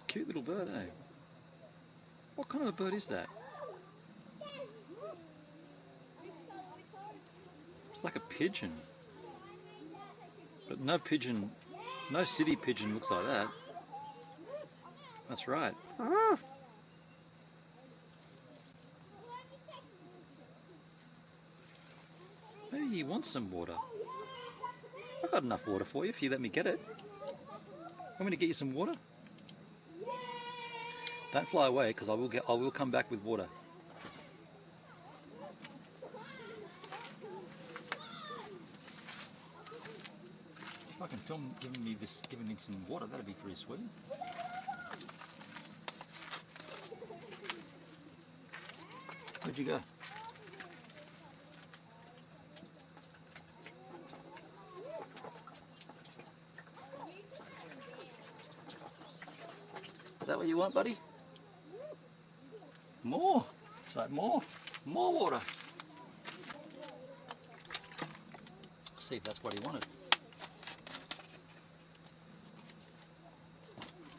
Cute little bird, eh? What kind of a bird is that? It's like a pigeon. But no pigeon, no city pigeon looks like that. That's right. Maybe he wants some water. I've got enough water for you if you let me get it. Want me to get you some water? Don't fly away, because I will come back with water. If I can film giving me some water, that'd be pretty sweet. Where'd you go? Is that what you want, buddy? More. It's like more water. See if that's what he wanted.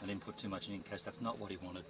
didn't put too much in case that's not what he wanted.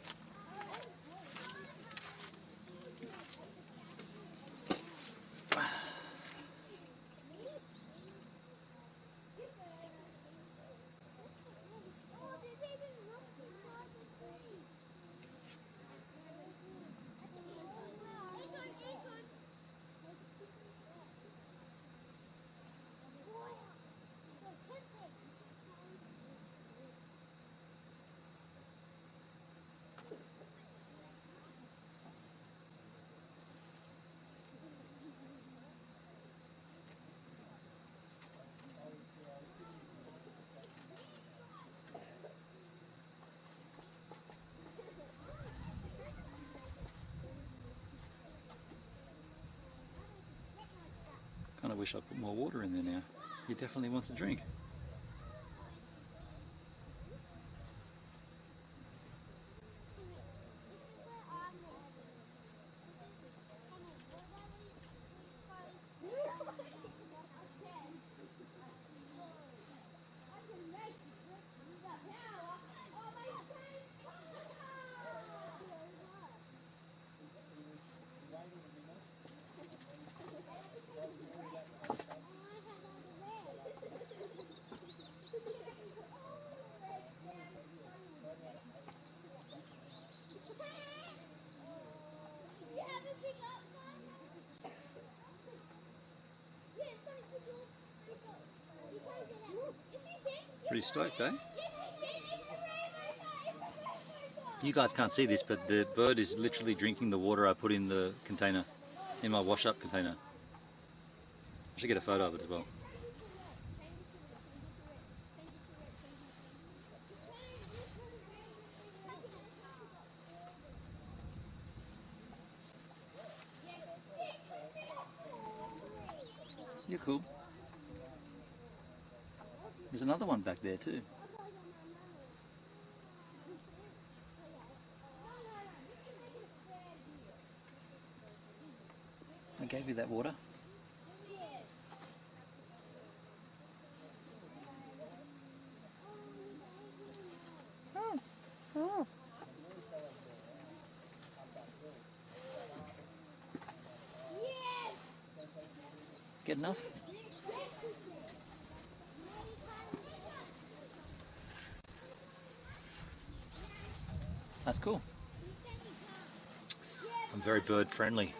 Kind of wish I put more water in there now. He definitely wants a drink. Pretty stoked, eh? You guys can't see this, but the bird is literally drinking the water I put in the container, in my wash-up container. I should get a photo of it as well. You're cool. There's another one back there too. I gave you that water. Get enough? That's cool. I'm very bird friendly.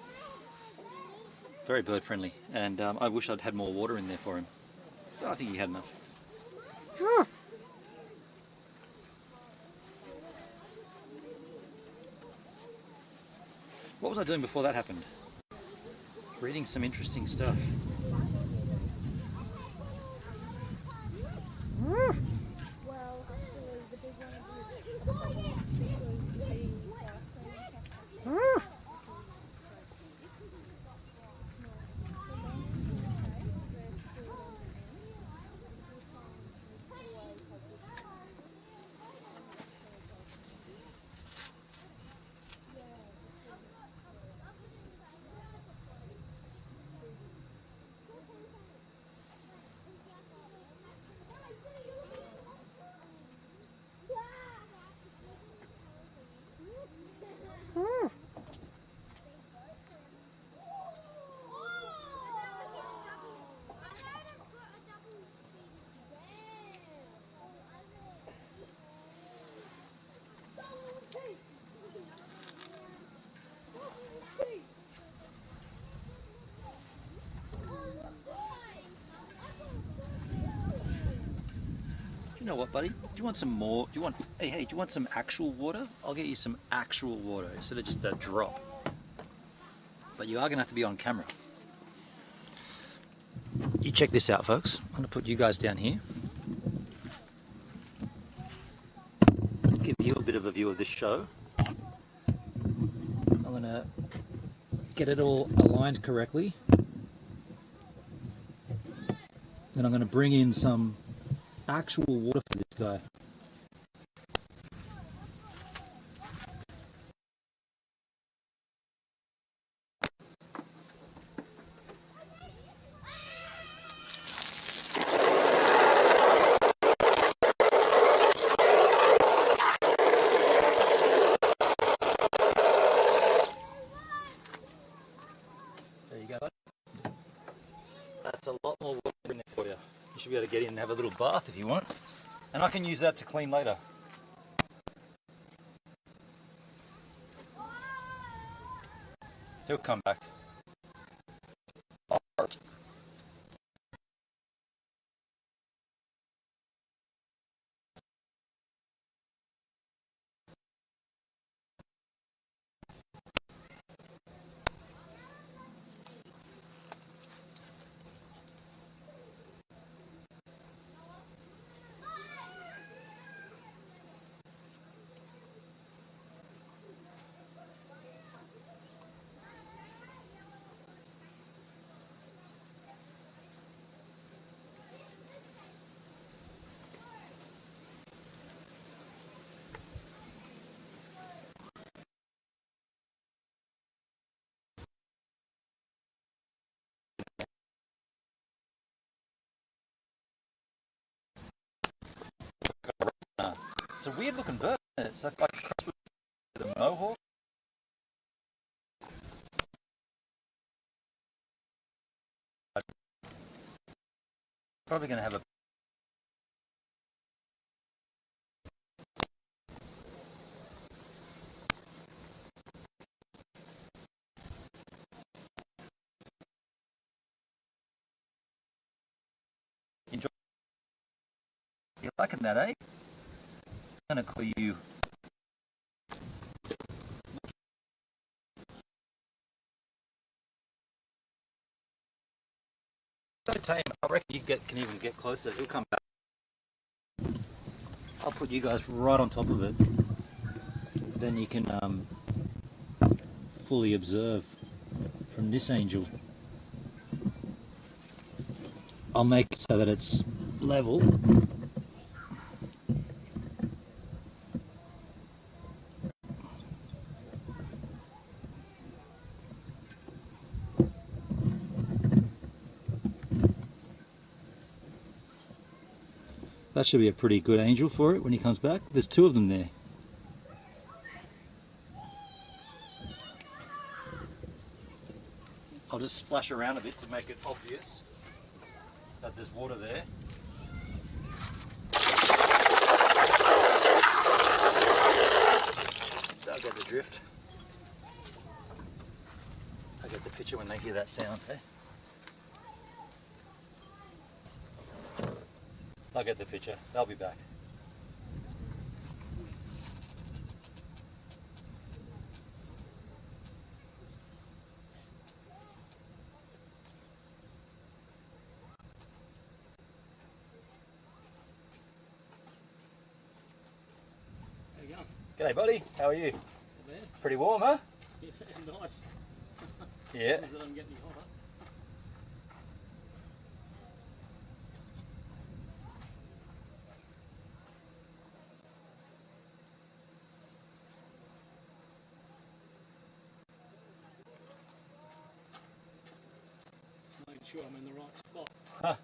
Very bird friendly. And I wish I'd had more water in there for him. But I think he had enough. What was I doing before that happened? Reading some interesting stuff. You know what, buddy? Do you want some more? Do you want? Hey, do you want some actual water? I'll get you some actual water instead of just a drop. But you are going to have to be on camera. You check this out, folks. I'm going to put you guys down here. Give you a bit of a view of this show. I'm going to get it all aligned correctly. Then I'm going to bring in some actual water for this guy. That's a lot more water in there for you. You should be able to get in and have a little bath if you want. And I can use that to clean later. He'll come back. It's a weird looking bird. It's like a cross with the mohawk. Probably going to have a enjoy. You're liking that, eh? I'm going to call you. So tame. I reckon you can even get closer. He'll come back. I'll put you guys right on top of it. Then you can fully observe from this angel. I'll make it so that it's level. That should be a pretty good angel for it when he comes back. There's two of them there. I'll just splash around a bit to make it obvious that there's water there. They'll get the drift. I get the picture when they hear that sound, eh? I'll get the picture. They'll be back. There you go. G'day buddy, how are you? Pretty warm, huh? Yeah, nice. Yeah. That I'm getting hotter. Making sure I'm in the right spot. Huh.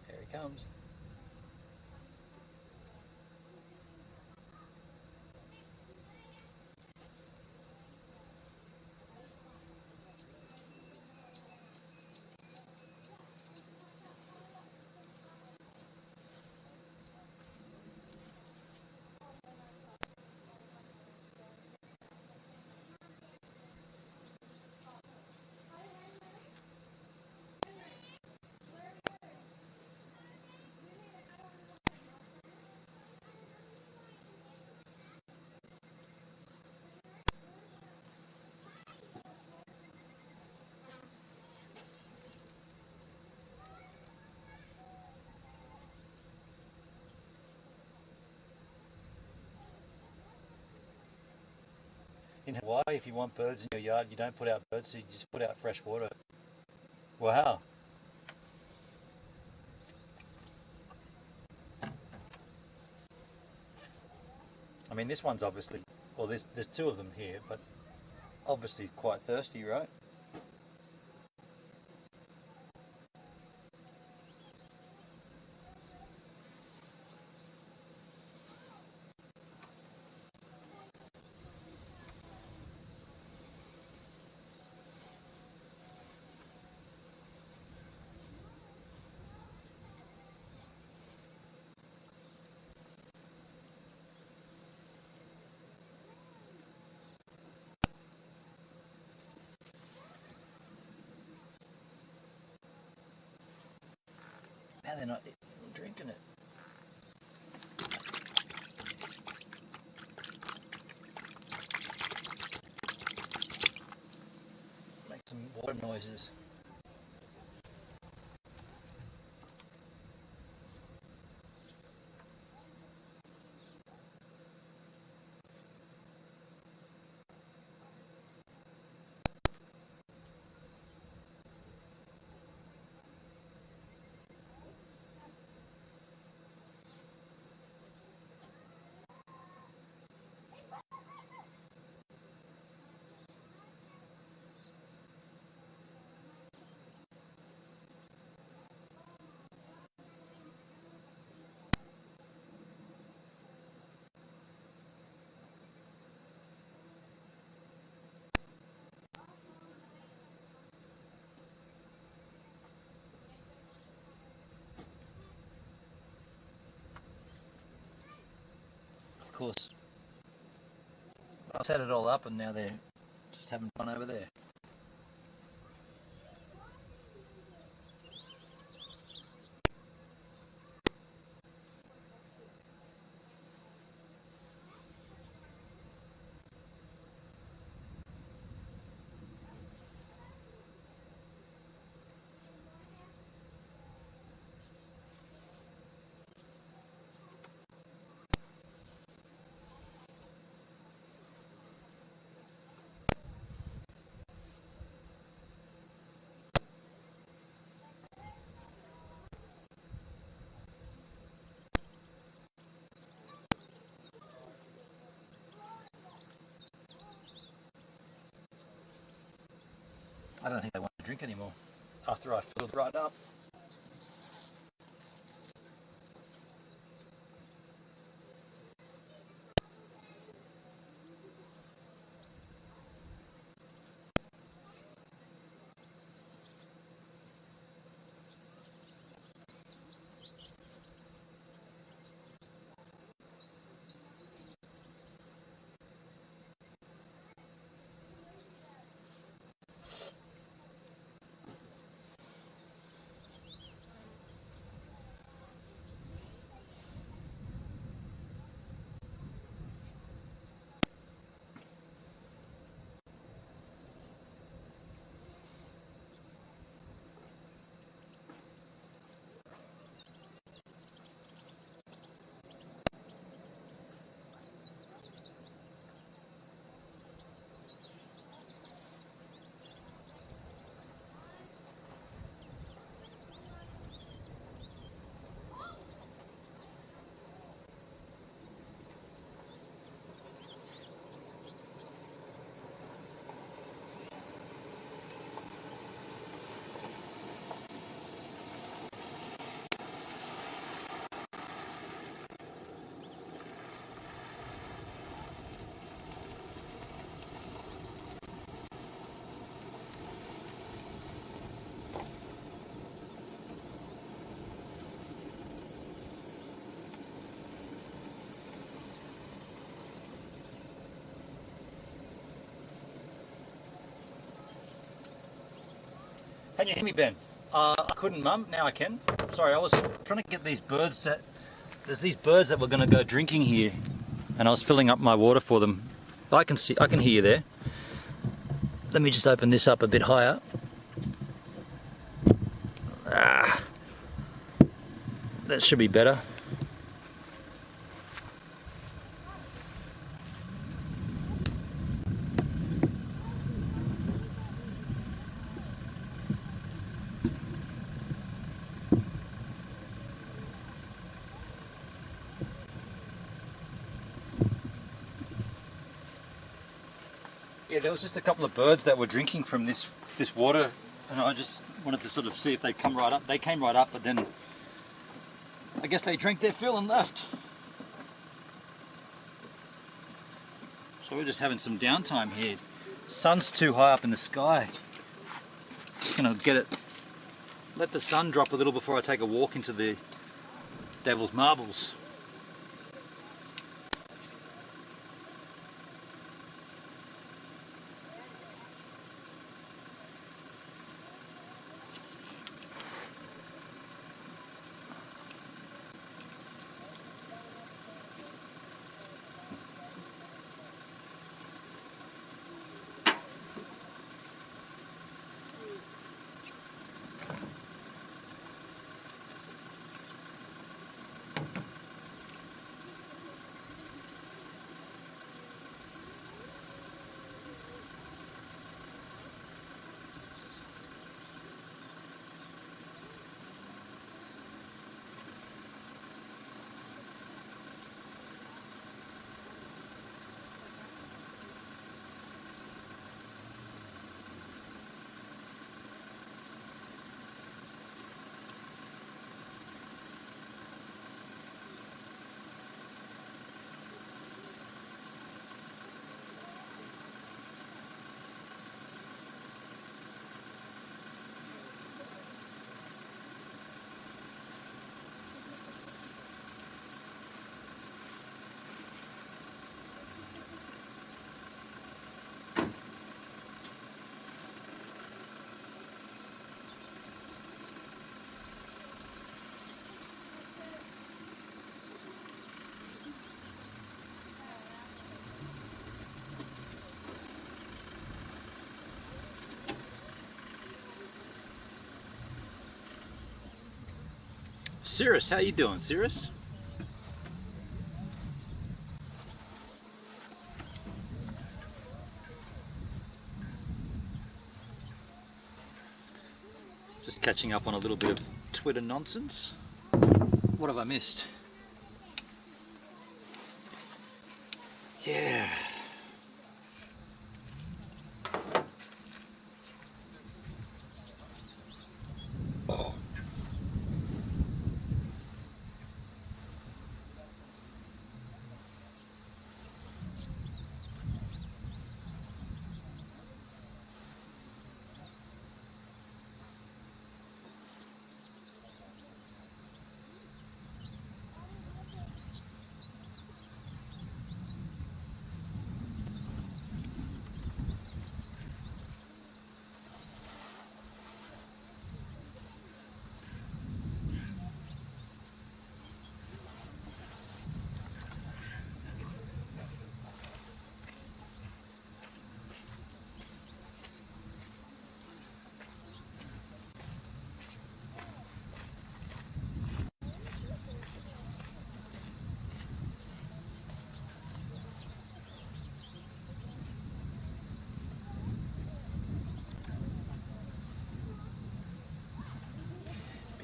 Here he comes. In Hawaii, if you want birds in your yard, you don't put out birds, you just put out fresh water. Wow. I mean, this one's obviously, well, there's two of them here, but obviously quite thirsty, right? Now they're not drinking it. Make some water noises. Of course, I set it all up and now they're just having fun over there. I don't think they want to drink anymore after I filled right up. Can you hear me, Ben? I couldn't, Mum. Now I can. Sorry, I was trying to get these birds to... There's these birds that were going to go drinking here, and I was filling up my water for them. I can hear you there. Let me just open this up a bit higher. That should be better. Yeah, there was just a couple of birds that were drinking from this water, and I just wanted to sort of see if they'd come right up. They came right up, but then I guess they drank their fill and left. So we're just having some downtime here. Sun's too high up in the sky. Just gonna let the sun drop a little before I take a walk into the Devil's Marbles. Cirrus, how you doing, Cirrus? Just catching up on a little bit of Twitter nonsense. What have I missed? Yeah.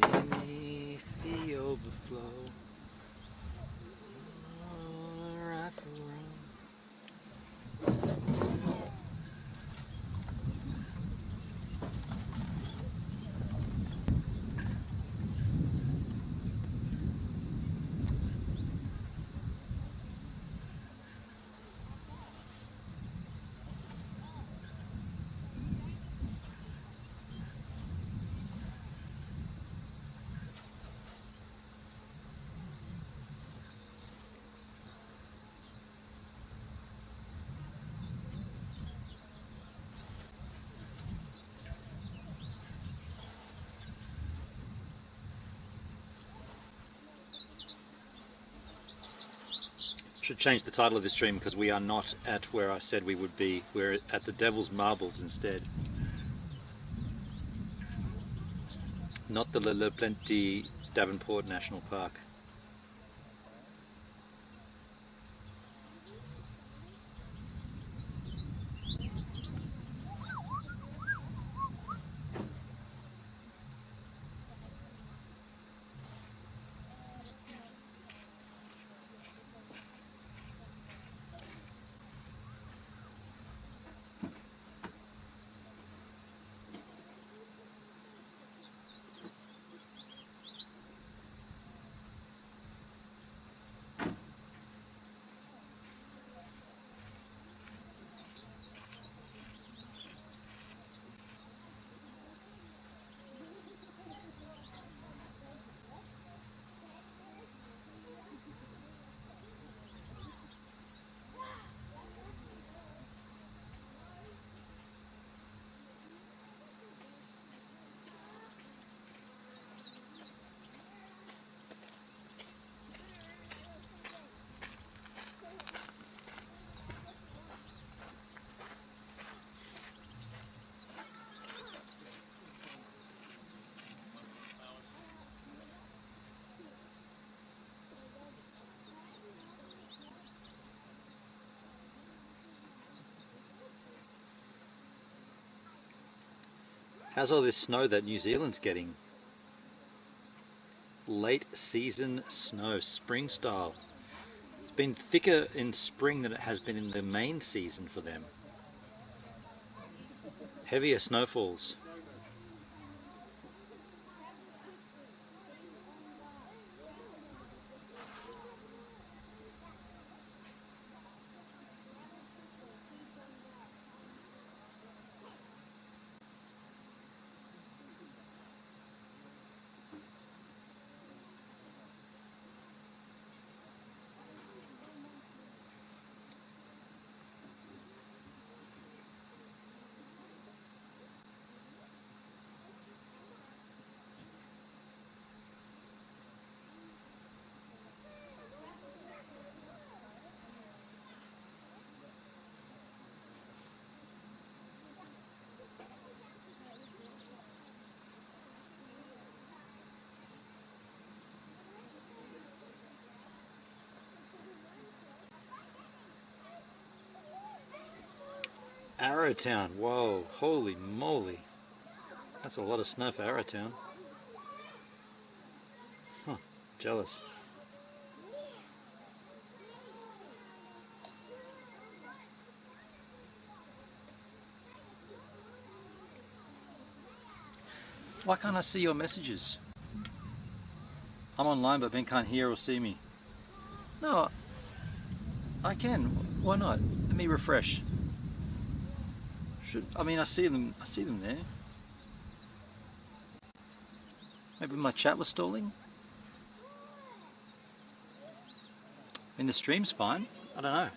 Beneath the overflow, rifle room. Should change the title of this stream because we are not at where I said we would be. We're at the Devil's Marbles instead. Not the Le Plenty Davenport National Park. How's all this snow that New Zealand's getting? Late season snow, spring style. It's been thicker in spring than it has been in the main season for them. Heavier snowfalls. Arrowtown, whoa, holy moly. That's a lot of snow for Arrowtown. Huh, jealous. Why can't I see your messages? I'm online but Ben can't hear or see me. No, I can. Why not? Let me refresh. I mean, I see them there. Maybe my chat was stalling. I mean, the stream's fine. I don't know.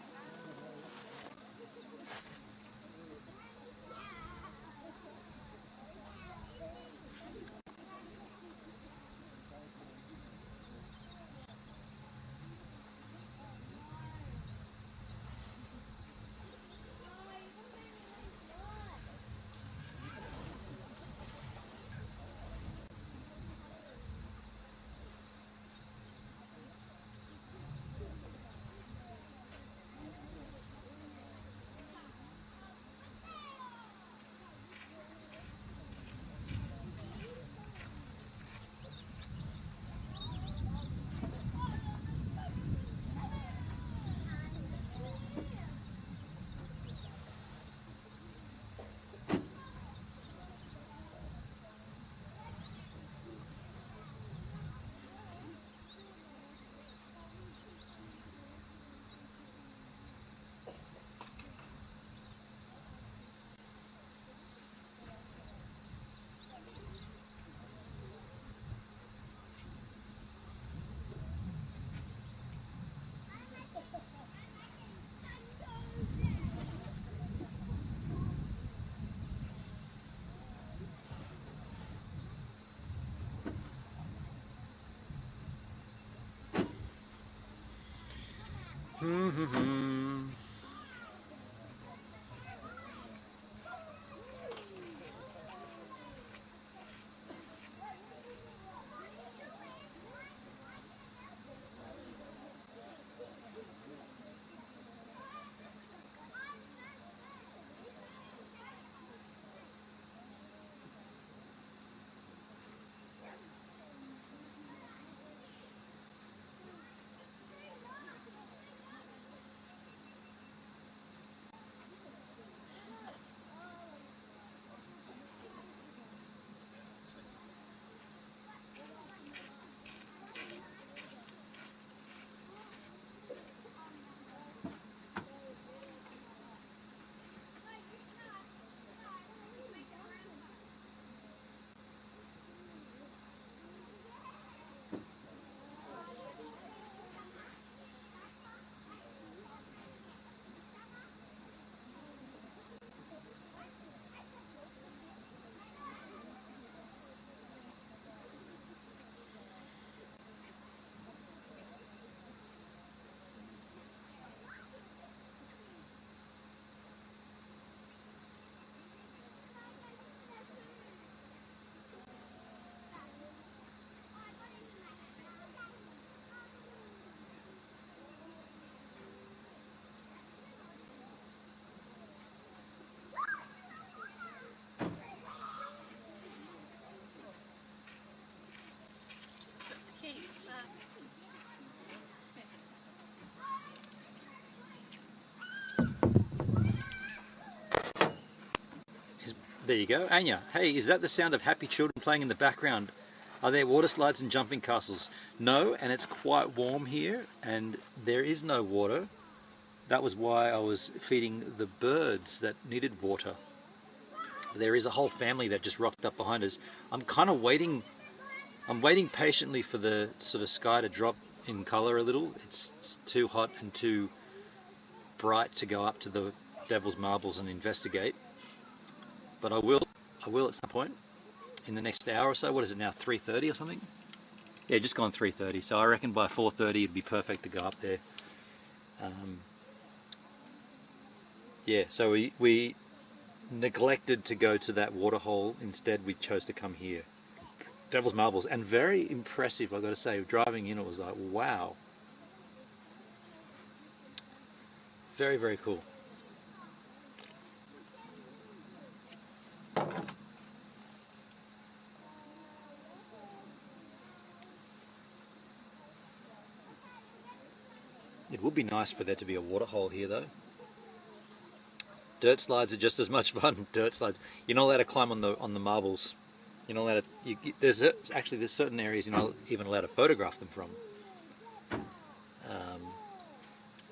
There you go. Anya, hey, is that the sound of happy children playing in the background? Are there water slides and jumping castles? No, and it's quite warm here, and there is no water. That was why I was feeding the birds that needed water. There is a whole family that just rocked up behind us. I'm kind of waiting. I'm waiting patiently for the sort of sky to drop in color a little. It's too hot and too bright to go up to the Devil's Marbles and investigate. But I will at some point in the next hour or so. What is it now, 3:30 or something? Yeah, just gone 3:30. So I reckon by 4:30 it'd be perfect to go up there. Yeah, so we neglected to go to that waterhole. Instead, we chose to come here. Devil's Marbles, and very impressive, I've got to say. Driving in, it was like, wow. Very, very cool. It would be nice for there to be a waterhole here, though. Dirt slides are just as much fun. Dirt slides. You're not allowed to climb on the marbles. You're not allowed to. There's certain areas you're not even allowed to photograph them from.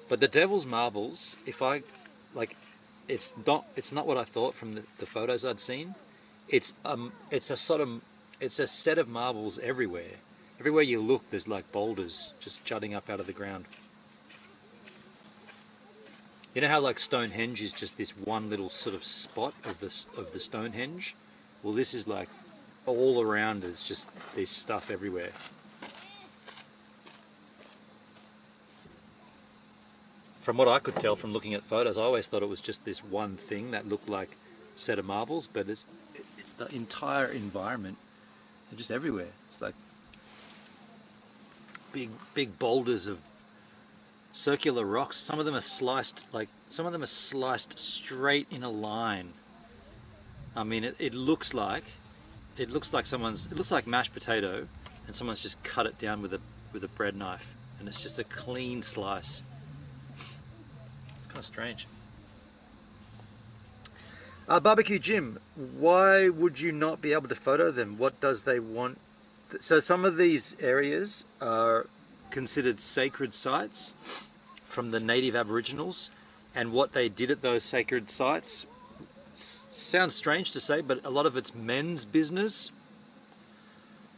But the Devil's Marbles, it's not what I thought from the photos I'd seen. It's a set of marbles everywhere. Everywhere you look, there's like boulders just jutting up out of the ground. You know how like Stonehenge is just this one little sort of spot of the Stonehenge? Well, this is like all around. There's just this stuff everywhere. From what I could tell from looking at photos, I always thought it was just this one thing that looked like a set of marbles, but it's the entire environment. They're just everywhere. It's like big boulders of circular rocks. Some of them are sliced straight in a line. I mean, it looks like mashed potato, and someone's just cut it down with a bread knife, and it's just a clean slice. Kind of strange. Barbecue Jim, why would you not be able to photo them? What does they want? So some of these areas are considered sacred sites from the native Aboriginals, and what they did at those sacred sites sounds strange to say, but a lot of it's men's business.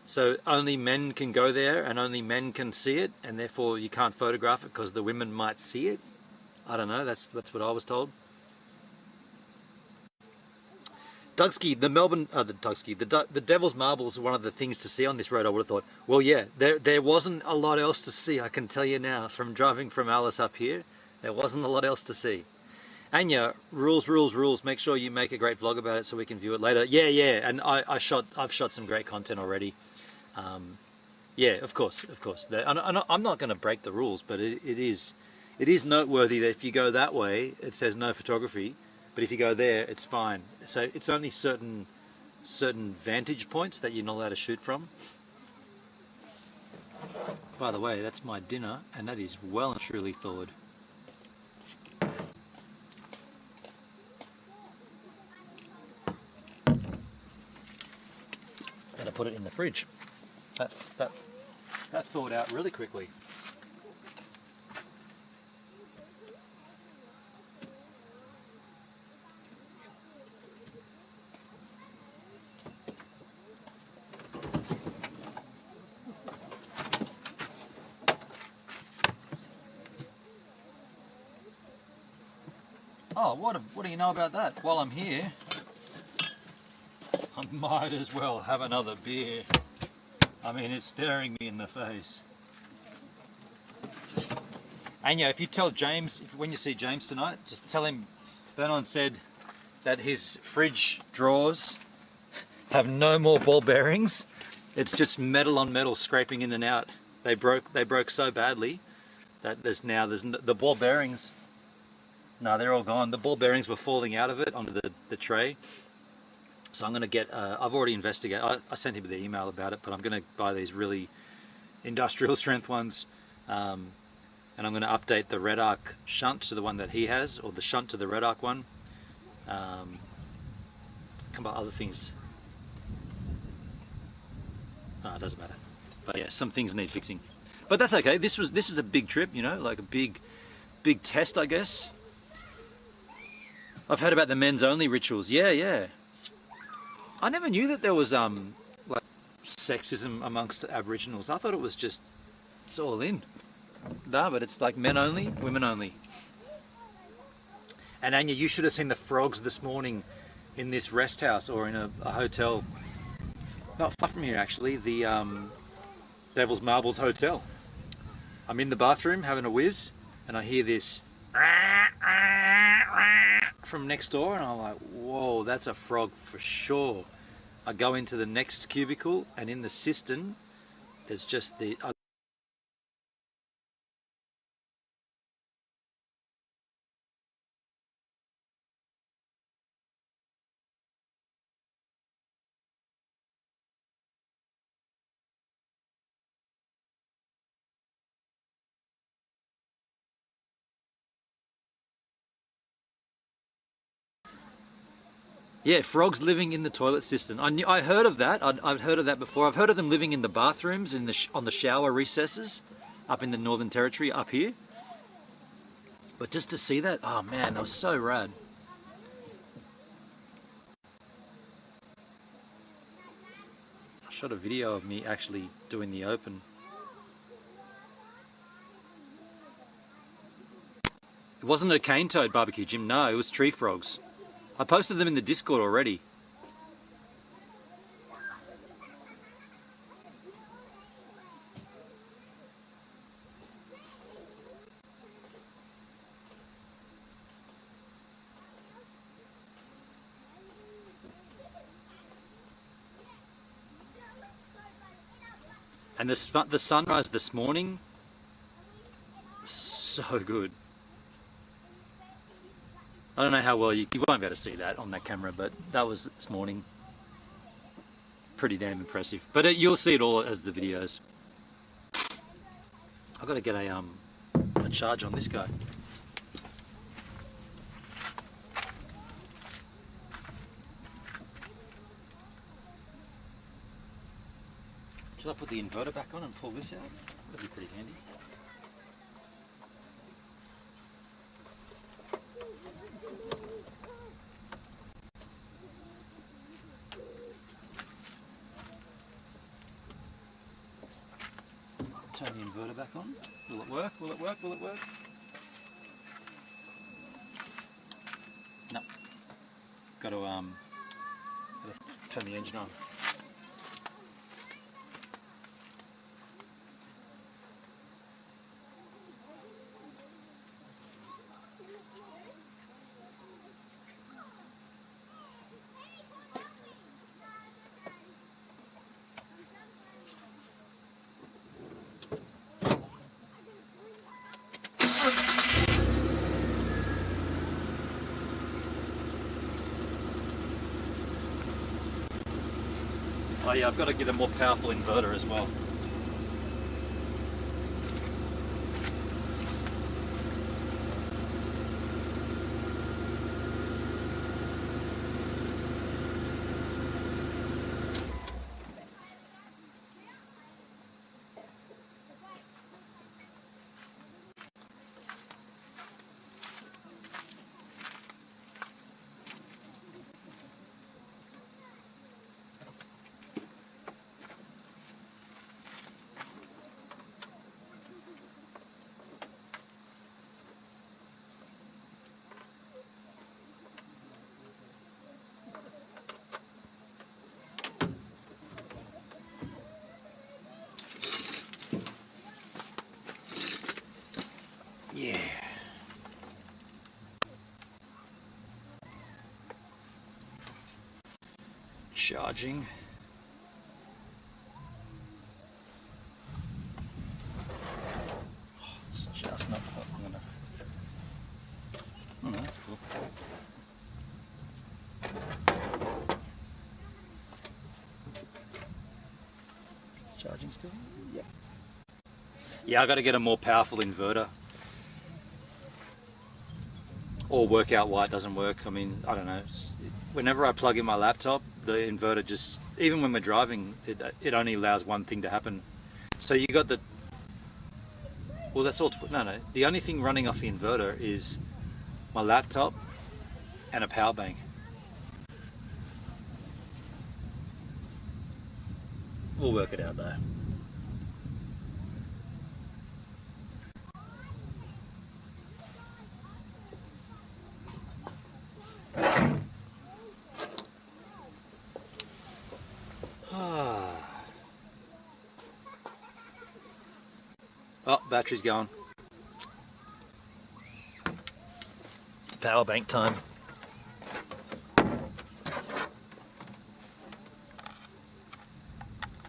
So only men can go there and only men can see it, and therefore you can't photograph it because the women might see it. I don't know, that's what I was told. Dugsky, the Devil's Marbles are one of the things to see on this road. I would have thought, well, yeah, there wasn't a lot else to see. I can tell you now, from driving from Alice up here, there wasn't a lot else to see. Anya, rules. Make sure you make a great vlog about it so we can view it later. Yeah, and I've shot some great content already. Yeah, of course. I'm not going to break the rules, but it is noteworthy that if you go that way, it says no photography. But if you go there, it's fine. So it's only certain vantage points that you're not allowed to shoot from. By the way, that's my dinner, and that is well and truly thawed. Gonna put it in the fridge. That thawed out really quickly. Oh, what do you know about that? While I'm here, I might as well have another beer. I mean, it's staring me in the face. And yeah, if you tell James, when you see James tonight, just tell him Vernon said that his fridge drawers have no more ball bearings. It's just metal on metal scraping in and out. They broke so badly that there's the ball bearings. No, they're all gone. The ball bearings were falling out of it onto the tray. So I'm going to get, I've already investigated, I sent him the email about it, but I'm going to buy these really industrial strength ones. And I'm going to update the Red Arc shunt to the one that he has, or the shunt to the Red Arc one. Can't come by other things. It doesn't matter. But yeah, some things need fixing. But that's okay. This is a big trip, you know, like a big test, I guess. I've heard about the men's only rituals. Yeah. I never knew that there was like sexism amongst Aboriginals. I thought it was just, it's all in. Nah, but it's like men only, women only. And Anya, you should have seen the frogs this morning in this rest house or in a hotel. Not far from here actually, the Devil's Marbles Hotel. I'm in the bathroom having a whiz and I hear this from next door and I'm like, whoa, that's a frog for sure. I go into the next cubicle and in the cistern there's just the yeah, frogs living in the toilet cistern. I heard of that. I've heard of that before. I've heard of them living in the bathrooms, on the shower recesses, up in the Northern Territory, up here. But just to see that, oh man, that was so rad. I shot a video of me actually doing the open. It wasn't a cane toad barbecue, Jim. No, it was tree frogs. I posted them in the Discord already. And the sunrise this morning, so good. I don't know how well you won't be able to see that on that camera, but that was this morning. Pretty damn impressive. But you'll see it all as the videos. I've got to get a charge on this guy. Should I put the inverter back on and pull this out? That'd be pretty handy. Turn the inverter back on. Will it work? Will it work? Will it work? No. Got to turn the engine on. Oh yeah, I've got to get a more powerful inverter as well. Yeah. Charging. Oh, it's just not hot. I'm gonna... Oh, no, that's cool. Charging still? Yep. Yeah, I got to get a more powerful inverter. or work out why it doesn't work. I mean, I don't know. Whenever I plug in my laptop, the inverter just, even when we're driving, it only allows one thing to happen. So you got the, well, that's all. No. The only thing running off the inverter is my laptop and a power bank. We'll work it out though. Oh, battery's going. Power bank time.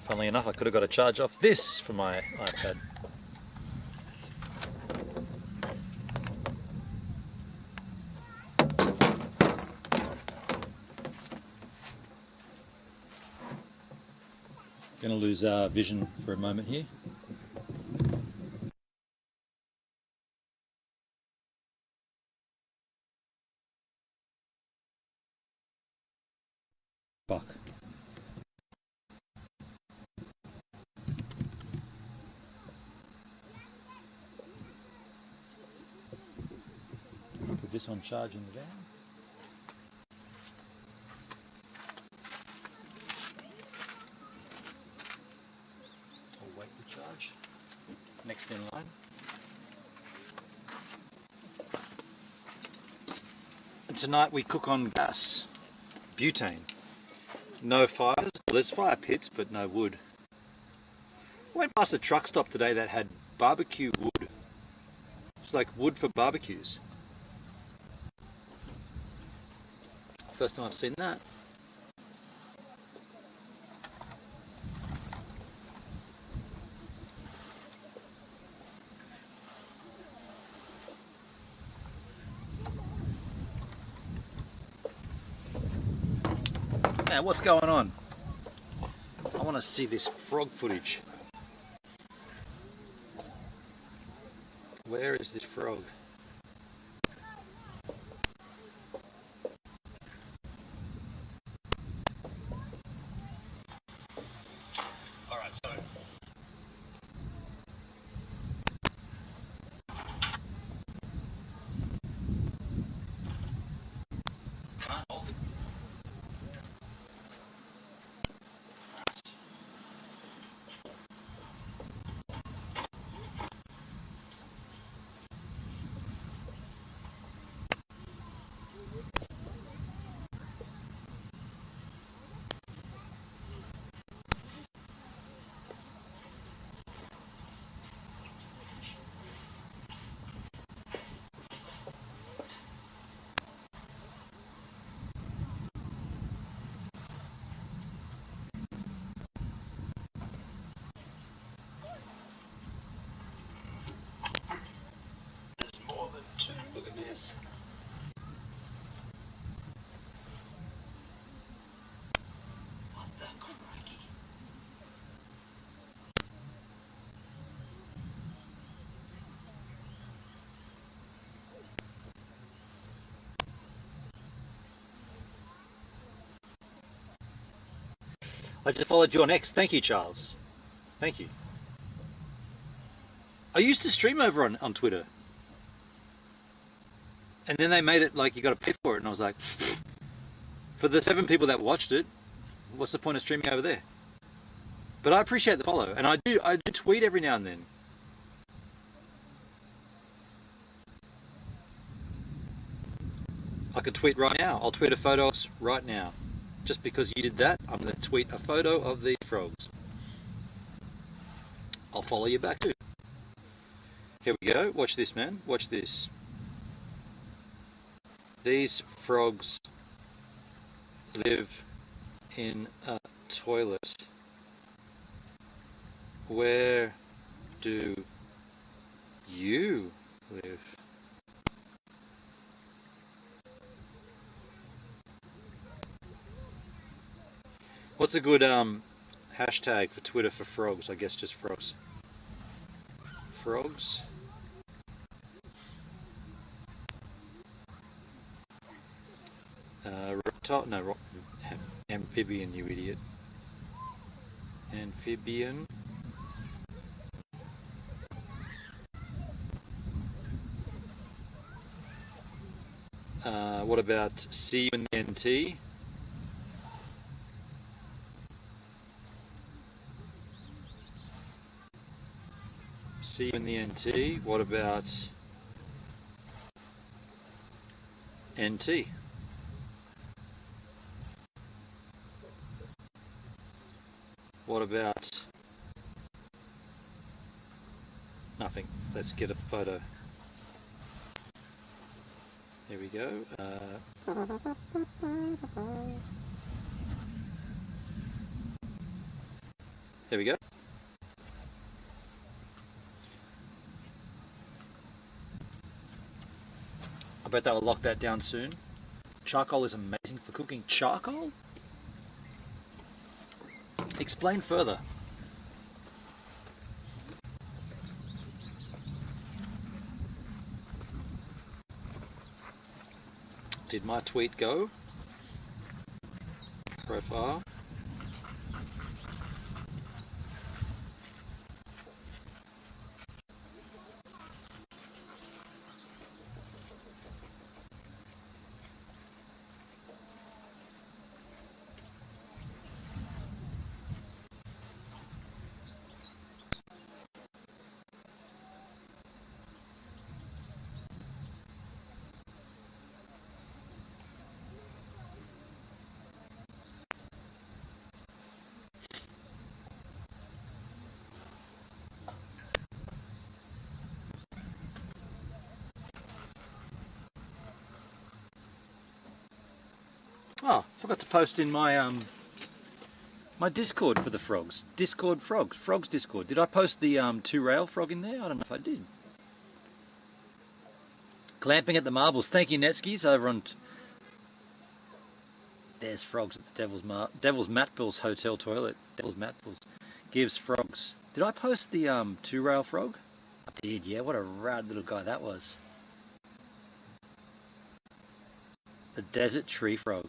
Funnily enough, I could have got a charge off this for my iPad. Going to lose vision for a moment here. Fuck. Put this on charge in the van. I'll wait to charge. Next in line. And tonight we cook on gas. Butane. No fires. There's fire pits, but no wood. Went past a truck stop today that had barbecue wood. It's like wood for barbecues. First time I've seen that. Now, what's going on? I want to see this frog footage. Where is this frog? Alright, so can't hold it. Look at this. What the crikey? I just followed you on X. Thank you, Charles. Thank you. I used to stream over on Twitter. And then they made it like you got to pay for it, and I was like, for the 7 people that watched it, what's the point of streaming over there? But I appreciate the follow, and I do tweet every now and then. I could tweet right now. I'll tweet a photo right now. Just because you did that, I'm going to tweet a photo of these frogs. I'll follow you back too. Here we go. Watch this, man. Watch this. These frogs live in a toilet. Where do you live? What's a good hashtag for Twitter for frogs? I guess just frogs. Frogs. Reptile, no, amphibian, you idiot. Amphibian. What about CUintheNTEE? CUintheNTEE. What about NT? What about nothing? Let's get a photo. Here we go. There we go. I bet they'll lock that down soon. Charcoal is amazing for cooking. Charcoal? Explain further. Did my tweet go? Profile. Oh, forgot to post in my my Discord for the frogs. Discord frogs. Frogs Discord. Did I post the 2-rail frog in there? I don't know if I did. Glamping at the Marbles. Thank you, Netskis, over on... There's frogs at the Devil's Matbills Hotel toilet. Devil's Matbills gives frogs. Did I post the 2-rail frog? I did, yeah. What a rad little guy that was. The desert tree frog.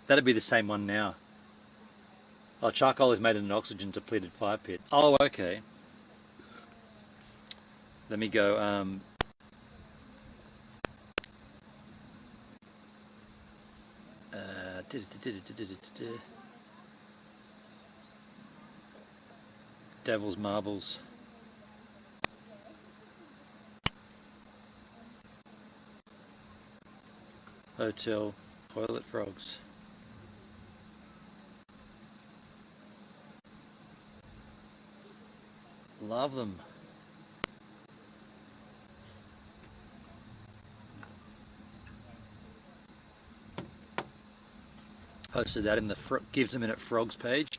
That'd be the same one now. Oh, charcoal is made in an oxygen depleted fire pit. Oh, okay. Let me go. Devil's Marbles. Hotel toilet frogs. Love them. Posted that in the Gives a Minute Frogs page.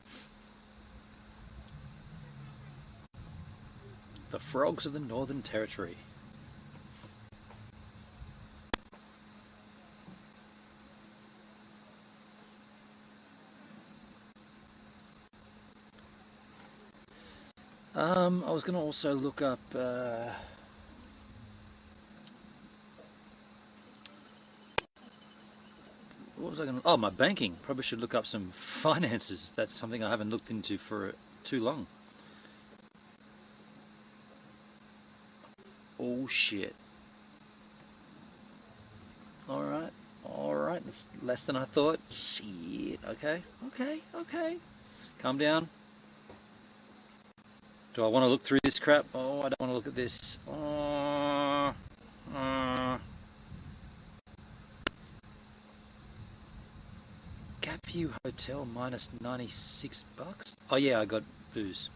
The frogs of the Northern Territory. I was going to also look up what was I going to... Oh, my banking. Probably should look up some finances. That's something I haven't looked into for too long. Oh, shit. Alright. Alright. That's less than I thought. Shit. Okay. Okay. Calm down. Do I want to look through this crap? Oh, I don't want to look at this. Gapview Hotel minus 96 bucks. Oh yeah, I got booze.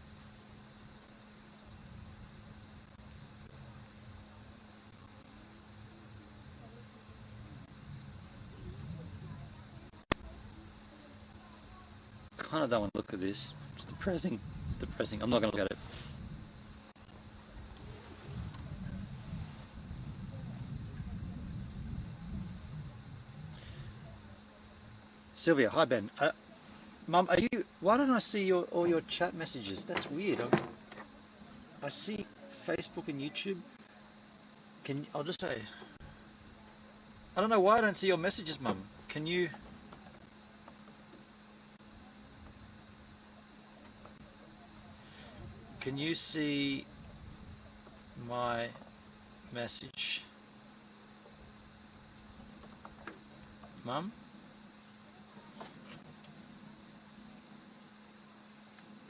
Kind of don't want to look at this. It's depressing. It's depressing. I'm not going to look at it. Sylvia, hi Ben. Mum, are you? Why don't I see all your chat messages? That's weird. I see Facebook and YouTube. I'll just say. I don't know why I don't see your messages, Mum. can you see my message, Mum?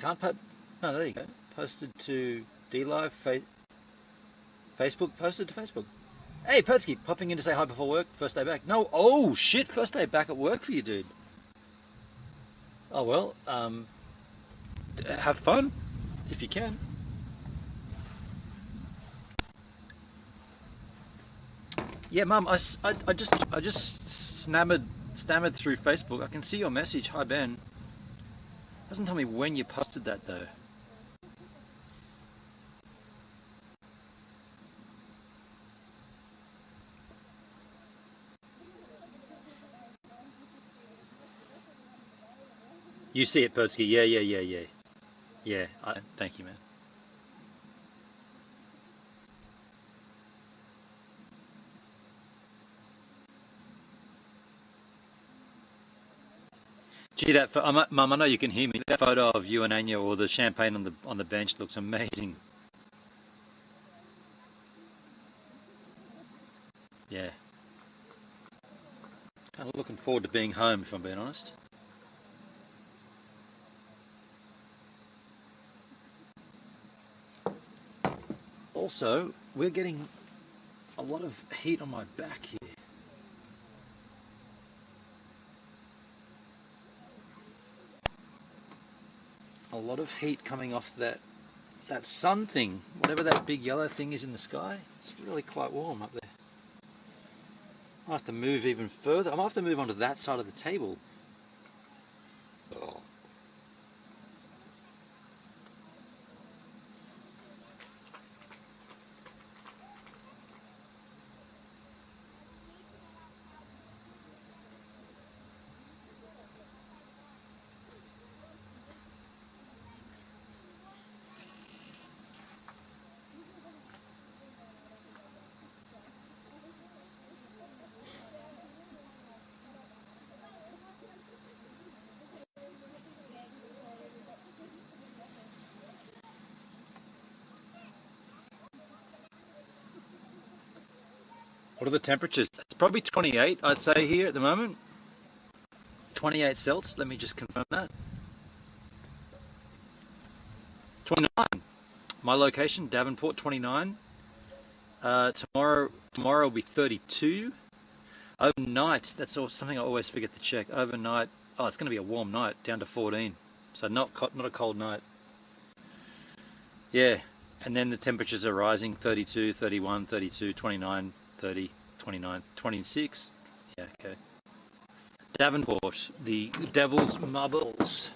Can't put. No, there you go. Posted to DLive, Facebook. Posted to Facebook. Hey, Pertsky, popping in to say hi before work. First day back. No, oh shit, first day back at work for you, dude. Oh well, have fun if you can. Yeah, Mum, I just stammered through Facebook. I can see your message. Hi, Ben. Doesn't tell me when you posted that though. You see it, Pertsky. Yeah. Yeah, thank you, man. Gee, Mum, I know you can hear me. That photo of you and Anya, or the champagne on the bench, looks amazing. Yeah. Kind of looking forward to being home, if I'm being honest. Also, we're getting a lot of heat on my back here. A lot of heat coming off that sun thing, whatever that big yellow thing is in the sky. It's really quite warm up there. I have to move even further. I might have to move onto that side of the table. What are the temperatures? It's probably 28, I'd say, here at the moment. 28 Celsius. Let me just confirm that. 29. My location, Davenport, 29. Tomorrow will be 32. Overnight, that's something I always forget to check. Overnight, it's going to be a warm night, down to 14. So not a cold night. Yeah, and then the temperatures are rising, 32, 31, 32, 29, 30, 29, 26. Yeah, okay. Davenport, the Devil's Marbles.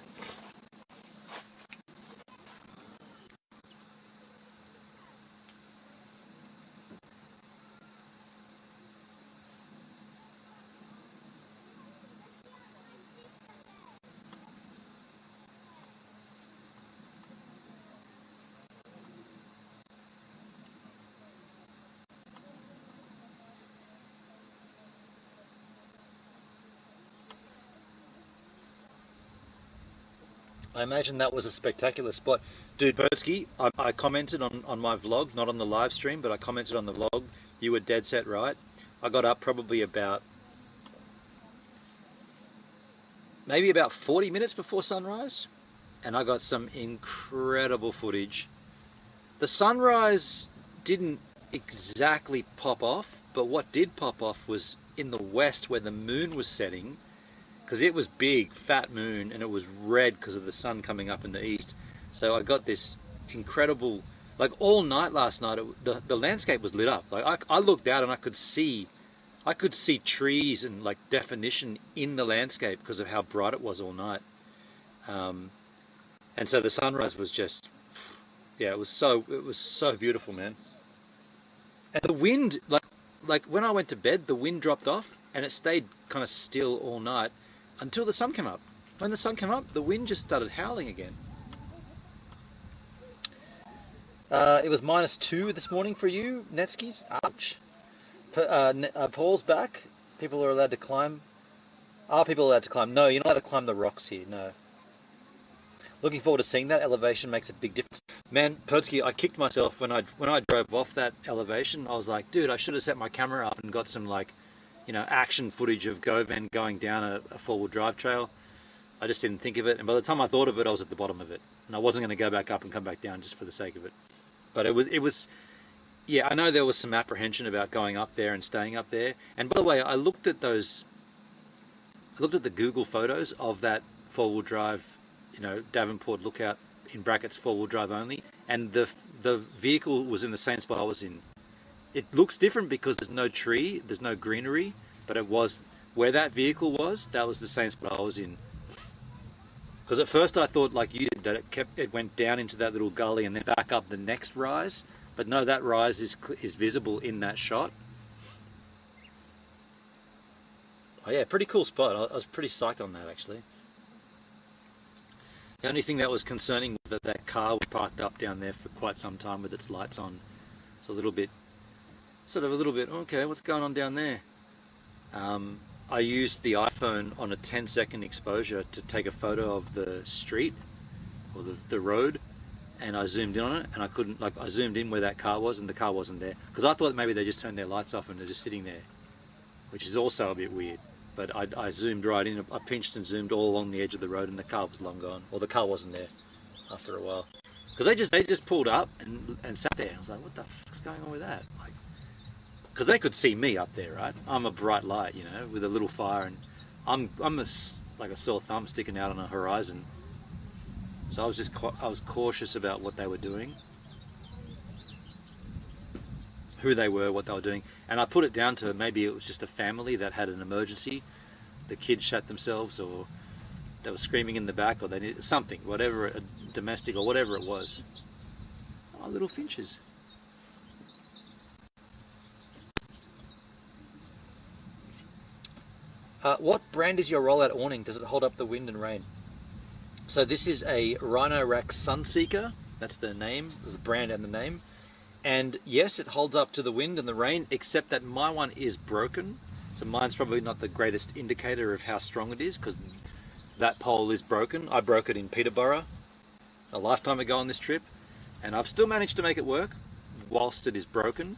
I imagine that was a spectacular spot. Dude, Bertsky, I commented on my vlog, not on the live stream, but I commented on the vlog. You were dead set right. I got up probably maybe about 40 minutes before sunrise, and I got some incredible footage. The sunrise didn't exactly pop off, but what did pop off was in the west where the moon was setting, because it was big, fat moon, and it was red because of the sun coming up in the east. So I got this incredible, like all night last night, the landscape was lit up. Like I looked out and I could see trees and like definition in the landscape because of how bright it was all night. And so the sunrise was just, yeah, it was so beautiful, man. And the wind, like when I went to bed, the wind dropped off and it stayed kind of still all night until the sun came up. When the sun came up, the wind just started howling again. It was -2 this morning for you, Netskis. Ouch. Paul's back. People are allowed to climb Are people allowed to climb? No, you're not allowed to climb the rocks here, no. Looking forward to seeing that. Elevation makes a big difference. Man, Pertsky, I kicked myself when I drove off that elevation. I was like, dude, I should have set my camera up and got some, like, you know, action footage of Govan going down a four-wheel drive trail. I just didn't think of it, and by the time I thought of it, I was at the bottom of it, and I wasn't going to go back up and come back down just for the sake of it. But it was, yeah, I know there was some apprehension about going up there and staying up there. And by the way, I looked at the Google photos of that four-wheel drive, you know, Davenport Lookout, in brackets four-wheel drive only, and the vehicle was in the same spot I was in. It looks different because there's no tree, there's no greenery, but it was where that vehicle was. That was the same spot I was in. Because at first I thought, like you did, that it went down into that little gully and then back up the next rise, but no, that rise is visible in that shot. Oh yeah, pretty cool spot. I was pretty psyched on that actually. The only thing that was concerning was that that car was parked up down there for quite some time with its lights on. It's a little bit, okay, what's going on down there? I used the iPhone on a 10-second exposure to take a photo of the street, or the road, and I zoomed in on it, and I couldn't, like, I zoomed in where that car was, and the car wasn't there. Because I thought maybe they just turned their lights off and they're just sitting there, which is also a bit weird. But I zoomed right in, I pinched and zoomed all along the edge of the road, and the car was long gone. Or the car wasn't there after a while. Because they just pulled up and sat there. I was like, what the fuck's going on with that? Like, because they could see me up there, right? I'm a bright light, you know, with a little fire, and I'm like a sore thumb sticking out on a horizon. So I was cautious about what they were doing, who they were, what they were doing, and I put it down to maybe it was just a family that had an emergency. The kids shut themselves, or they were screaming in the back, or they needed something, whatever, a domestic or whatever it was. Oh, little finches. What brand is your rollout awning? Does it hold up the wind and rain? So this is a Rhino-Rack Sunseeker. That's the name, the brand and the name. And yes, it holds up to the wind and the rain, except that my one is broken. So mine's probably not the greatest indicator of how strong it is, because that pole is broken. I broke it in Peterborough a lifetime ago on this trip, and I've still managed to make it work whilst it is broken.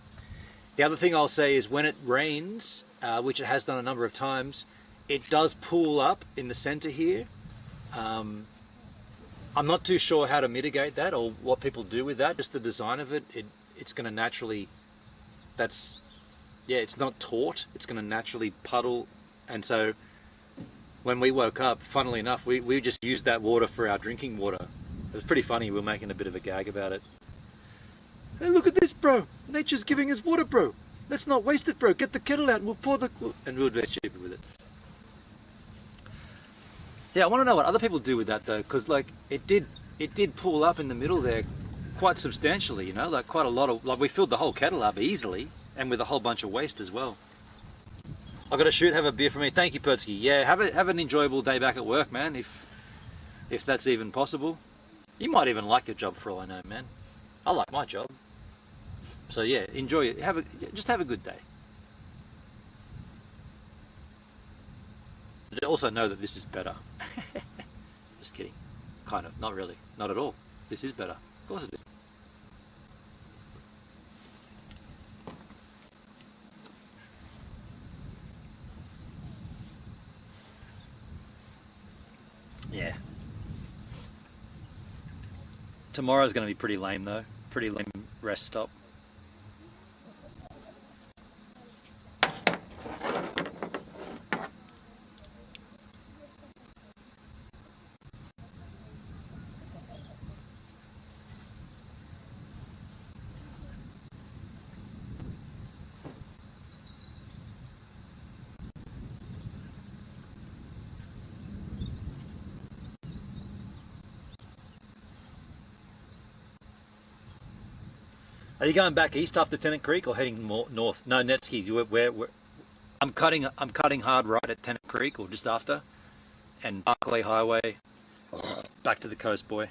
The other thing I'll say is when it rains, which it has done a number of times, it does pool up in the center here. I'm not too sure how to mitigate that or what people do with that. Just the design of it, it's going to naturally, it's not taut, it's going to naturally puddle. And so when we woke up, funnily enough, we just used that water for our drinking water. It was pretty funny. We were making a bit of a gag about it. Hey, look at this, bro. Nature's giving us water, bro. Let's not waste it, bro. Get the kettle out and we'll pour the... And we were very stupid with it. Yeah, I want to know what other people do with that, though, because, like, it did pull up in the middle there quite substantially, you know, like quite a lot of... Like, we filled the whole kettle up easily, and with a whole bunch of waste as well. I've got to shoot, have a beer for me. Thank you, Pertsky. Yeah, have an enjoyable day back at work, man, if that's even possible. You might even like your job for all I know, man. I like my job. So yeah, enjoy it. Just have a good day. But also know that this is better. Just kidding. Kind of. Not really. Not at all. This is better. Of course it is. Yeah. Tomorrow's going to be pretty lame though. Pretty lame rest stop. Are you going back east after Tennant Creek or heading more north? No, Netskis. I'm cutting hard right at Tennant Creek or just after, and Barclay Highway back to the coast, boy.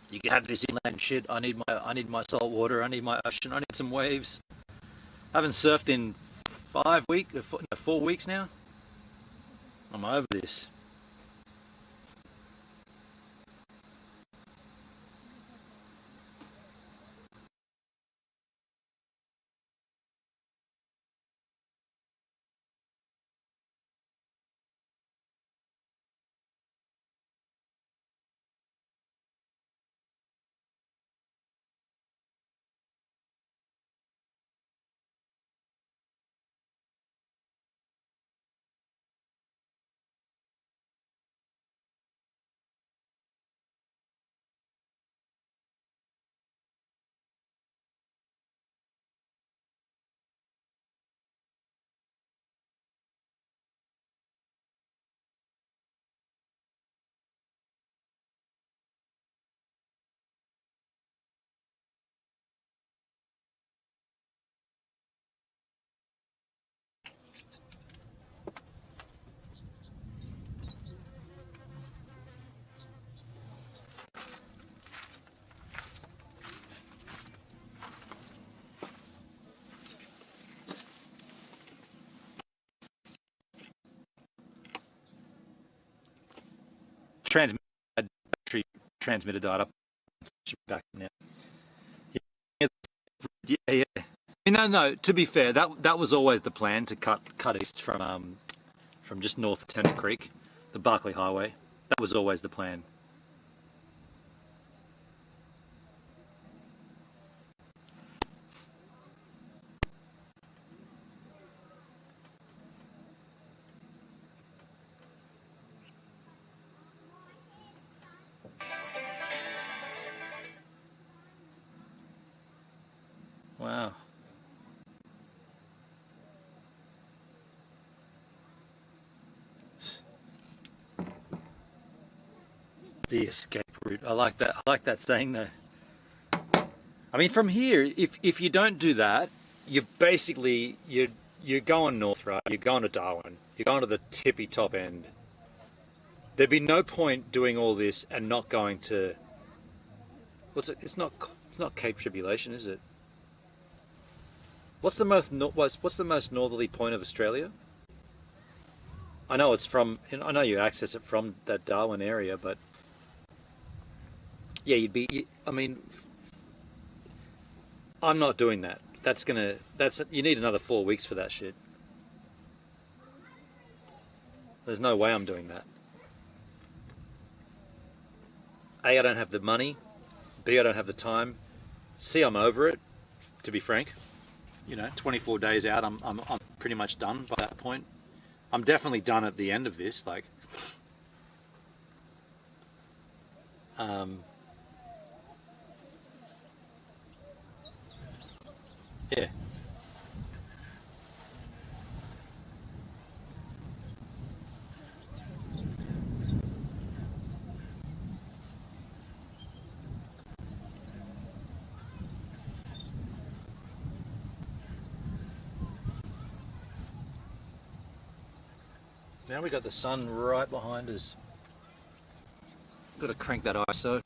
You can have this inland shit. I need my salt water. I need my ocean. I need some waves. I haven't surfed in 4 weeks now. I'm over this. Battery transmitter died up. Back now. Yeah. No. To be fair, that was always the plan, to cut east from just north of Tennant Creek, the Barclay Highway. That was always the plan. Wow. The escape route. I like that. I like that saying though. I mean, from here, if you don't do that, you're basically you're going north, right? You're going to Darwin. You're going to the tippy top end. There'd be no point doing all this and not going to. What's it? It's not Cape Tribulation, is it? What's the most northerly point of Australia? I know it's from. I know you access it from that Darwin area, but yeah, I mean, I'm not doing that. You need another 4 weeks for that shit. There's no way I'm doing that. A, I don't have the money. B, I don't have the time. C, I'm over it, to be frank. 24 days out, I'm pretty much done by that point. I'm definitely done at the end of this, like. Yeah. Now we got the sun right behind us. Got to crank that ISO.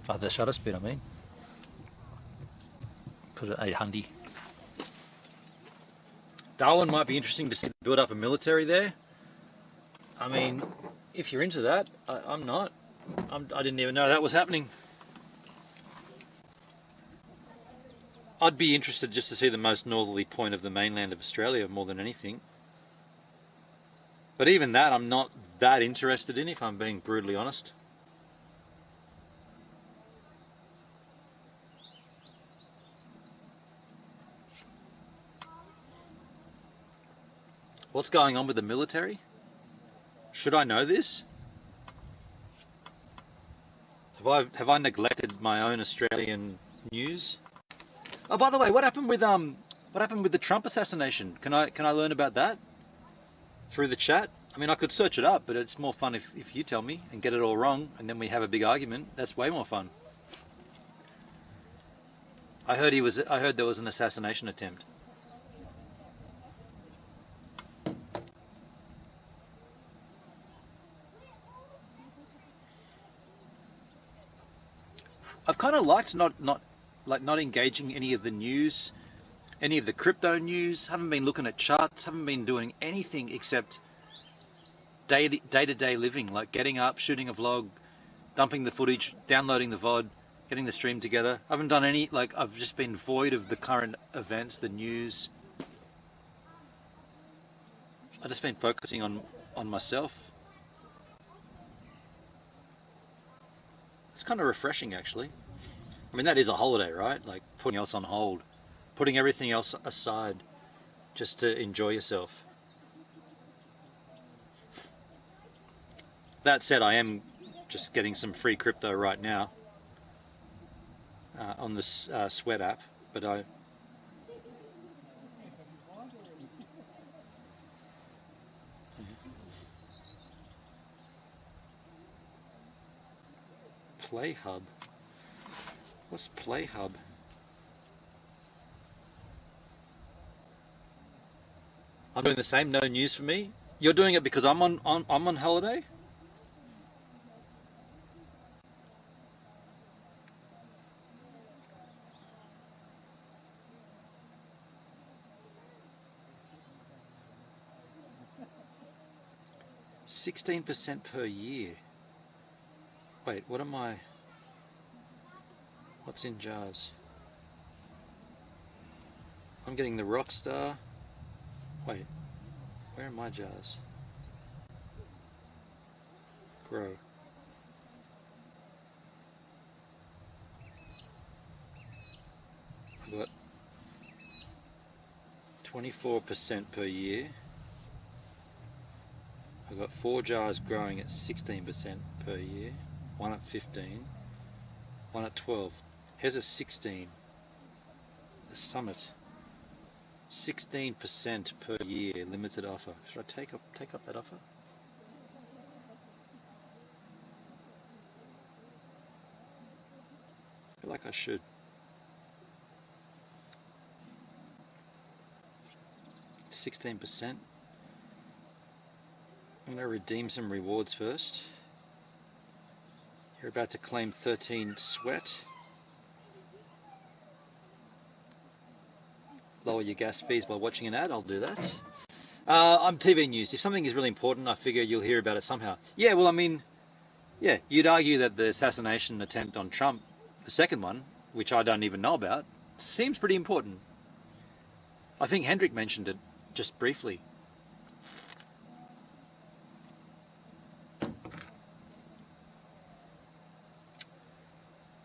Oh, the shutter speed, I mean. Put it at 800. Darwin might be interesting to see build up a military there. I mean, if you're into that, I'm not. I didn't even know that was happening. I'd be interested just to see the most northerly point of the mainland of Australia more than anything. But even that, I'm not that interested in, if I'm being brutally honest. What's going on with the military? Should I know this? Have I neglected my own Australian news? Oh, by the way, what happened with the Trump assassination? Can I learn about that through the chat? I mean, I could search it up, but it's more fun if you tell me and get it all wrong, and then we have a big argument. That's way more fun. I heard there was an assassination attempt. I've kind of liked not engaging any of the news, any of the crypto news. Haven't been looking at charts. Haven't been doing anything except day-to-day living, like getting up, shooting a vlog, dumping the footage, downloading the VOD, getting the stream together. I haven't done any, like, I've just been void of the current events, the news. I've just been focusing on myself. It's kind of refreshing, actually. I mean, that is a holiday, right? Like putting else on hold, putting everything else aside just to enjoy yourself. That said, I am just getting some free crypto right now on this Sweat app, but I Play Hub. What's Play Hub? I'm doing the same. No news for me. You're doing it because I'm on holiday. $16% per year. Wait, what am I? What's in jars? I'm getting the Rockstar. Wait, where are my jars? Grow. I've got 24% per year. I've got 4 jars growing at 16% per year. One at 15, one at 12. Here's a 16. The Summit. 16% per year, limited offer. Should I take up that offer? I feel like I should. $16%. I'm going to redeem some rewards first. You're about to claim 13 sweat. Lower your gas fees by watching an ad. I'll do that. I'm TV news. If something is really important, I figure you'll hear about it somehow. Yeah, well, I mean, yeah, you'd argue that the assassination attempt on Trump, the second one, which I don't even know about, seems pretty important. I think Hendrik mentioned it just briefly.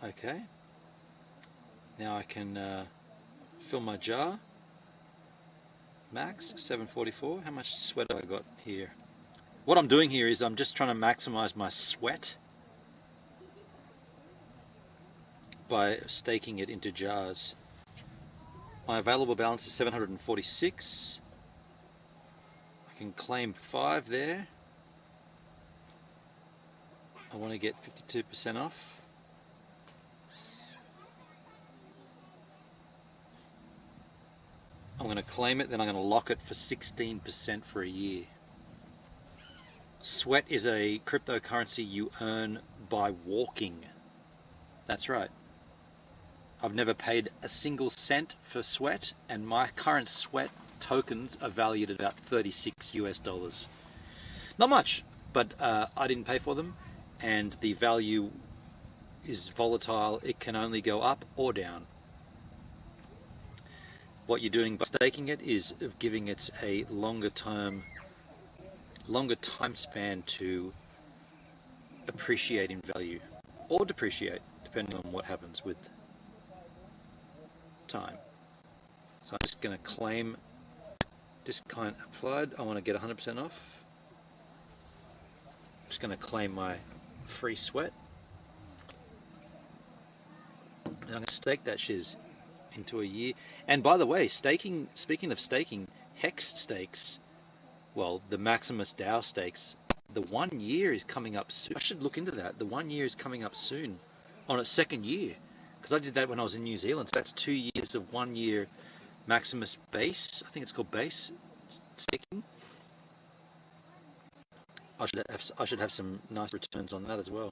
Okay, now I can fill my jar. Max 744. How much sweat have I got here? What I'm doing here is I'm just trying to maximize my sweat by staking it into jars. My available balance is 746. I can claim 5 there. I want to get 52% off. I'm going to claim it, then I'm going to lock it for 16% for a year. Sweat is a cryptocurrency you earn by walking. That's right. I've never paid a single cent for sweat, and my current sweat tokens are valued at about $36 US. Not much, but I didn't pay for them, and the value is volatile. It can only go up or down. What you're doing by staking it is giving it a longer time span to appreciate in value or depreciate, depending on what happens with time. So I'm just going to claim discount applied. I want to get 100% off. I'm just going to claim my free sweat. And I'm going to stake that shiz into a year. And by the way, staking, speaking of staking, Hex stakes, well, the Maximus DAO stakes, the 1 year is coming up soon. I should look into that. The 1 year is coming up soon on its second year, because I did that when I was in New Zealand. So that's 2 years of 1 year Maximus base. I think it's called base staking. I should have some nice returns on that as well.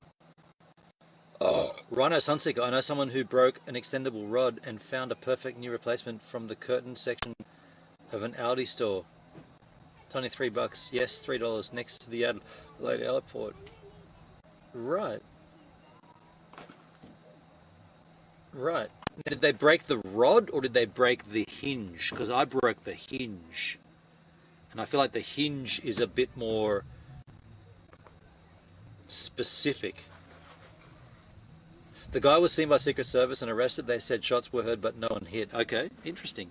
Rhino Sunseeker, I know someone who broke an extendable rod and found a perfect new replacement from the curtain section of an Audi store. It's only $3. Yes, $3 next to the Adelaide Airport. Right. Right. Did they break the rod or did they break the hinge? Because I broke the hinge. And I feel like the hinge is a bit more specific. The guy was seen by Secret Service and arrested. They said shots were heard but no one hit. Okay, interesting.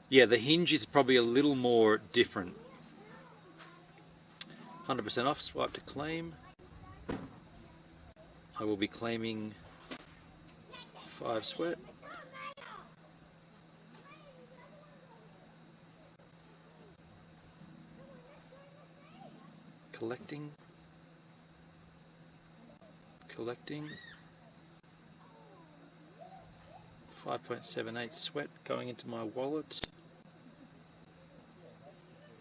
Yeah, the hinge is probably a little more different. 100% off, swipe to claim. I will be claiming 5 sweat. Collecting. 5.78 sweat going into my wallet.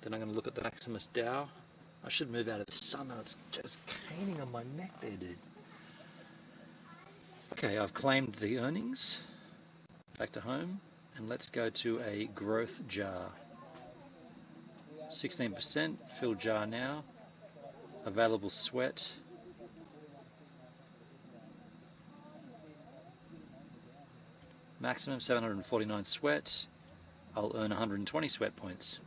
Then I'm going to look at the Maximus Dow. I should move out of the sun now. It's just caning on my neck there, dude. Okay, I've claimed the earnings. Back to home. And let's go to a growth jar. 16%, fill jar now. Available sweat. Maximum 749 sweat. I'll earn 120 sweat points.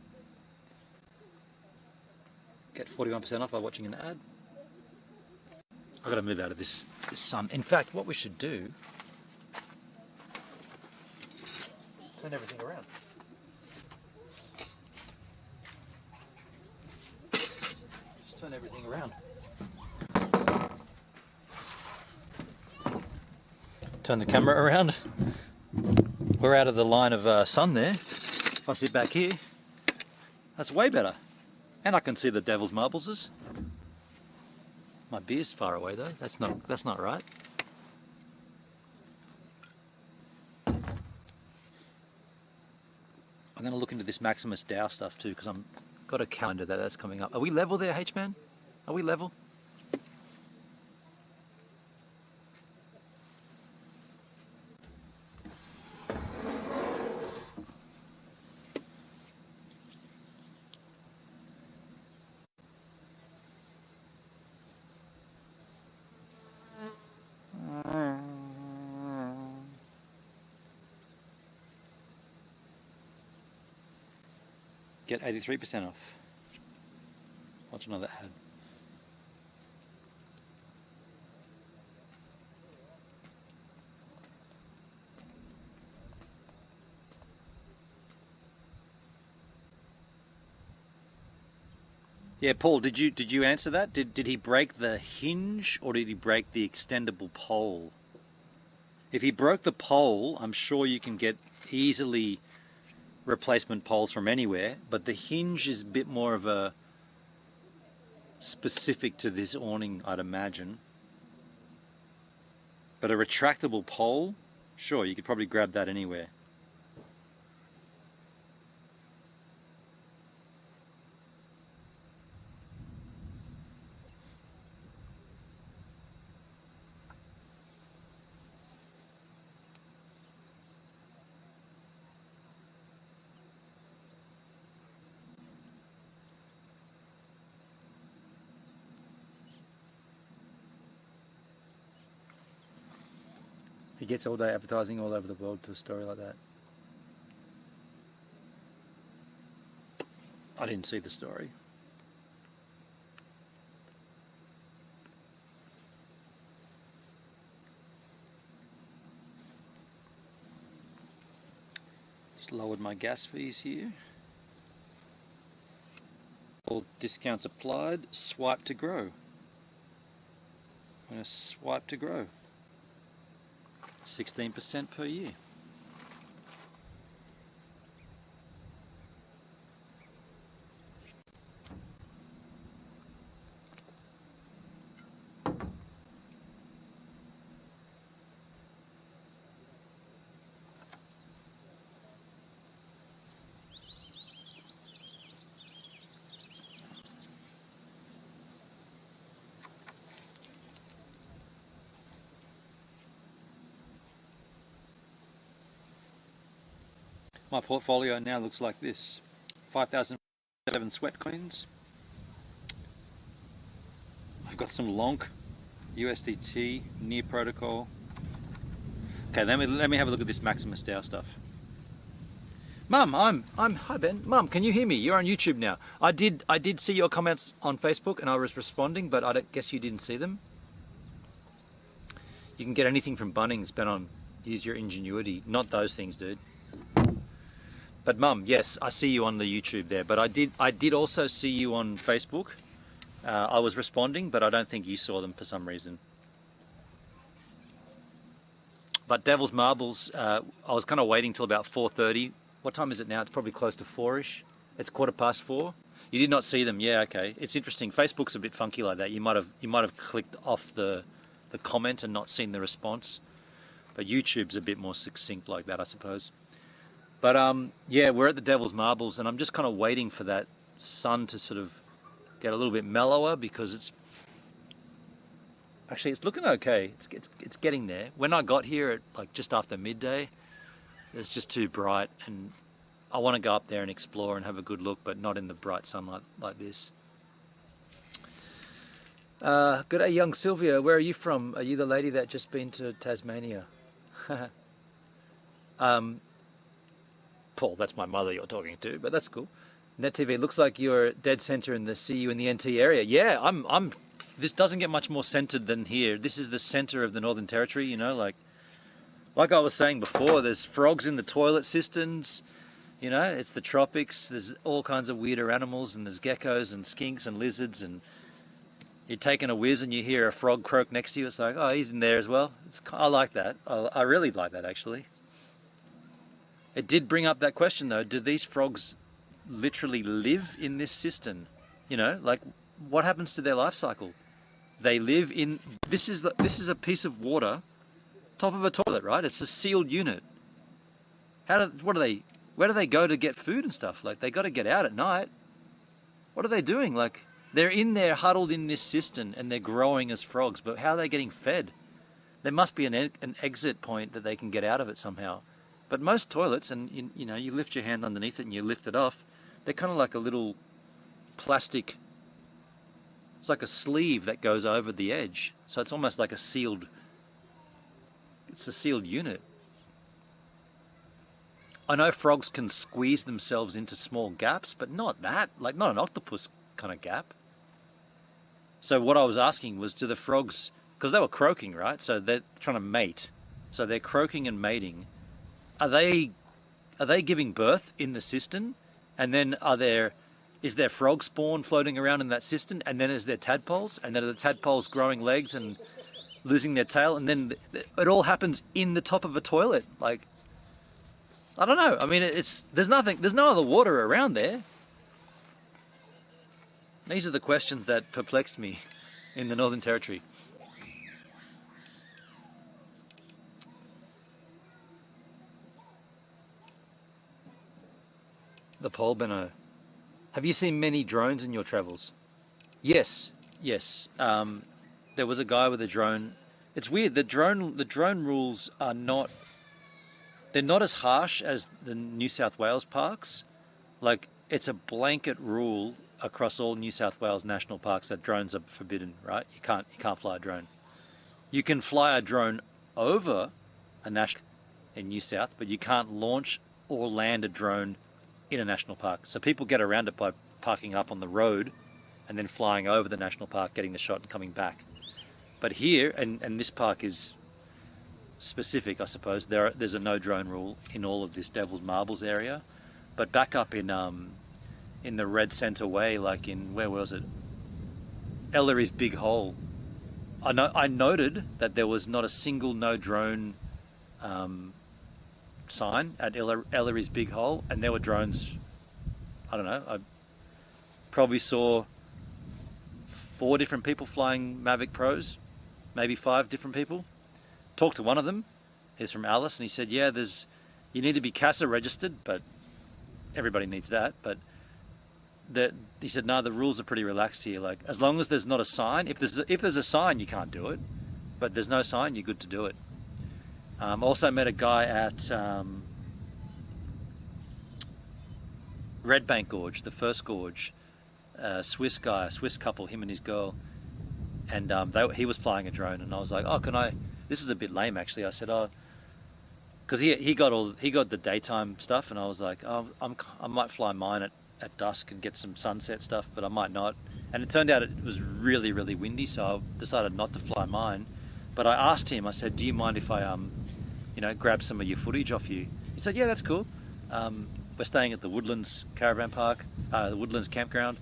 Get 41% off by watching an ad. I've got to move out of this sun. In fact, what we should do, turn everything around. Just turn everything around. Turn the camera around. We're out of the line of sun there. If I sit back here, that's way better. And I can see the devil's marbles. My beer's far away though. That's not right. I'm going to look into this Maximus Dow stuff too because I've got a calendar that's coming up. Are we level there, H-Man? Are we level? Get 83% off. Watch another ad. Yeah, Paul, did you answer that? Did he break the hinge or did he break the extendable pole? If he broke the pole, I'm sure you can get easily replacement poles from anywhere, but the hinge is a bit more of a specific to this awning, I'd imagine. But a retractable pole, sure, you could probably grab that anywhere. He gets all day advertising all over the world to a story like that. I didn't see the story. Just lowered my gas fees here. All discounts applied. Swipe to grow. I'm going to swipe to grow. 16% per year. My portfolio now looks like this. 5,007 sweat coins. I've got some Lonk, USDT, Near Protocol. Okay, let me have a look at this Maximus DAO stuff. Mum, hi Ben. Mum, can you hear me? You're on YouTube now. I did see your comments on Facebook and I was responding, but I guess you didn't see them. You can get anything from Bunnings, Ben, on use your ingenuity. Not those things, dude. But Mum, yes, I see you on the YouTube there, but I did also see you on Facebook. I was responding, but I don't think you saw them for some reason. But Devil's Marbles, I was kind of waiting till about 4:30. What time is it now? It's probably close to 4-ish. It's 4:15. You did not see them? Yeah, okay. It's interesting. Facebook's a bit funky like that. You might have clicked off the comment and not seen the response. But YouTube's a bit more succinct like that, I suppose. But yeah, we're at the Devil's Marbles, and I'm just kind of waiting for that sun to sort of get a little bit mellower, because it's looking okay. It's getting there. When I got here at like just after midday, it's just too bright, and I want to go up there and explore and have a good look, but not in the bright sunlight like this. Good day, young Sylvia. Where are you from? Are you the lady that just been to Tasmania? Paul, that's my mother you're talking to, but that's cool. NetTV, looks like you're dead center in the CUintheNTEE area. Yeah, I'm. This doesn't get much more centered than here. This is the center of the Northern Territory, you know, like I was saying before, there's frogs in the toilet cisterns, you know, it's the tropics, there's all kinds of weirder animals, and there's geckos and skinks and lizards, and you're taking a whiz and you hear a frog croak next to you. It's like, oh, he's in there as well. I like that. I really like that, actually. It did bring up that question, though. Do these frogs literally live in this cistern? You know, like, what happens to their life cycle? They live in... This is a piece of water, top of a toilet, right? It's a sealed unit. Where do they go to get food and stuff? Like, they got to get out at night. What are they doing? Like, they're in there huddled in this cistern and they're growing as frogs, but how are they getting fed? There must be an exit point that they can get out of it somehow. But most toilets, and you know, you lift your hand underneath it and you lift it off, they're kind of like a little plastic, it's like a sleeve that goes over the edge. So it's almost like it's a sealed unit. I know frogs can squeeze themselves into small gaps, but not that, like not an octopus kind of gap. So what I was asking was, do the frogs, because they were croaking, right? So they're trying to mate. So they're croaking and mating. Are they giving birth in the cistern? And then is there frog spawn floating around in that cistern? And then is there tadpoles? And then are the tadpoles growing legs and losing their tail? And then it all happens in the top of a toilet. Like, I don't know. I mean, there's no other water around there. These are the questions that perplexed me in the Northern Territory. The pole Benno. Have you seen many drones in your travels? Yes. There was a guy with a drone. It's weird. The drone rules are not. They're not as harsh as the New South Wales parks. Like, it's a blanket rule across all New South Wales national parks that drones are forbidden. Right? You can't fly a drone. You can fly a drone over a national in New South, but you can't launch or land a drone in a national park. So people get around it by parking up on the road and then flying over the national park, getting the shot and coming back. But here, and this park is specific, I suppose, there's a no drone rule in all of this Devil's Marbles area. But back up in the Red Centre Way, like in, where was it? Ellery's Big Hole. I noted that there was not a single no drone sign at Ellery's Big Hole, and there were drones. I don't know, I probably saw 4 different people flying Mavic Pros, maybe 5 different people. Talked to one of them, he's from Alice, and he said, yeah, you need to be CASA registered, but everybody needs that. But he said, no, the rules are pretty relaxed here. Like, as long as there's not a sign, if there's a sign, you can't do it, but there's no sign, you're good to do it. Also met a guy at Red Bank Gorge, the first gorge. Swiss guy, a Swiss couple, him and his girl, and he was flying a drone, and I was like, oh, can I? This is a bit lame actually. I said, oh, because he got the daytime stuff, and I was like, oh, I might fly mine at dusk and get some sunset stuff, but I might not. And it turned out it was really, really windy, so I decided not to fly mine. But I asked him, I said, do you mind if I grab some of your footage off you? He said, yeah, that's cool. We're staying at the Woodlands Caravan Park, the Woodlands Campground.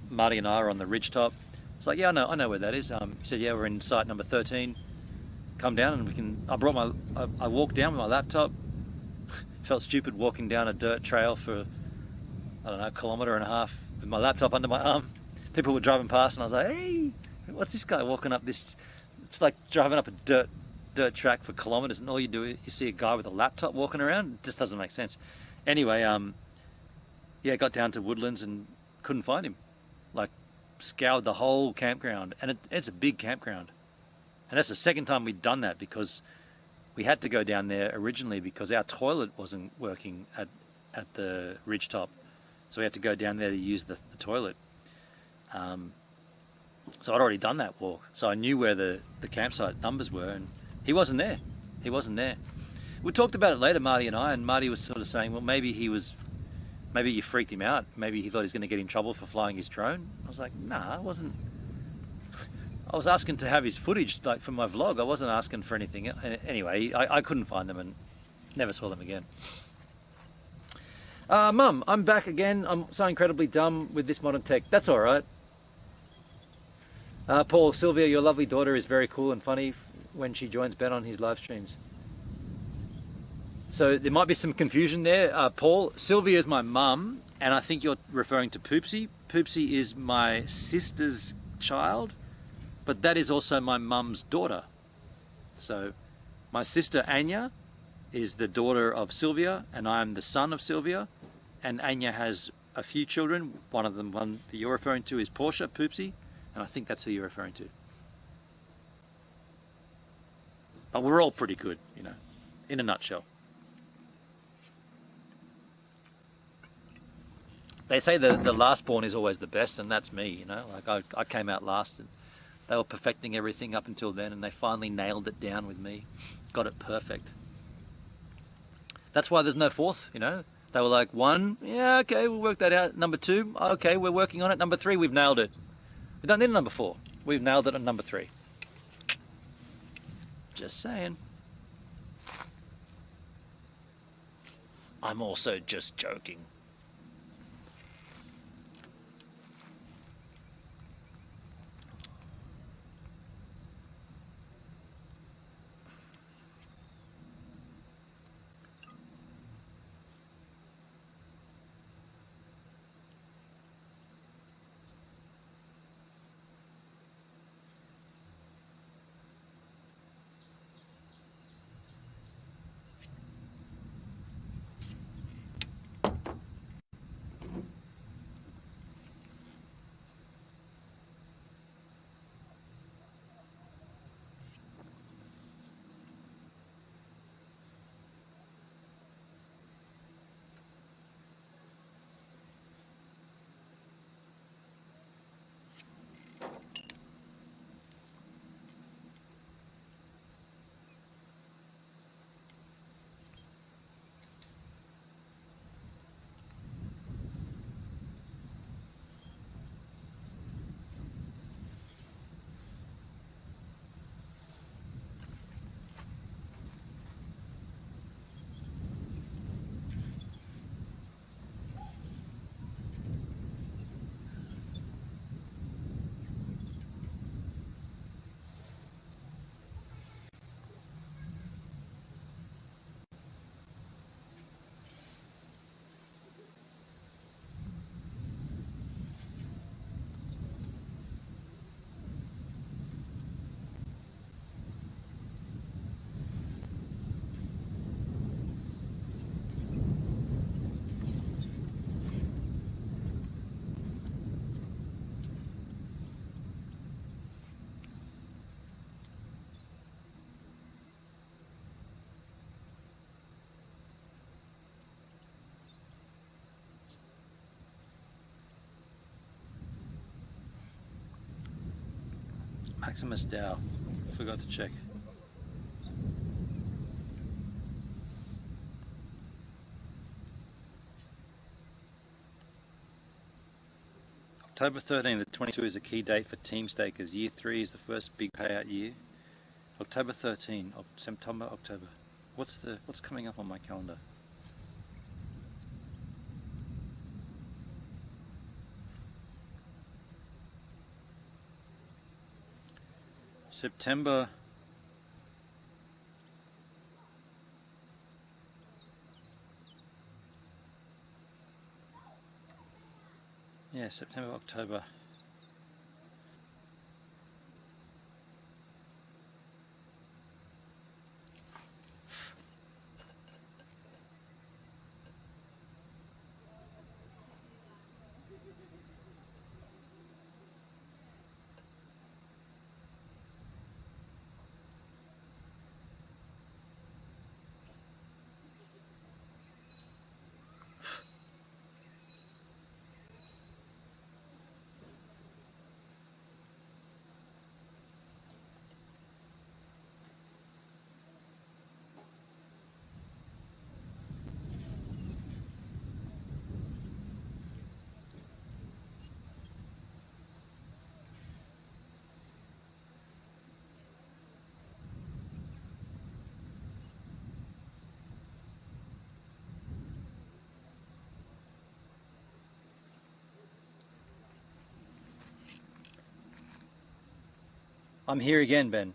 Marty and I are on the ridge top. It's like, yeah, I know where that is. He said, yeah, we're in site number 13. Come down and we can. I walked down with my laptop. Felt stupid walking down a dirt trail for, I don't know, 1.5 kilometers with my laptop under my arm. People were driving past and I was like, hey, what's this guy walking up this? It's like driving up a dirt track for kilometers, and all you do is you see a guy with a laptop walking around. It just doesn't make sense. Anyway, yeah, got down to Woodlands and couldn't find him. Like, scoured the whole campground, and it's a big campground, and that's the second time we'd done that, because we had to go down there originally because our toilet wasn't working at the ridge top, so we had to go down there to use the toilet. So I'd already done that walk, so I knew where the campsite numbers were, and he wasn't there. We talked about it later, Marty and I, and Marty was sort of saying, well, maybe you freaked him out. Maybe he thought he was going to get in trouble for flying his drone. I was like, nah, I wasn't. I was asking to have his footage, like, for my vlog. I wasn't asking for anything. Anyway, I couldn't find them and never saw them again. Mum, I'm back again. I'm so incredibly dumb with this modern tech. That's all right. Paul, Sylvia, your lovely daughter is very cool and funny when she joins Ben on his live streams. So there might be some confusion there. Paul, Sylvia is my mum, and I think you're referring to Poopsie. Poopsie is my sister's child, but that is also my mum's daughter. So my sister Anya is the daughter of Sylvia, and I am the son of Sylvia, and Anya has a few children. One that you're referring to is Portia, Poopsie, and I think that's who you're referring to. But we're all pretty good, in a nutshell. They say the last born is always the best, and that's me, Like I came out last, and they were perfecting everything up until then, and they finally nailed it down with me. Got it perfect. That's why there's no fourth, They were like, 1, yeah, okay, we'll work that out. Number 2, okay, we're working on it. Number 3, we've nailed it. We don't need a number 4. We've nailed it on number 3. Just saying. I'm also just joking. Maximus Dow. Forgot to check. October 13th to 22 is a key date for team stakers. Year 3 is the first big payout year. October 13, September, October. What's coming up on my calendar? September. Yeah, September, October. I'm here again, Ben.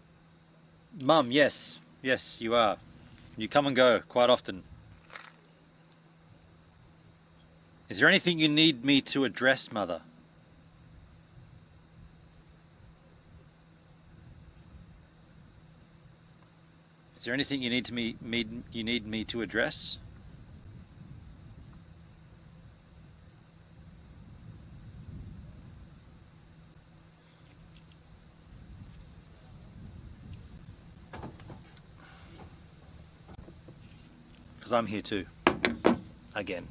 Mum, yes. Yes, you are. You come and go quite often. Is there anything you need me to address, Mother? Is there anything you need me to address? Because I'm here too. Again.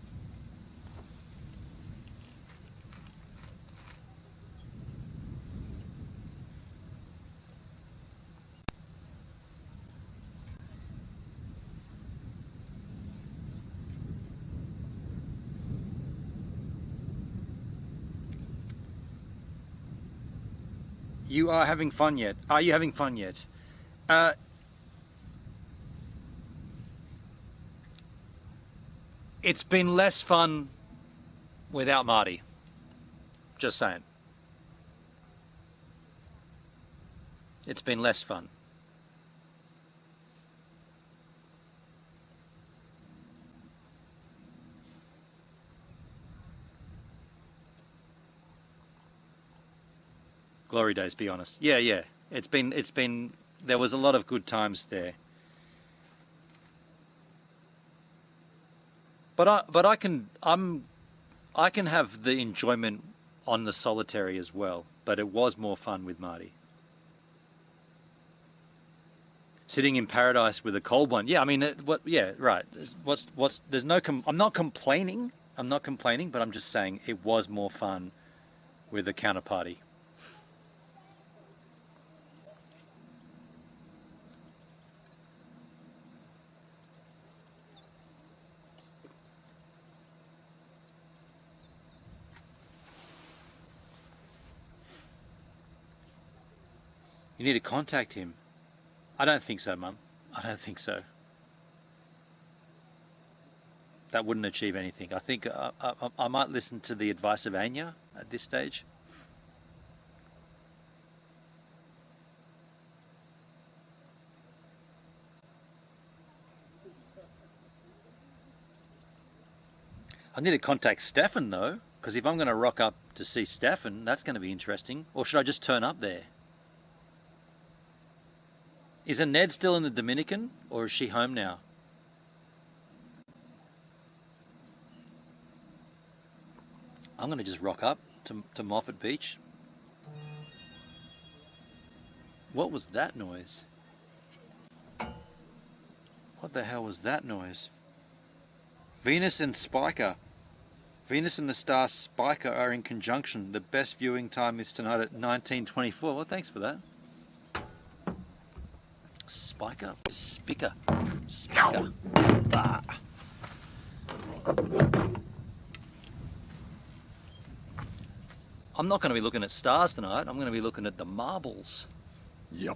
You are having fun yet? Are you having fun yet? It's been less fun without Marty. Just saying. It's been less fun. Glory days, be honest. Yeah. It's been there was a lot of good times there. But I can have the enjoyment on the solitary as well, but it was more fun with Marty. Sitting in paradise with a cold one. Yeah, I mean, yeah, right. There's no, I'm not complaining, but I'm just saying it was more fun with a counterparty. You need to contact him. I don't think so, Mum. I don't think so. That wouldn't achieve anything. I think I might listen to the advice of Anya at this stage. I need to contact Stefan though, because if I'm going to rock up to see Stefan, that's going to be interesting. Or should I just turn up there? Is Ned still in the Dominican, or is she home now? I'm going to just rock up to Moffat Beach. What was that noise? What the hell was that noise? Venus and Spiker. Venus and the star Spiker are in conjunction. The best viewing time is tonight at 19:24. Well, thanks for that. spiker? Spicker. Spicker. Ah. I'm not going to be looking at stars tonight. I'm going to be looking at the marbles. Yep.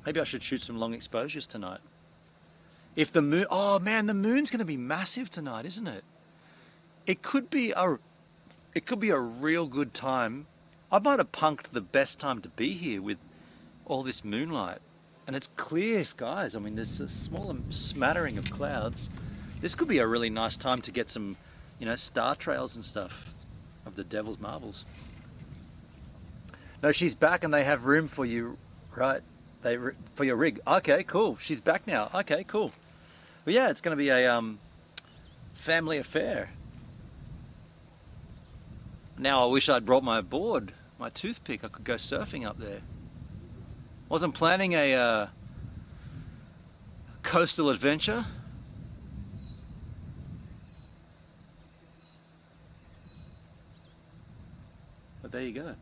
Maybe I should shoot some long exposures tonight. If the moon, oh man, the moon's going to be massive tonight, isn't it? It could be a real good time. I might have punked the best time to be here with all this moonlight. And it's clear skies. I mean, there's a small smattering of clouds. This could be a really nice time to get some, you know, star trails and stuff of the Devil's Marbles. No, she's back and they have room for you, right? For your rig. Okay, cool. She's back now. Okay, cool. But yeah, it's going to be a family affair. Now I wish I'd brought my board, my toothpick. I could go surfing up there. Wasn't planning a coastal adventure. But there you go.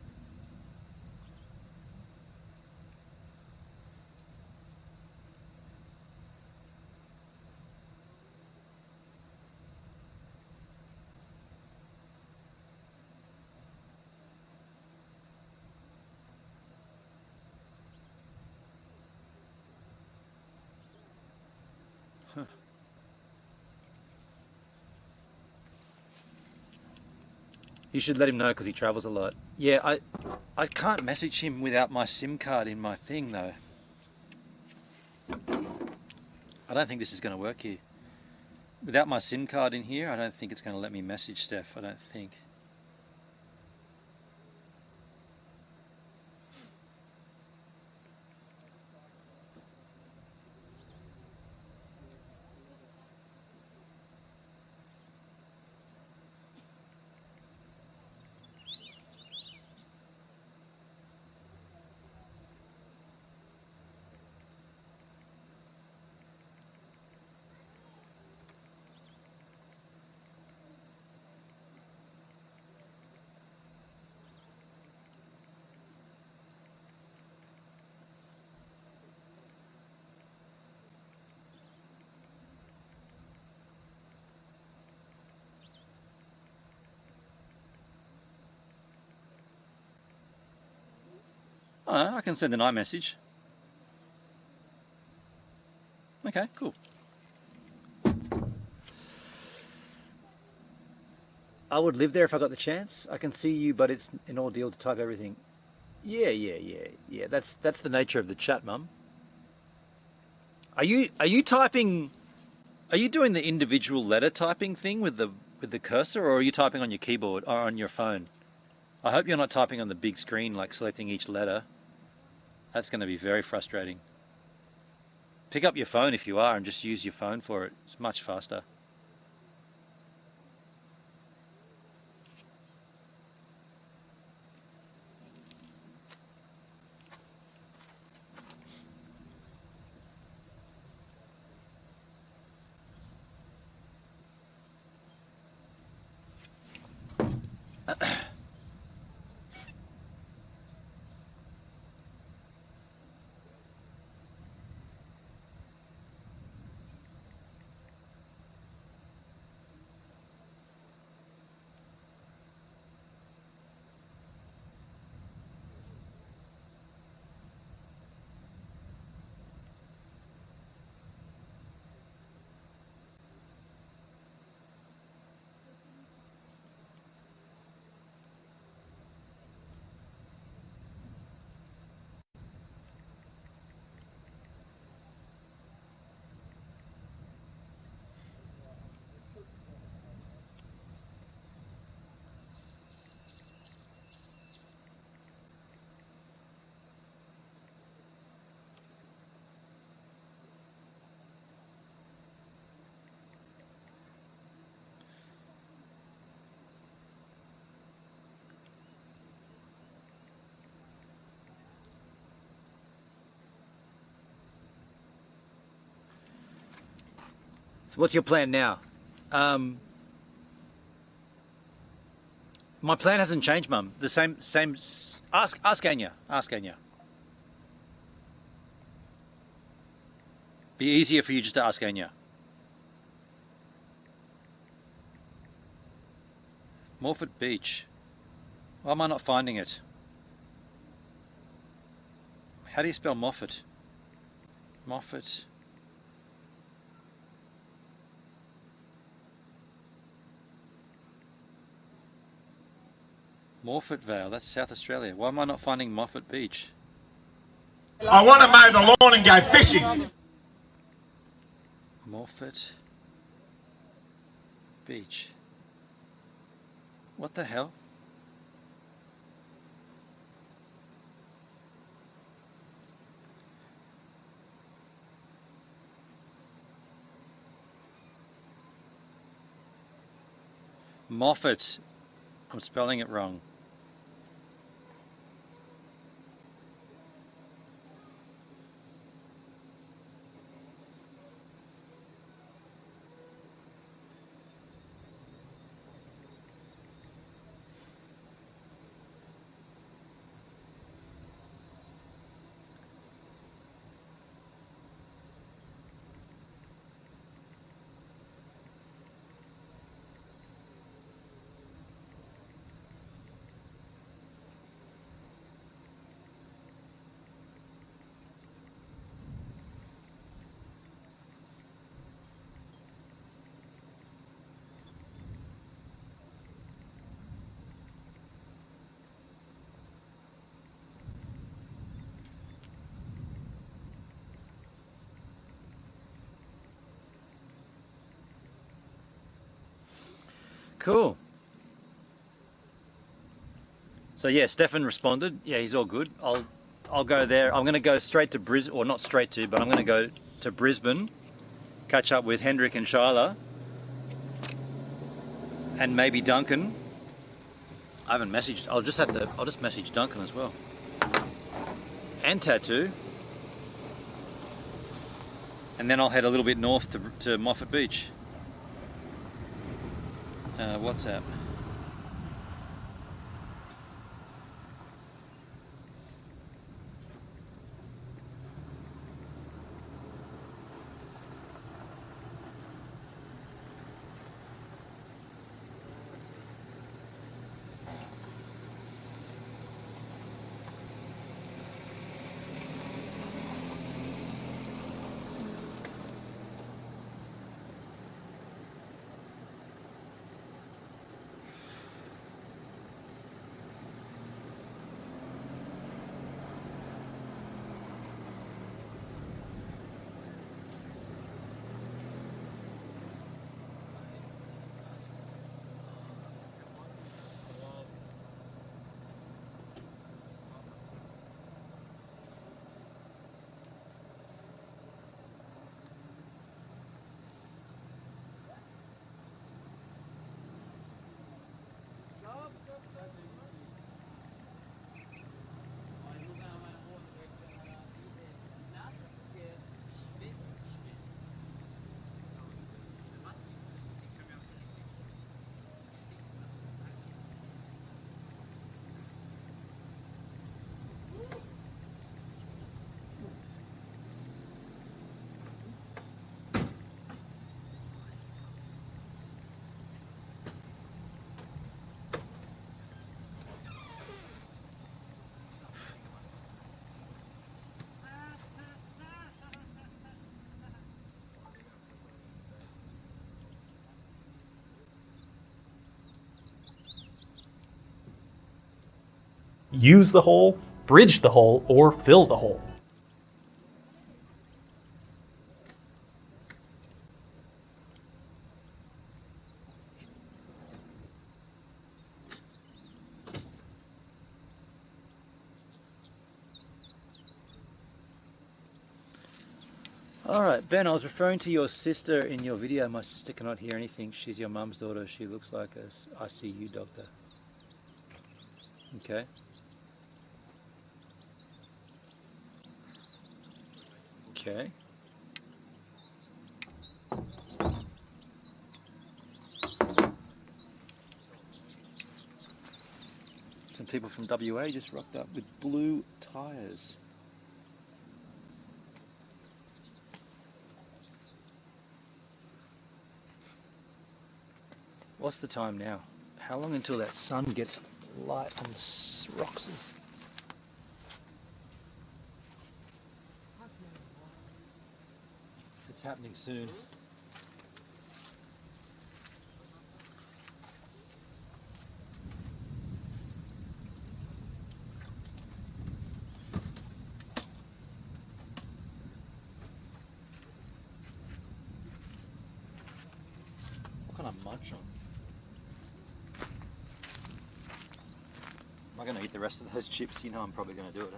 You should let him know because he travels a lot. Yeah, I can't message him without my SIM card in my thing though. I don't think this is going to work here. Without my SIM card in here, I don't think it's going to let me message Steph. I don't think. Oh, I can send an iMessage. Okay, cool. I would live there if I got the chance. I can see you, but it's an ordeal to type everything. Yeah. That's the nature of the chat, Mum. Are you typing? Are you doing the individual letter typing thing with the cursor, or are you typing on your keyboard or on your phone? I hope you're not typing on the big screen, like selecting each letter. That's going to be very frustrating. Pick up your phone if you are and just use your phone for it. It's much faster. What's your plan now? My plan hasn't changed, Mum. The same. Ask Anya. Ask Anya. Be easier for you just to ask Anya. Morford Beach. Why am I not finding it? How do you spell Moffat? Moffat. Morford Vale, that's South Australia. Why am I not finding Moffat Beach? I want to mow the lawn and go fishing. Morford Beach. What the hell? Moffat. I'm spelling it wrong. Cool. So yeah, Stefan responded. Yeah, he's all good. I'll go there. I'm going to go straight to Brisbane, or not straight to, but I'm going to go to Brisbane, catch up with Hendrik and Shyla, and maybe Duncan. I haven't messaged. I'll just message Duncan as well. And Tattoo. And then I'll head a little bit north to Moffat Beach. WhatsApp. Use the hole, bridge the hole, or fill the hole. Alright, Ben, I was referring to your sister in your video. My sister cannot hear anything. She's your mum's daughter. She looks like a ICU doctor. Okay. Okay. Some people from WA just rocked up with blue tyres. What's the time now? How long until that sun gets light on the rocks? It's happening soon. What can I munch on? Am I going to eat the rest of those chips? You know I'm probably going to do it, eh?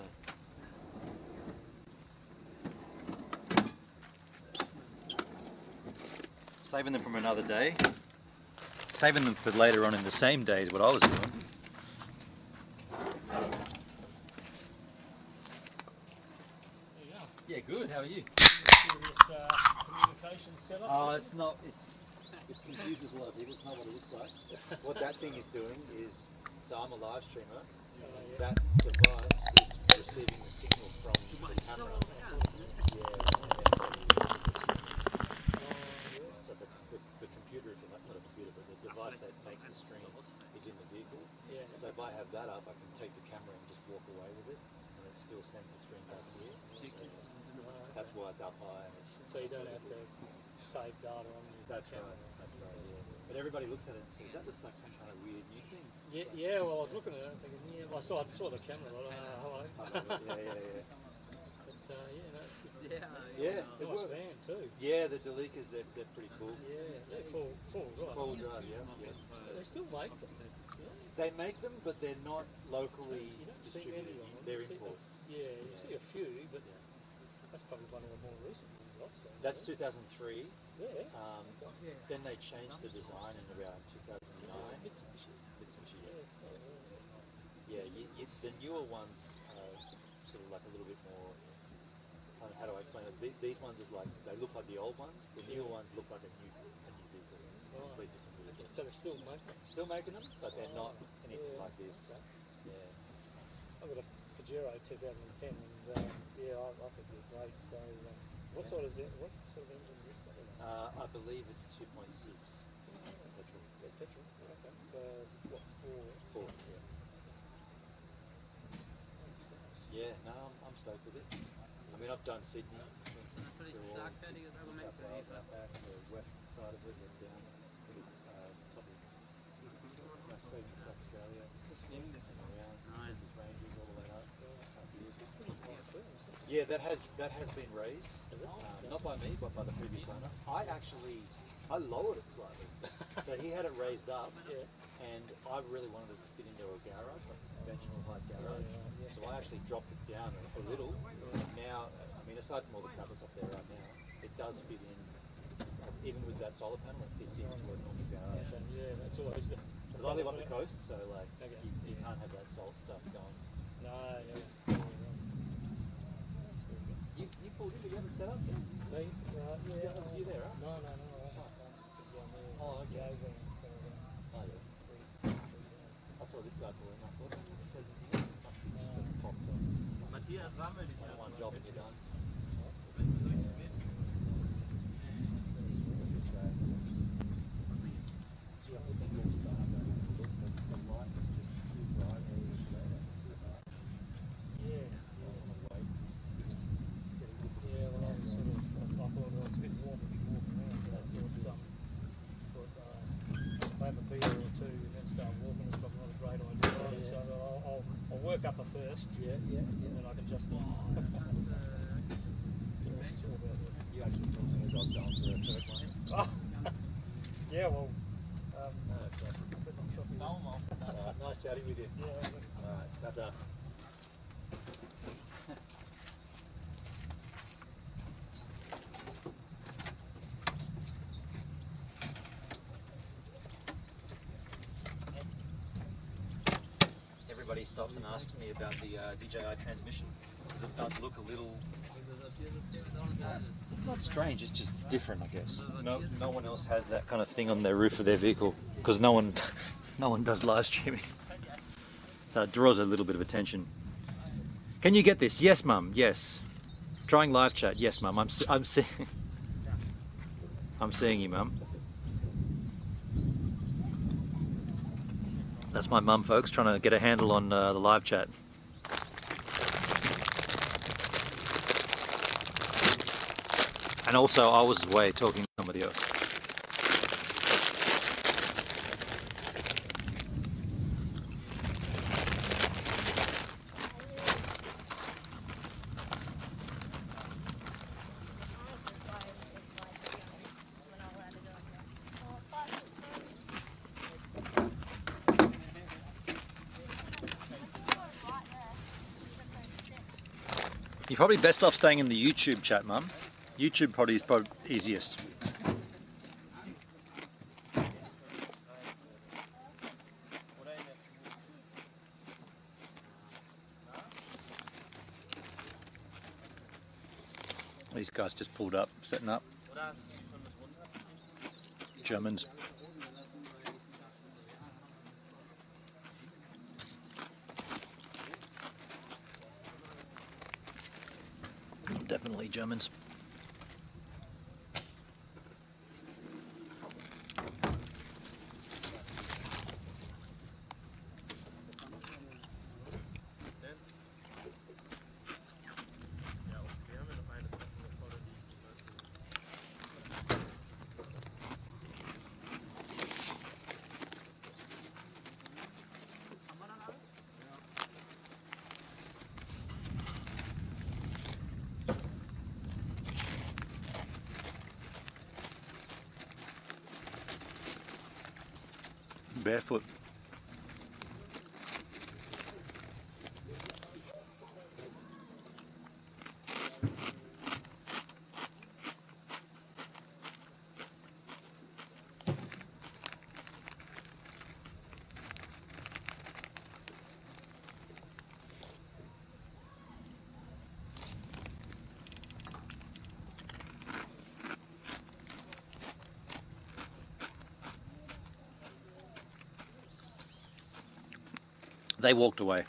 Saving them from another day. Saving them for later on in the same day is what I was doing. Yeah, good. How are you? Communication setup. Oh, it's not. It confuses a lot of people. It's not what it looks like. What that thing is doing is, so I'm a live streamer. That device is receiving the signal from the camera. So the computer, not a computer, but the device that takes the stream is in the vehicle. Yeah. So if I have that up, I can take the camera and just walk away with it, and it still sends the stream back here. That's why it's up high. And it's, So you don't have to save data on the that's camera. right. That's right. Yeah. But everybody looks at it and says that looks like some kind of weird new thing. Yeah, well, I was looking at it and thinking, yeah, well, I saw the camera, hello. Yeah. But, yeah, that's good. Yeah, it Nice works. van too. Yeah, the Delikas, they're pretty cool. Yeah, they're full drive. Full drive, yeah. They still make them. They make them, but they're not locally You don't see many distributed. of them. They're You see imports. Yeah, you see a few, but that's probably one of the more recent ones I've seen. That's 2003. Yeah. Then they changed the design in around 2009. Mitsubishi. Mitsubishi, yeah. The newer ones are sort of like a little bit more. How do I explain it? These ones is like they look like the old ones. The newer ones look like a new vehicle. Complete different vehicle. So they're still making them? Still making them, but they're not anything like this. Yeah. I've got a Pajero 2010, and I think they're great. So, what sort of engine is this? I believe it's 2.6 petrol. Yeah, petrol. Okay. What, four? Yeah. Yeah, no, I'm stoked with it. I mean, I've done Sydney. The west side of it, and down top of South Australia, and around ranges all the way up. Yeah, that has been raised. Not by me, but by the previous owner. I lowered it slightly. So he had it raised up, and I really wanted it to fit into a garage, like a conventional height garage. So I actually dropped it down a little. Now, I mean, aside from all the cabinets up there right now, it does fit in. Even with that solar panel, it fits into a normal garage. Yeah, that's always the. Because I live on the coast, so like you can't have that salt stuff going. No, You pulled in, but you haven't set up yet. Me? Yeah. You there, right? No. Oh, okay. Oh, yeah. I saw this guy pulling up. What did he say? Must be just popped on. One job and you're done. Work up a first, and then I can just. You actually told me as I was going for a third one. Yeah, well. Nice chatting with you. Yeah. Alright, ta-ta. Everybody stops and asks me about the DJI transmission because it does look a little. It's not strange. It's just different, I guess. No one else has that kind of thing on their roof of their vehicle because no one does live streaming. So it draws a little bit of attention. Can you get this? Yes, Mum. Yes. Trying live chat. Yes, Mum. I'm seeing you, Mum. That's my mum, folks, trying to get a handle on the live chat. And also, I was away talking to somebody else. You're probably best off staying in the YouTube chat, Mum. YouTube probably is easiest. These guys just pulled up, setting up. Germans. Definitely Germans. Barefoot. They walked away.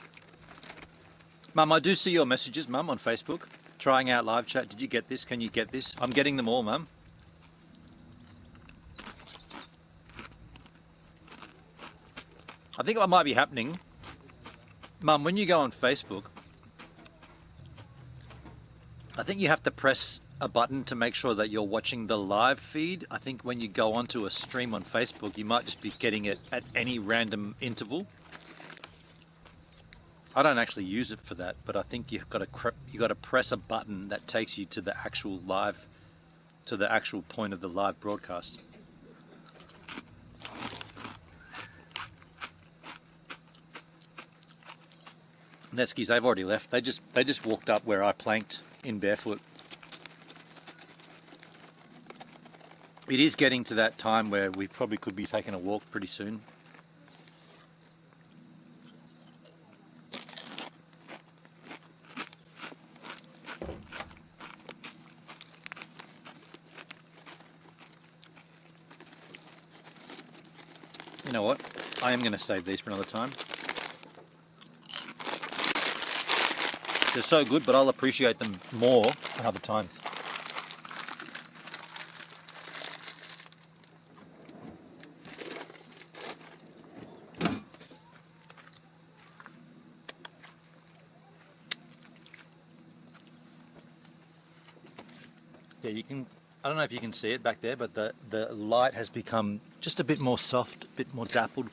Mum, I do see your messages, Mum, on Facebook. Trying out live chat. Did you get this? Can you get this? I'm getting them all, Mum. I think what might be happening, Mum, when you go on Facebook, I think you have to press a button to make sure that you're watching the live feed. I think when you go onto a stream on Facebook, you might just be getting it at any random interval. I don't actually use it for that, but I think you've got to press a button that takes you to the actual live, to the actual point of the live broadcast. Netskis, they've already left. They just walked up where I planked in barefoot. It is getting to that time where we probably could be taking a walk pretty soon. You know what? I am going to save these for another time. They're so good, but I'll appreciate them more another time. Yeah, you can. I don't know if you can see it back there, but the light has become just a bit more soft, a bit more dappled.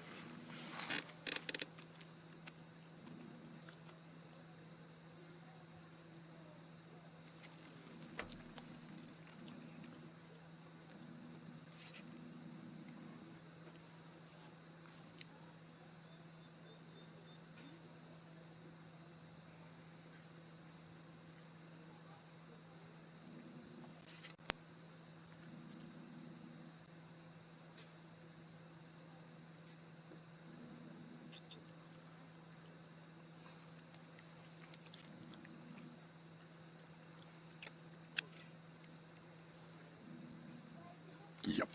Yep.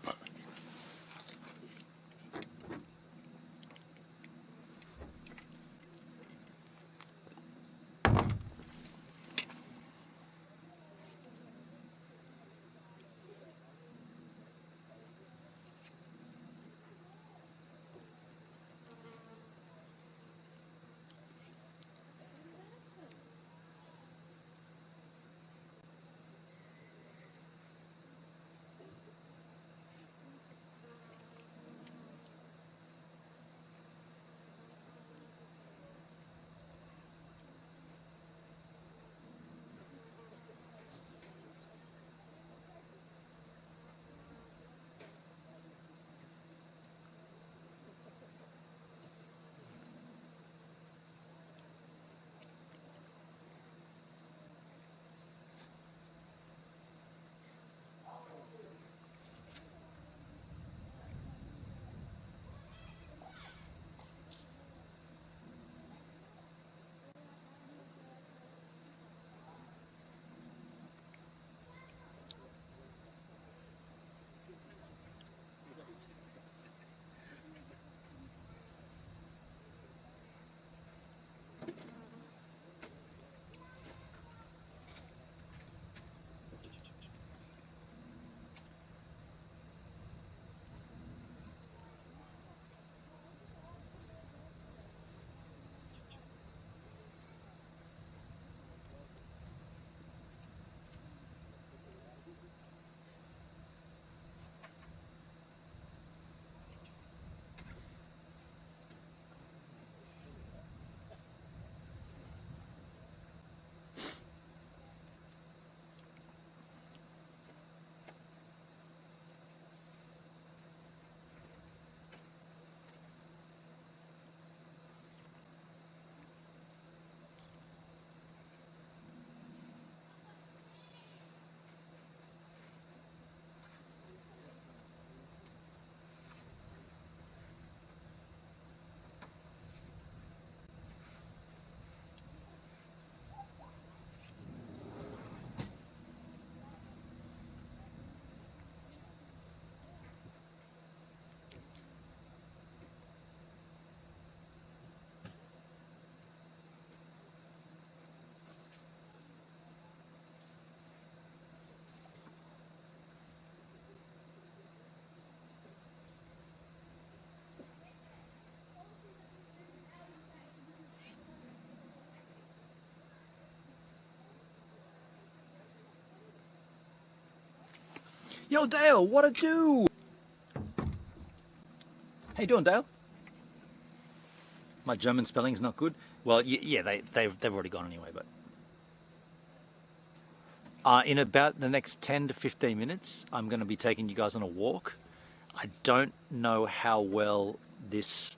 Yo, Dale, what it do? How you doing, Dale? My German spelling's not good. Well, yeah, they've already gone anyway, but... in about the next 10 to 15 minutes, I'm going to be taking you guys on a walk. I don't know how well this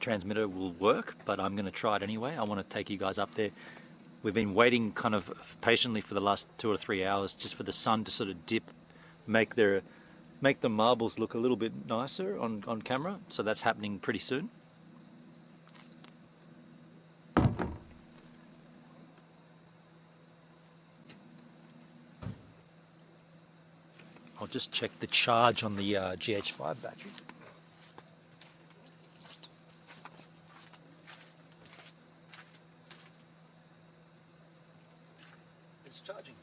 transmitter will work, but I'm going to try it anyway. I want to take you guys up there. We've been waiting kind of patiently for the last 2 or 3 hours just for the sun to sort of dip, make the marbles look a little bit nicer on camera. So that's happening pretty soon. I'll just check the charge on the GH5 battery. It's charging.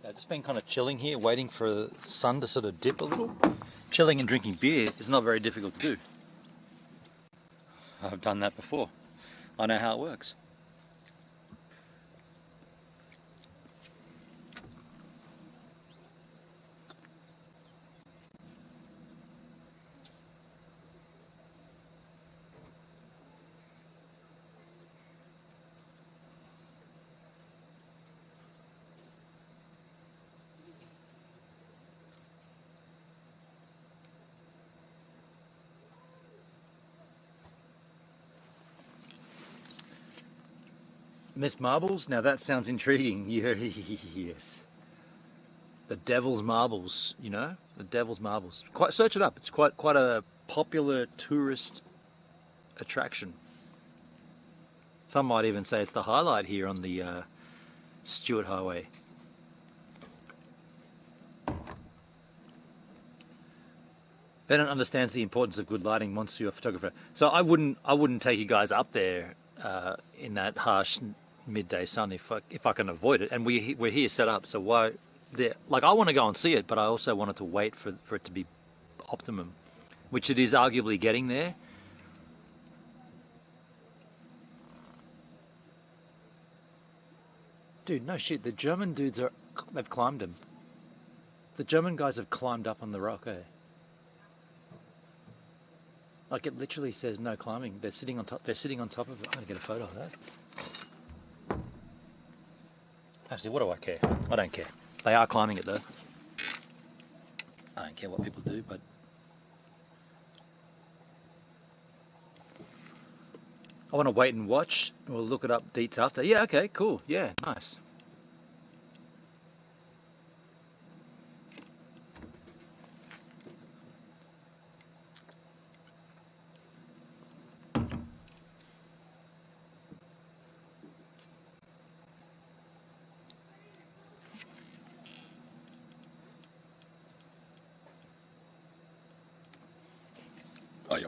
I've just been kind of chilling here, waiting for the sun to sort of dip a little. Chilling and drinking beer is not very difficult to do. I've done that before. I know how it works. Missed marbles? Now that sounds intriguing. Yes. The Devil's Marbles, you know? The Devil's Marbles. Search it up. It's quite a popular tourist attraction. Some might even say it's the highlight here on the Stuart Highway. Bennett understands the importance of good lighting once you're a photographer. So I wouldn't take you guys up there in that harsh midday sun if I can avoid it. And we're here set up, so why? Like, I want to go and see it, but I also wanted to wait for it to be optimum, which it is arguably getting there. Dude, no shit. The German dudes they've climbed him. The German guys have climbed up on the rock, eh? Like, it literally says no climbing. They're sitting on top. They're sitting on top of it. I'm gonna get a photo of that. Actually, what do I care? I don't care. They are climbing it though. I don't care what people do, but I want to wait and watch. We'll look it up deets after. Yeah, okay, cool. Yeah, nice. Oh, yeah.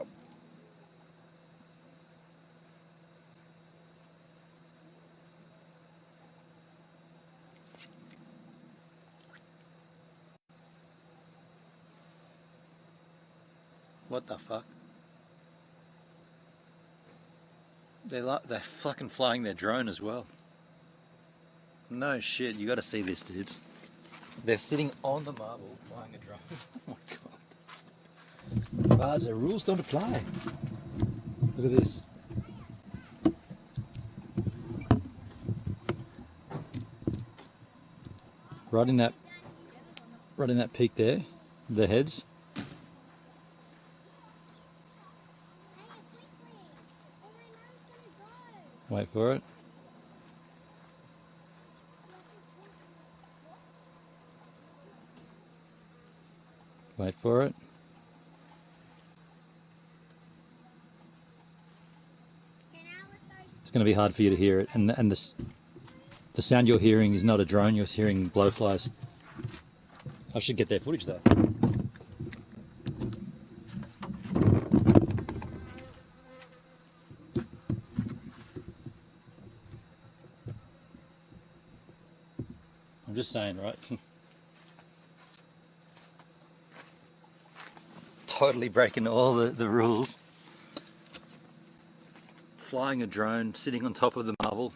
What the fuck? They're fucking flying their drone as well. No shit, you gotta see this, dudes. They're sitting on the marble flying a drone. Oh my god. The rules don't apply. Look at this. Right in that peak there, the heads. Wait for it. Wait for it. It's going to be hard for you to hear it, and the sound you're hearing is not a drone. You're hearing blowflies. I should get their footage though. I'm just saying, right? Totally breaking all the rules. Flying a drone, sitting on top of the marble.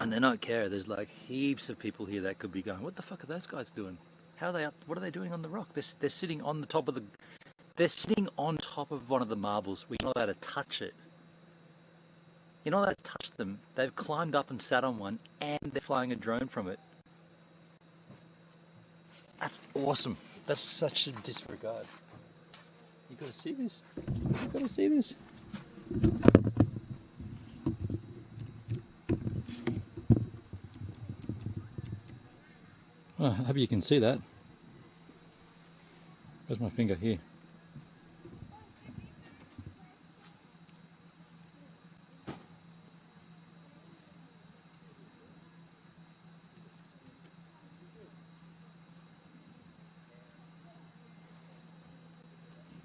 And they don't care. There's like heaps of people here that could be going, what the fuck are those guys doing? How are they up? What are they doing on the rock? They're sitting on the top of the... They're sitting on top of one of the marbles. We're not allowed to touch it. You're not allowed to touch them. They've climbed up and sat on one, and they're flying a drone from it. That's awesome. That's such a disregard. You gotta see this. You gotta see this. Oh, I hope you can see that. Where's my finger? Here.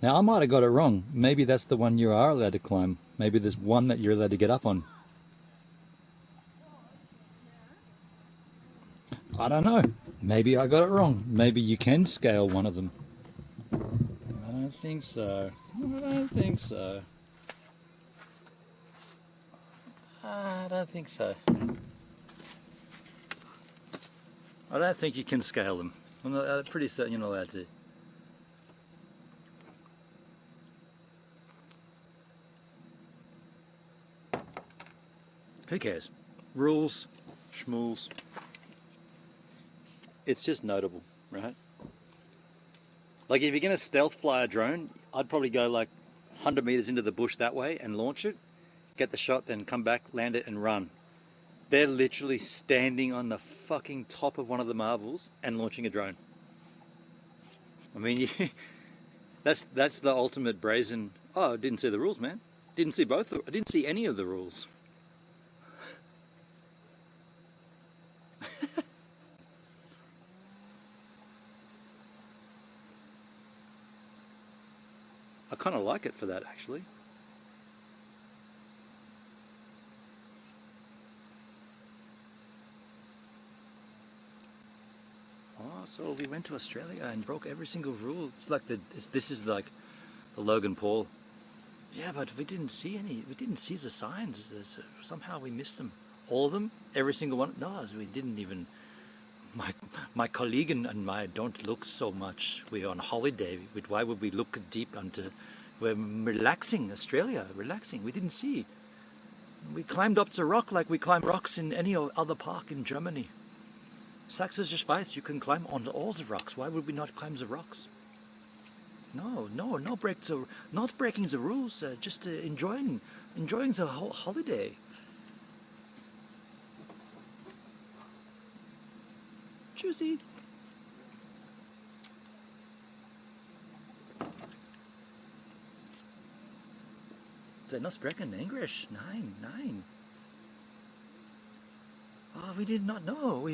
Now I might have got it wrong. Maybe that's the one you are allowed to climb. Maybe there's one that you're allowed to get up on. I don't know. Maybe I got it wrong. Maybe you can scale one of them. I don't think so. I don't think so. I don't think so. I don't think you can scale them. I'm pretty certain you're not allowed to. Who cares? Rules, schmools. It's just notable, right? Like if you're going to stealth fly a drone, I'd probably go like 100 meters into the bush that way and launch it, get the shot, then come back, land it and run. They're literally standing on the fucking top of one of the marbles and launching a drone. I mean, that's the ultimate brazen, oh, I didn't see the rules, man. Didn't see both, I didn't see any of the rules. I kind of like it for that, actually. Oh, so we went to Australia and broke every single rule. It's like this is like the Logan Paul. Yeah, but we didn't see any. We didn't see the signs. Somehow we missed them. All of them, every single one. No, we didn't even. My colleague and I don't look so much. We're on holiday. Why would we look deep into? We're relaxing, Australia, relaxing. We didn't see. We climbed up the rock like we climb rocks in any other park in Germany. Sächsische Schweiz, you can climb on all the rocks. Why would we not climb the rocks? No, not breaking the rules. Just enjoying the whole holiday. Tschüssi. They not sprechen English. Nein. Oh, we did not know.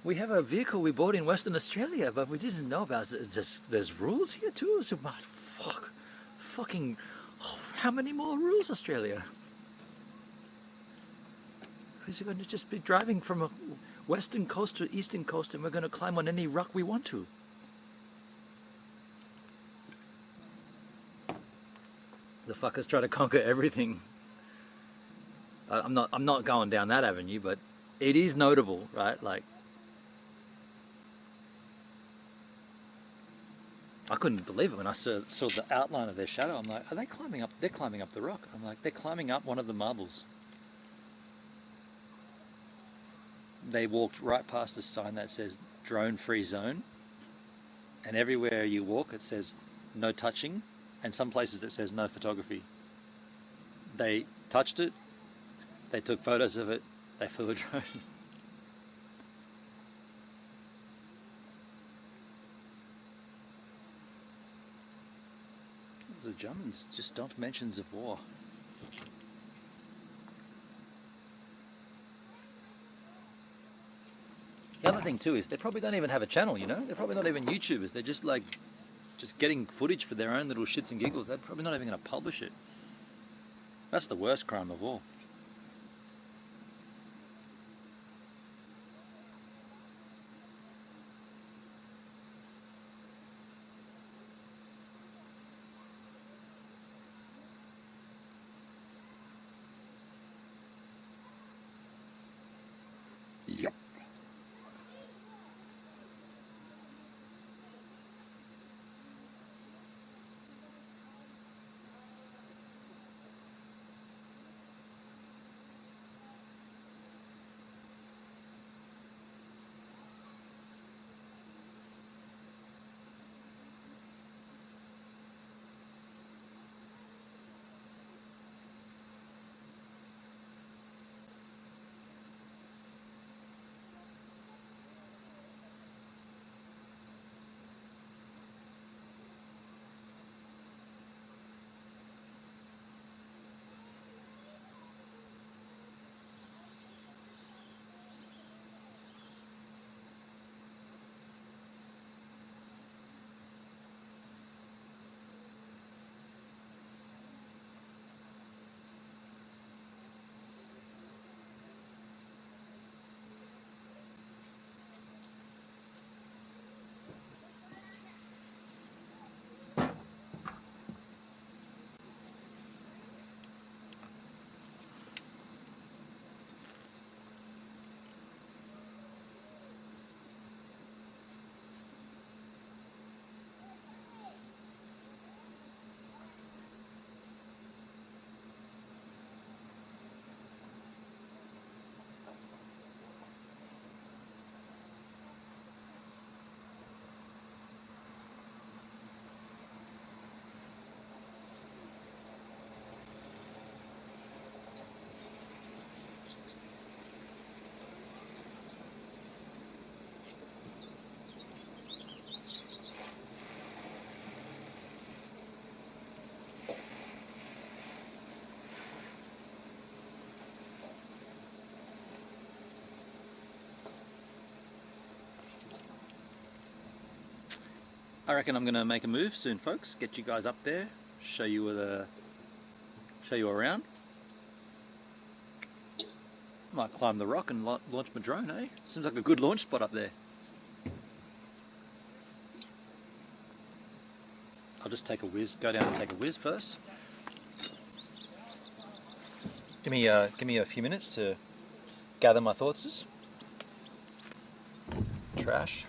We have a vehicle we bought in Western Australia, but we didn't know about this. There's rules here too. So fucking, how many more rules, Australia? Is it going to just be driving from a western coast to eastern coast, and we're going to climb on any rock we want to? The fuckers try to conquer everything. I'm not going down that avenue, but it is notable, right? Like, I couldn't believe it when I saw the outline of their shadow. I'm like, are they climbing up? They're climbing up the rock. I'm like, they're climbing up one of the marbles. They walked right past the sign that says drone-free zone, and everywhere you walk it says no touching, and some places it says no photography. They touched it, they took photos of it, they flew a drone. The Germans just don't mention the war. The other thing too is they probably don't even have a channel, you know? They're probably not even YouTubers. They're just like, just getting footage for their own little shits and giggles. They're probably not even going to publish it. That's the worst crime of all. I reckon I'm gonna make a move soon, folks. Get you guys up there, show you around. Might climb the rock and launch my drone, eh? Seems like a good launch spot up there. I'll just take a whiz, go down and take a whiz first. Give me a few minutes to gather my thoughts. Trash.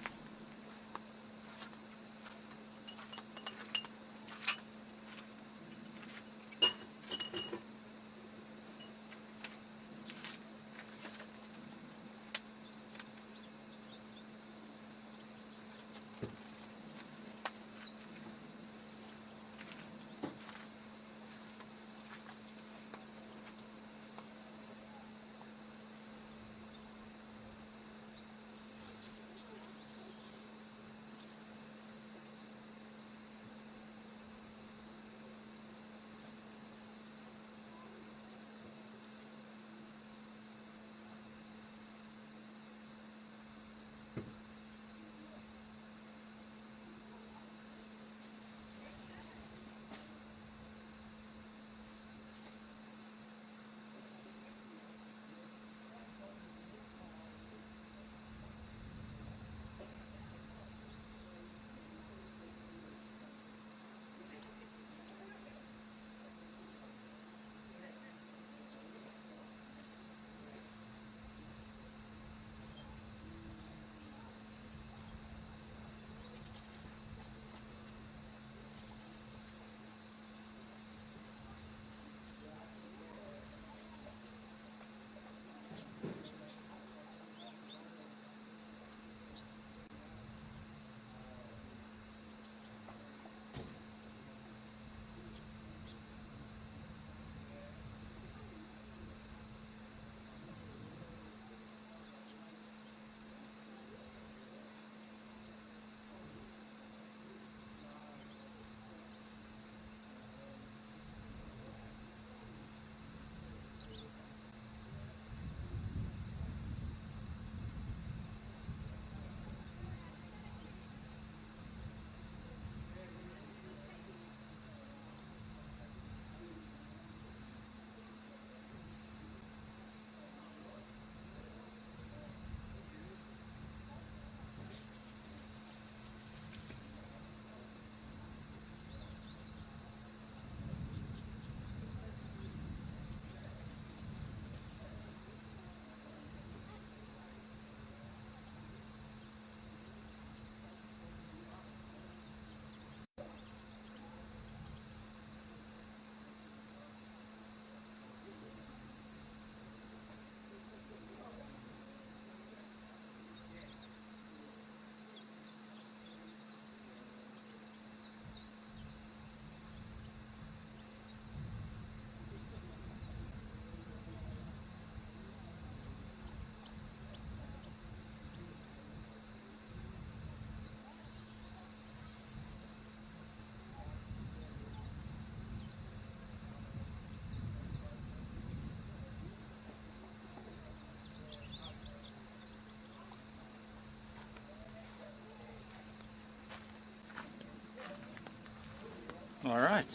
All right.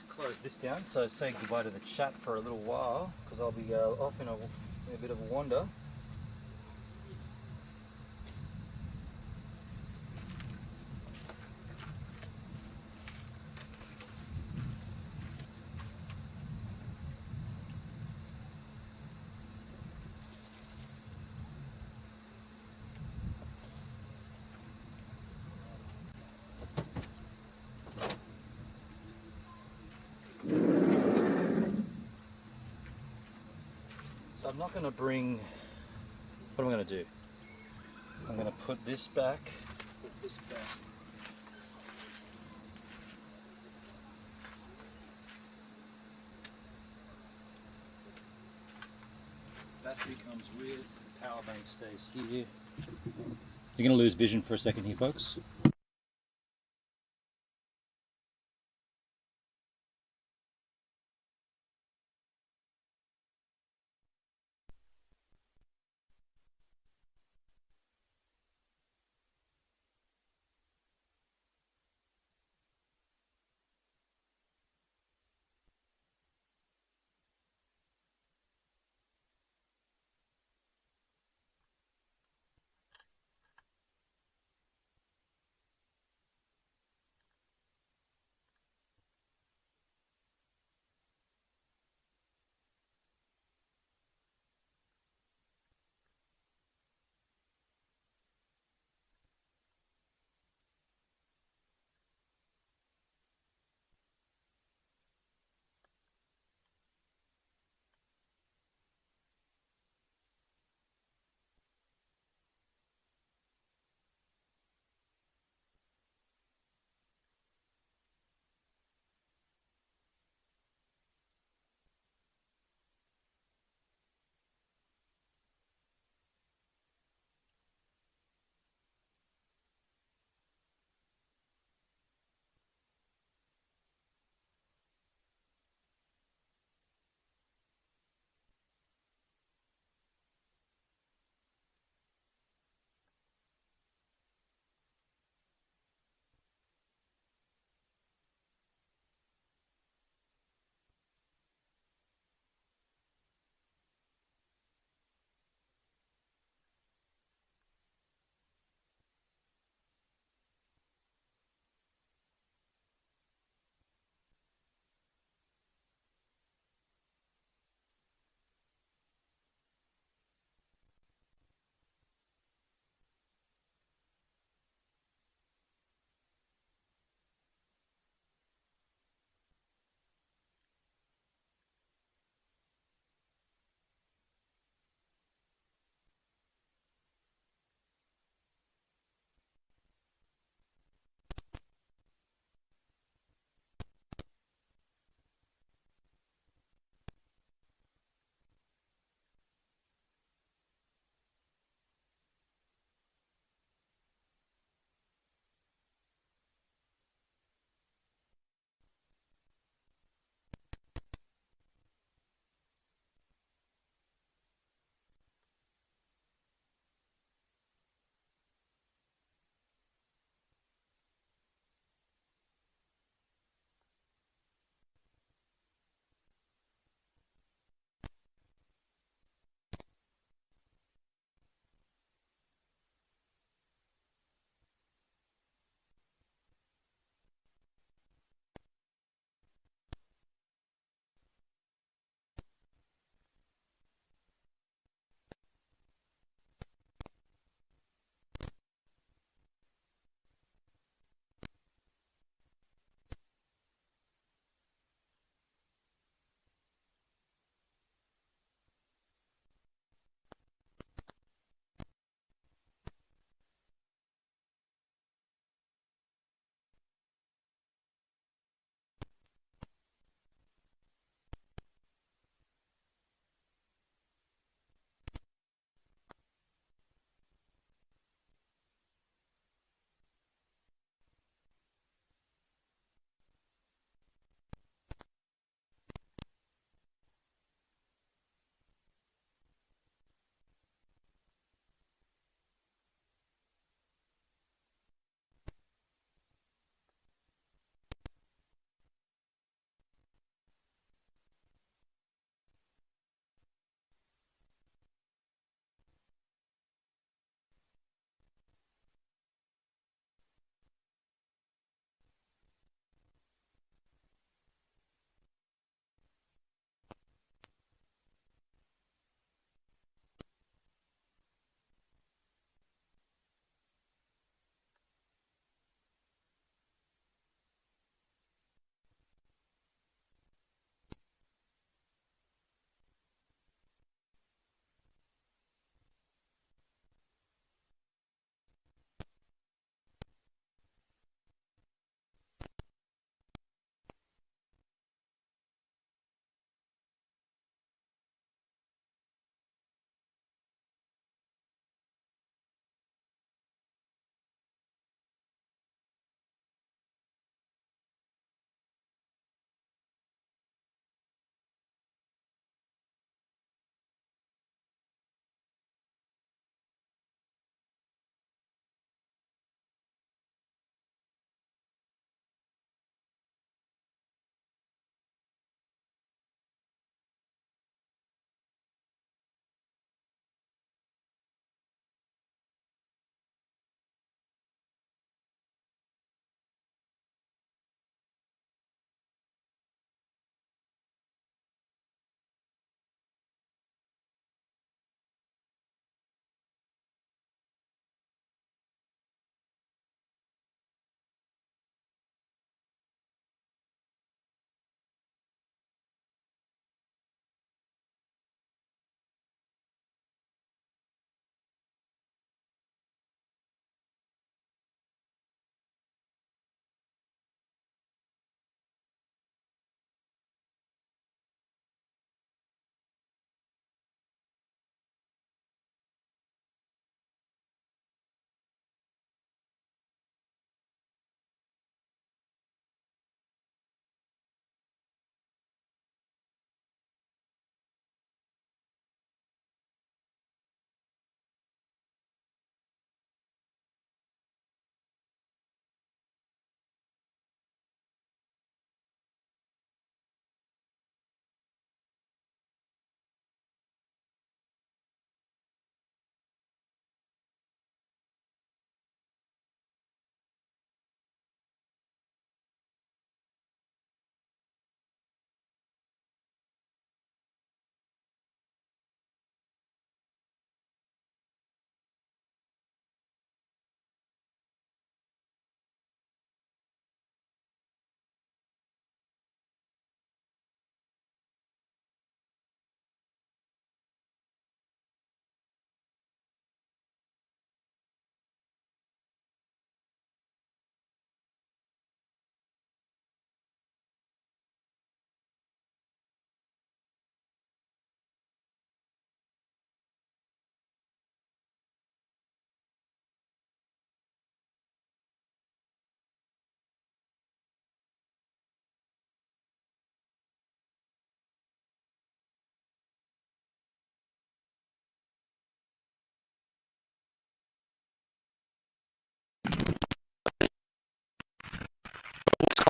Close this down, so say goodbye to the chat for a little while, because I'll be off in a bit of a wander. So I'm not going to bring, what am I going to do? I'm going to put this back. Battery comes with, power bank stays here. You're going to lose vision for a second here, folks.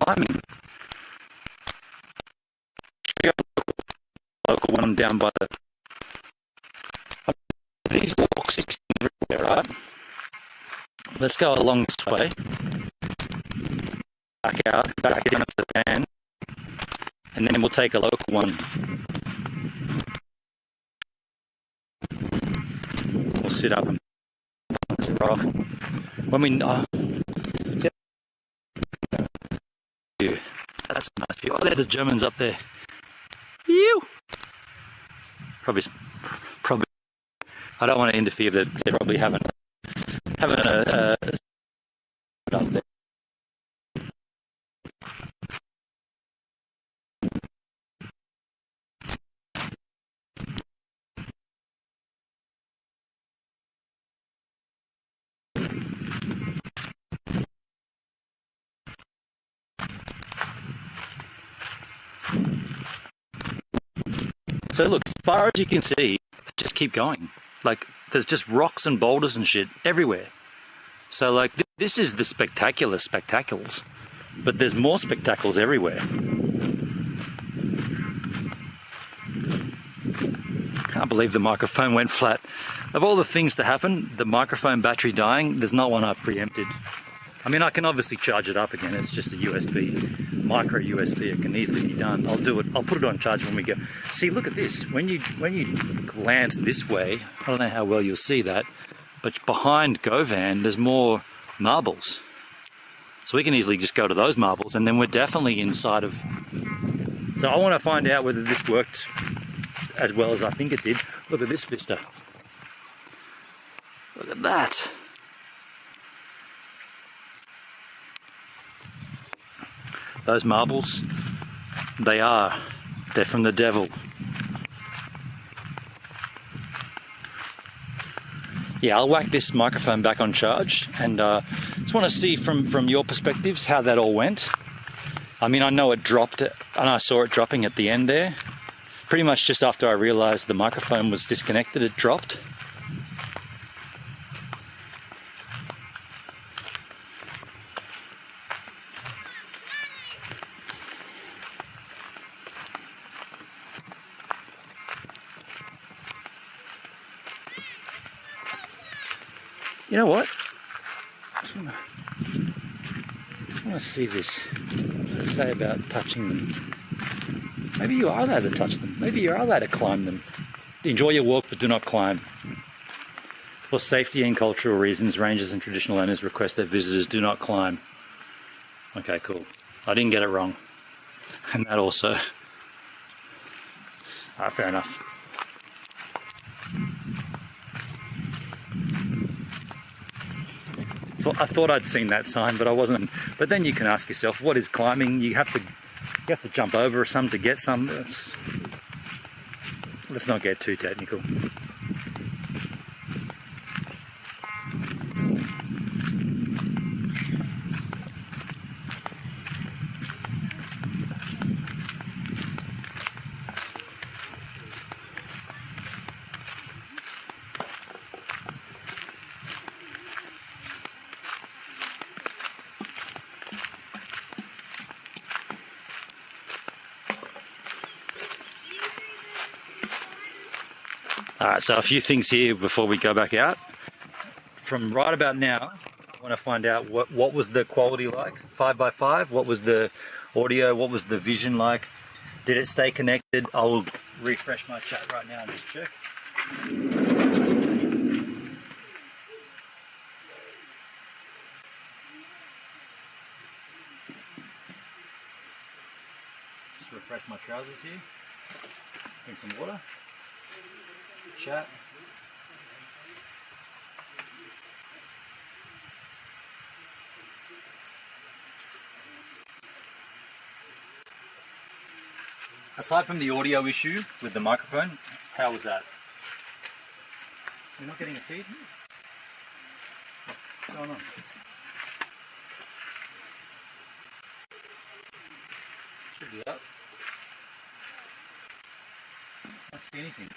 climbing. Local one down by the. These walks everywhere, right? Let's go along this way. Back down to the van, and then we'll take a local one. We'll sit up and on this rock. When we that's a nice view. Oh, there's the Germans up there. Ew. Probably. I don't want to interfere. That they're probably having a up there. So look, as far as you can see, just keep going. Like, there's just rocks and boulders and shit everywhere. So like, this is the spectacular spectacles, but there's more spectacles everywhere. Can't believe the microphone went flat. Of all the things to happen, the microphone battery dying, there's not one I preempted. I mean, I can obviously charge it up again. It's just a USB, micro USB. It can easily be done. I'll do it. I'll put it on charge when we go. See, look at this. When you glance this way, I don't know how well you'll see that, but behind GoVan, there's more marbles. So we can easily just go to those marbles, and then we're definitely inside of. So I want to find out whether this worked as well as I think it did. Look at this vista. Look at that. Those marbles, they're from the devil. Yeah, I'll whack this microphone back on charge, and just want to see from your perspectives how that all went. I mean, I know it dropped, and I saw it dropping at the end there. Pretty much just after I realized the microphone was disconnected, it dropped. You know what? I want to see this. What does it say about touching them? Maybe you are allowed to touch them. Maybe you are allowed to climb them. Enjoy your walk, but do not climb. For safety and cultural reasons, rangers and traditional owners request that visitors do not climb. Okay, cool. I didn't get it wrong. And that also. Alright, fair enough. I thought I'd seen that sign, but I wasn't. But then you can ask yourself, what is climbing? You have to jump over some to get some. Let's not get too technical. Alright, so a few things here before we go back out. From right about now, I want to find out what was the quality like, 5x5, what was the audio, what was the vision like, did it stay connected? I'll refresh my chat right now and just check. Just refresh my trousers here, drink some water. Chat. Aside from the audio issue with the microphone, how was that? You're not getting a feed? What's going on? Should be up. Can't see anything.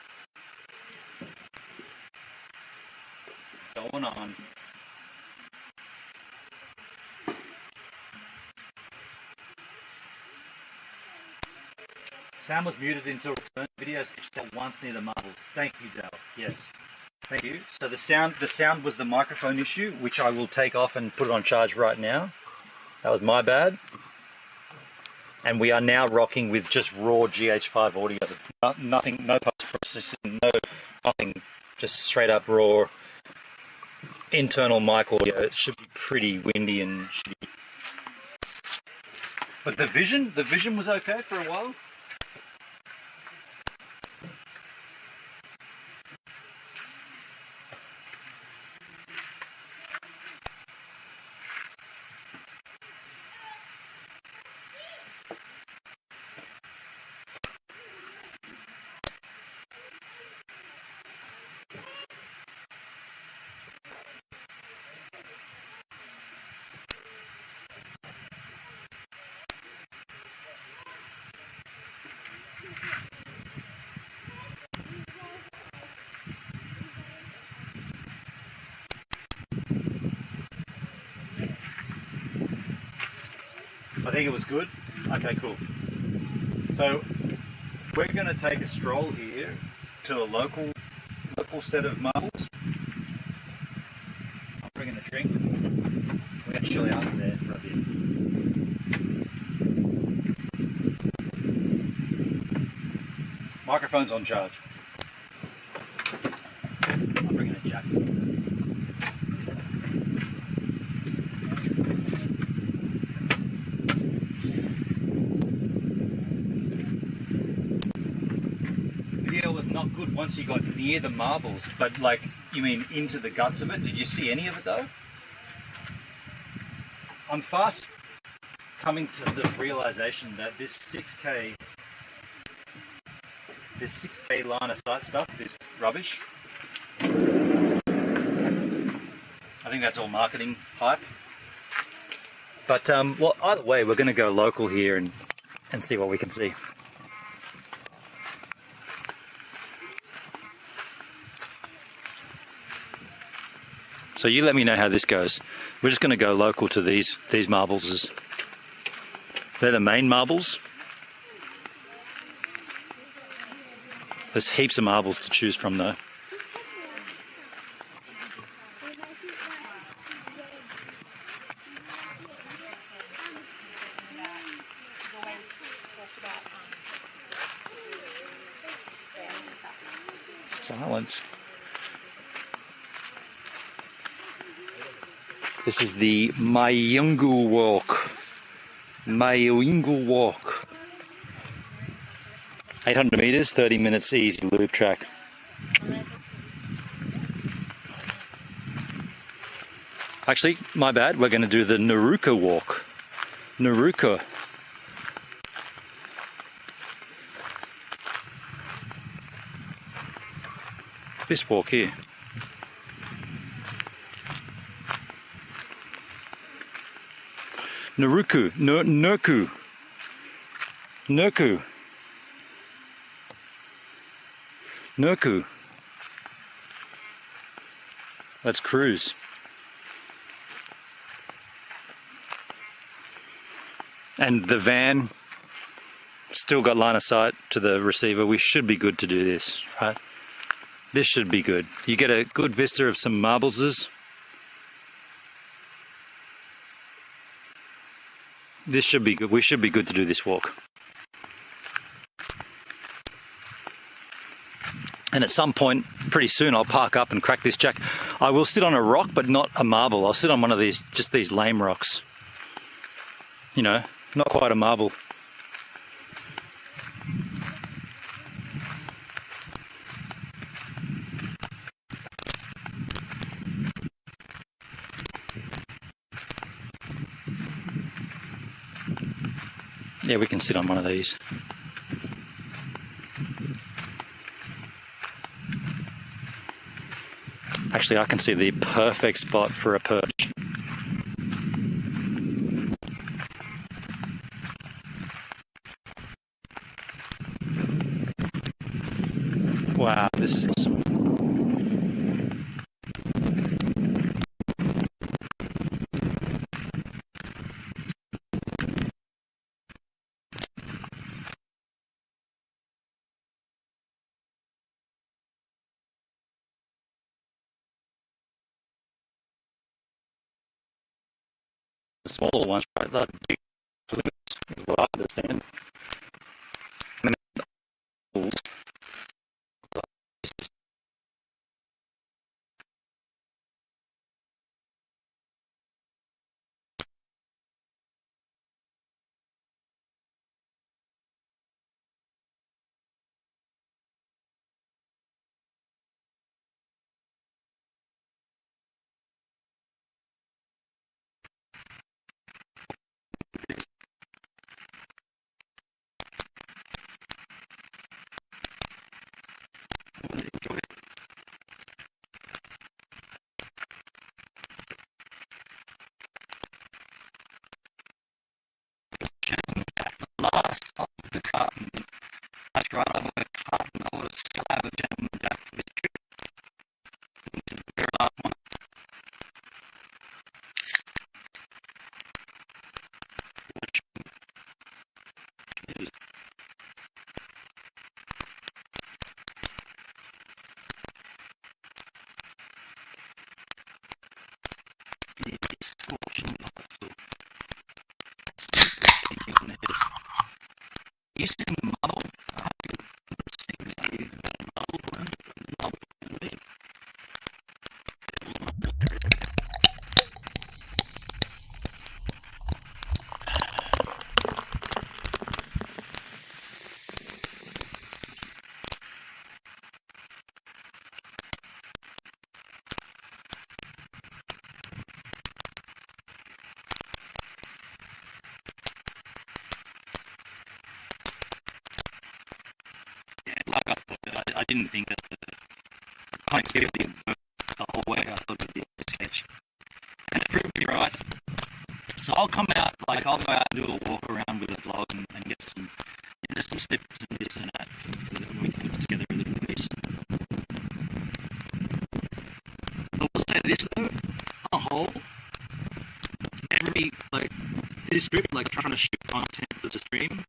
Going on. Sound was muted until return. Video switched out once near the marbles. Thank you, Dale. Yes. Thank you. So the sound was the microphone issue, which I will take off and put it on charge right now. That was my bad. And we are now rocking with just raw GH5 audio. Nothing, no post-processing, nothing. Just straight up raw internal mic audio. It should be pretty windy and shitty. But the vision was okay for a while. I think it was good. Okay, cool. So we're going to take a stroll here to a local set of marbles. I'm bringing a drink. We're going to chill out there for a bit. Microphone's on charge. I'm bringing a jacket. Was not good once you got near the marbles, but like, you mean into the guts of it? Did you see any of it though? I'm fast coming to the realization that this 6K line of sight stuff is rubbish. I think that's all marketing hype. But well, either way, we're going to go local here and see what we can see. So you let me know how this goes. We're just going to go local to these marbles. They're the main marbles. There's heaps of marbles to choose from though. Silence. This is the Mayungu Walk. 800 meters, 30 minutes, easy loop track. Actually, my bad, we're going to do the Naruka Walk. Naruka. This walk here. Naruku, Nurku, Nurku, Nurku. Let's cruise. And the van still got line of sight to the receiver. We should be good to do this, right? This should be good. You get a good vista of some marbles. This should be good. We should be good to do this walk. And at some point, pretty soon, I'll park up and crack this jack. I will sit on a rock, but not a marble. I'll sit on one of these, just these lame rocks. You know, not quite a marble. Yeah, we can sit on one of these. Actually, I can see the perfect spot for a perch. Wow, this is awesome. the smaller ones, right? The big limits, is what I understand. And then the rules. Last of the carton. That's right, I want a carton. I want a slab of gentleman jack for this trip. This is the very last one. It's scorching hot stuff. You see marble? I could see that marble, right? Marble in me. Yeah, like I thought, I didn't think that the connectivity would work the whole way. I thought it would be a sketch. And it proved me right. So I'll come out, like I'll go out and do a walk around with a vlog and get some, some snippets and this and that so that we can put together a little piece. I will say this though, on a whole, this script, like trying to shoot content for the stream,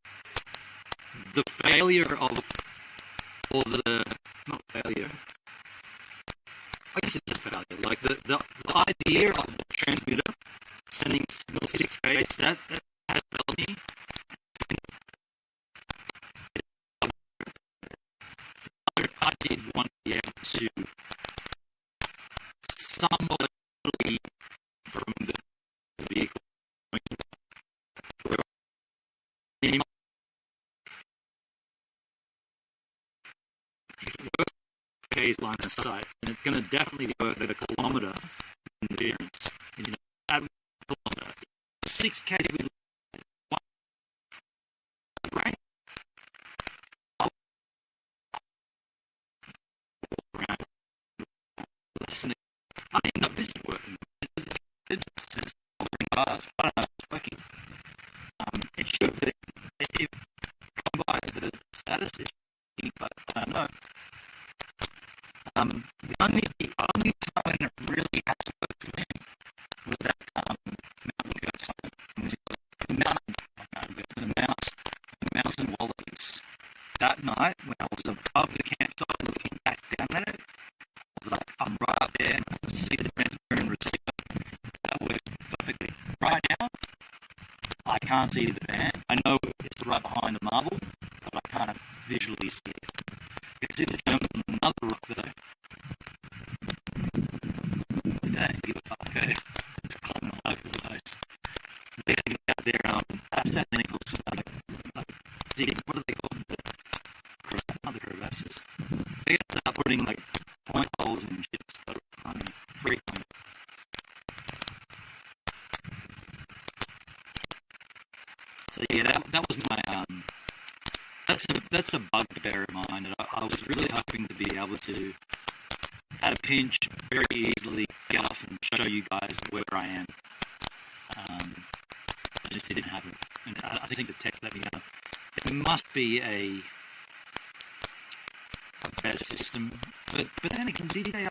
the failure of, or the, not failure, I guess it's a failure, like the idea of the transmitter sending signal 6 phase, that has failed me. I did want to be able to somewhat leave from the vehicle. Phase line of sight, and it's going to definitely go at a kilometre in interference. And, at 1 kilometre, 6 k's with one right? Around listening. I think no, this is working. It's bars. I don't know if it's working. It should be. If by the status, it should be, but I don't know. The only time when it really has to work for me was that mountain goat time. The mountain wallabies. That night, when I was above the campsite looking back down at it, I was like, I'm right up there and I can see the transmitter and receiver. That worked perfectly. Right now, I can't see the van. I know it's right behind the marble, but I can't visually see it. I can see the gentleman on another rock though. Okay, it's climbing all over the place. They're going to get out there, perhaps that ankles, digging, what are they called? Not the crevasses. They're going to start putting like point holes in ships, but frequently. So yeah, that was my that's a bug to bear in mind. I was really hoping to be able to, at a pinch, very easily get off and show you guys where I am. I just didn't have it, and I think the tech let me down. There must be a better system, but then again, GTA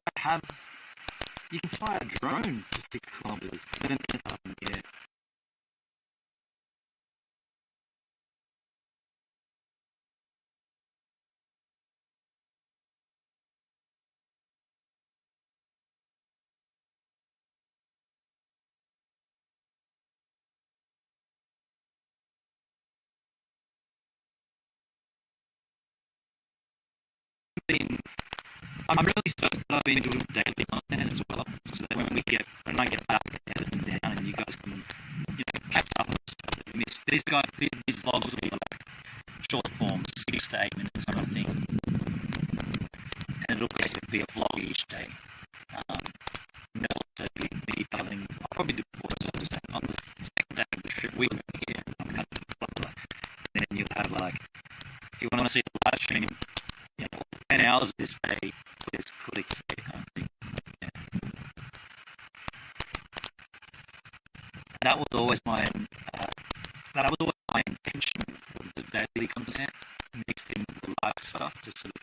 you can fly a drone for 6 kilometers, but then it's up in the air. I'm really stoked that I've been doing daily content as well, so that when I get back editing down and you guys can, catch up on stuff that you missed. These vlogs will be like short form, 6 to 8 minutes kind of thing, and it'll basically be a vlog each day. And there'll also be me telling, I'll probably do voiceovers on the second day of the trip. We live here, I'm kind of blah, blah. And then you'll have like, if you want to see the live stream, 10 hours this day, please click here kind of thing. Yeah. That was always my intention with the daily content mixed in with the live stuff to sort of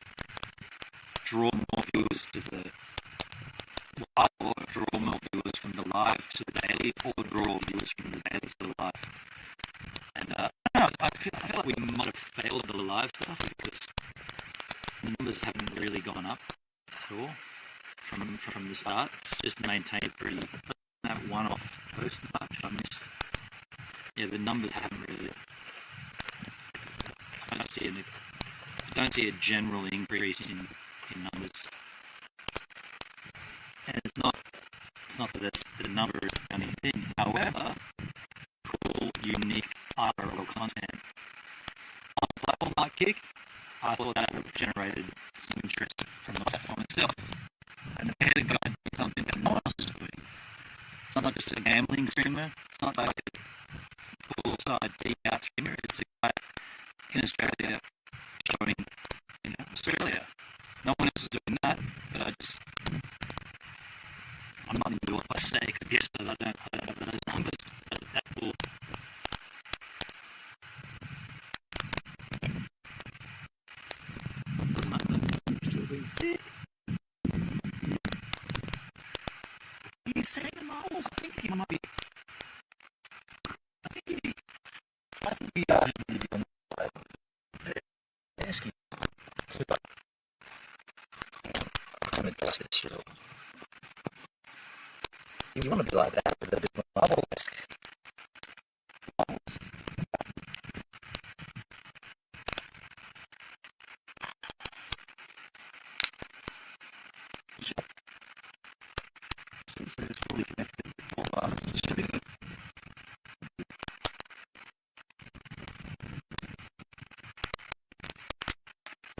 draw more viewers to the live, or draw more viewers from the live to the daily, or draw viewers from the daily to the live. And I don't know, I feel like we might have failed the live stuff because the numbers haven't really gone up at all from the start. It's just maintained pretty. That one-off post much I missed. Yeah, the numbers haven't really. I don't see a general increase in numbers. And it's not that the number is the only thing. However, cool, unique IRL content on the platform like Kick, I thought that would have generated some interest from the platform itself. And the head guide did something that no one else is doing. It's not just a gambling streamer. It's not like a poolside deep-out streamer. It's a guy in Australia showing, Australia. No one else is doing that, but I'm not going to do it by stake, I guess, that I don't have those numbers. That's cool. Doesn't matter. I'm still being sick. He's saying the models. I think he might be. I think he should be on the desk. I'm adjust it still. You want to be like that with a bit more bubble desk. Since it's fully connected, 4 bars should be good.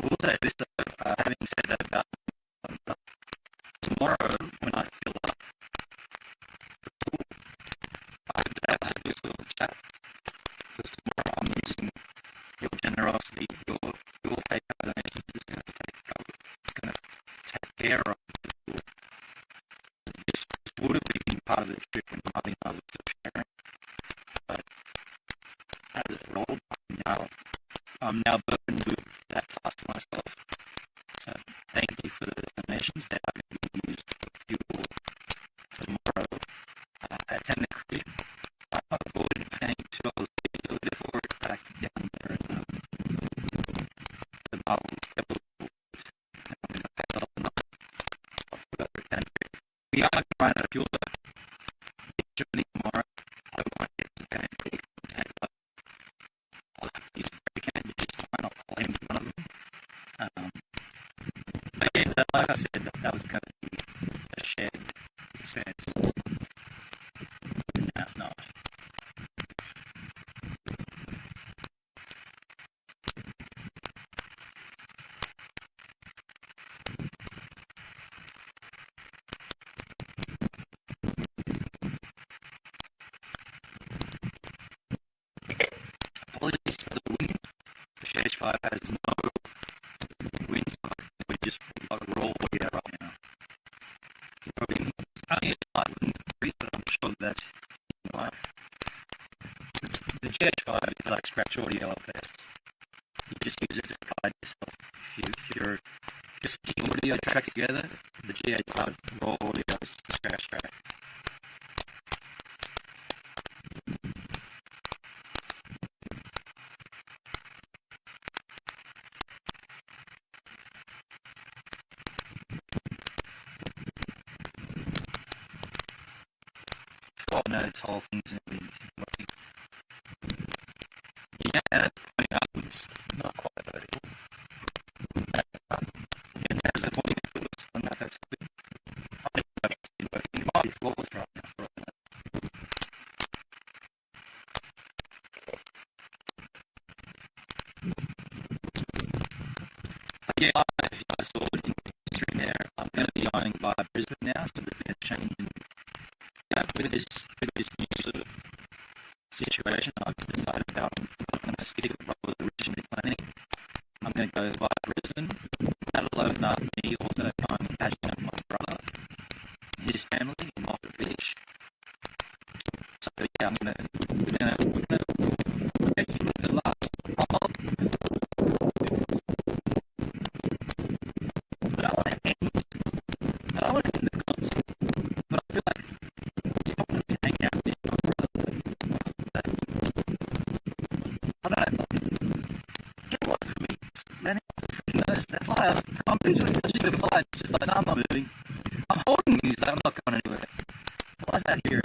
We'll say this though, having said that about tomorrow, when I fill up the pool, I have this little chat, because tomorrow I'm using your generosity, your PayPal donation is going to take care of the pool. This would have been part of the trip when Marty and I were still sharing, but as it rolled, I'm now burdened with that task myself. So thank you for the donations that are going to be used for fuel tomorrow at 10 o'clock. I've avoided paying $2 for it back down there in the Marvel Devil. I'm going to pay all the night. We are going to run out of fuel though. Journey tomorrow, I won't get to pay big. I'll have to use a break and it's fine. I'll claim one of them. But yeah, like I said, that was going to be a shared experience. And now it's not. Apologies for the wind. The Stage 5 has no wind side. We've got a raw audio right now. Probably only a slight wind breeze, but I'm sure that the GH5 is like scratch audio up there. You just use it to guide yourself. If you're just putting audio tracks together, the GH5 raw audio is just a scratch track. Oh no, this whole thing's going to be working. Yeah, that's going upwards, not quite vertical. But yeah, I don't know if you guys saw it in the stream there. I'm going to be going via Brisbane now, so there's been a change in, with this new sort of situation. I've decided about I'm not going to stick with what I was originally planning. I'm going to go via Brisbane. That'll open up me also going and catching up with my brother and his family in Moffat Beach. So yeah, I'm gonna basically the last but I want to end the concert. But I feel like you don't want to be hanging out with my brother. I don't know, get away from me. Man, that fire, I'm literally touching the fire. It's just like, no, I'm not moving. I'm holding these, like, I'm not going anywhere. Why is that here?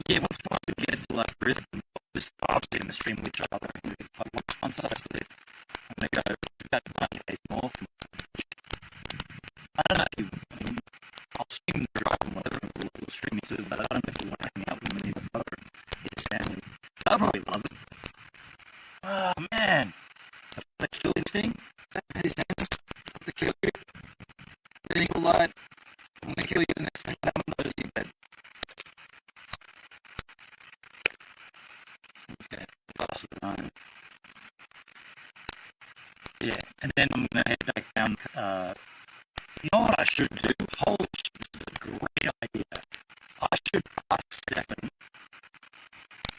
Yeah, once we get to like Brisbane, obviously in the stream with each other, once I split, I'm going to go about 90 days north. I don't know if you, I mean, I'll stream the drive and whatever, we'll stream it too, but I don't know if you want to hang out with me, with brother and his family. I'll probably love it. Oh man, the kill this thing, his hands, the kill you, the equal light, I'm going to kill you the next thing, I haven't noticed you, but okay, fast at the moment. Yeah, and then I'm going to head back down. You know what I should do? Holy shit, this is a great idea. I should ask Stefan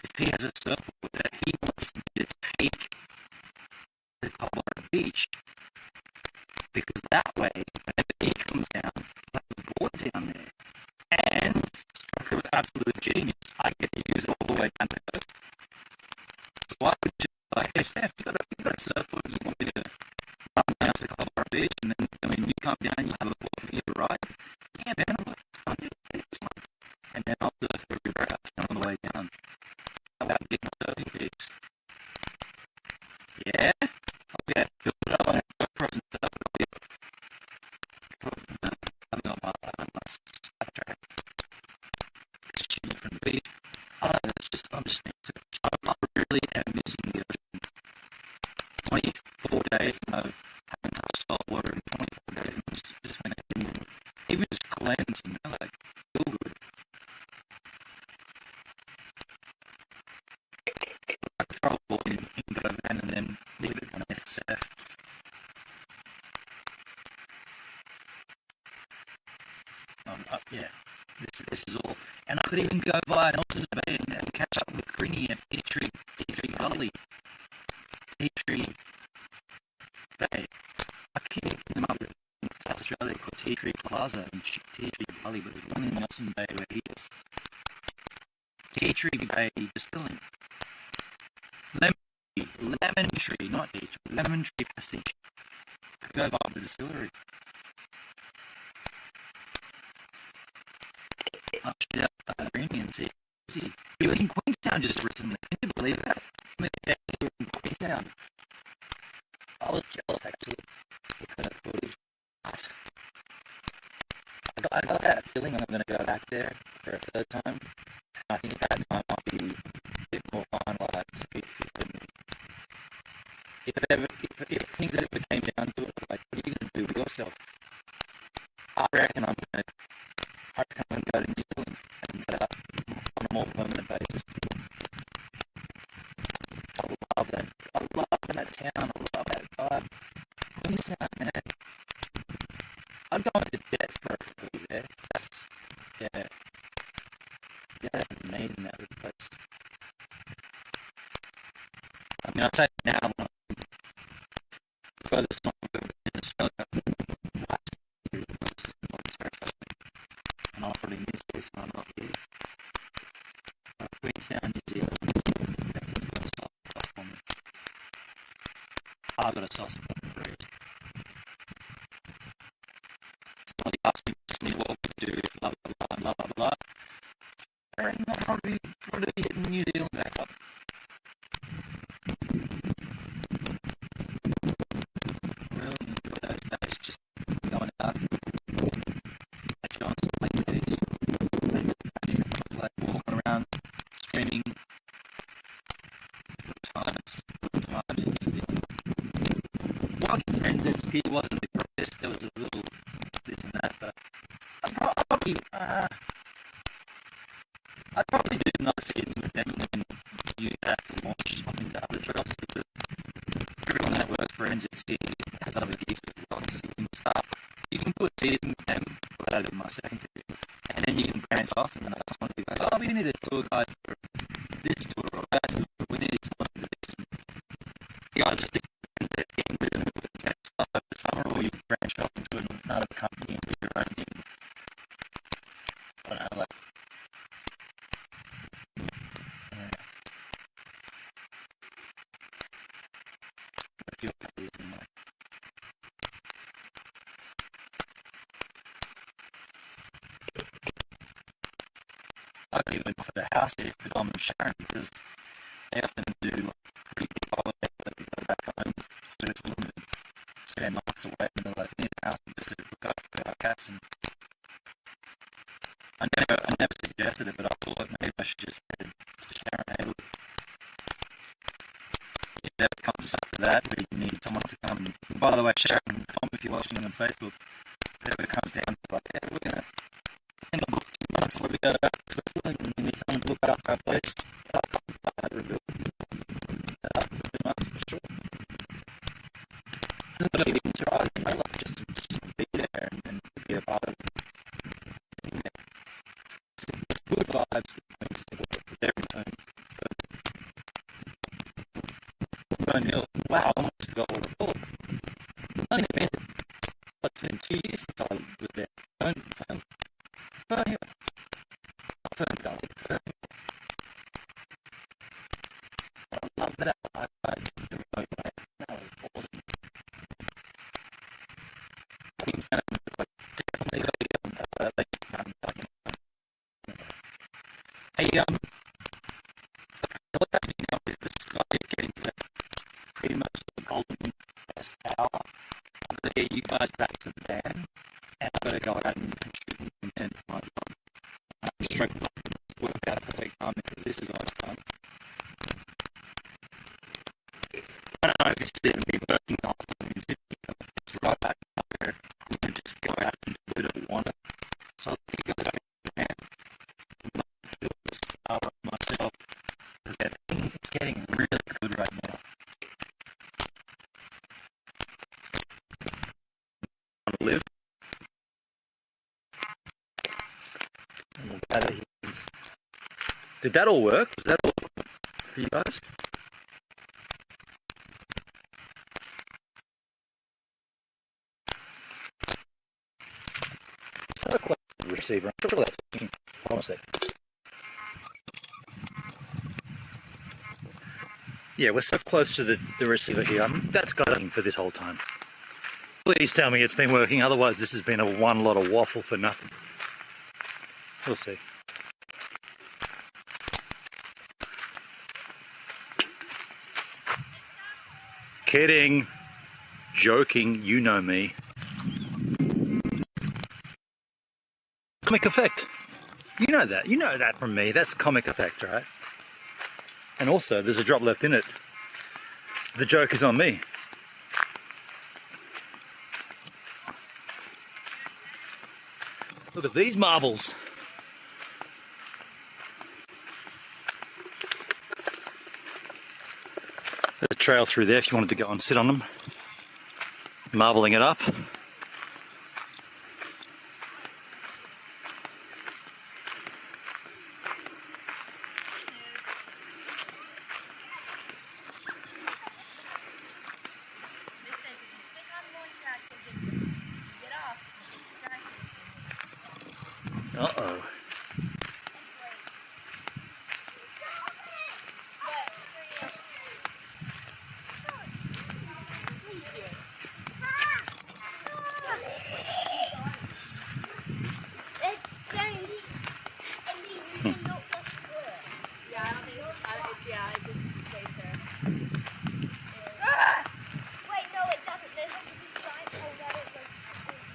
if he has a surfboard that he wants me to take to Colorado Beach. Because that way, whenever he comes down, I have a board down there. And, stroke of absolute genius, I get to use it all the way down the coast. So I would just like, hey Steph, you got a surfboard, you want me to run down to Colorado Beach, and then when you come down, you have a board for you to ride? Yeah, man, I'm like, it's fine. And then I'll surf everywhere else on the way down. I'll have to get my surfing fix. Yeah? Okay, fill it up, I have to cross and stuff. I've got my Snapchat. It's cheap from the beach. I don't know, it's just, I'm really am missing the ocean. 24 days and I haven't touched salt water in 24 days and I'm just when I can even just cleanse, you know, like feel good. I could throw a ball in Govan and then leave it on FSF. Yeah, this is all. And I could even go via Nelson's Bay and catch up with Grinny and Petrie Valley. Petrie Bay. I keep mixing them up with South Australia called Tea Tree Plaza and Tea Tree Valley, but there's one in Nelson Bay where he is. Tea Tree Bay Distilling. Lemon Tree, not Tea Tree, Lemon Tree Passage. Go by the distillery. I'll shoot out Greeny and see. He was in Queenstown just recently. Can you believe that? He was in Queenstown. I was jealous actually. Looking at footage. I got that feeling I'm going to go back there for a third time. I think at that time I'll be a bit more finalised. If things ever came down to it, like, what are you going to do with yourself? I reckon I'm going to go to New Zealand and set up on a more permanent basis. I love that town. I love that vibe. Queenstown, man. I'd go into debt for a week there. That's amazing, that little place. I mean, I'll tell you now, when I'm furthest north in Australia, and I'll probably miss this when I'm not here. Queenstown, New Zealand, definitely got a soft spot for me. I've got a soft spot for it. Somebody asked me what we do, blah, blah, blah, blah, blah. I reckon I'll probably hitting New Zealand back up. Really enjoy those days, just going out. Actually, on some late days, like walking around, streaming, he wasn't depressed. There was a little this and that, but I'd probably do another season with them and then use that to launch something to other trails. Everyone that works for NZC has other gigs as well, so you can do a season with them, what I did my second season, and then you can branch off and someone will be like, oh, we need a tour guide for this tour or that tour, we need someone for this. And you guys just different things that game with the stuff over the summer, or you can branch off into another company and do your own thing. I don't know, like, a few ideas in mind. I could even offer the house here for Dom and Sharon because they often do pretty big holidays that they go back home, stay to them and spend nights away and they're like, need a house and just to look after our cats. And I never suggested it, but I thought maybe I should just head to Sharon. Hey, look, if that comes after that, we need someone to come. And by the way, Sharon and Tom, if you're watching on Facebook, if it comes down to like, hey, we're going to book 2 months where we go back to Switzerland and we need someone to look after our place. I'll come and rebuild that up for 2 months for sure. Doesn't really even try, you know, like just be there and be a part of it. Good vibes with everything. Fern Hill. Wow, I almost forgot what it's called. Only been, it's been 2 years since I was there. Fern Hill. Fern Gully. Fern Hill. I love that. I the remote way. That was awesome. Queensland, like, definitely got to get on that. Hey, what's happening now is the sky is getting to pretty much the golden best hour. I'm going to get you guys back to the van, and I've got to go out and contribute content for my job. I'm struggling to work out a perfect time because this is always fun. I don't know if it's going to be working on it's right back up there and just go out and do whatever we want. So I'll take you guys back to the van. Myself, it's getting really good right now. Want to live? Did that all work? Was that all for you guys? So close to the receiver. I'm sure that's working. Hold on a sec. Yeah, we're so close to the receiver here. That's got it for this whole time. Please tell me it's been working, otherwise this has been a one lot of waffle for nothing. We'll see. Kidding. Joking, you know me. Comic effect. You know that. You know that from me. That's comic effect, right? And also, there's a drop left in it. The joke is on me. Look at these marbles. There's a trail through there if you wanted to go and sit on them. Marbling it up. Uh-oh.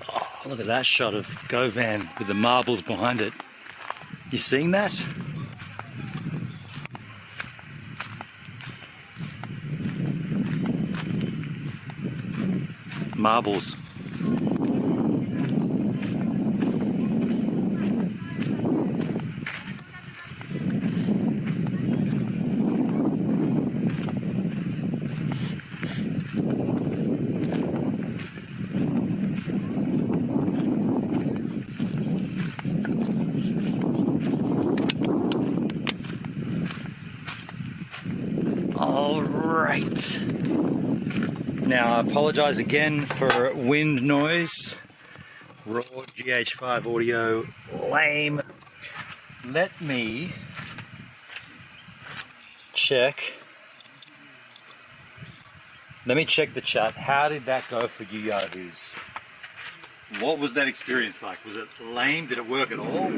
Oh, look at that shot of Govan with the marbles behind it. You seeing that? marbles. All right. Now I apologize again for wind noise. Raw GH5 audio, lame. Let me check. Let me check the chat. How did that go for you yahoos? What was that experience like? Was it lame? Did it work at all?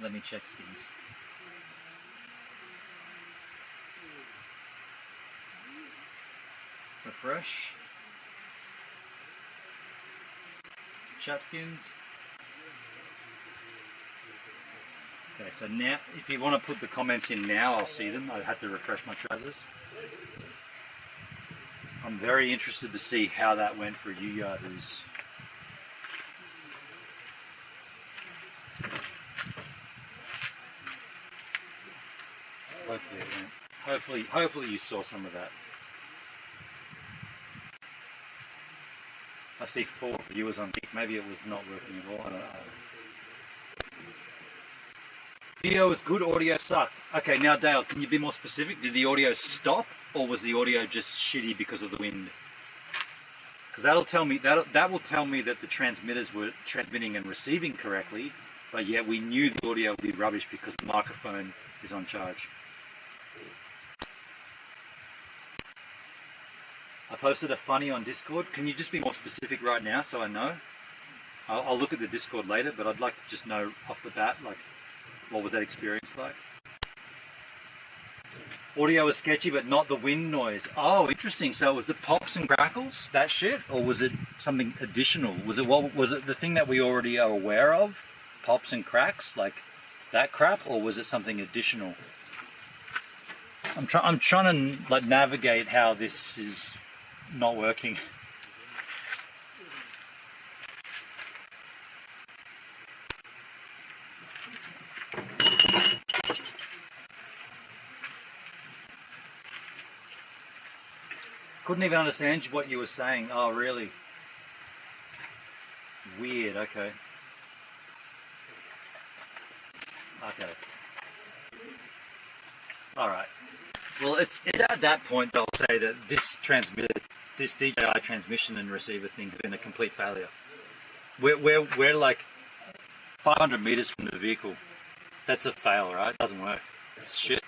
Let me check skins. Refresh. Chat skins. Okay, so now, if you want to put the comments in now, I'll see them. I have to refresh my trousers. I'm very interested to see how that went for you yahoos. Hopefully it went. Hopefully you saw some of that. I see 4 viewers on Kick. Maybe it was not working at all. I don't know. Video was good, audio sucked. Okay, now Dale, can you be more specific? Did the audio stop, or was the audio just shitty because of the wind? Because that'll tell me that will tell me that the transmitters were transmitting and receiving correctly, but yet we knew the audio would be rubbish because the microphone is on charge. I posted a funny on Discord. Can you just be more specific right now so I know? I'll look at the Discord later, but I'd like to just know off the bat, like, what was that experience like? Audio was sketchy, but not the wind noise. Oh, interesting. So was it pops and crackles, that shit? Or was it something additional? Was it the thing that we already are aware of? Pops and cracks, like that crap? Or was it something additional? I'm trying to like navigate how this is not working. Couldn't even understand what you were saying. Oh, really? Weird, okay. Okay. Alright. Well, it's at that point that I'll say that this DJI transmission and receiver thing has been a complete failure. We're like 500 meters from the vehicle. That's a fail, right? It doesn't work. It's shit.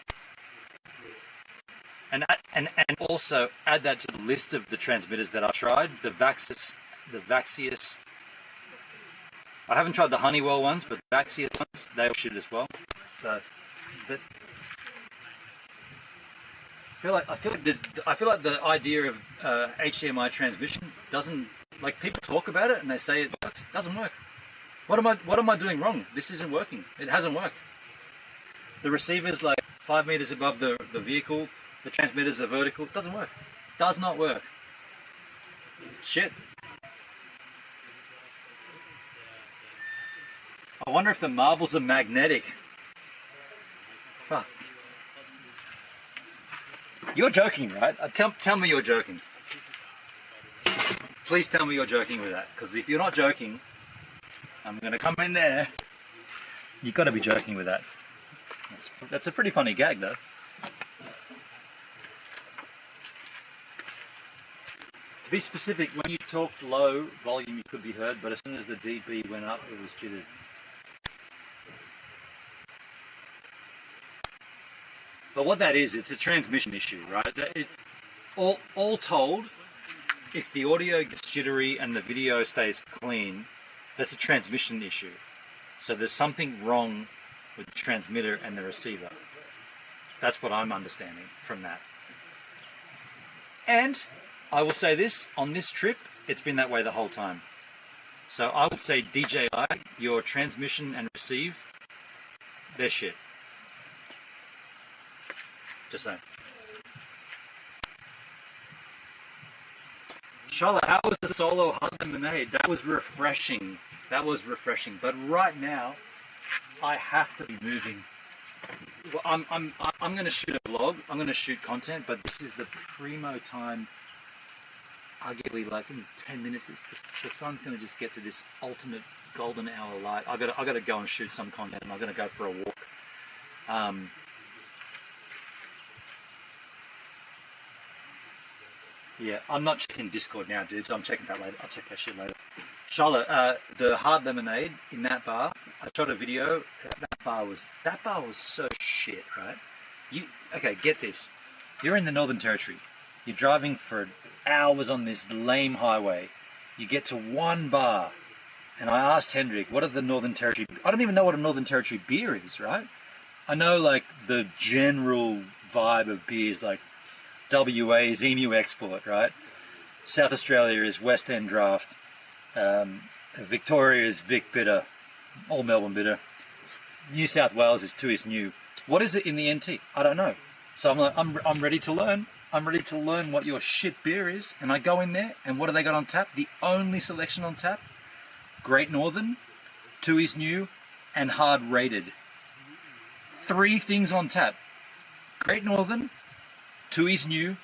And also add that to the list of the transmitters that I tried. The Vaxius. I haven't tried the Honeywell ones, but the Vaxius ones, they all shit as well. So, I feel like the idea of HDMI transmission doesn't, like, people talk about it and they say it works. It doesn't work. What am I doing wrong? This isn't working. It hasn't worked. The receiver's like 5 meters above the vehicle. The transmitters are vertical. It doesn't work. It does not work. Shit. I wonder if the marbles are magnetic. Fuck. You're joking, right? Tell me you're joking. Please tell me you're joking with that. Because if you're not joking, I'm going to come in there. You've got to be joking with that. That's a pretty funny gag, though. To be specific, when you talked low volume, you could be heard, but as soon as the dB went up, it was jittered. But what that is, it's a transmission issue, right? All told, if the audio gets jittery and the video stays clean, that's a transmission issue. So there's something wrong with the transmitter and the receiver. That's what I'm understanding from that. And I will say this, on this trip, it's been that way the whole time. So I would say DJI, your transmission and receive, they're shit. Just saying. Charlotte, how was the solo hot lemonade? That was refreshing. That was refreshing. But right now, I have to be moving. Well, I'm going to shoot a vlog. I'm going to shoot content, but this is the primo time. Arguably, like in 10 minutes, the sun's going to just get to this ultimate golden hour light. I got to go and shoot some content. I'm going to go for a walk. Yeah, I'm not checking Discord now, dudes. I'm checking that later. I'll check that shit later. Charlotte, the hard lemonade in that bar, I shot a video. That bar was so shit, right? Okay, get this. You're in the Northern Territory. You're driving for hours on this lame highway. You get to one bar, and I asked Hendrik, what are the Northern Territory... I don't even know what a Northern Territory beer is, right? I know, like, the general vibe of beers, like WA is Emu Export, right? South Australia is West End Draft. Victoria is Vic Bitter. All Melbourne Bitter. New South Wales is Tuis New. What is it in the NT? I don't know. So I'm like, I'm ready to learn. I'm ready to learn what your shit beer is. And I go in there, and what do they got on tap? The only selection on tap: Great Northern, Tuis New, and Hard Rated. 3 things on tap: Great Northern, Tuis New,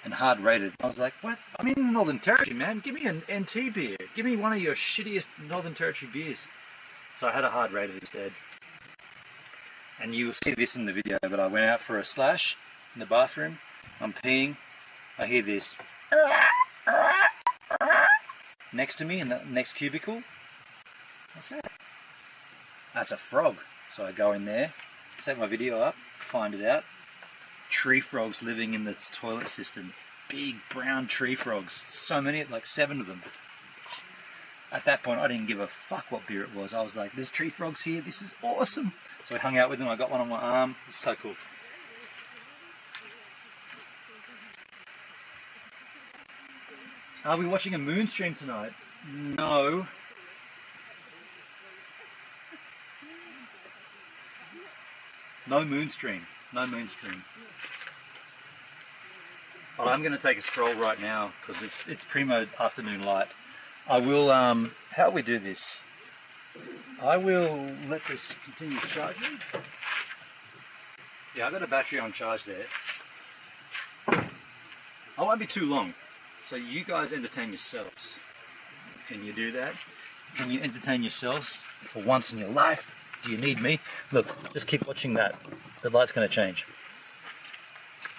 and Hard Rated. I was like, what? I'm in the Northern Territory, man. Give me an NT beer. Give me one of your shittiest Northern Territory beers. So I had a Hard Rated instead. And you'll see this in the video, but I went out for a slash in the bathroom. I'm peeing. I hear this next to me in the next cubicle. What's that? That's a frog. So I go in there, set my video up, find it out. Tree frogs living in the toilet system. Big brown tree frogs. So many, like 7 of them. At that point, I didn't give a fuck what beer it was. I was like, there's tree frogs here. This is awesome. So I hung out with them. I got one on my arm. It's so cool. Are we watching a moon stream tonight? No. No moon stream. No moon stream. But I'm going to take a stroll right now because it's primo afternoon light. I will, how do we do this? I will let this continue charging. Yeah, I've got a battery on charge there. I won't be too long. So you guys entertain yourselves. Can you do that? Can you entertain yourselves for once in your life? Do you need me? Look, just keep watching that. The light's going to change.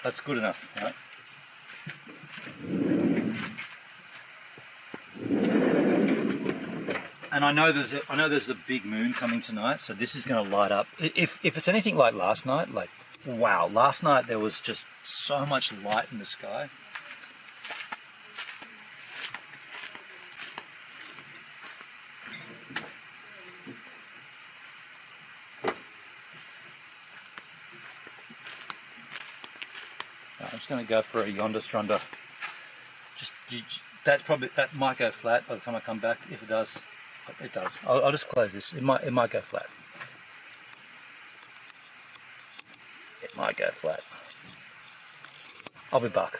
That's good enough, right? And I know there's a big moon coming tonight, so this is going to light up. If it's anything like last night, like wow, last night there was just so much light in the sky. I'm just going to go for a yonder strunder. That might go flat by the time I come back. If it does, it does. I'll just close this. It might go flat. It might go flat. I'll be back.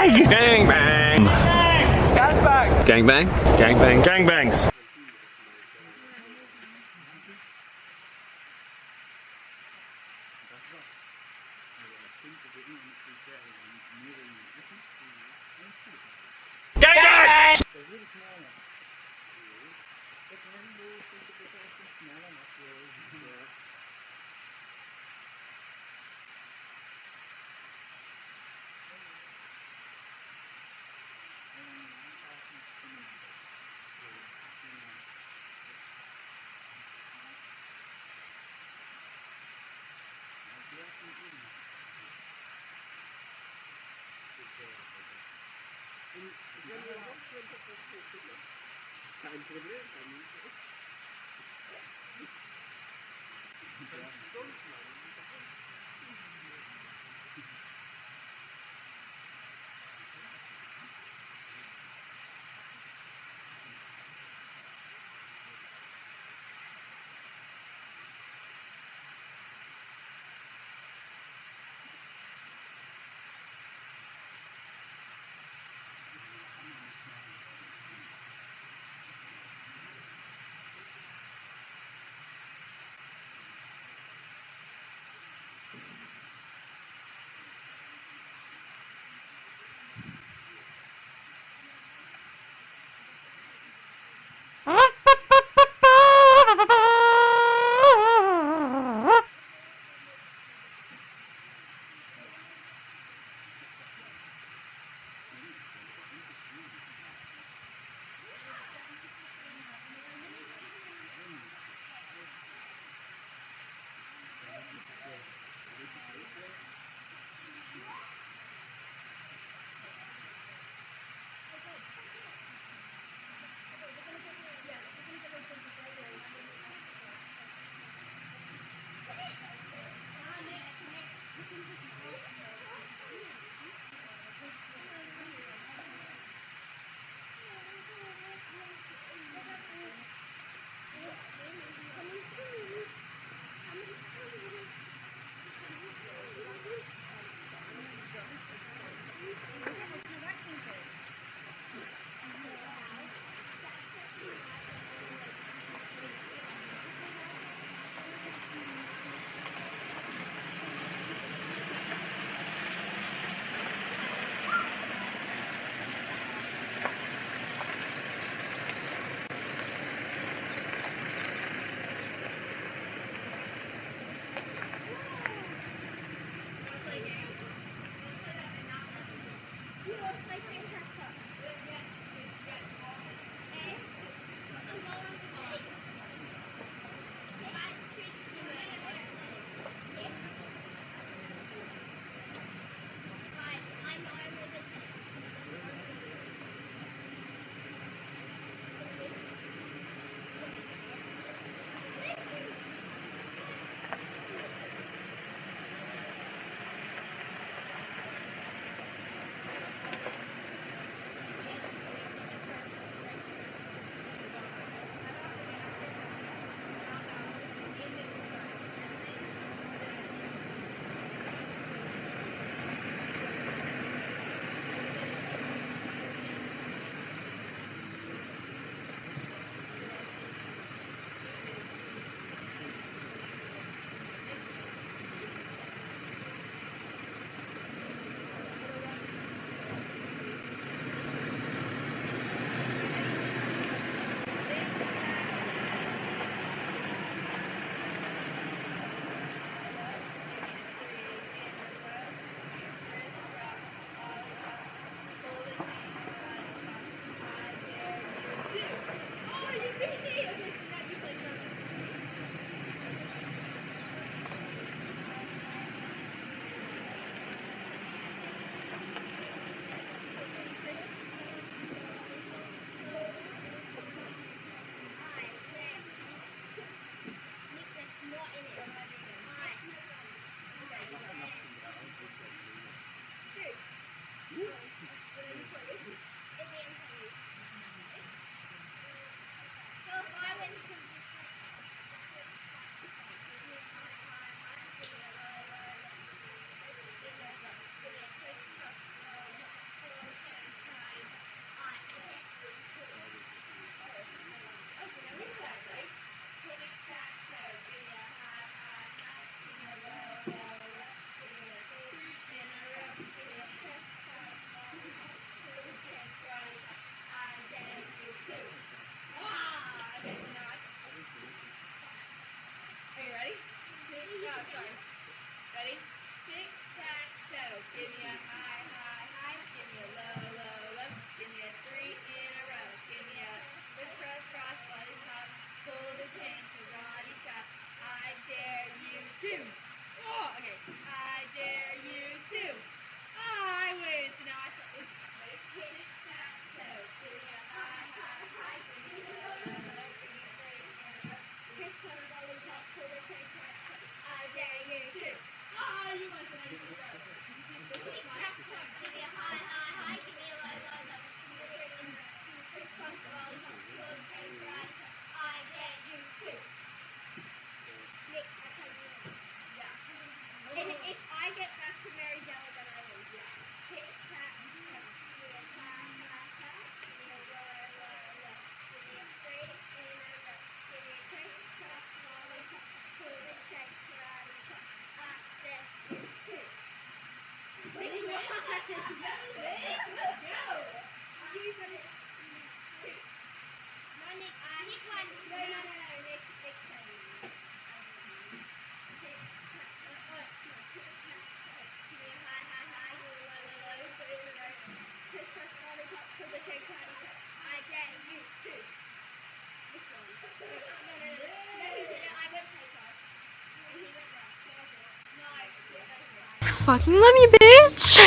Gang! Gang bang! Gang bang! Gang bang! Gang bangs! Gang bang! Give me a high, high, high. Give me a low, low, low. Give me a 3 in a row. Give me a crisscross, cross, lollipop. Pull the chain, karate chop. I dare you to. Oh, okay. I dare you to. I win. So now I start with tic-tac-toe. Give me a high, high, high. Give me a low, low, low. Give me a 3 in a row. Crisscross, lollipop. Pull the chain, karate chop. I dare you to. Oh, you must have known you were right. Give me a high, high, high. Give me a low, low, low. Give me a 3 in a row. Give me a crisscross, lollipop. Pull the chain, karate chop. I dare you to. Nick, that's how you win. Yeah. And if I get back to Mary Della, then I lose. Yeah. Tic tac toe. Give me a high, high, high. Give me a low, low, low. Give me a 3 in a row. Give me a crisscross, lollipop. Pull the chain, karate chop. I dare you to. Nick, you have to go. Let's go. You got it. No, Nick. Nick won. No. Nick came. Fucking love me, bitch.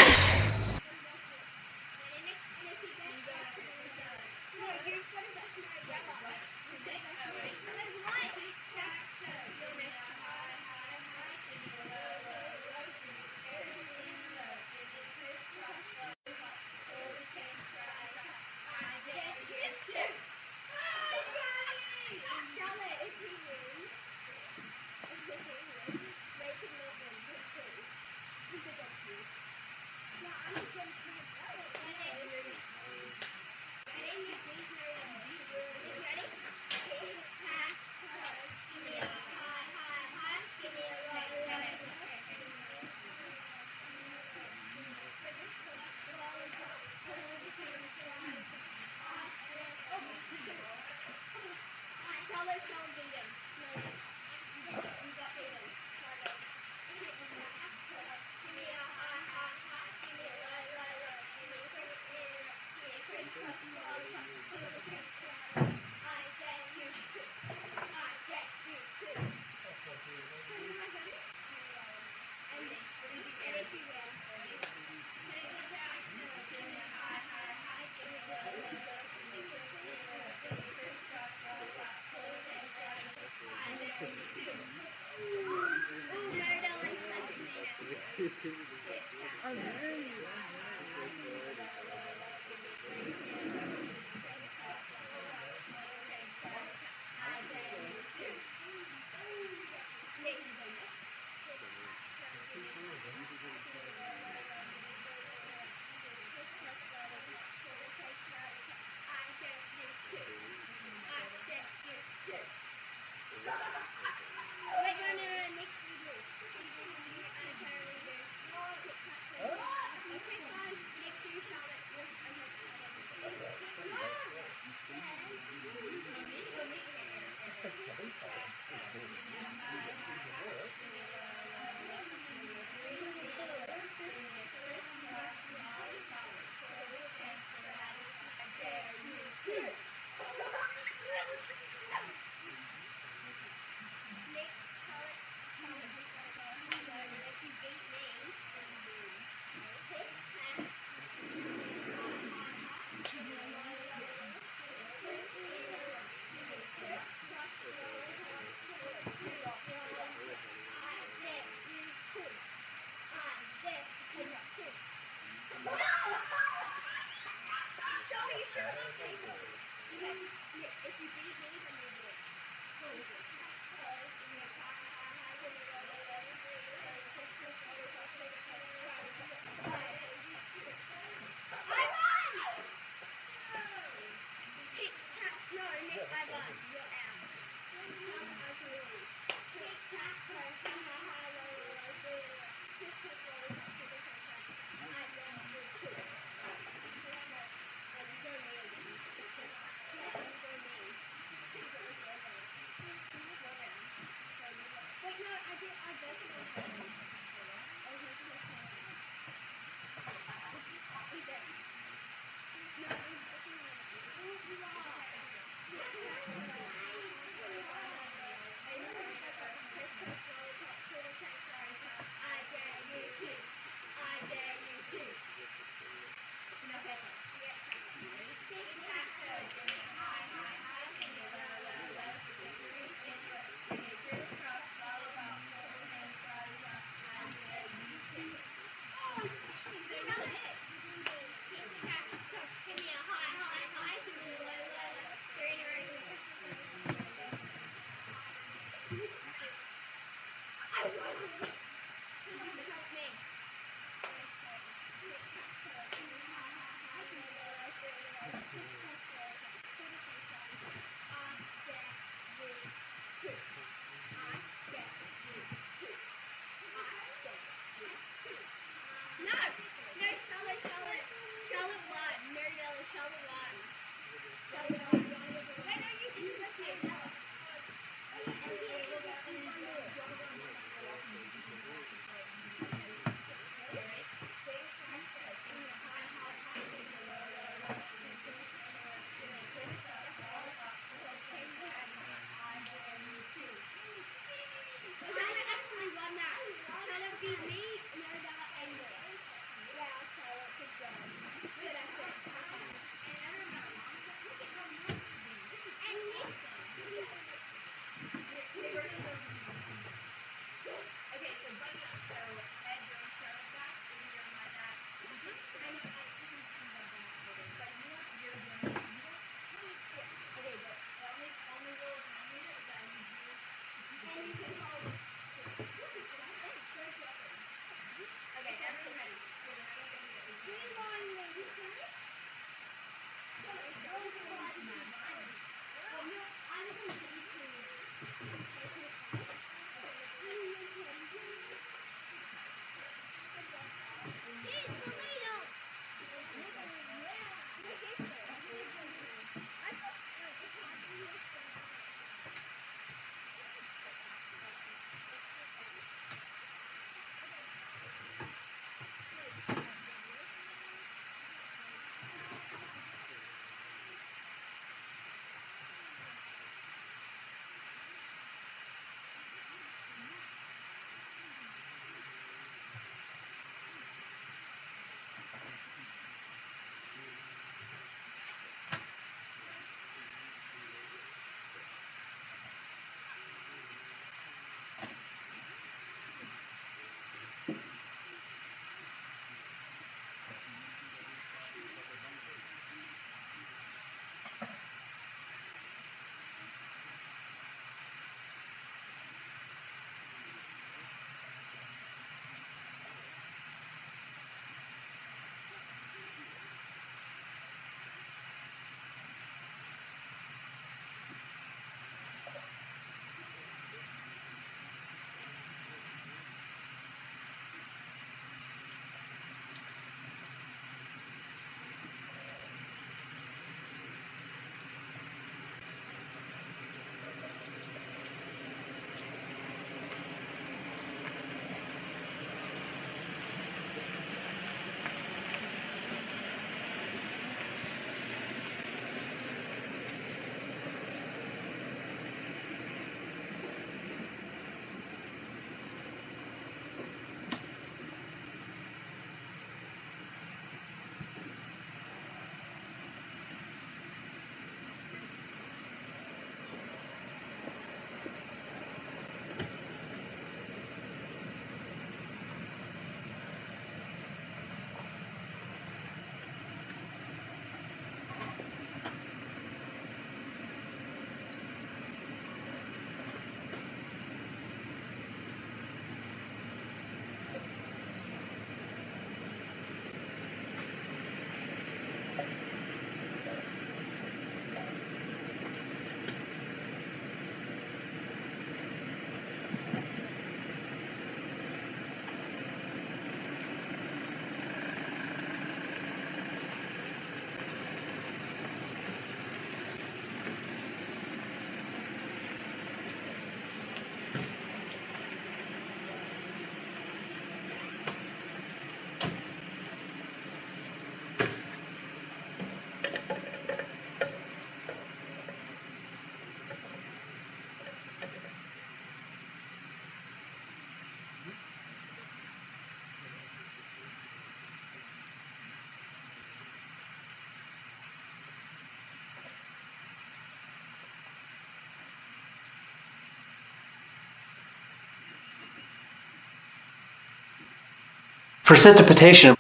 Precipitation.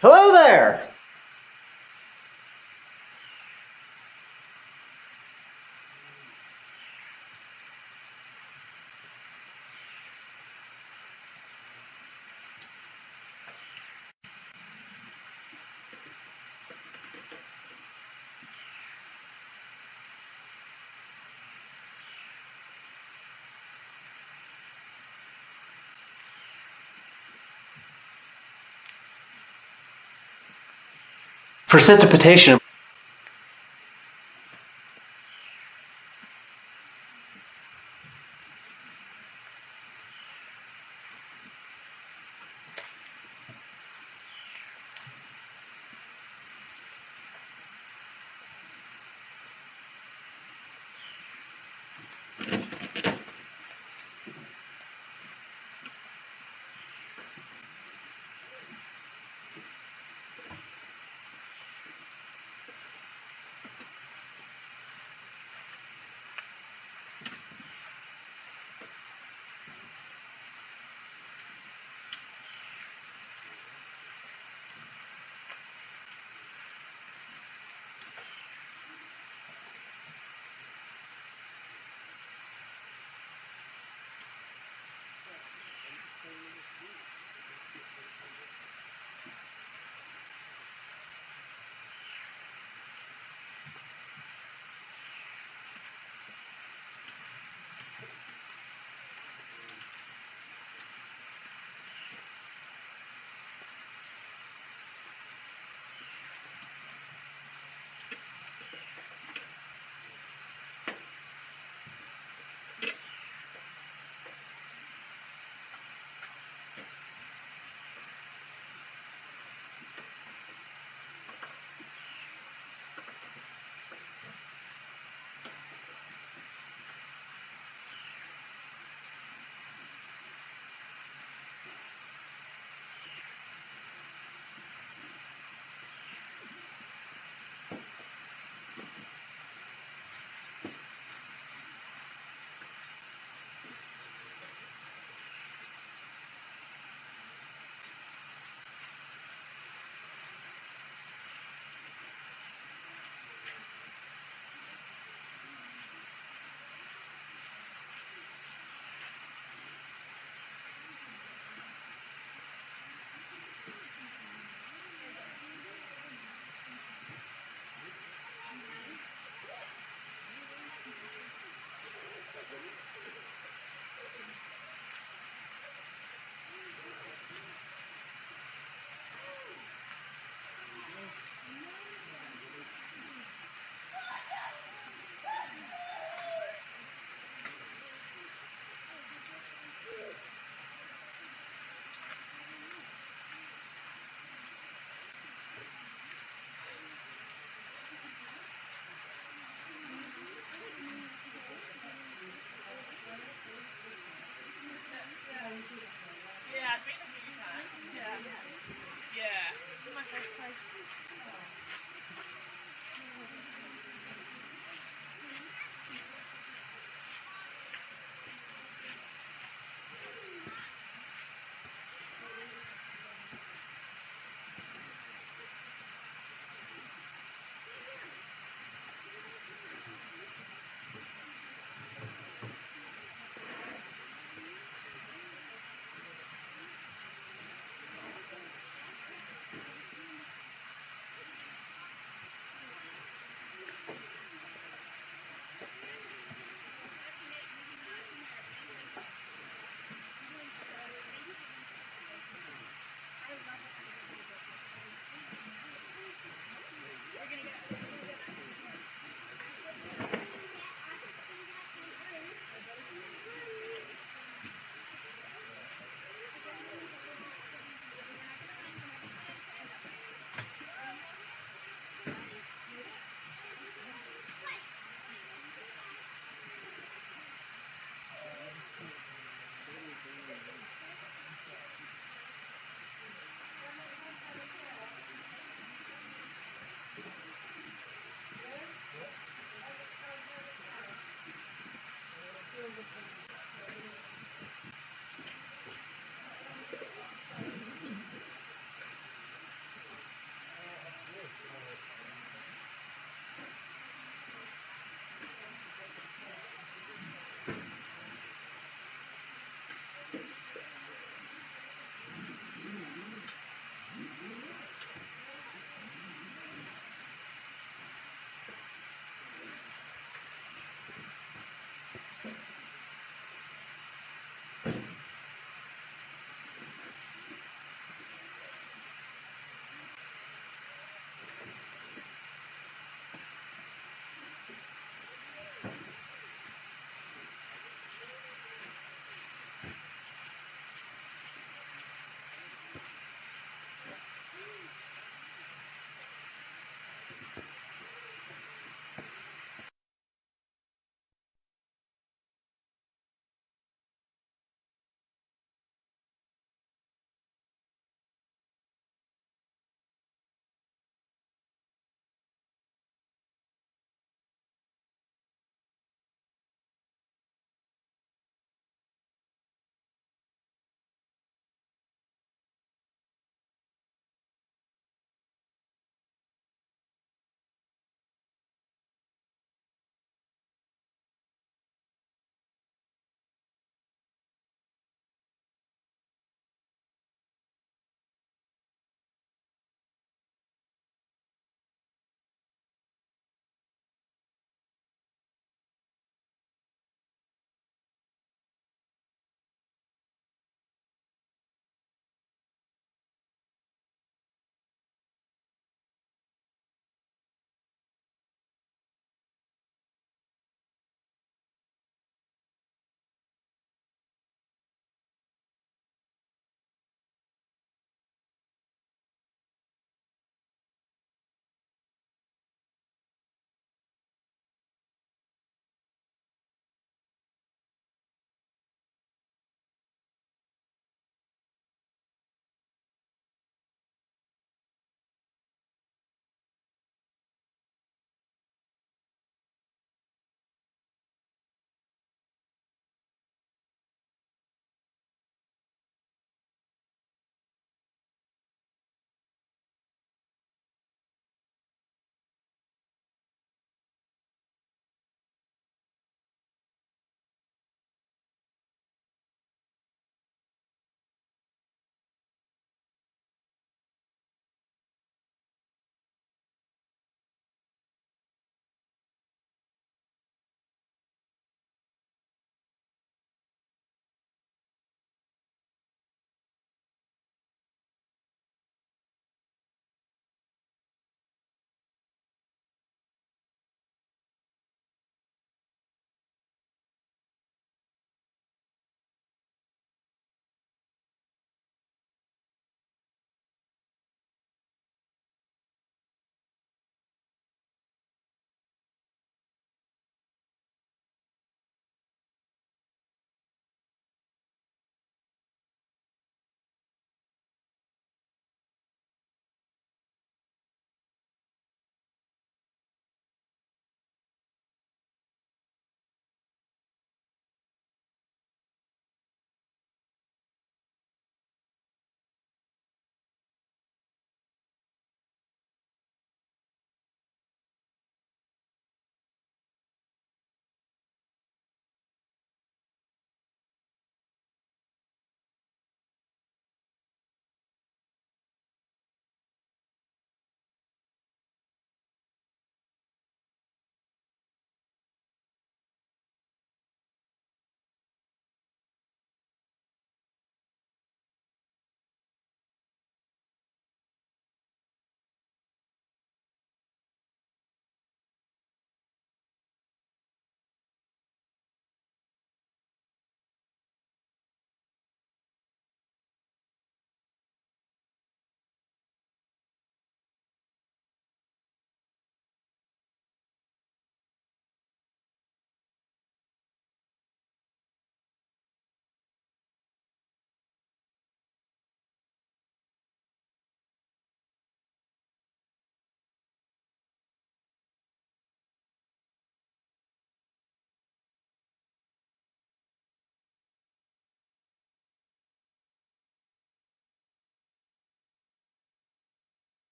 Hello there! Precipitation.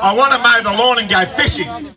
I want to mow the lawn and go fishing.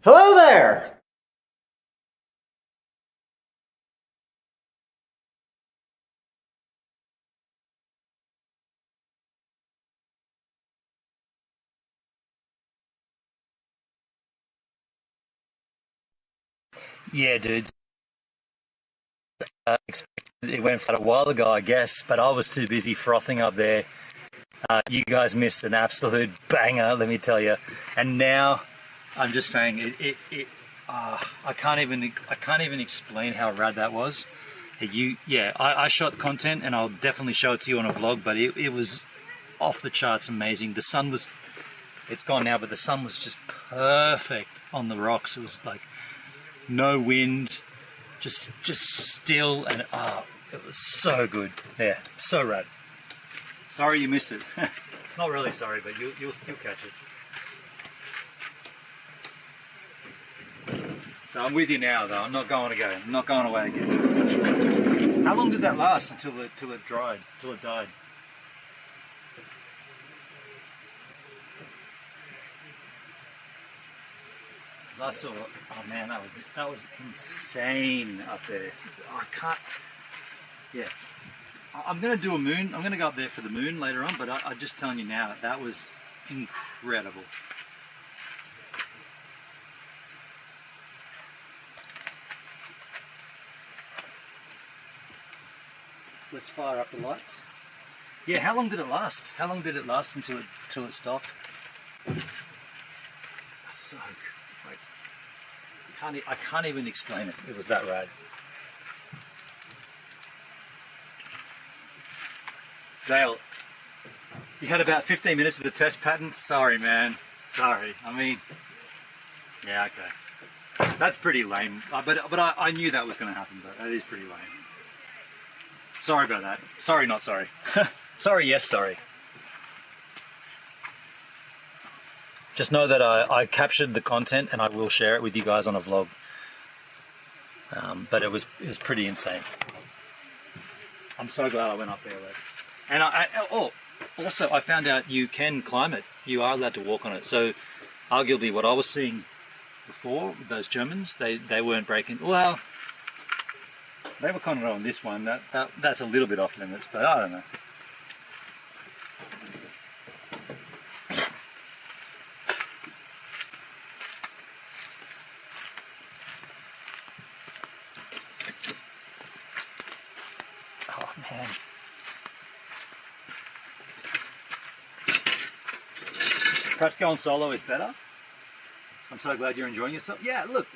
Hello there! Yeah, dude. It went for a while ago, I guess, but I was too busy frothing up there. You guys missed an absolute banger, let me tell you. And now, I'm just saying, I can't even explain how rad that was. I shot content, and I'll definitely show it to you on a vlog. But it was off the charts, amazing. The sun was, it's gone now, but the sun was just perfect on the rocks. It was like no wind, just still, and it was so good. Yeah, so rad. Sorry you missed it. Not really sorry, but you'll still catch it. So I'm with you now, though. I'm not going again. I'm not going away again. How long did that last until it dried, till it died? I saw, oh man, that was insane up there. I can't. Yeah, I'm gonna do a moon. I'm gonna go up there for the moon later on. But I'm just telling you now, that was incredible. Let's fire up the lights. Yeah, how long did it last? How long did it last until it stopped? So like, I can't even explain it. It was that rad. Dale, you had about 15 minutes of the test pattern. Sorry, man. Sorry. I mean, yeah, okay. That's pretty lame. But I knew that was going to happen. But that is pretty lame. Sorry about that. Sorry, not sorry. Sorry, yes, sorry. Just know that I captured the content and I will share it with you guys on a vlog. But it was pretty insane. I'm so glad I went up there. And also I found out you can climb it. You are allowed to walk on it. So arguably what I was seeing before with those Germans, they weren't breaking. Well, they were kind of on this one. That's a little bit off limits, but I don't know. Oh man. Perhaps going solo is better. I'm so glad you're enjoying yourself. Yeah, look.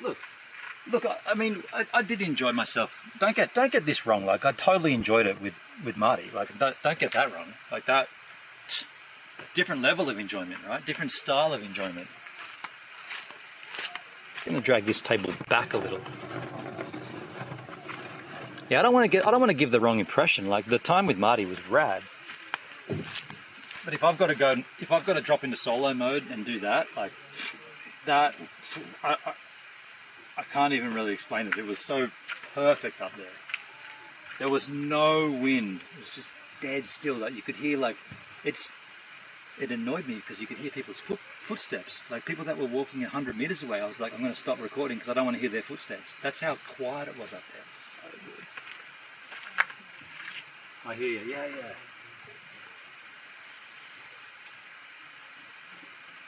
I mean, I did enjoy myself. Don't get this wrong. Like, I totally enjoyed it with Marty. Like, don't get that wrong. Like that, different level of enjoyment, right? Different style of enjoyment. I'm gonna drag this table back a little. Yeah, I don't want to give the wrong impression. Like, the time with Marty was rad. But if I've got to drop into solo mode and do that, like that, I can't even really explain it. It was so perfect up there. There was no wind. It was just dead still. Like, you could hear, like, it annoyed me because you could hear people's footsteps. Like, people that were walking 100 meters away, I was like, I'm going to stop recording because I don't want to hear their footsteps. That's how quiet it was up there. So good. I hear you. Yeah.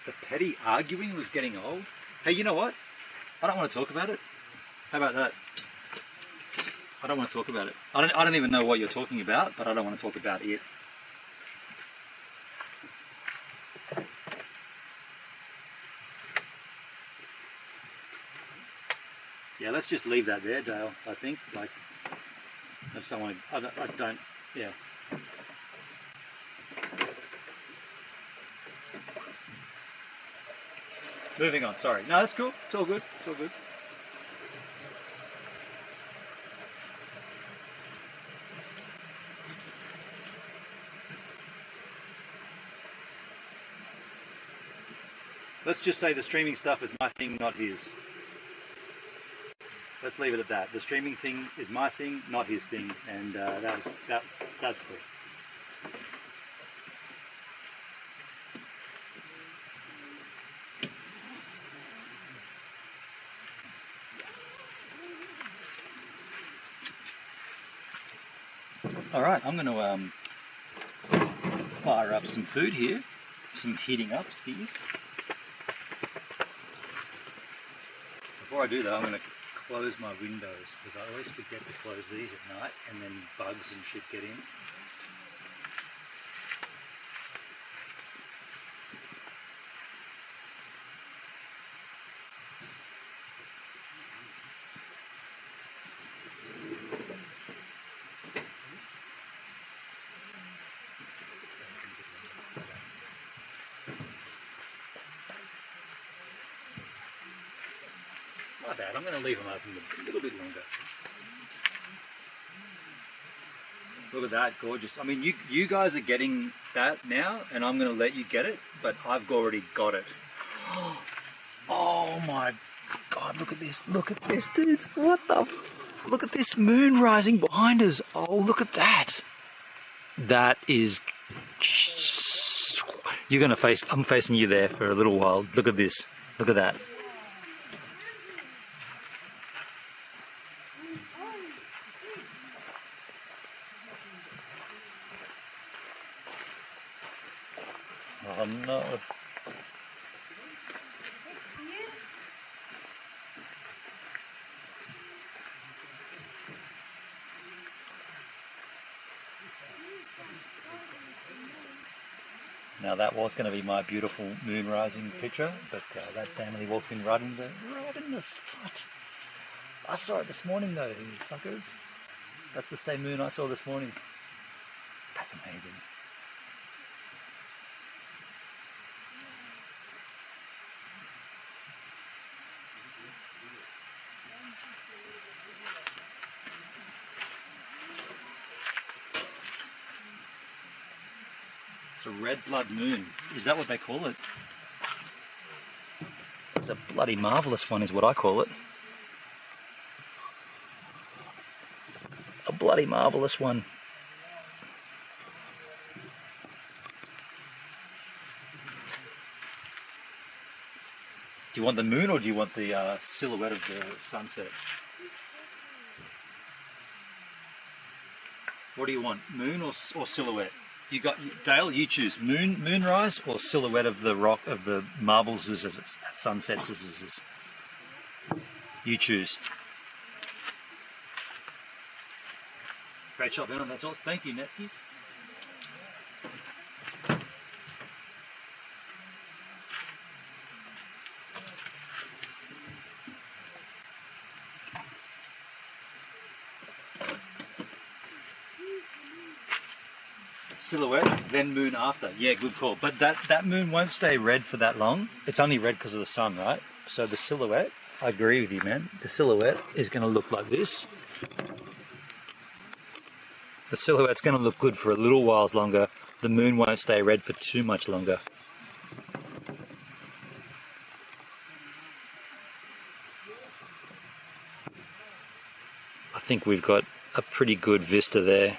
The petty arguing was getting old. Hey, you know what? I don't want to talk about it. How about that? I don't want to talk about it. I don't even know what you're talking about, but I don't want to talk about it. Yeah, let's just leave that there, Dale. I think, like, if someone, I don't, yeah. Moving on, sorry. No, that's cool. It's all good. It's all good. Let's just say the streaming stuff is my thing, not his. Let's leave it at that. The streaming thing is my thing, not his thing, and that's clear. All right, I'm going to fire up some food here, some heating up skis. Before I do that, I'm going to close my windows because I always forget to close these at night and then bugs and shit get in. My bad, I'm going to leave them open a little bit longer. Look at that, gorgeous. I mean, you guys are getting that now, and I'm going to let you get it, but I've already got it. Oh my God, look at this, dudes. What the look at this moon rising behind us. Oh, look at that. That is, you're going to face, I'm facing you there for a little while. Look at this, look at that. Oh no. Now that was going to be my beautiful moon rising picture, but that family walked in right in the spot. I saw it this morning though, you suckers. That's the same moon I saw this morning. That's amazing. It's a red blood moon. Is that what they call it? It's a bloody marvellous one is what I call it. A bloody marvellous one. Do you want the moon or do you want the silhouette of the sunset? What do you want, moon or silhouette? You got Dale. You choose moonrise or silhouette of the rock of the marbles as it's at sunsets as. You choose. Great shot, Ben. That's all. Thank you, Netskis. Silhouette, then moon after. Yeah, good call. But that moon won't stay red for that long. It's only red because of the sun, right? So the silhouette, I agree with you, man. The silhouette is going to look like this. The silhouette's going to look good for a little whiles longer. The moon won't stay red for too much longer. I think we've got a pretty good vista there.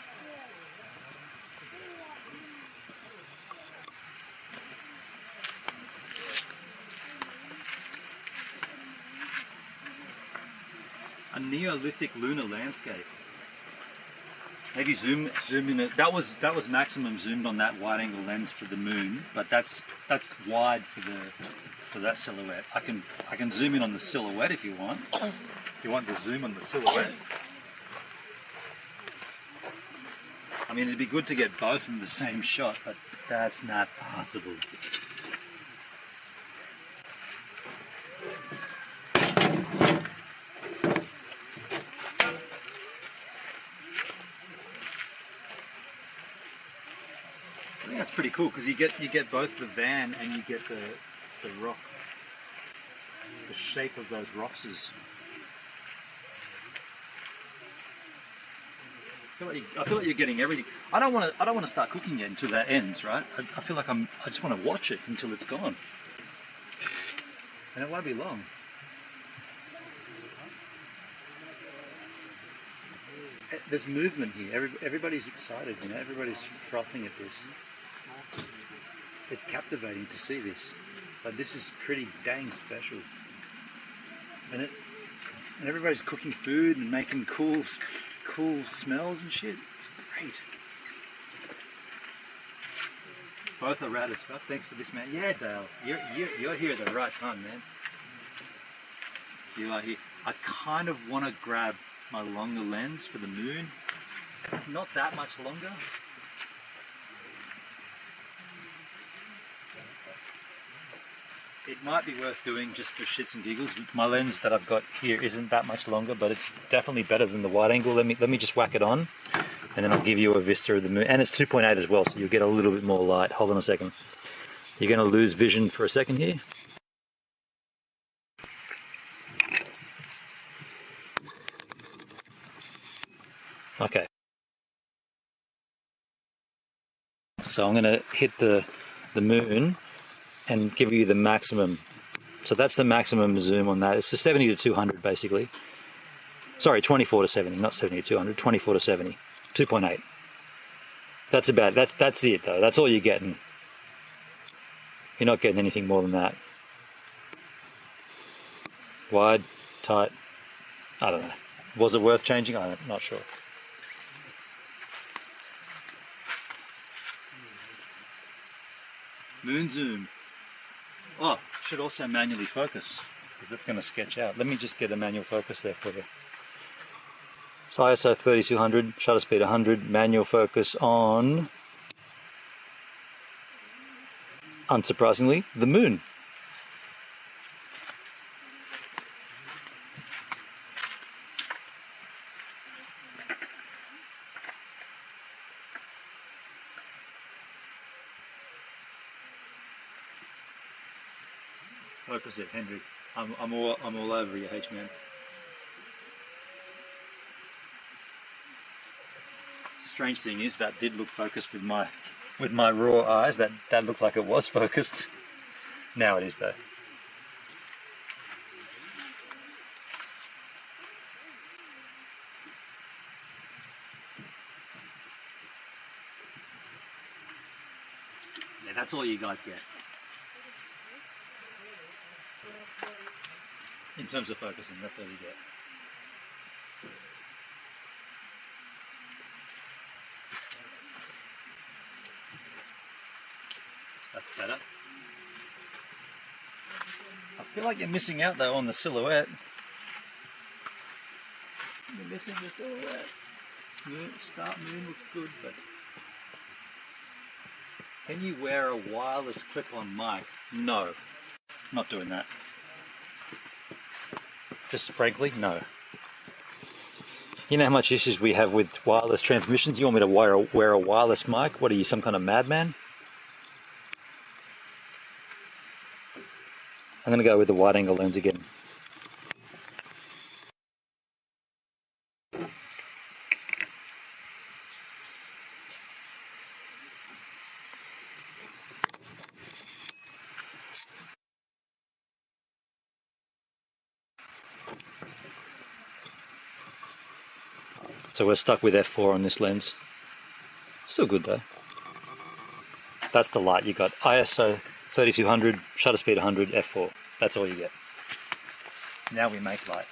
A Neolithic lunar landscape. Maybe zoom in it. That was maximum zoomed on that wide angle lens for the moon, but that's wide for that silhouette. I can zoom in on the silhouette if you want. If you want to zoom on the silhouette. I mean, it'd be good to get both in the same shot, but that's not possible. I think that's pretty cool because you get both the van and you get the rock, the shape of those rocks. I feel like you're getting everything. I don't want to start cooking yet until that ends, right? I feel like I just want to watch it until it's gone, and it won't be long. There's movement here. Everybody's excited, you know. Everybody's frothing at this. It's captivating to see this, but this is pretty dang special. And everybody's cooking food and making cool smells and shit. It's great. Both are rad as fuck. Thanks for this, man. Yeah, Dale, you're here at the right time, man. You are here. I kind of want to grab my longer lens for the moon. Not that much longer. It might be worth doing just for shits and giggles. My lens that I've got here isn't that much longer, but it's definitely better than the wide angle. Let me just whack it on, and then I'll give you a vista of the moon. And it's 2.8 as well, so you'll get a little bit more light. Hold on a second. You're going to lose vision for a second here. Okay. So I'm going to hit the moon and give you the maximum. So that's the maximum zoom on that. It's the 70 to 200 basically. Sorry, 24 to 70, not 70 to 200, 24 to 70, 2.8. That's about, that's it though. That's all you're getting. You're not getting anything more than that. Wide, tight, I don't know. Was it worth changing? I'm not sure. Moon zoom. Oh, should also manually focus, because that's going to sketch out. Let me just get a manual focus there for you. So ISO 3200, shutter speed 100, manual focus on, unsurprisingly, the moon. Focus it, Henry. I'm all over you, H-man. Strange thing is that did look focused with my raw eyes. That looked like it was focused. Now it is though. Yeah, that's all you guys get. In terms of focusing, that's all you get. That's better. I feel like you're missing out though on the silhouette. You're missing the silhouette. Moon looks good, but can you wear a wireless clip-on mic? No, not doing that. Just frankly, no. You know how much issues we have with wireless transmissions? You want me to wear a wireless mic? What are you, some kind of madman? I'm going to go with the wide angle lens again. So we're stuck with f4 on this lens. Still good though. That's the light you got. ISO 3200, shutter speed 100, f4. That's all you get. Now we make light.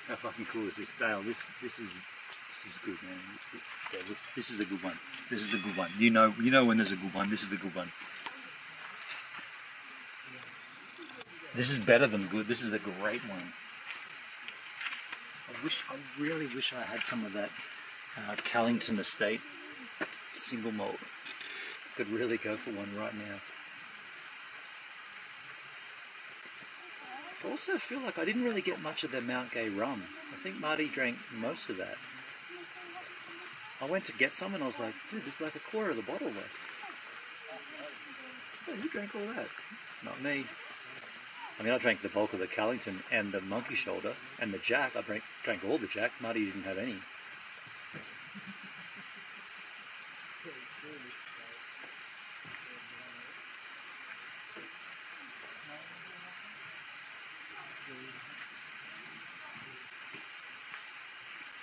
How fucking cool is this, Dale? This is good, man. Yeah, this is a good one. This is a good one. You know when there's a good one. This is the good one. This is better than good. This is a great one. I really wish I had some of that Callington Estate single malt. Could really go for one right now. I also feel like I didn't really get much of the Mount Gay rum. I think Marty drank most of that. I went to get some and I was like, dude, there's like a quarter of the bottle left. Oh, you drank all that? Not me. I mean, I drank the bulk of the Callington and the Monkey Shoulder and the Jack. I drank all the Jack. Marty didn't have any.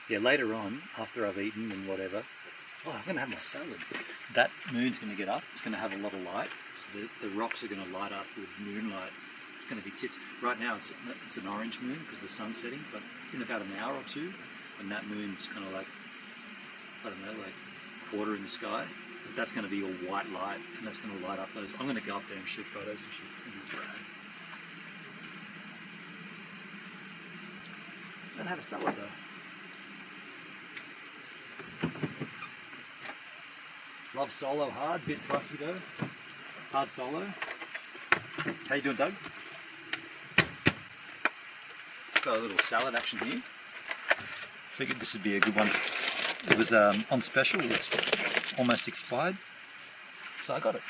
Yeah, later on, after I've eaten and whatever, Oh, I'm going to have my salad. That moon's going to get up. It's going to have a lot of light. So the rocks are going to light up with moonlight. It's going to be tits. Right now it's an orange moon because the sun's setting, but in about an hour or two, when that moon's kind of like, I don't know, like quarter in the sky, that's going to be all white light, and that's going to light up those. I'm going to go up there and shoot photos and shit. It's going to be great. I'm going to have a salad though. Love solo hard, bit pricey though. Hard solo. How you doing, Doug? Got a little salad action here. Figured this would be a good one. It was on special, it's almost expired, so I got it.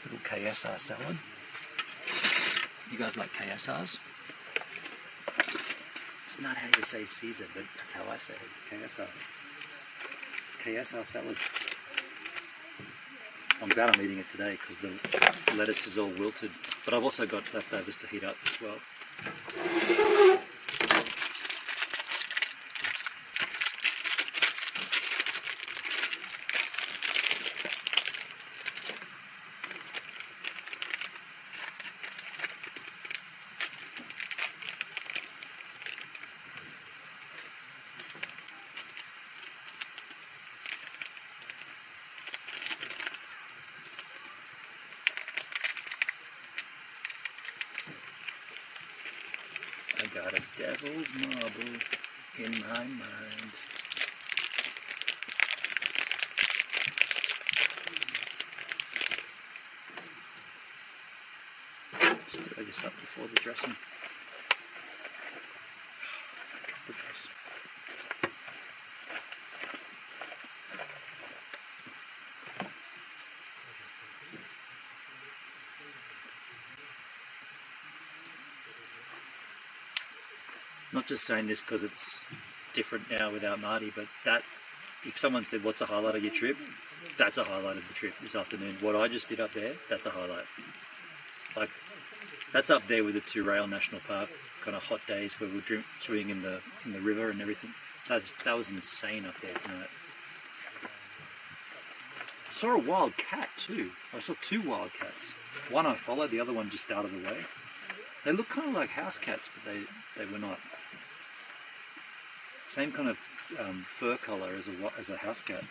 Little KSR salad. You guys like KSRs? It's not how you say Caesar, but that's how I say it. KSR. KSR salad. I'm glad I'm eating it today because the lettuce is all wilted, but I've also got leftovers to heat up as well. I got a devil's marble in my mind. Stir this up before the dressing. The dress. Not just saying this because it's different now without Marty, but that, if someone said, what's a highlight of your trip? That's a highlight of the trip this afternoon. What I just did up there, that's a highlight. Like, that's up there with the Two Rail National Park, kind of hot days where we were swimming in the river and everything. That was insane up there tonight. I saw a wild cat too. I saw two wild cats. One I followed, the other one just darted away. They look kind of like house cats, but they were not. Same kind of fur colour as a house cat.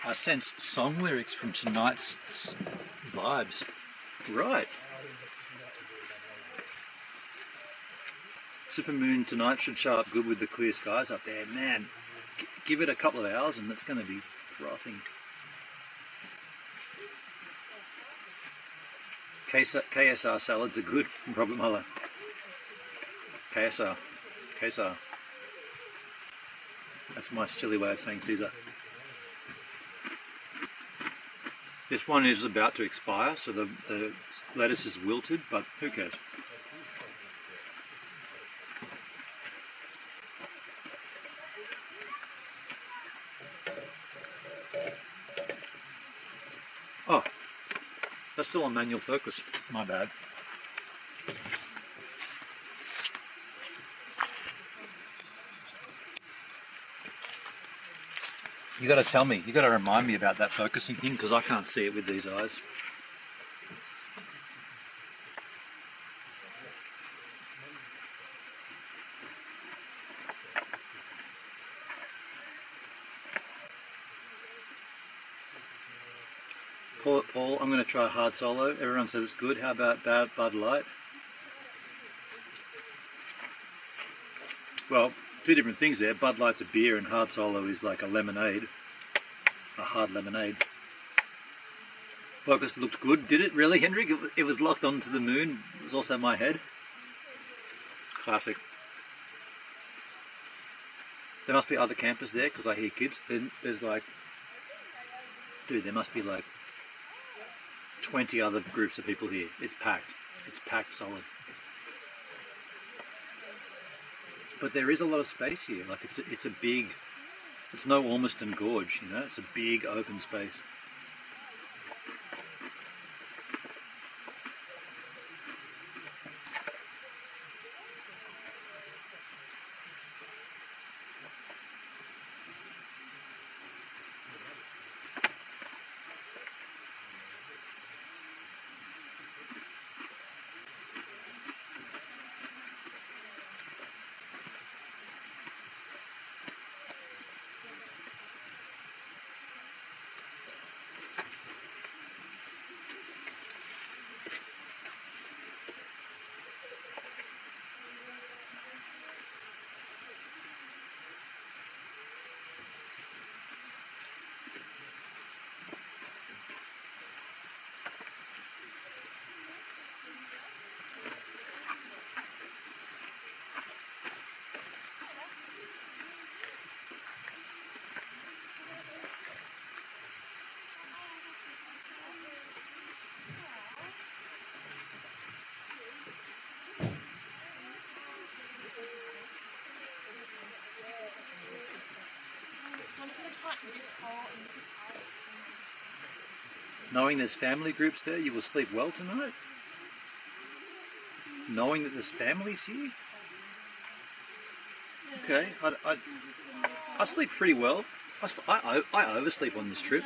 I sense song lyrics from tonight's vibes. Right. Supermoon tonight should show up good with the clear skies up there. Man, give it a couple of hours and it's going to be frothing. KSR salads are good, Robert Muller. KSR. That's my silly way of saying Caesar. This one is about to expire, so the lettuce is wilted, but who cares? Oh, that's still on manual focus. My bad. You got to tell me, you got to remind me about that focusing thing because I can't see it with these eyes. Call it Paul. I'm going to try hard solo. Everyone says it's good. How about Bud Light? Well, two different things there. Bud Light's a beer and Hard Solo is like a lemonade. A hard lemonade. Focus looked good. Did it really, Hendrik? It was locked onto the moon. It was also my head. Classic. There must be other campers there because I hear kids. There's like, dude, there must be like 20 other groups of people here. It's packed. It's packed solid. But there is a lot of space here. Like it's a big, it's no Ormiston Gorge, you know. It's a big open space. Knowing there's family groups there, you will sleep well tonight? Knowing that there's families here? Okay, I sleep pretty well. I oversleep on this trip.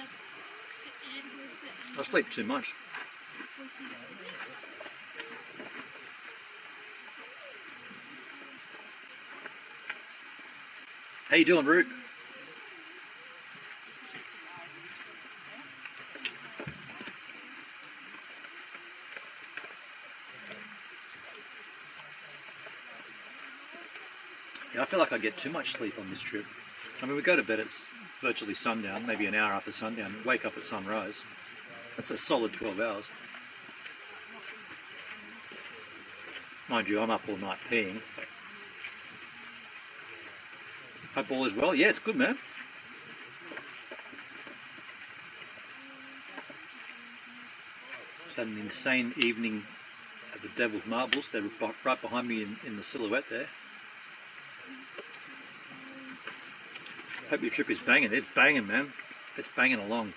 I sleep too much. How you doing, Root? Yeah, I feel like I get too much sleep on this trip. I mean, we go to bed at virtually sundown, maybe an hour after sundown, and wake up at sunrise. That's a solid 12 hours. Mind you, I'm up all night peeing. Hope all is well. Yeah, it's good, man. Just had an insane evening at the Devil's Marbles. They're right behind me in the silhouette there. Hope your trip is banging. It's banging, man. It's banging along.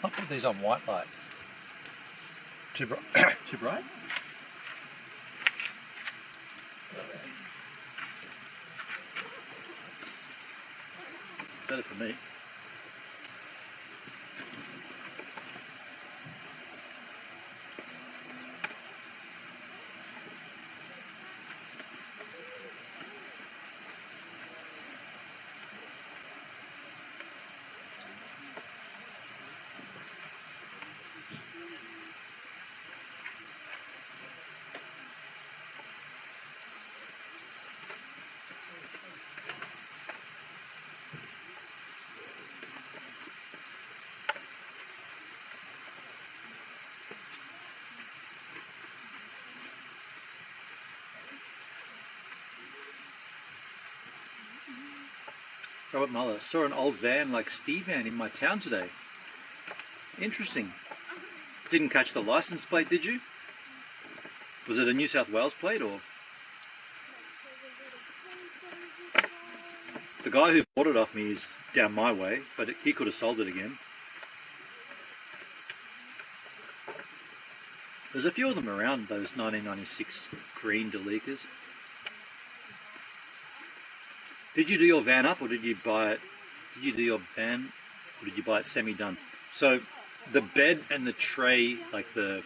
I'll put these on white light. Too bright? Too bright? Better for me. Robert Muller, saw an old van like Steve van in my town today. Interesting. Didn't catch the license plate, did you? Was it a New South Wales plate or? The guy who bought it off me is down my way, but he could have sold it again. There's a few of them around, those 1996 green Delekas. Did you do your van up or did you buy it? Did you do your van or did you buy it semi-done? So the bed and the tray, like the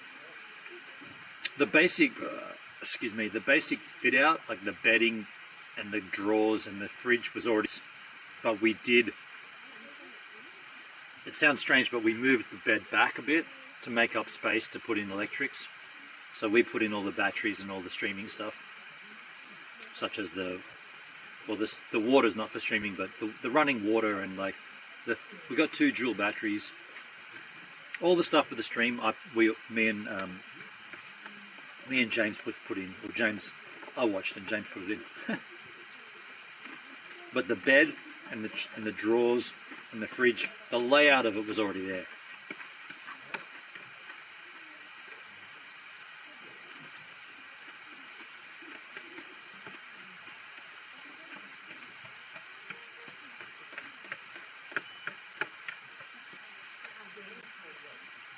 basic, the basic fit out, like the bedding and the drawers and the fridge was already, but we did, it sounds strange, but we moved the bed back a bit to make up space to put in electrics. So we put in all the batteries and all the streaming stuff, such as the water's not for streaming, but the running water and like, we got 2 dual batteries. All the stuff for the stream, me and James put in, or James, I watched and James put it in. But the bed and the drawers and the fridge, the layout of it was already there.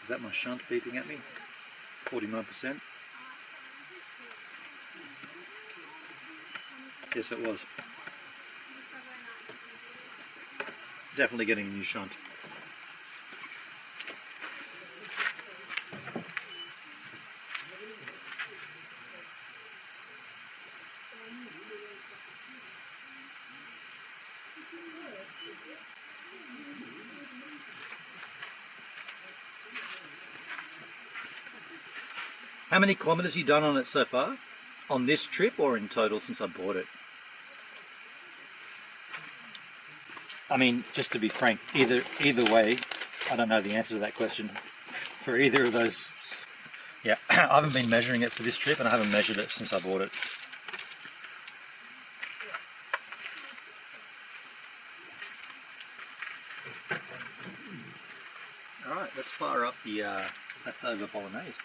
Is that my shunt beeping at me? 49%? Yes, it was. Definitely getting a new shunt. How many kilometres have you done on it so far? On this trip or in total since I bought it? I mean, just to be frank, either way, I don't know the answer to that question. For either of those, yeah, I haven't been measuring it for this trip and I haven't measured it since I bought it. Alright, let's fire up the leftover bolognese.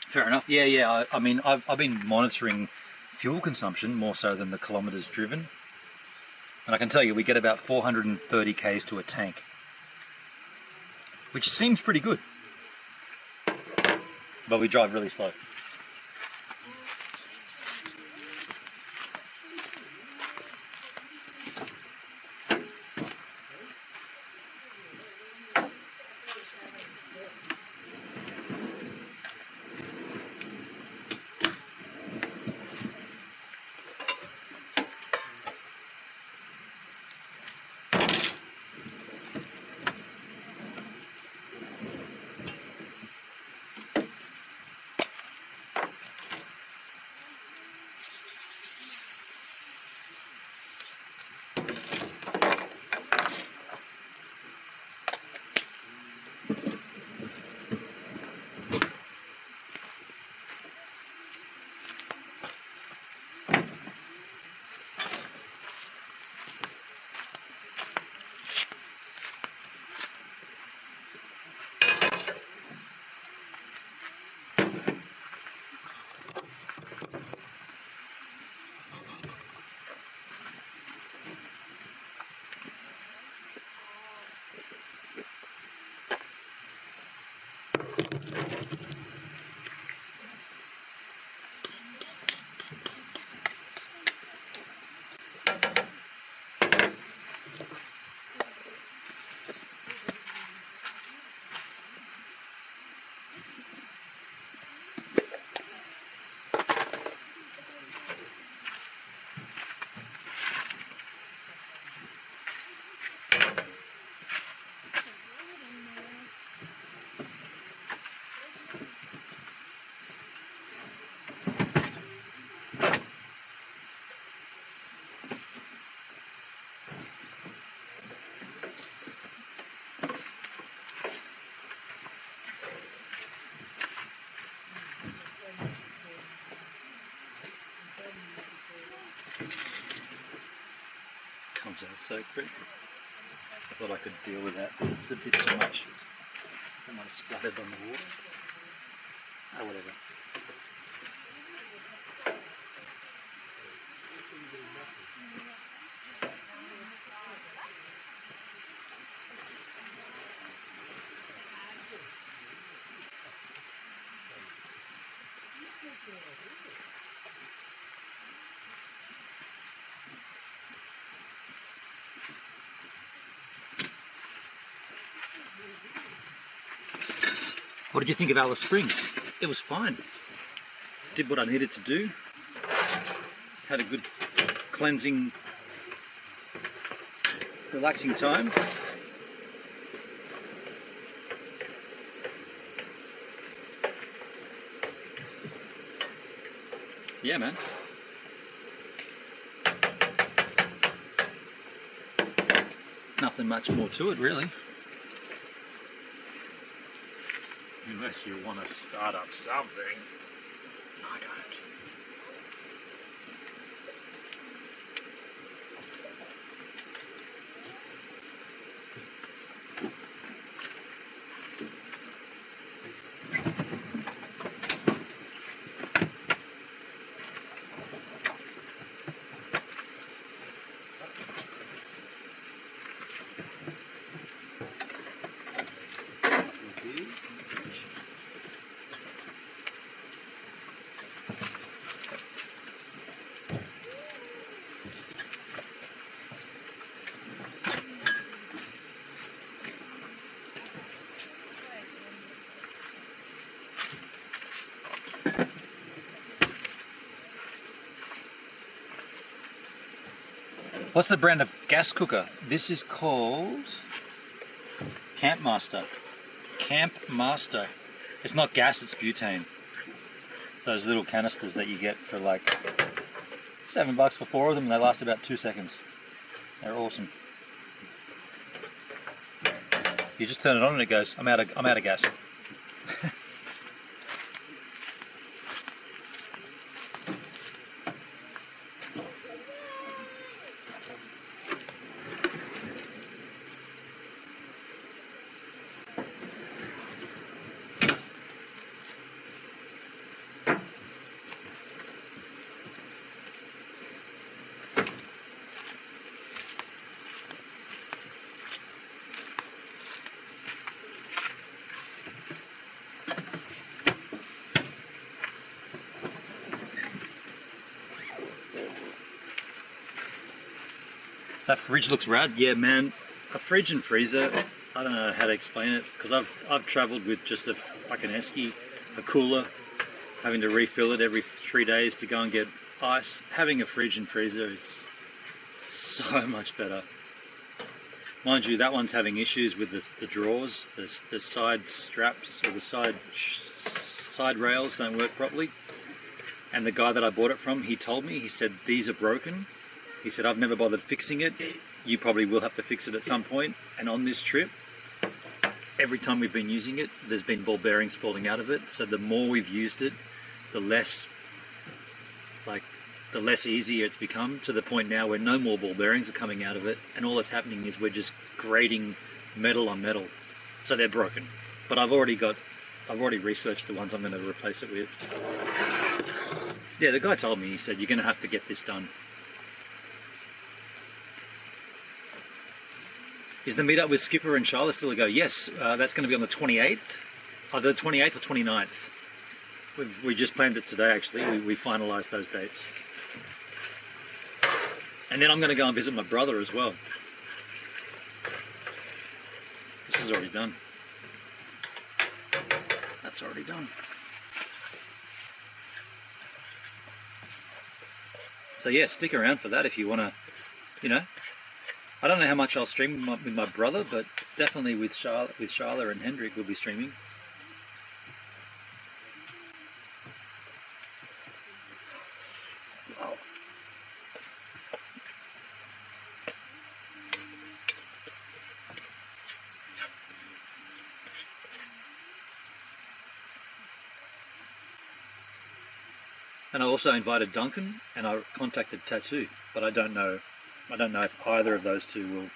Fair enough. Yeah. I mean, I've been monitoring fuel consumption more so than the kilometres driven. And I can tell you, we get about 430 k's to a tank, which seems pretty good. But we drive really slow. comes out sacred. I thought I could deal with that. It's a bit too much. I might have splattered on the water. Oh, whatever. What did you think of Alice Springs? It was fine. Did what I needed to do. Had a good cleansing, relaxing time. Yeah, man. Nothing much more to it, really. Unless you want to start up something. I don't. What's the brand of gas cooker? This is called Campmaster. Campmaster. It's not gas, it's butane. Those little canisters that you get for like $7 for 4 of them, and they last about 2 seconds. They're awesome. You just turn it on and it goes, I'm out of gas. That fridge looks rad. Yeah, man. A fridge and freezer, I don't know how to explain it, because I've travelled with just like an esky, a cooler, having to refill it every 3 days to go and get ice. Having a fridge and freezer is so much better. Mind you, that one's having issues with the drawers, the side straps, or the side rails don't work properly. And the guy that I bought it from, he told me, he said, these are broken. He said, I've never bothered fixing it. You probably will have to fix it at some point. And on this trip, every time we've been using it, there's been ball bearings falling out of it. So the more we've used it, the less easier it's become, to the point now where no more ball bearings are coming out of it. And all that's happening is we're just grading metal on metal. So they're broken. But I've already researched the ones I'm going to replace it with. Yeah, the guy told me, he said, you're going to have to get this done. Is the meetup with Skipper and Charlotte still a go? Yes, that's going to be on the 28th. Either the 28th or 29th. We just planned it today, actually. We finalised those dates. And then I'm going to go and visit my brother as well. This is already done. That's already done. So yeah, stick around for that if you want to, you know. I don't know how much I'll stream with my brother, but definitely with Charla and Hendrik we'll be streaming. Wow. And I also invited Duncan, and I contacted Tattoo, but I don't know I don't know if either of those two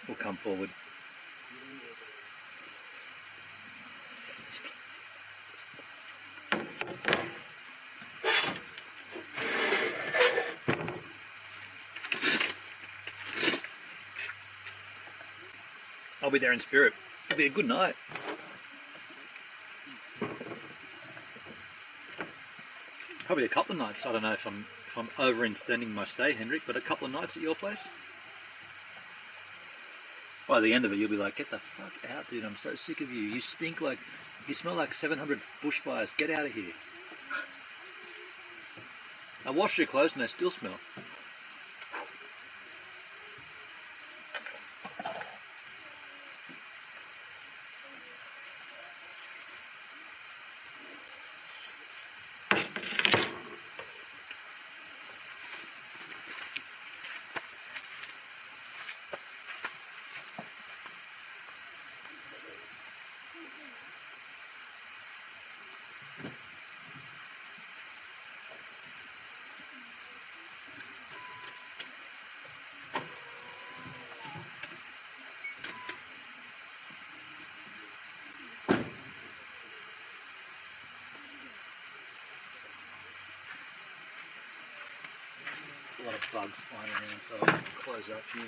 will come forward. I'll be there in spirit. It'll be a good night. Probably a couple of nights. I don't know if I'm overextending my stay, Hendrik, but a couple of nights at your place. By the end of it, you'll be like, get the fuck out, dude. I'm so sick of you. You stink like, you smell like 700 bushfires. Get out of here. I washed your clothes and they still smell. A lot of bugs flying around, so I'll close up here.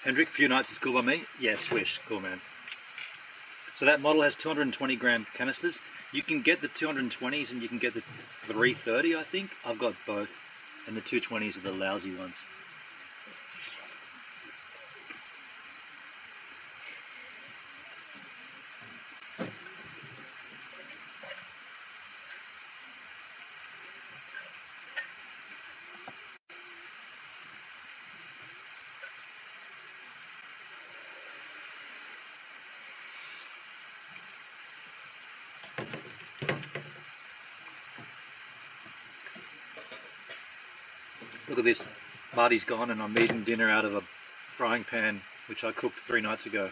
Hendrik, few nights is cool by me? Yeah, swish, cool man. So that model has 220 gram canisters. You can get the 220s and you can get the 330, I think. I've got both, and the 220s are the lousy ones. Look at this, Marty's gone and I'm eating dinner out of a frying pan which I cooked 3 nights ago.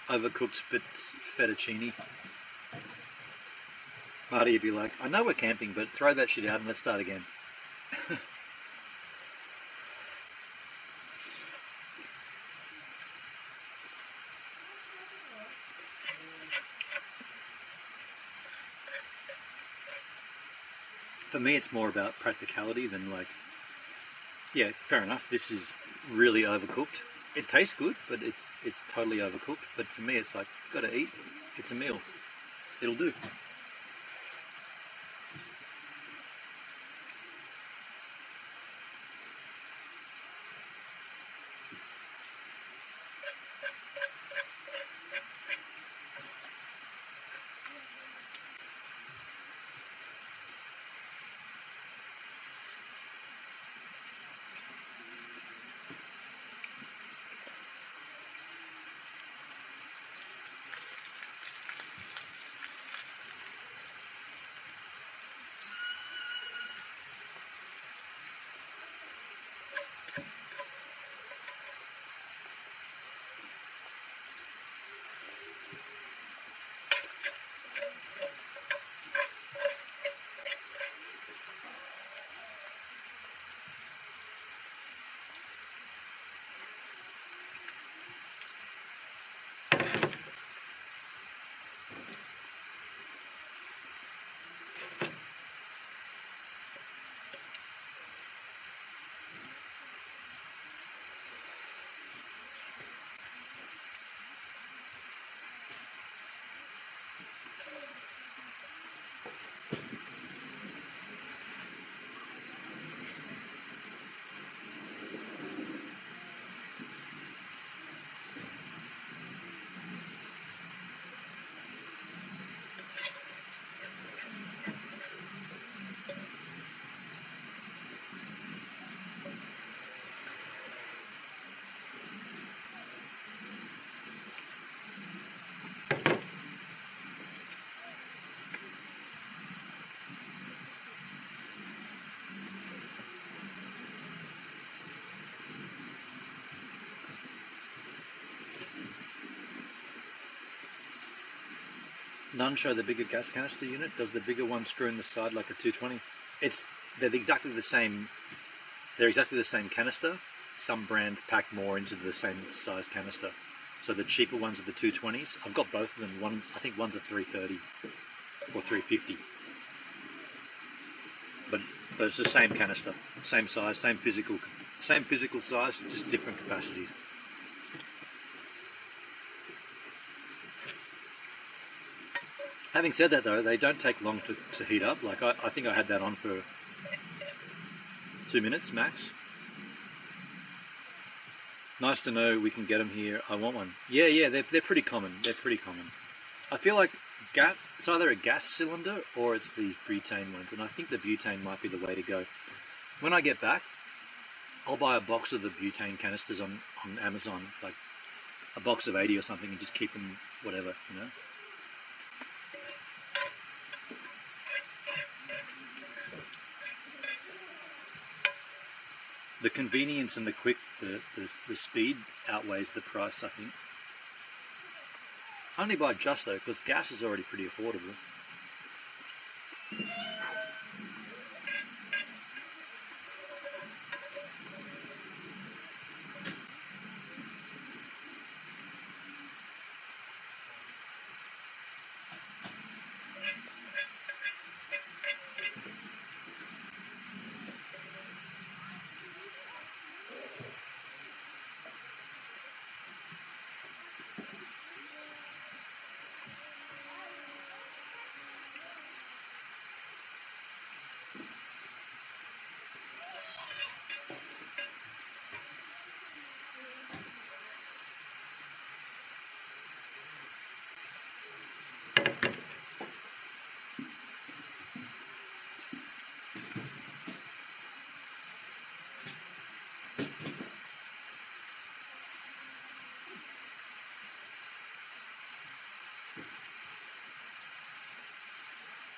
Overcooked fettuccine. Marty would be like, I know we're camping, but throw that shit out and let's start again. For me, it's more about practicality than like, yeah, fair enough. This is really overcooked. It tastes good, but it's totally overcooked. But for me, it's like, gotta eat. It's a meal. It'll do. None show the bigger gas canister unit. Does the bigger one screw in the side like a 220? They're exactly the same. They're exactly the same canister. Some brands pack more into the same size canister. So the cheaper ones are the 220s. I've got both of them. One, I think one's a 330 or 350. But it's the same canister, same size, same physical size, just different capacities. Having said that though, they don't take long to heat up. Like I think I had that on for 2 minutes max. Nice to know we can get them here. I want one. Yeah, they're pretty common. They're pretty common. I feel like it's either a gas cylinder or it's these butane ones, and I think the butane might be the way to go. When I get back, I'll buy a box of the butane canisters on Amazon, like a box of 80 or something, and just keep them whatever, you know. The convenience and the speed outweighs the price, I think. Only by just though, because gas is already pretty affordable.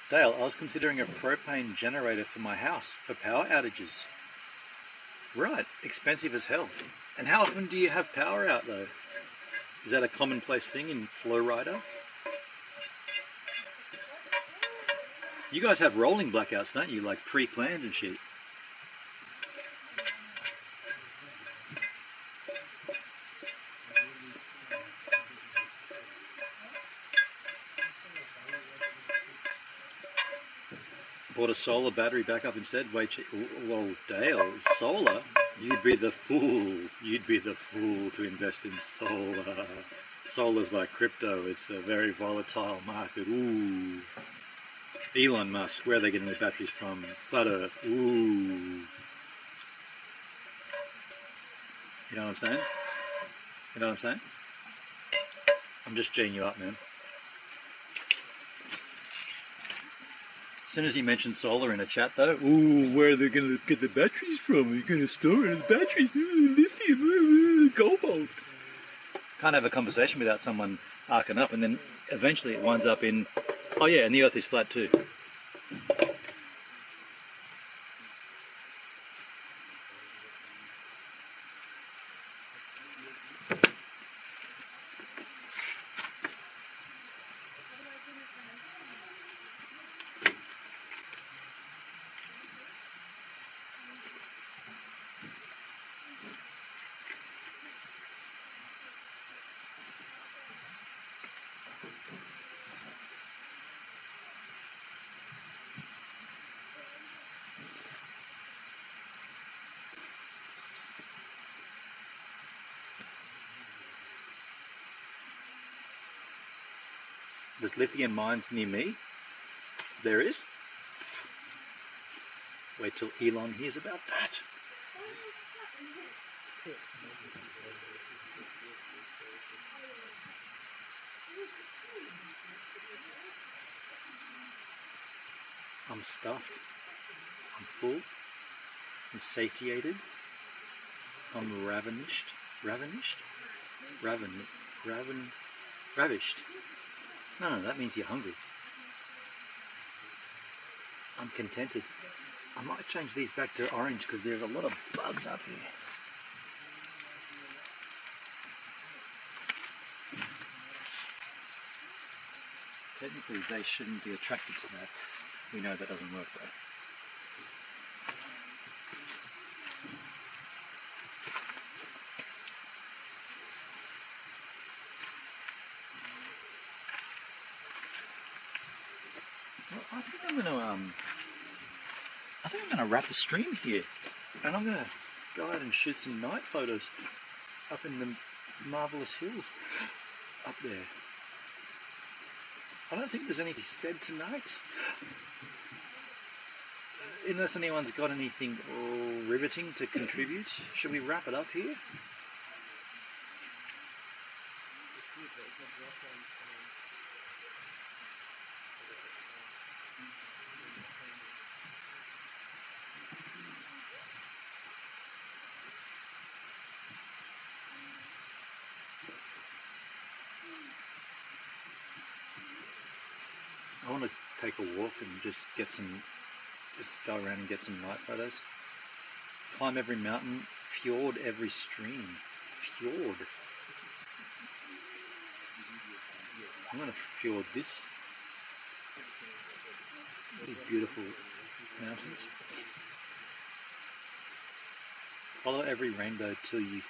Dale, I was considering a propane generator for my house for power outages. Right, expensive as hell. And how often do you have power out though? Is that a commonplace thing in Flowrider? You guys have rolling blackouts, don't you? Like pre-planned and shit. Bought a solar battery backup instead. Way cheap. Well, Dale, solar? You'd be the fool. You'd be the fool to invest in solar. Solar's like crypto. It's a very volatile market. Ooh. Elon Musk, where are they getting the batteries from? Flat Earth. Ooh. You know what I'm saying? You know what I'm saying? I'm just G'ing you up, man. As soon as he mentioned solar in a chat though, ooh, where are they going to get the batteries from? Are you going to store the batteries? Ooh, lithium, cobalt. Can't have a conversation without someone arcing up, and then eventually it winds up in, oh yeah, and the earth is flat too. There's lithium mines near me. There is. Wait till Elon hears about that. I'm stuffed. I'm full. I'm satiated. I'm ravished. Ravished. No, that means you're hungry. I'm contented. I might change these back to orange because there's a lot of bugs up here. Technically, they shouldn't be attracted to that. We know that doesn't work though. Well, I think I'm gonna wrap the stream here, and I'm gonna go out and shoot some night photos up in the marvellous hills up there. I don't think there's anything said tonight, unless anyone's got anything riveting to contribute. Should we wrap it up here? I want to take a walk and just go around and get some night photos. Climb every mountain, fjord every stream. Fjord. I'm going to fjord these beautiful mountains. Follow every rainbow till you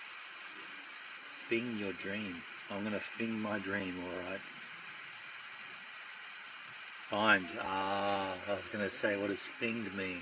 fing your dream. I'm going to fing my dream, alright. Find. I was going to say, what does finged mean?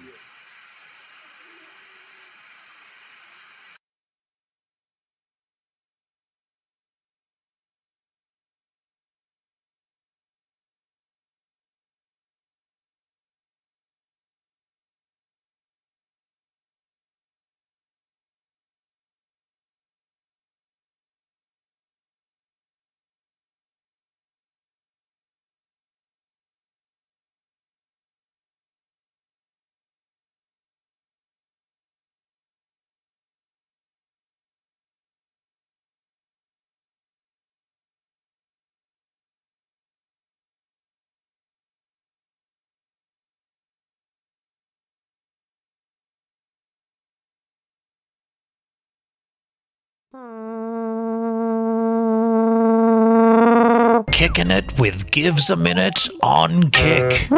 Kicking it with Gives a Minute on Kick.